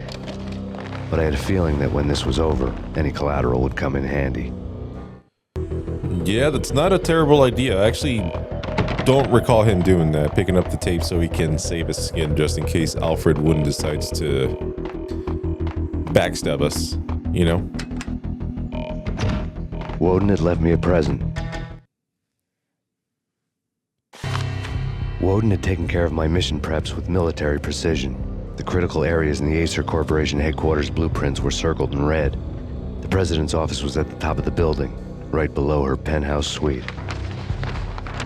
But I had a feeling that when this was over, any collateral would come in handy. Yeah, that's not a terrible idea. I actually don't recall him doing that, picking up the tape so he can save his skin just in case Alfred Woden decides to backstab us, you know? Woden had left me a present. Woden had taken care of my mission preps with military precision. The critical areas in the Acer Corporation headquarters blueprints were circled in red. The president's office was at the top of the building, right below her penthouse suite.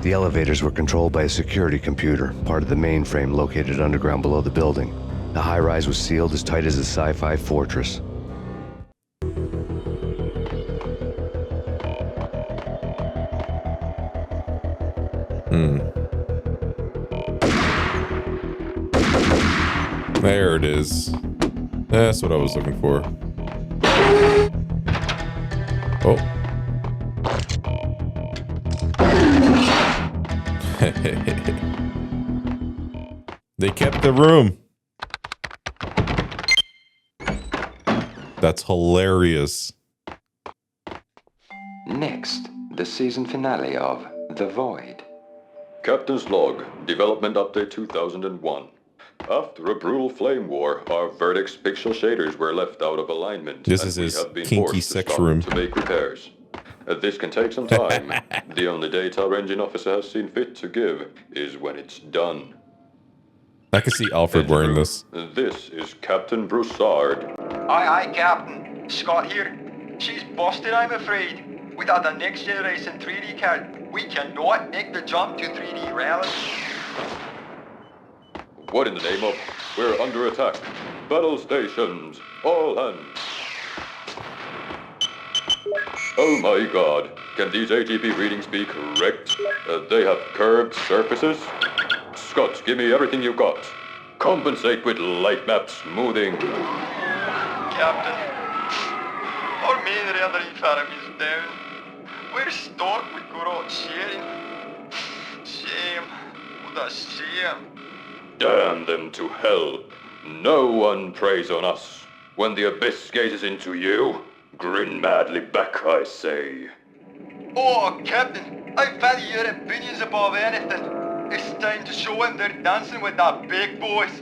The elevators were controlled by a security computer, part of the mainframe located underground below the building. The high-rise was sealed as tight as a sci-fi fortress. There it is. That's what I was looking for. Oh. They kept the room. That's hilarious. Next, the season finale of The Void. Captain's log, development update 2001. After a brutal flame war, our verdict's pixel shaders were left out of alignment. This is his kinky sex room. To make repairs. This can take some time. The only date our engine officer has seen fit to give is when it's done. I can see Alfred wearing this. This is Captain Broussard. Aye, Captain. Scott here. She's busted, I'm afraid. Without the next generation 3D card, we cannot make the jump to 3D rally. What in the name of? We're under attack. Battle stations. All hands. Oh my god. Can these ATP readings be correct? They have curved surfaces? Scott, give me everything you got. Compensate with light map smoothing. Captain, our main rendering farm is down. We're stuck with good sharing. Shame. What a shame. Damn them to hell. No one preys on us. When the abyss gazes into you, grin madly back, I say. Oh, Captain, I value your opinions above anything. It's time to show them they're dancing with the big boys.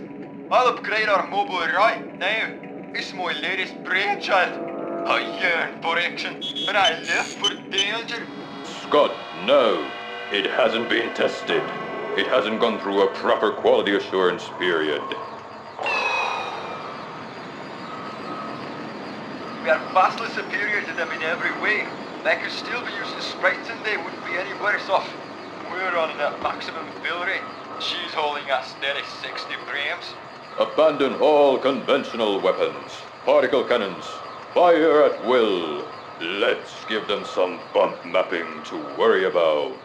I'll upgrade our mobile right now. It's my latest brainchild. I yearn for action, and I live for danger. Scott, no. It hasn't been tested. It hasn't gone through a proper quality assurance period. We are vastly superior to them in every way. They could still be using sprites and they wouldn't be any worse off. We're running at maximum fill rate. She's holding a steady 60 frames. Abandon all conventional weapons. Particle cannons. Fire at will. Let's give them some bump mapping to worry about.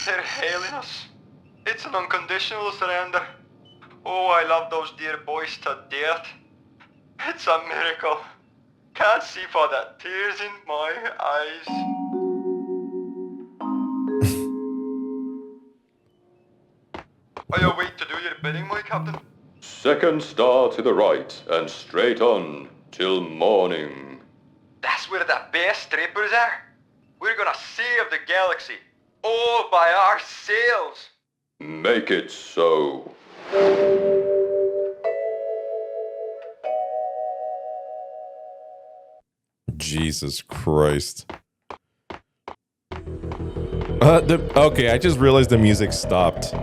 They're hailing us. It's an unconditional surrender. Oh, I love those dear boys to death. It's a miracle. Can't see for the tears in my eyes. Are you awake to do your bidding, my captain? Second star to the right and straight on till morning. That's where the best strippers are. We're gonna save the galaxy. All by ourselves. Make it so. Jesus Christ. Okay, I just realized the music stopped.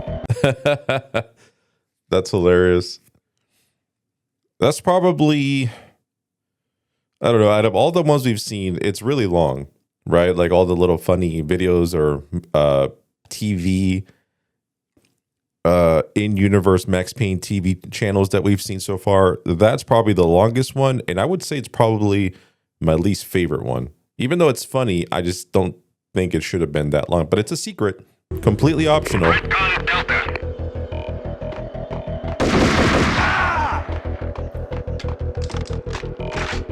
That's hilarious. That's probably, I don't know, out of all the ones we've seen, it's really long, right? Like all the little funny videos or TV, in-universe Max Payne TV channels that we've seen so far. That's probably the longest one, and I would say it's probably my least favorite one. Even though it's funny, I just don't think it should have been that long. But it's a secret, completely optional.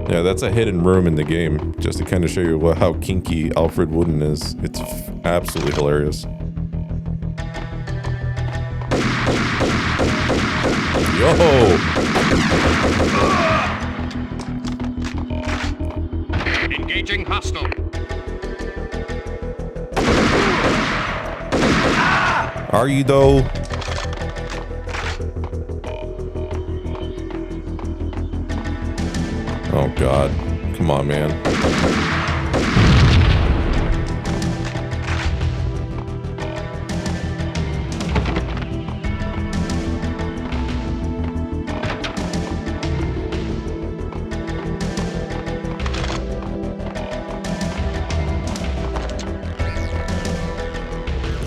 Yeah, that's a hidden room in the game, just to kind of show you how kinky Alfred Wooden is. It's absolutely hilarious. Yo! Engaging hostile. Are you though? Oh God, come on, man.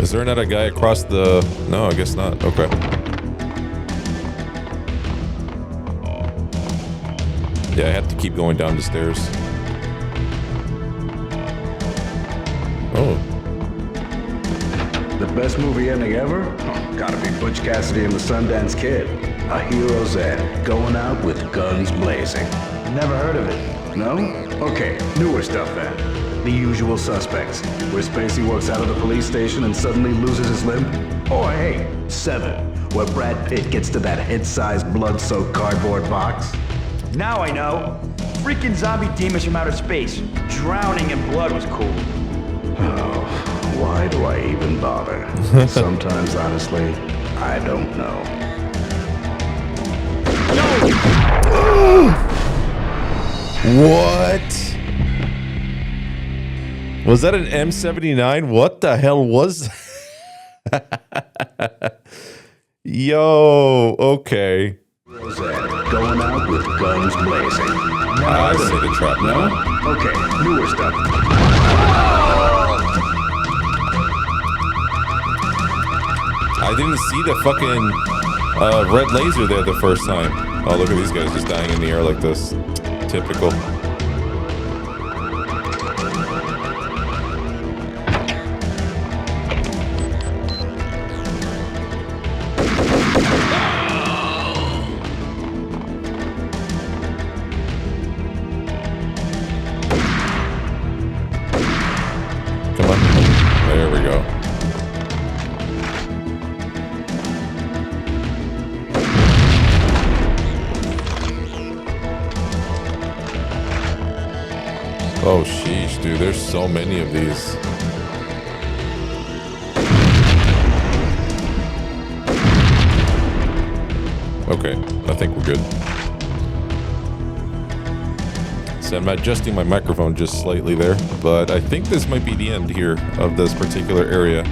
Is there not a guy across the... No, I guess not. Okay. Yeah, I have to keep going down the stairs. Oh. The best movie ending ever? Oh, gotta be Butch Cassidy and the Sundance Kid. A hero's end, going out with guns blazing. Never heard of it. No? Okay, newer stuff then. The Usual Suspects, where Spacey walks out of the police station and suddenly loses his limb. Or hey, Seven, where Brad Pitt gets to that head-sized blood-soaked cardboard box. Now I know. Freaking zombie demons from outer space. Drowning in blood was cool. Oh, why do I even bother? Sometimes, honestly, I don't know. What? Was that an M79? What the hell was Yo, okay. Going out with guns blazing. I see the trap now. Okay, newer stuff. I didn't see the fucking red laser there the first time. Oh, look at these guys just dying in the air like this. Typical. Come on. There we go. Oh, sheesh, dude. There's so many of these. Okay, I think we're good. So I'm adjusting my microphone just slightly there, but I think this might be the end here of this particular area.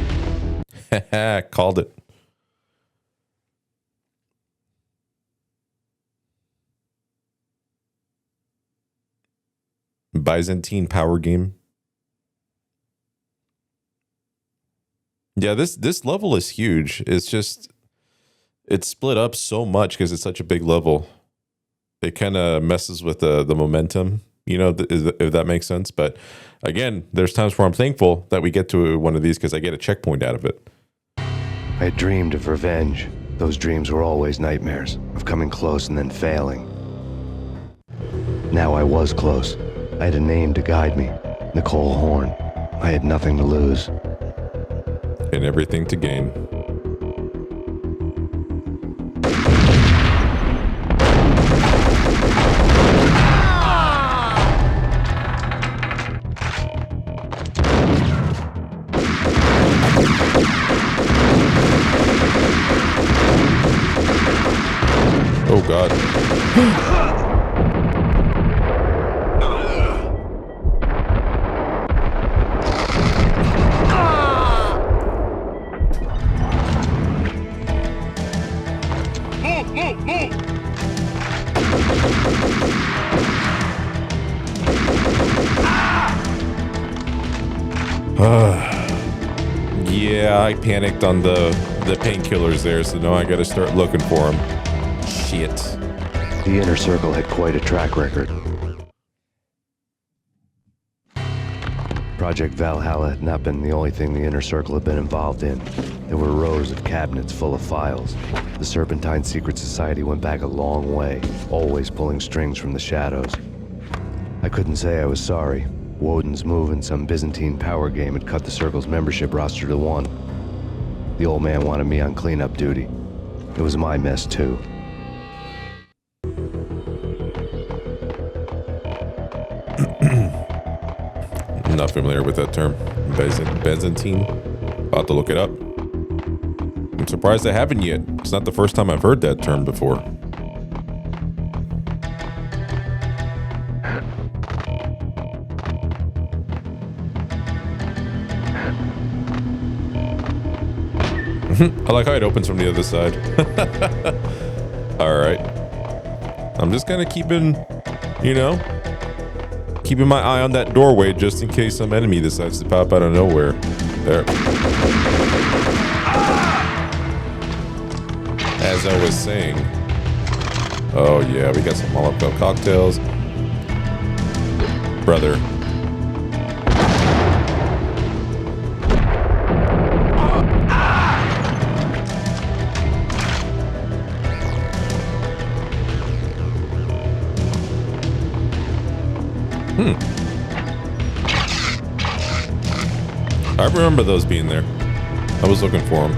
Haha, called it. Byzantine power game. Yeah, this level is huge. It's just, it's split up so much because it's such a big level. It kind of messes with the momentum, you know, if that makes sense. But again, there's times where I'm thankful that we get to one of these because I get a checkpoint out of it. I had dreamed of revenge. Those dreams were always nightmares, of coming close and then failing. Now I was close. I had a name to guide me, Nicole Horn. I had nothing to lose. And everything to gain. Oh God. Yeah, I panicked on the painkillers there, so now I gotta start looking for them. Shit. The Inner Circle had quite a track record. Project Valhalla had not been the only thing the Inner Circle had been involved in. There were rows of cabinets full of files. The Serpentine Secret Society went back a long way, always pulling strings from the shadows. I couldn't say I was sorry. Woden's move in some Byzantine power game had cut the Circle's membership roster to 1. The old man wanted me on cleanup duty. It was my mess, too. I'm not familiar with that term. Byzantine? I'll have to look it up. I'm surprised I haven't yet. It's not the first time I've heard that term before. I like how it opens from the other side. Alright. I'm just kind of keeping, you know, keeping my eye on that doorway just in case some enemy decides to pop out of nowhere. There. As I was saying. Oh yeah, we got some Molotov cocktails. Brother. I remember those being there. I was looking for them.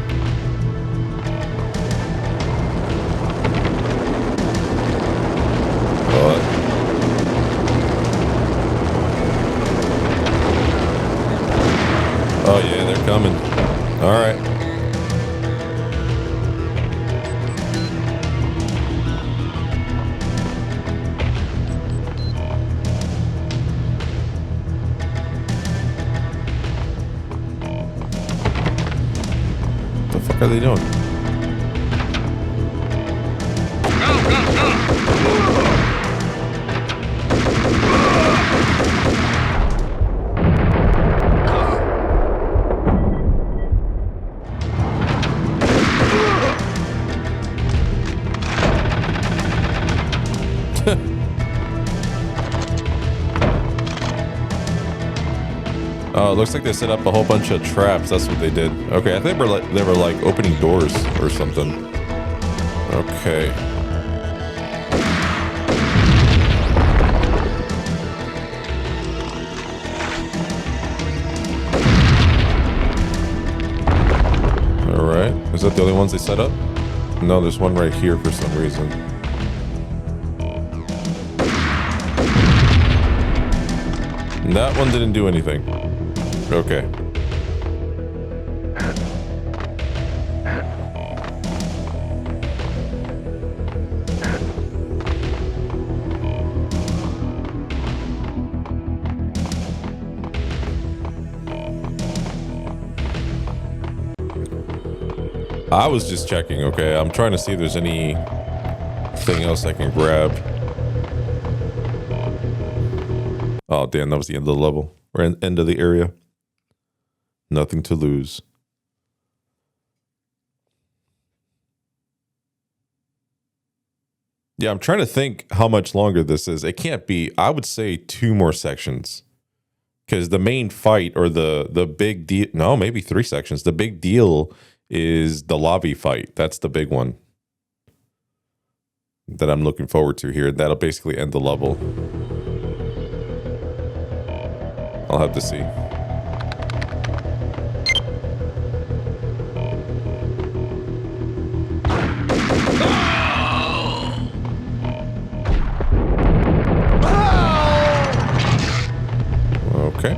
Oh, coming. All right. What the fuck are they doing? Oh, it looks like they set up a whole bunch of traps. That's what they did. Okay, I think they were like opening doors or something. Okay. All right. Is that the only ones they set up? No, there's one right here for some reason. That one didn't do anything. Okay. I was just checking, okay? I'm trying to see if there's anything else I can grab. Oh, damn, that was the end of the level. Or end of the area. Nothing to lose. Yeah, I'm trying to think how much longer this is. It can't be, I would say 2 more sections. Because the main fight or the big deal, no, maybe 3 sections. The big deal is the lobby fight. That's the big one that I'm looking forward to here. That'll basically end the level. I'll have to see. Okay.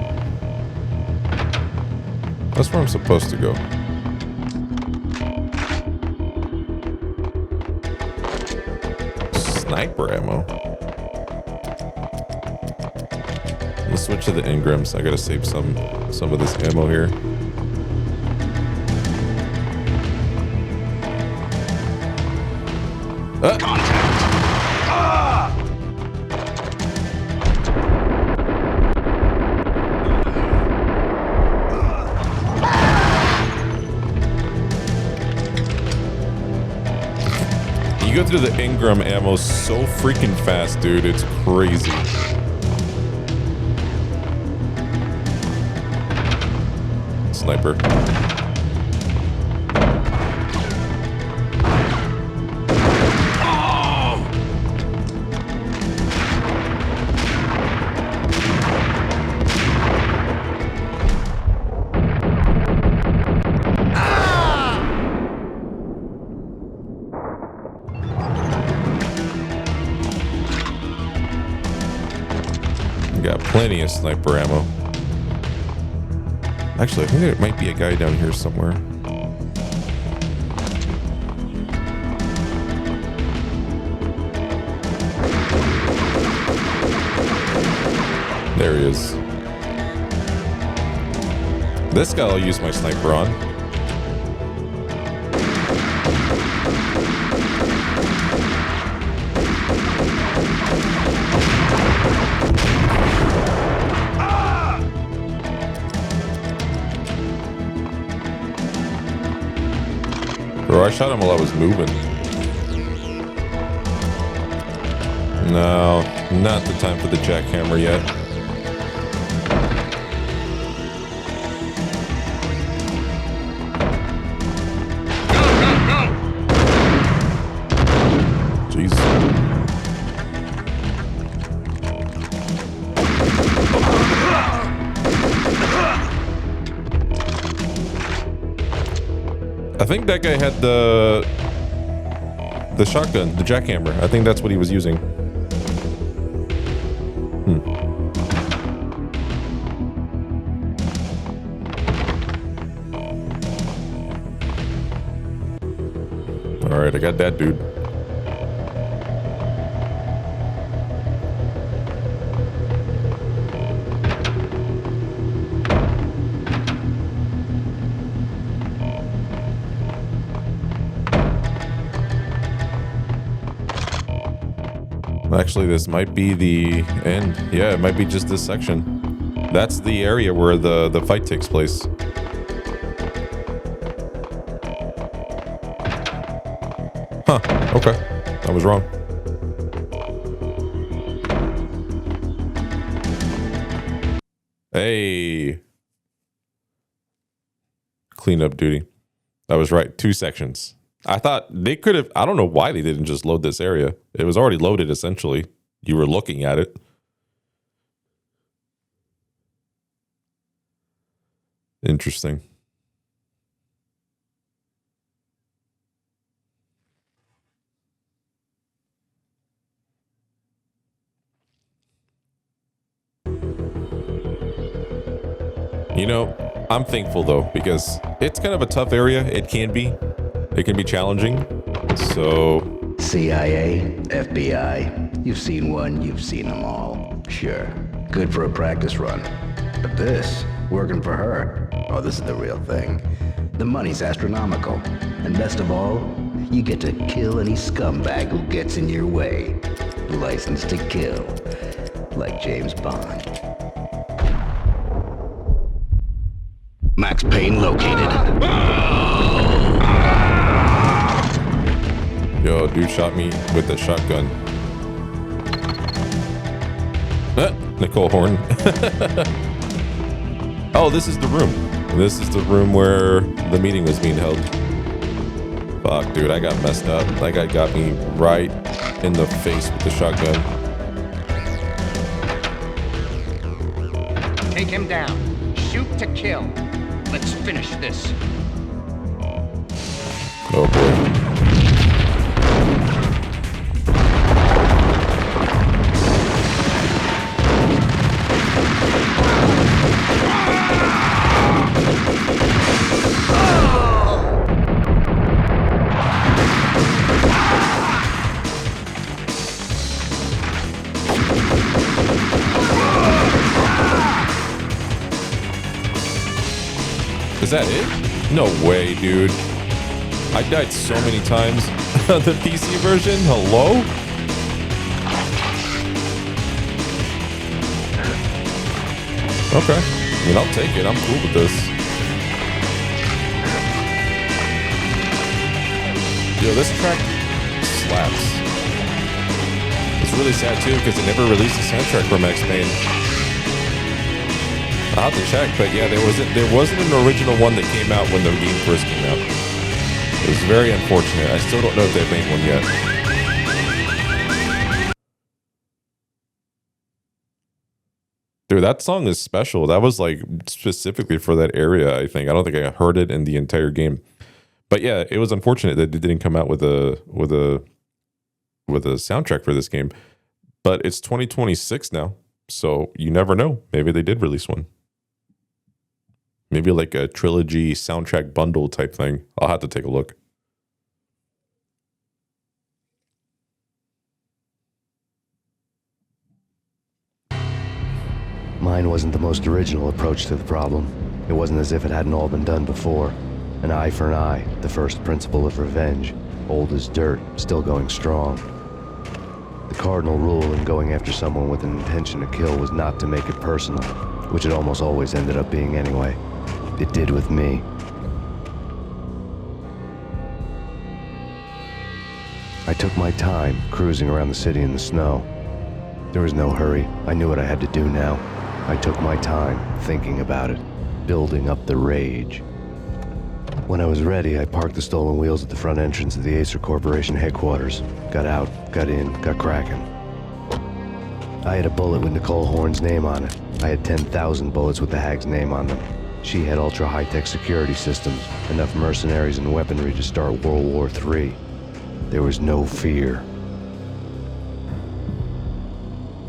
That's where I'm supposed to go. Sniper ammo. Let's switch to the engrams. I gotta save some of this ammo here. You go through the engram ammo so freaking fast, dude. It's crazy. Sniper. Got plenty of sniper ammo. Actually, I think there might be a guy down here somewhere. There he is. This guy I'll use my sniper on. Bro, I shot him while I was moving. No, not the time for the jackhammer yet. Jeez. I think that guy had the shotgun, the jackhammer. I think that's what he was using. Alright, I got that dude. Actually, this might be the end. Yeah, it might be just this section. That's the area where the fight takes place. Huh, okay. I was wrong. Hey. Cleanup duty. I was right. 2 sections. I thought they could have, I don't know why they didn't just load this area. It was already loaded, essentially. You were looking at it. Interesting. You know, I'm thankful though, because it's kind of a tough area. It can be. It can be challenging. So... CIA, FBI, you've seen one, you've seen them all. Sure, good for a practice run. But this, working for her, oh, this is the real thing. The money's astronomical. And best of all, you get to kill any scumbag who gets in your way. License to kill. Like James Bond. Max Payne located. Yo, dude shot me with a shotgun. Nicole Horn. Oh, this is the room. This is the room where the meeting was being held. Fuck, dude, I got messed up. That guy got me right in the face with the shotgun. Take him down. Shoot to kill. Let's finish this. Oh boy. Is that it? No way, dude. I died so many times. The PC version? Hello? Okay. I mean, I'll take it. I'm cool with this. Yo, this track slaps. It's really sad, too, because they never released a soundtrack for Max Payne. I'll have to check, but yeah, there wasn't an original one that came out when the game first came out. It was very unfortunate. I still don't know if they've made one yet. Dude, that song is special. That was like specifically for that area, I think. I don't think I heard it in the entire game. But yeah, it was unfortunate that it didn't come out with a soundtrack for this game. But it's 2026 now, so you never know. Maybe they did release one. Maybe like a trilogy soundtrack bundle type thing. I'll have to take a look. Mine wasn't the most original approach to the problem. It wasn't as if it hadn't all been done before. An eye for an eye, the first principle of revenge. Old as dirt, still going strong. The cardinal rule in going after someone with an intention to kill was not to make it personal, which it almost always ended up being anyway. It did with me. I took my time, cruising around the city in the snow. There was no hurry. I knew what I had to do now. I took my time, thinking about it, building up the rage. When I was ready, I parked the stolen wheels at the front entrance of the Acer Corporation headquarters. Got out, got in, got cracking. I had a bullet with Nicole Horn's name on it. I had 10,000 bullets with the hag's name on them. She had ultra-high-tech security systems, enough mercenaries and weaponry to start World War III. There was no fear.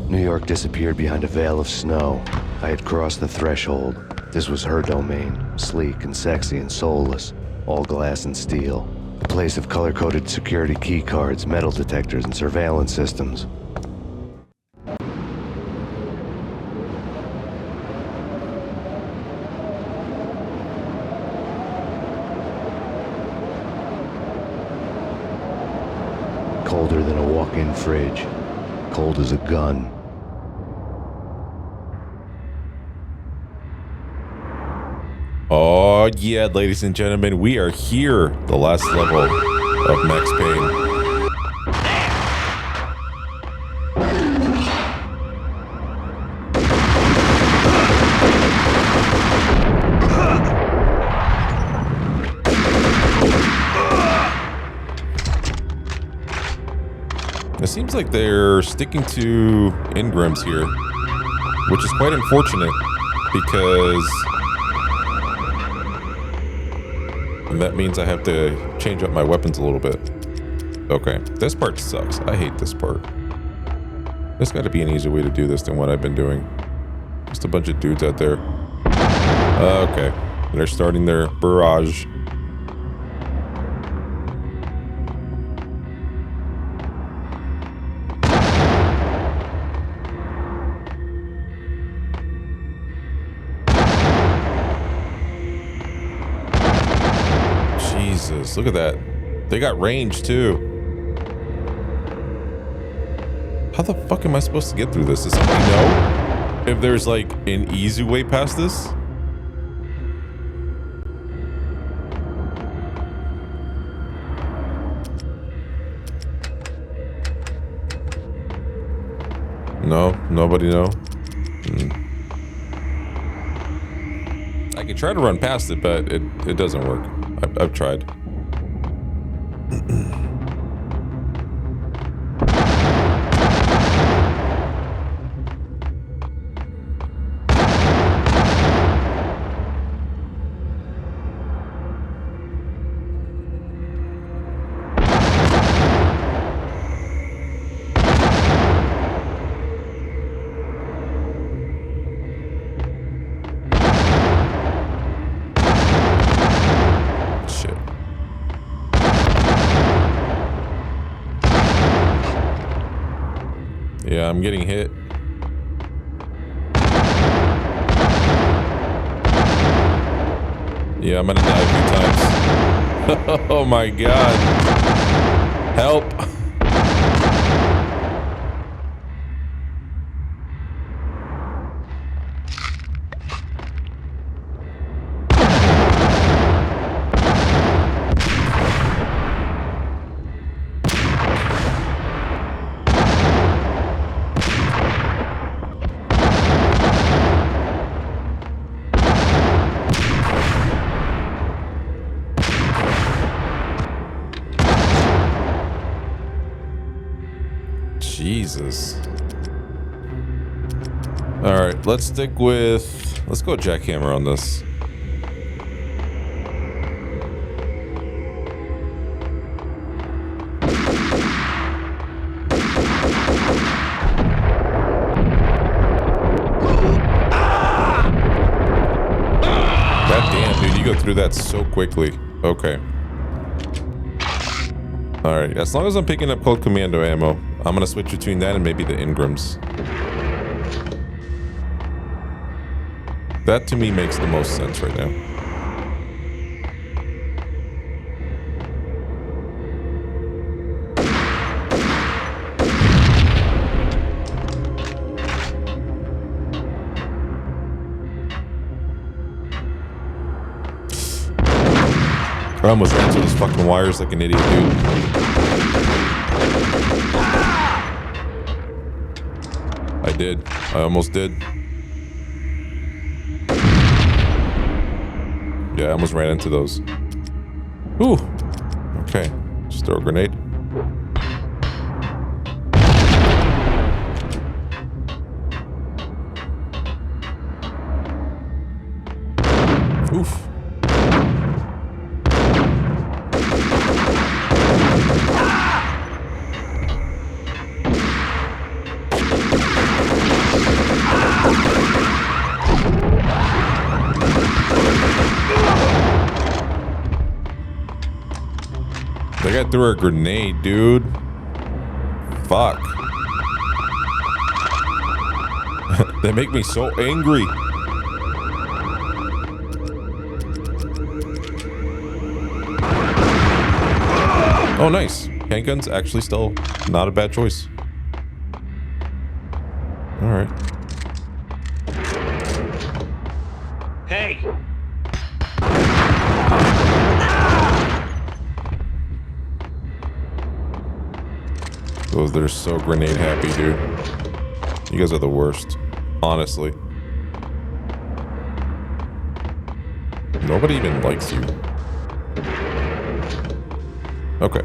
New York disappeared behind a veil of snow. I had crossed the threshold. This was her domain, sleek and sexy and soulless, all glass and steel. A place of color-coded security key cards, metal detectors, and surveillance systems. Colder than a walk-in fridge. Cold as a gun. Oh yeah, ladies and gentlemen, we are here. The last level of Max Payne. It seems like they're sticking to engrams here, which is quite unfortunate because that means I have to change up my weapons a little bit. Okay, this part sucks. I hate this part. There's got to be an easier way to do this than what I've been doing. Just a bunch of dudes out there. Okay, they're starting their barrage. Jesus, look at that. They got range too. How the fuck am I supposed to get through this? Does somebody know if there's like an easy way past this? No, nobody know. I could try to run past it, but it doesn't work. I've tried. Yeah, I'm getting hit. Yeah, I'm gonna die a few times. Oh my god. Help. Jesus. All right, let's go jackhammer on this. God damn, dude, you go through that so quickly. Okay. All right, as long as I'm picking up Cold Commando ammo, I'm gonna switch between that and maybe the Ingrams. That to me makes the most sense right now. I almost ran through those fucking wires like an idiot, dude. I did. I almost did. Yeah, I almost ran into those. Ooh. Okay. Just throw a grenade. Oof. guy threw a grenade, dude. Fuck. They make me so angry. Oh, nice. Handguns actually still not a bad choice. All right. Hey! Those that are so grenade happy, dude. You guys are the worst. Honestly. Nobody even likes you. Okay.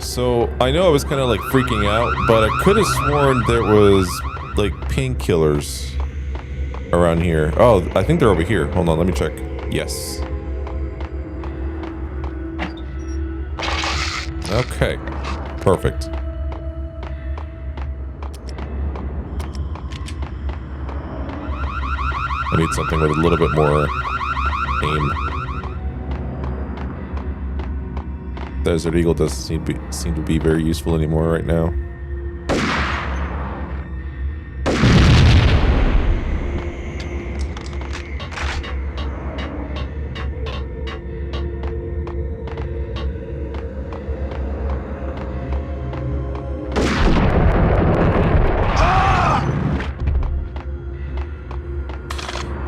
So, I know I was kind of like freaking out, but I could have sworn there was like painkillers around here. Oh, I think they're over here. Hold on, let me check. Yes. Okay. Perfect. I need something with a little bit more aim. Desert Eagle doesn't seem to be very useful anymore right now.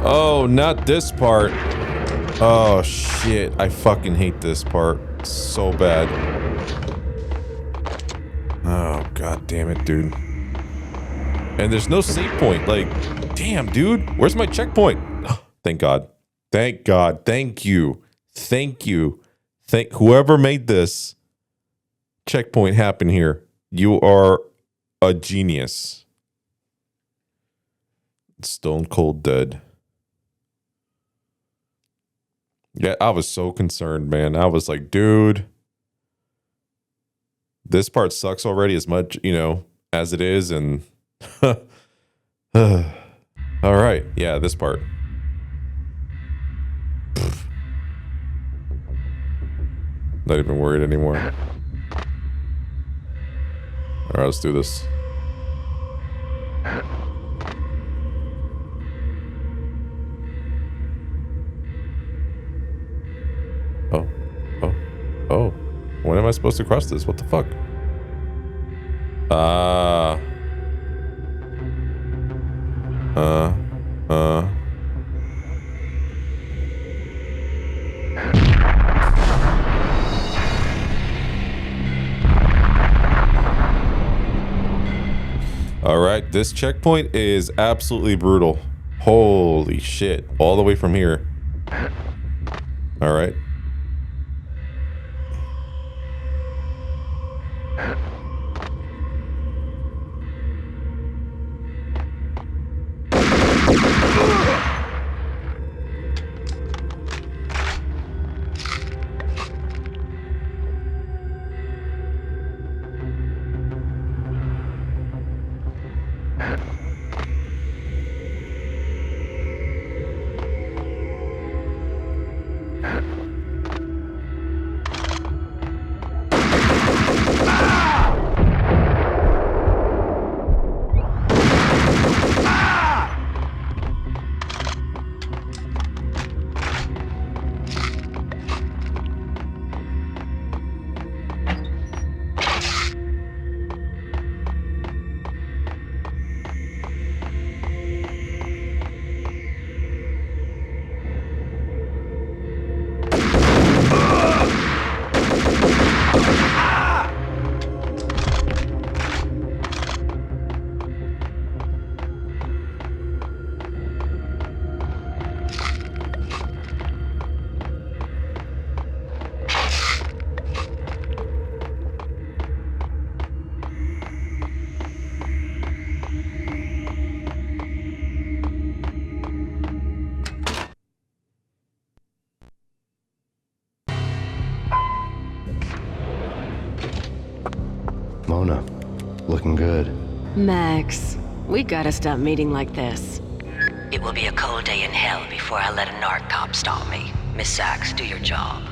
Oh, not this part. Oh, shit. I fucking hate this part so bad. Oh, god damn it, dude. And there's no save point. Like, damn, dude. Where's my checkpoint? Oh, thank God. Thank God. Thank you. Thank you. Thank whoever made this checkpoint happen here. You are a genius. Stone cold dead. Yeah, I was so concerned, man. I was like, dude, this part sucks already as much, you know, as it is. And all right. Yeah, this part. Not even worried anymore. All right, let's do this. Oh, when am I supposed to cross this? What the fuck? All right, this checkpoint is absolutely brutal. Holy shit. All the way from here. All right. Mona, looking good. Max, we gotta stop meeting like this. It will be a cold day in hell before I let a narc cop stop me. Miss Sachs, do your job.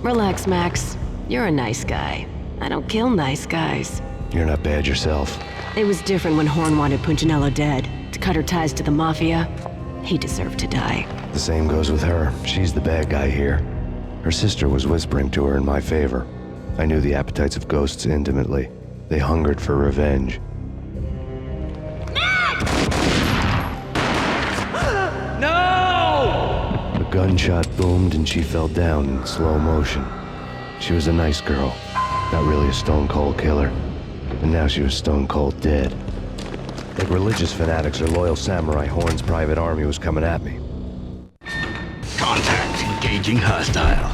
Relax, Max. You're a nice guy. I don't kill nice guys. You're not bad yourself. It was different when Horn wanted Punchinello dead. To cut her ties to the Mafia. He deserved to die. The same goes with her. She's the bad guy here. Her sister was whispering to her in my favor. I knew the appetites of ghosts intimately. They hungered for revenge. No! A gunshot boomed and she fell down in slow motion. She was a nice girl, not really a stone-cold killer. And now she was stone-cold dead. Like religious fanatics or loyal samurai, Horn's private army was coming at me. Contact. Engaging hostile.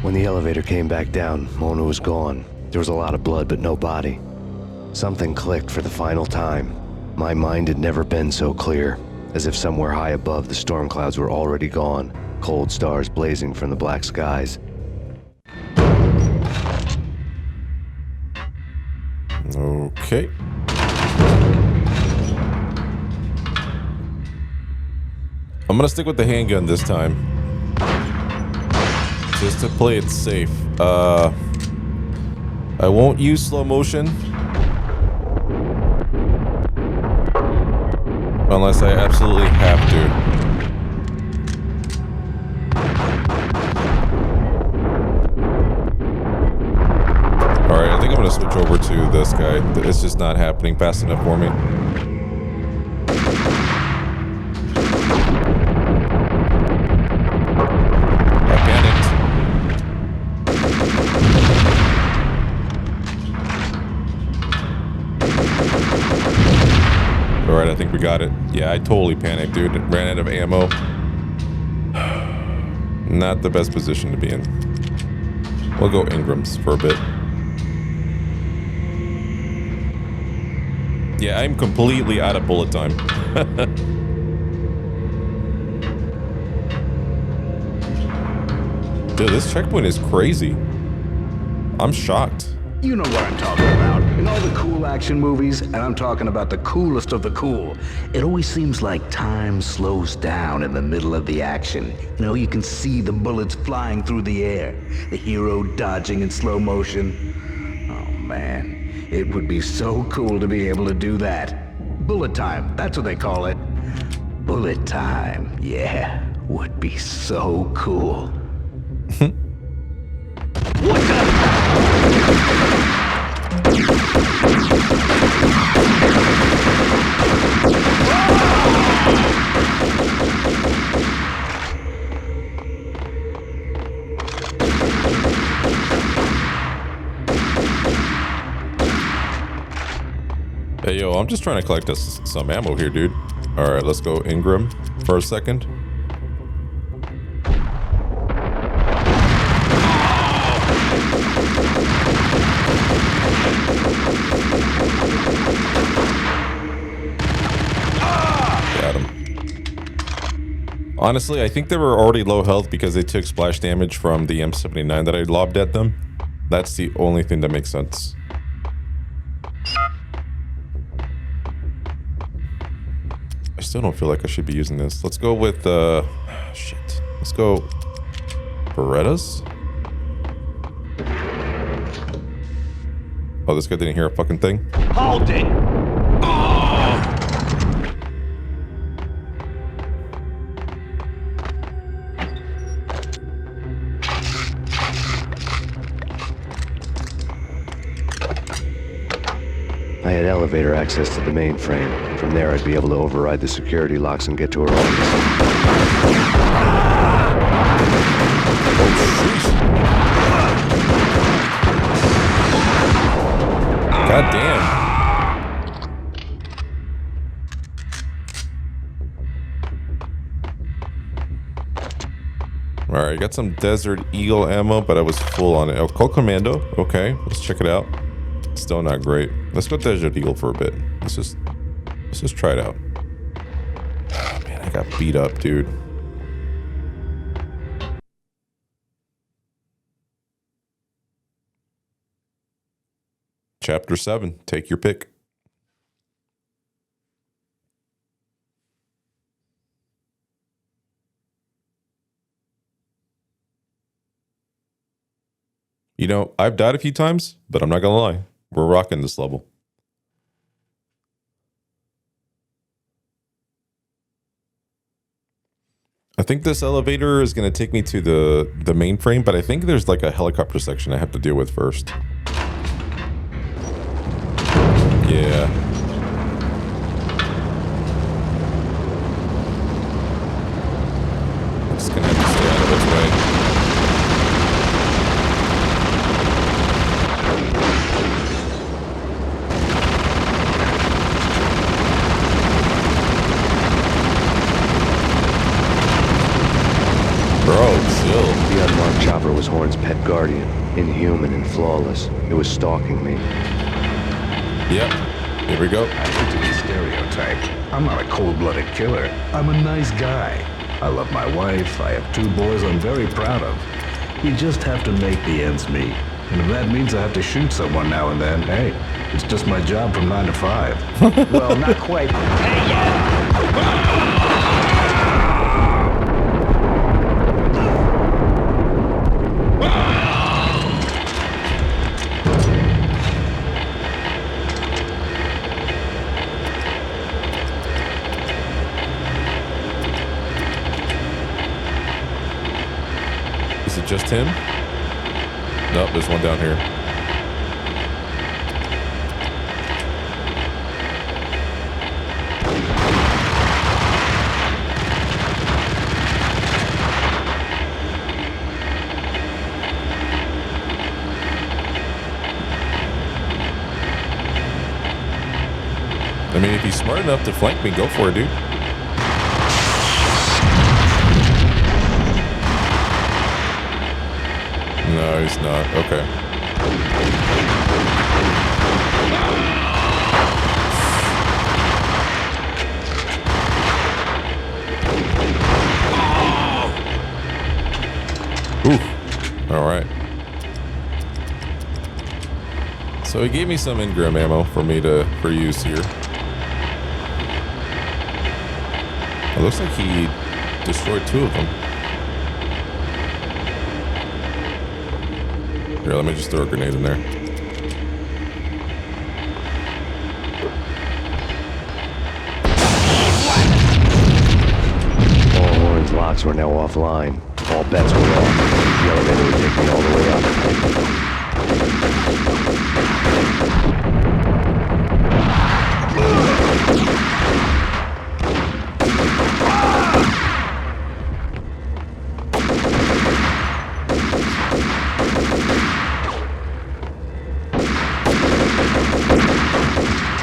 When the elevator came back down, Mona was gone. There was a lot of blood, but no body. Something clicked for the final time. My mind had never been so clear, as if somewhere high above the storm clouds were already gone, cold stars blazing from the black skies. Okay. I'm gonna stick with the handgun this time. Just to play it safe. I won't use slow motion. Unless I absolutely have to. Alright, I think I'm gonna switch over to this guy. It's just not happening fast enough for me. Alright, I think we got it. Yeah, I totally panicked, dude. Ran out of ammo. Not the best position to be in. We'll go Ingrams for a bit. Yeah, I'm completely out of bullet time. Dude, this checkpoint is crazy. I'm shocked. You know what I'm talking about. In all the cool action movies, and I'm talking about the coolest of the cool, it always seems like time slows down in the middle of the action. You know, you can see the bullets flying through the air, the hero dodging in slow motion. Oh man, it would be so cool to be able to do that. Bullet time, that's what they call it. Bullet time, yeah, would be so cool. What the? Hey, yo, I'm just trying to collect us some ammo here, dude. All right, let's go Ingram for a second. Got him. Honestly, I think they were already low health because they took splash damage from the M79 that I lobbed at them. That's the only thing that makes sense. I still don't feel like I should be using this. Let's go with, shit. Let's go Berettas. Oh, this guy didn't hear a fucking thing. Hold it! I had elevator access to the mainframe. From there, I'd be able to override the security locks and get to her office. God damn. All right, got some Desert Eagle ammo, but I was full on it. Oh, Colt Commando. Okay, let's check it out. Still not great. Let's go Desert Eagle for a bit. Let's just try it out. Oh, man, I got beat up, dude. Chapter 7. Take your pick. You know, I've died a few times, but I'm not gonna lie. We're rocking this level. I think this elevator is gonna take me to the mainframe, but I think there's like a helicopter section I have to deal with first. Yeah. I'm just gonna have to stay out of its way. Bro, chill. The unmarked chopper was Horn's pet guardian, inhuman and flawless. It was stalking me. Yep. Here we go. I hate to be stereotyped. I'm not a cold-blooded killer. I'm a nice guy. I love my wife. I have 2 boys I'm very proud of. We just have to make the ends meet. And if that means I have to shoot someone now and then, hey, it's just my job from 9 to 5. Well, not quite. Hey, yeah! Is it just him? Nope, there's one down here. I mean, if he's smart enough to flank me, go for it, dude. No, he's not. Okay. Ooh. All right. So he gave me some engram ammo for use here. It looks like he destroyed 2 of them. Here, let me just throw a grenade in there. All Horn's locks were now offline. All bets were off. The elevator would take me all the way up.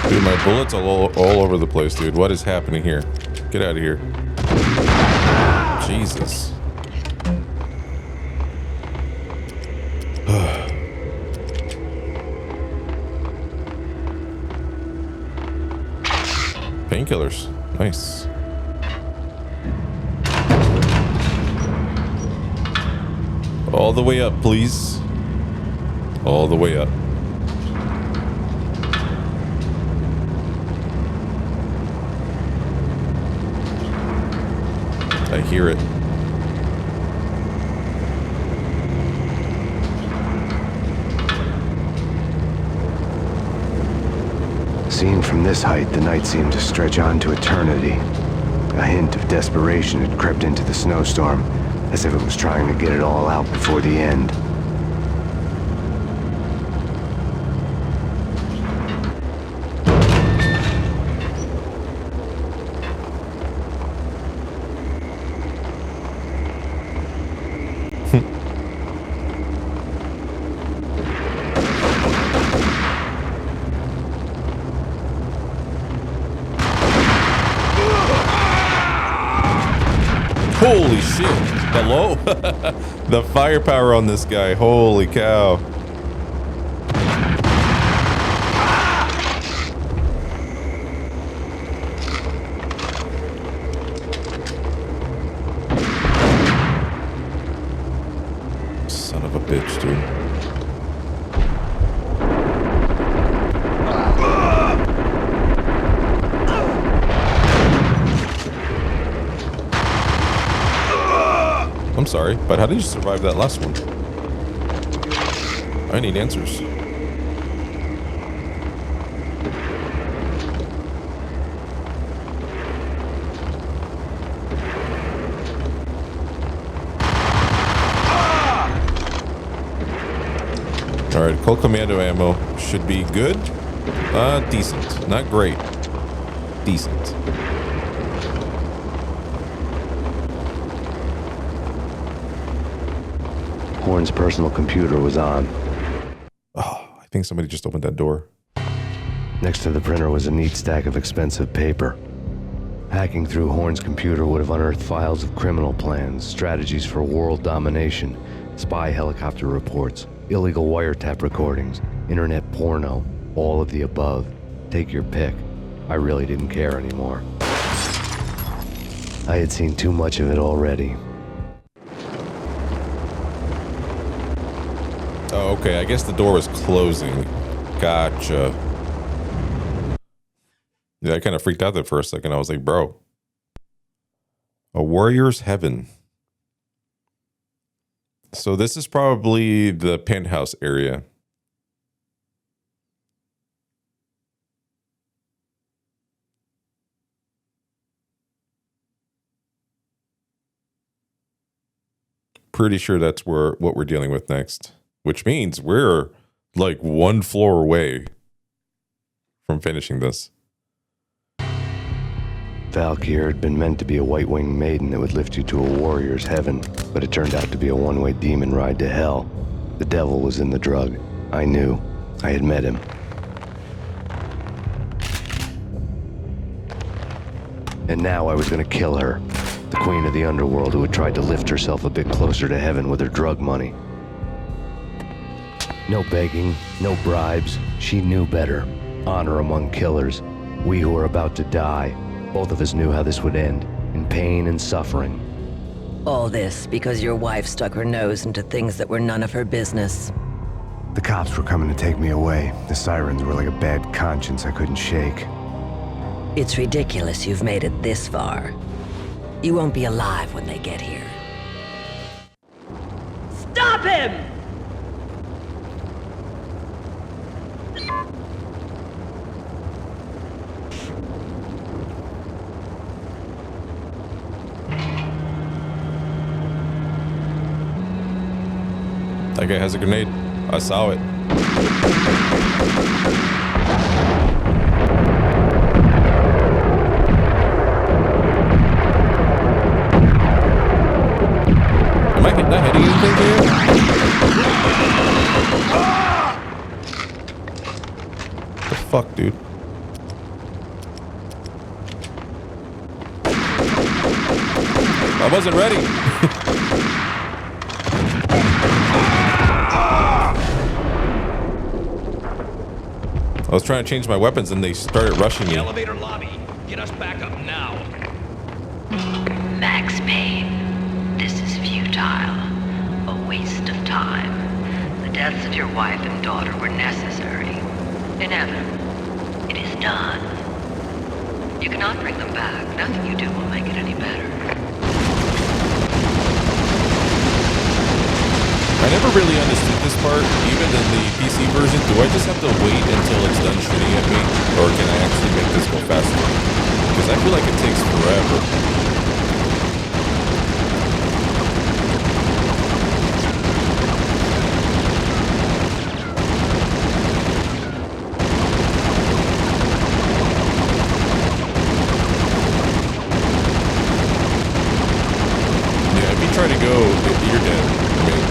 Dude, my bullets are all over the place, dude. What is happening here? Get out of here. Jesus. Painkillers. Nice. All the way up, please. All the way up. I hear it. Seen from this height, the night seemed to stretch on to eternity. A hint of desperation had crept into the snowstorm, as if it was trying to get it all out before the end. Holy shit. Hello? Oh, the firepower on this guy. Holy cow. Son of a bitch, dude. I'm sorry, but how did you survive that last one? I need answers. Alright, Colt Commando ammo should be good. Decent. Not great. Decent. Horn's personal computer was on. Oh, I think somebody just opened that door. Next to the printer was a neat stack of expensive paper. Hacking through Horn's computer would have unearthed files of criminal plans, strategies for world domination, spy helicopter reports, illegal wiretap recordings, internet porno, all of the above. Take your pick. I really didn't care anymore. I had seen too much of it already. Oh, okay. I guess the door was closing. Gotcha. Yeah, I kind of freaked out there for a second. I was like, bro. A warrior's heaven. So this is probably the penthouse area. Pretty sure that's what we're dealing with next. Which means we're like one floor away from finishing this. Valkyr had been meant to be a white-winged maiden that would lift you to a warrior's heaven, but it turned out to be a one-way demon ride to hell. The devil was in the drug. I knew. I had met him. And now I was gonna kill her. The queen of the underworld who had tried to lift herself a bit closer to heaven with her drug money. No begging, no bribes. She knew better. Honor among killers. We who were about to die. Both of us knew how this would end. In pain and suffering. All this because your wife stuck her nose into things that were none of her business. The cops were coming to take me away. The sirens were like a bad conscience I couldn't shake. It's ridiculous you've made it this far. You won't be alive when they get here. Stop him! That guy has a grenade. I saw it. Am I not hitting anything here? What the fuck, dude? I wasn't ready. I was trying to change my weapons and they started rushing me. Elevator lobby. Get us back up now. Max Payne, this is futile. A waste of time. The deaths of your wife and daughter were necessary. Inevitable. It is done. You cannot bring them back. Nothing you do will make it any better. I never really understood this part, even in the PC version. Do I just have to wait until it's done shooting at me? Or can I actually make this go faster? Because I feel like it takes forever. Yeah, if you try to go, you're dead. I mean,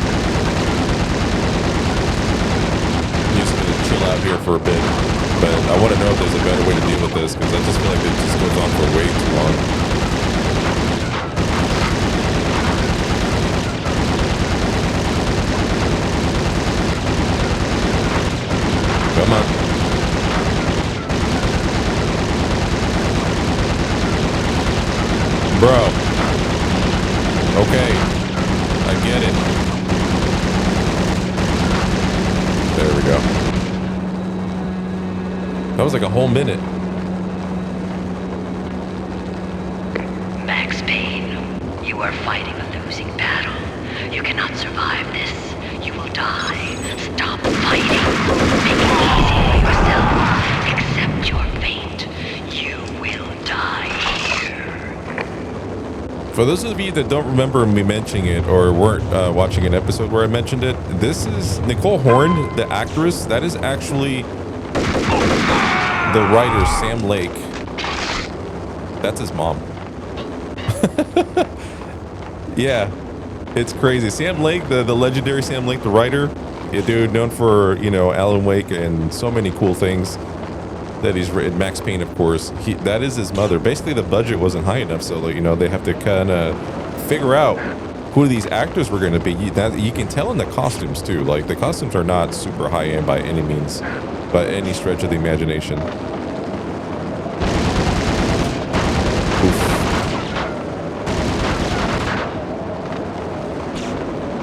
chill out here for a bit, but I want to know if there's a better way to deal with this, because I just feel like it just goes on for way too long. minute. There we go. That was like a whole minute. Max Payne, you are fighting a losing battle. You cannot survive this. You will die. Stop fighting. Make it easy for yourself. Accept your fate. You will die here. For those of you that don't remember me mentioning it or weren't watching an episode where I mentioned it, this is Nicole Horn, the actress. That is actually the writer, Sam Lake. That's his mom. Yeah, it's crazy. Sam Lake, the legendary Sam Lake, the writer, a dude known for, you know, Alan Wake and so many cool things that he's written. Max Payne, of course. That is his mother. Basically, the budget wasn't high enough, so you know they have to kind of figure out who these actors were going to be. You can tell in the costumes too. Like the costumes are not super high end by any means, by any stretch of the imagination.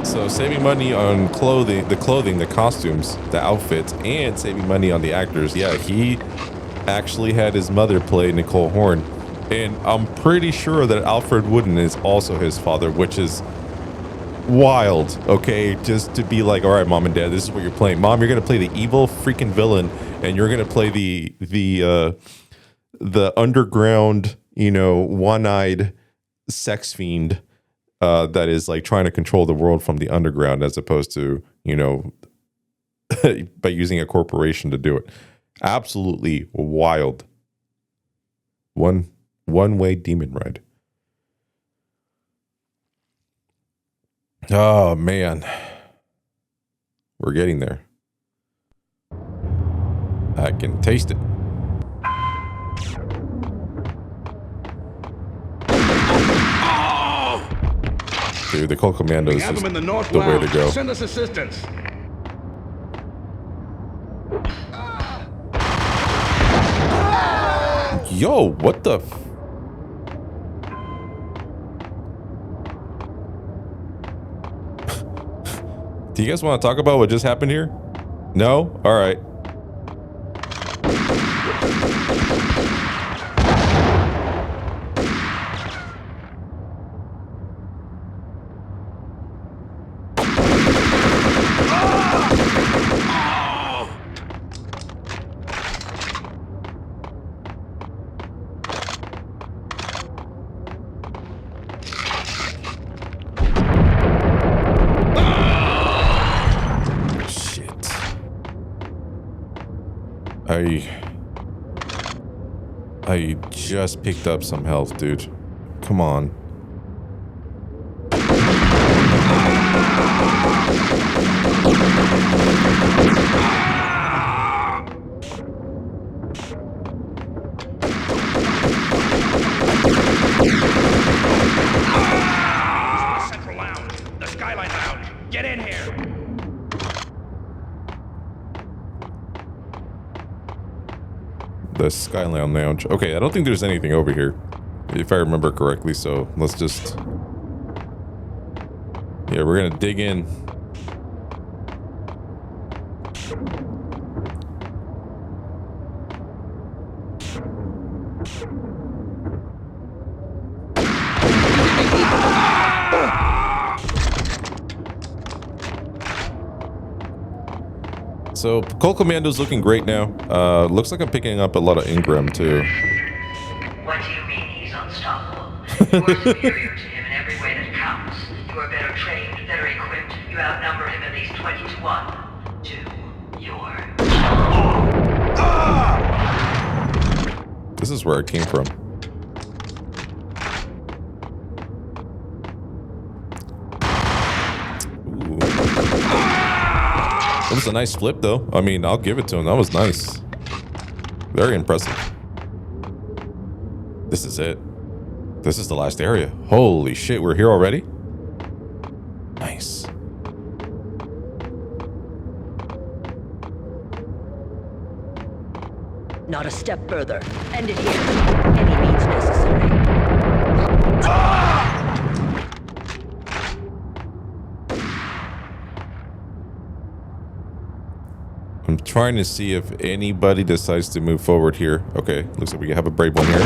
So saving money on clothing, the costumes, the outfits, and saving money on the actors. Yeah, he actually had his mother play Nicole Horn. And I'm pretty sure that Alfred Wooden is also his father, which is wild, okay? Just to be like, all right, mom and dad, this is what you're playing. Mom, you're going to play the evil freaking villain, and you're going to play the underground, you know, one-eyed sex fiend that is like trying to control the world from the underground, as opposed to, you know, by using a corporation to do it. Absolutely wild. One-way demon ride. Oh man, we're getting there. I can taste it. Dude, the Cold Commandos is the way to go. Send us assistance. Yo, what the? Do you guys want to talk about what just happened here? No? All right. I just picked up some health, dude. Come on. Central Lounge, the Skyline Lounge. Get in here. The Skyline Lounge. Okay, I don't think there's anything over here, if I remember correctly, so let's just... Yeah, we're gonna dig in. So, Cold Commando's looking great now. Looks like I'm picking up a lot of Ingram, too. What do you mean he's unstoppable? You are superior to him in every way that counts. You are better trained, better equipped. You outnumber him at least 20 to 1. To your... This is where I came from. Ooh. That was a nice flip, though. I mean, I'll give it to him. That was nice. Very impressive. This is it. This is the last area. Holy shit, we're here already? Nice. Not a step further. End it here. Any means necessary. Trying to see if anybody decides to move forward here. Okay, looks like we have a brave one here.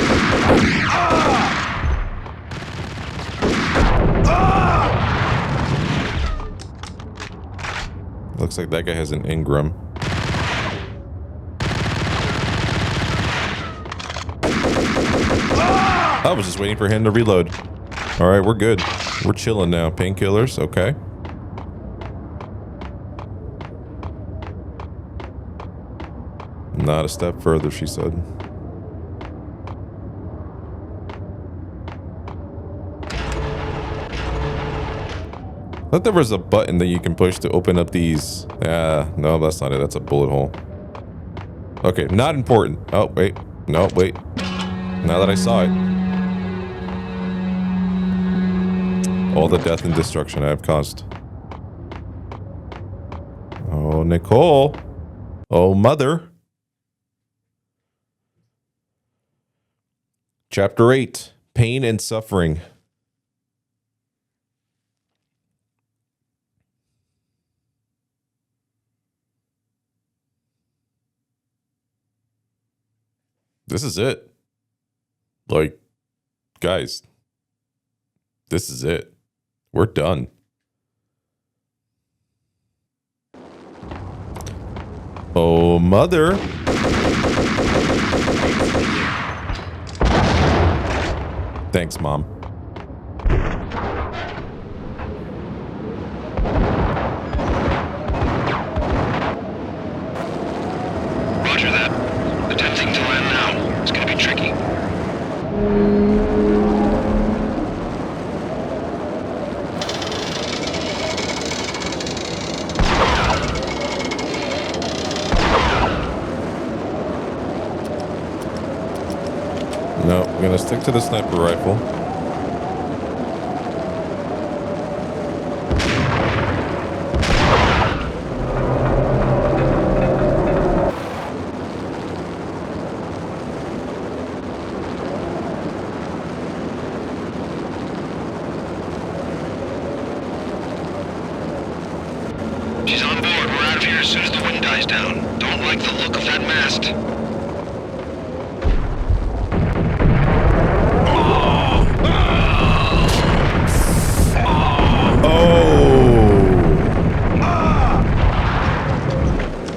Looks like that guy has an Ingram. I was just waiting for him to reload. All right, we're good. We're chilling now. Painkillers, okay. Not a step further, she said. I thought there was a button that you can push to open up these. No, that's not it. That's a bullet hole. Okay, not important. Oh, wait. No, wait. Now that I saw it. All the death and destruction I have caused. Oh, Nicole. Oh, mother. Chapter 8. Pain and Suffering. This is it. Like, guys, this is it. We're done. Oh, mother. Thanks, Mom. Roger that. Attempting to land now. It's gonna be tricky. No, I'm gonna stick to the sniper rifle. She's on board. We're out of here as soon as the wind dies down. Don't like the look of that mast.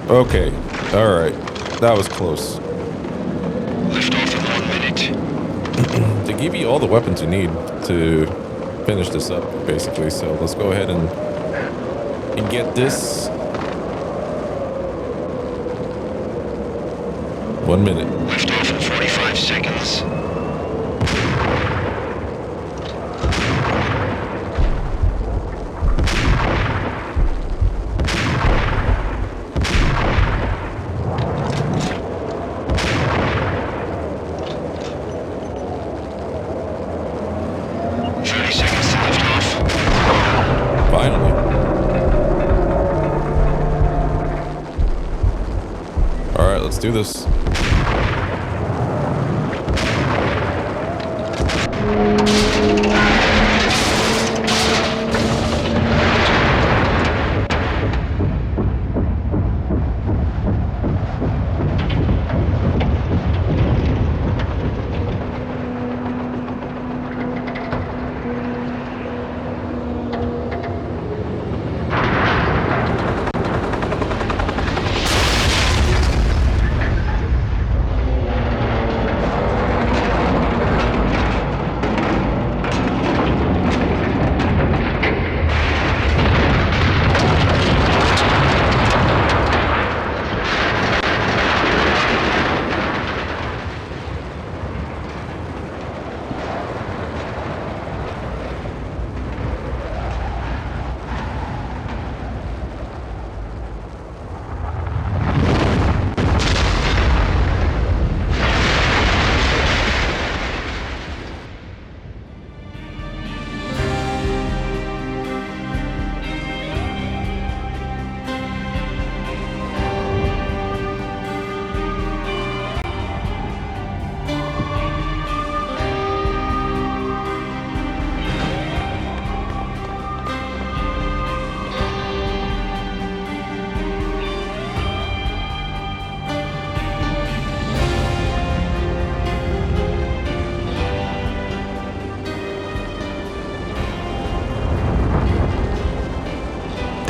Okay. All right. That was close. Lift off in 1 minute. They give you all the weapons you need to finish this up, basically. So let's go ahead and get this. 1 minute. Lift off in 45 seconds. Let's do this.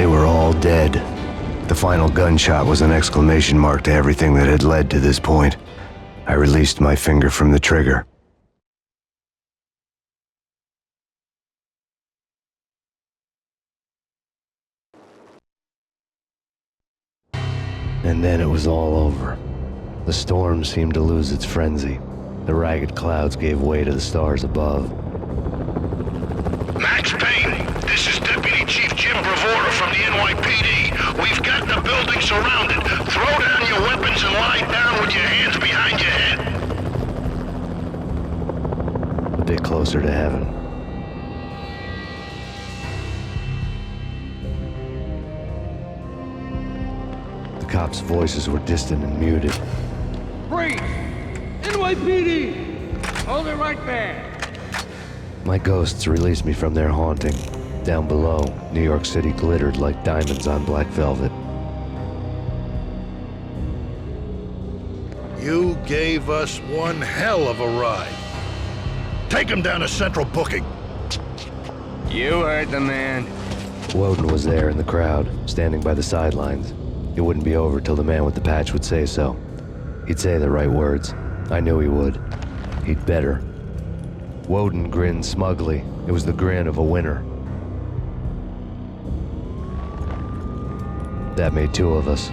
They were all dead. The final gunshot was an exclamation mark to everything that had led to this point. I released my finger from the trigger. And then it was all over. The storm seemed to lose its frenzy. The ragged clouds gave way to the stars above. Max Payne, this is Deputy Chief Jim Bravura from the NYPD. We've got the building surrounded. Throw down your weapons and lie down with your hands behind your head. A bit closer to heaven. The cops' voices were distant and muted. Freeze! NYPD! Hold it right there! My ghosts released me from their haunting. Down below, New York City glittered like diamonds on black velvet. You gave us one hell of a ride. Take him down to Central Booking. You heard the man. Woden was there in the crowd, standing by the sidelines. It wouldn't be over till the man with the patch would say so. He'd say the right words. I knew he would. He'd better. Woden grinned smugly. It was the grin of a winner. That made two of us.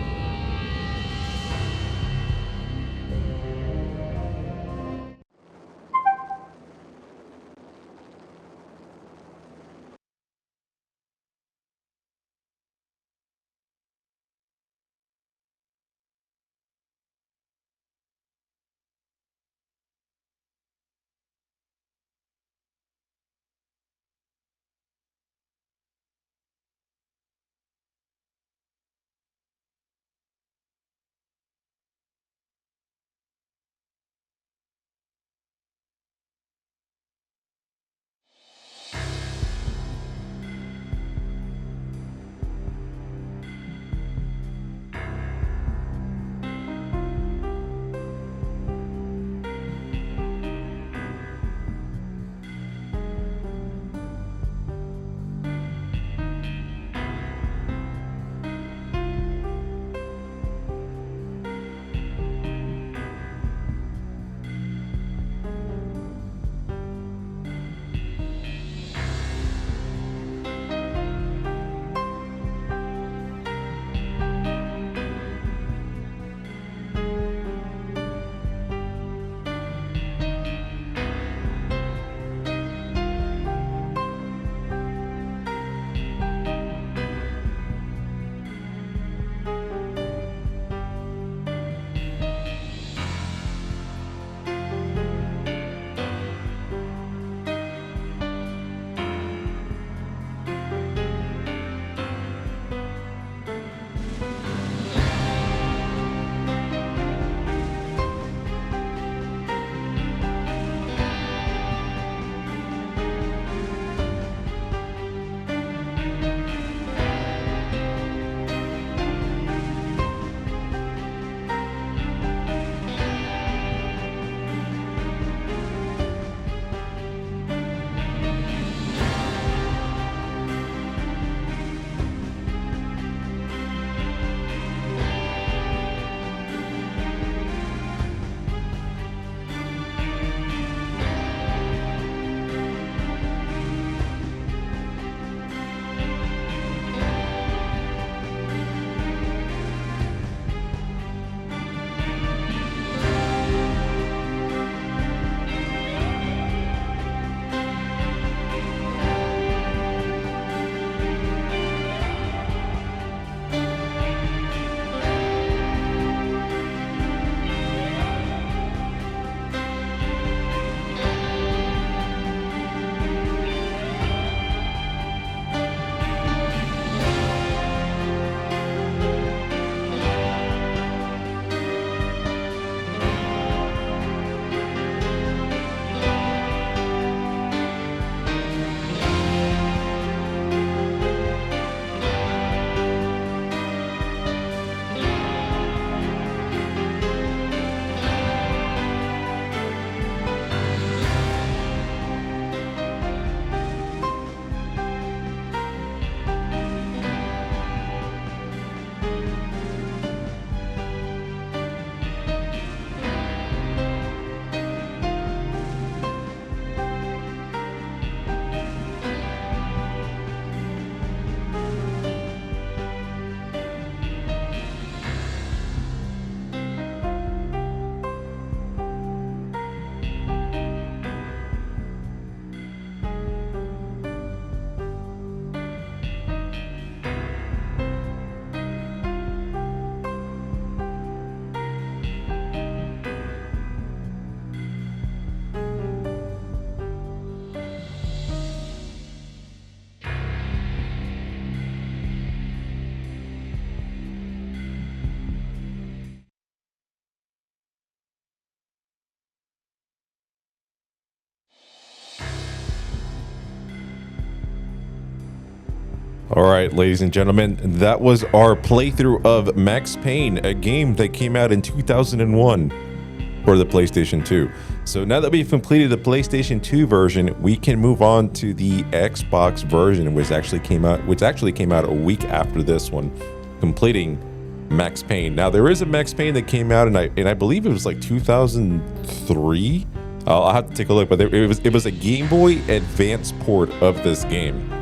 All right, ladies and gentlemen, that was our playthrough of Max Payne, a game that came out in 2001 for the PlayStation 2. So now that we've completed the PlayStation 2 version, we can move on to the Xbox version, which actually came out a week after this one, completing Max Payne. Now there is a Max Payne that came out, and I believe it was like 2003. I'll have to take a look, but it was a Game Boy Advance port of this game.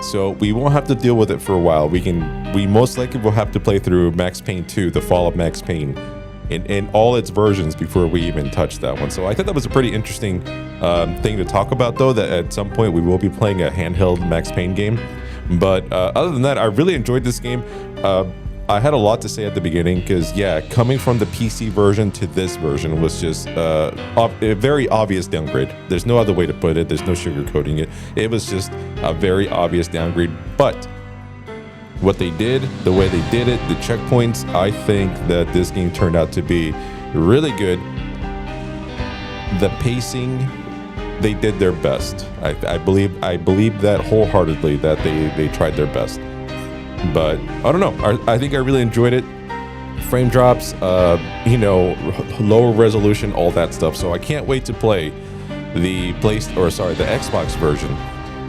So we won't have to deal with it for a while. We most likely will have to play through Max Payne 2, The Fall of Max Payne, in all its versions before we even touch that one. So I thought that was a pretty interesting thing to talk about, though, that at some point we will be playing a handheld Max Payne game. But other than that, I really enjoyed this game. I had a lot to say at the beginning because, yeah, coming from the PC version to this version was just a very obvious downgrade. There's no other way to put it. There's no sugarcoating it. It was just a very obvious downgrade. But what they did, the way they did it, the checkpoints, I think that this game turned out to be really good. The pacing, they did their best. I believe that wholeheartedly, that they tried their best. But I don't know. I think I really enjoyed it. Frame drops, lower resolution, all that stuff. So I can't wait to play the Xbox version,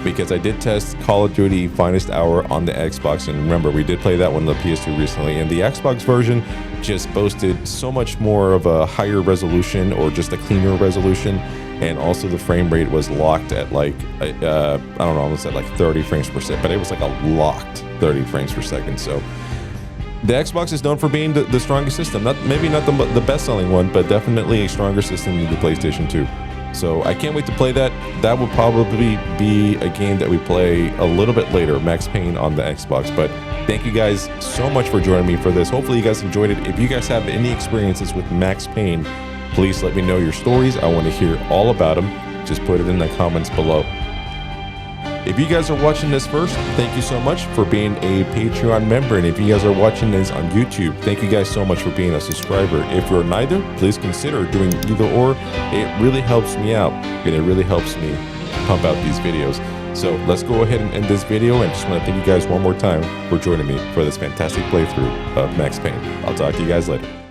because I did test Call of Duty Finest Hour on the Xbox, and remember, we did play that one on the PS2 recently, and the Xbox version just boasted so much more of a higher resolution, or just a cleaner resolution, and also the frame rate was locked at like I don't know, almost at like 30 frames per second, but it was like a locked 30 frames per second. So the Xbox is known for being the strongest system, maybe not the best-selling one, but definitely a stronger system than the PlayStation 2. So I can't wait to play that. That will probably be a game that we play a little bit later, Max Payne on the Xbox. But thank you guys so much for joining me for this. Hopefully you guys enjoyed it. If you guys have any experiences with Max Payne, please let me know your stories. I want to hear all about them. Just put it in the comments below. If you guys are watching this first, thank you so much for being a Patreon member. And if you guys are watching this on YouTube, thank you guys so much for being a subscriber. If you're neither, please consider doing either or. It really helps me out, and it really helps me pump out these videos. So let's go ahead and end this video, and just want to thank you guys one more time for joining me for this fantastic playthrough of Max Payne. I'll talk to you guys later.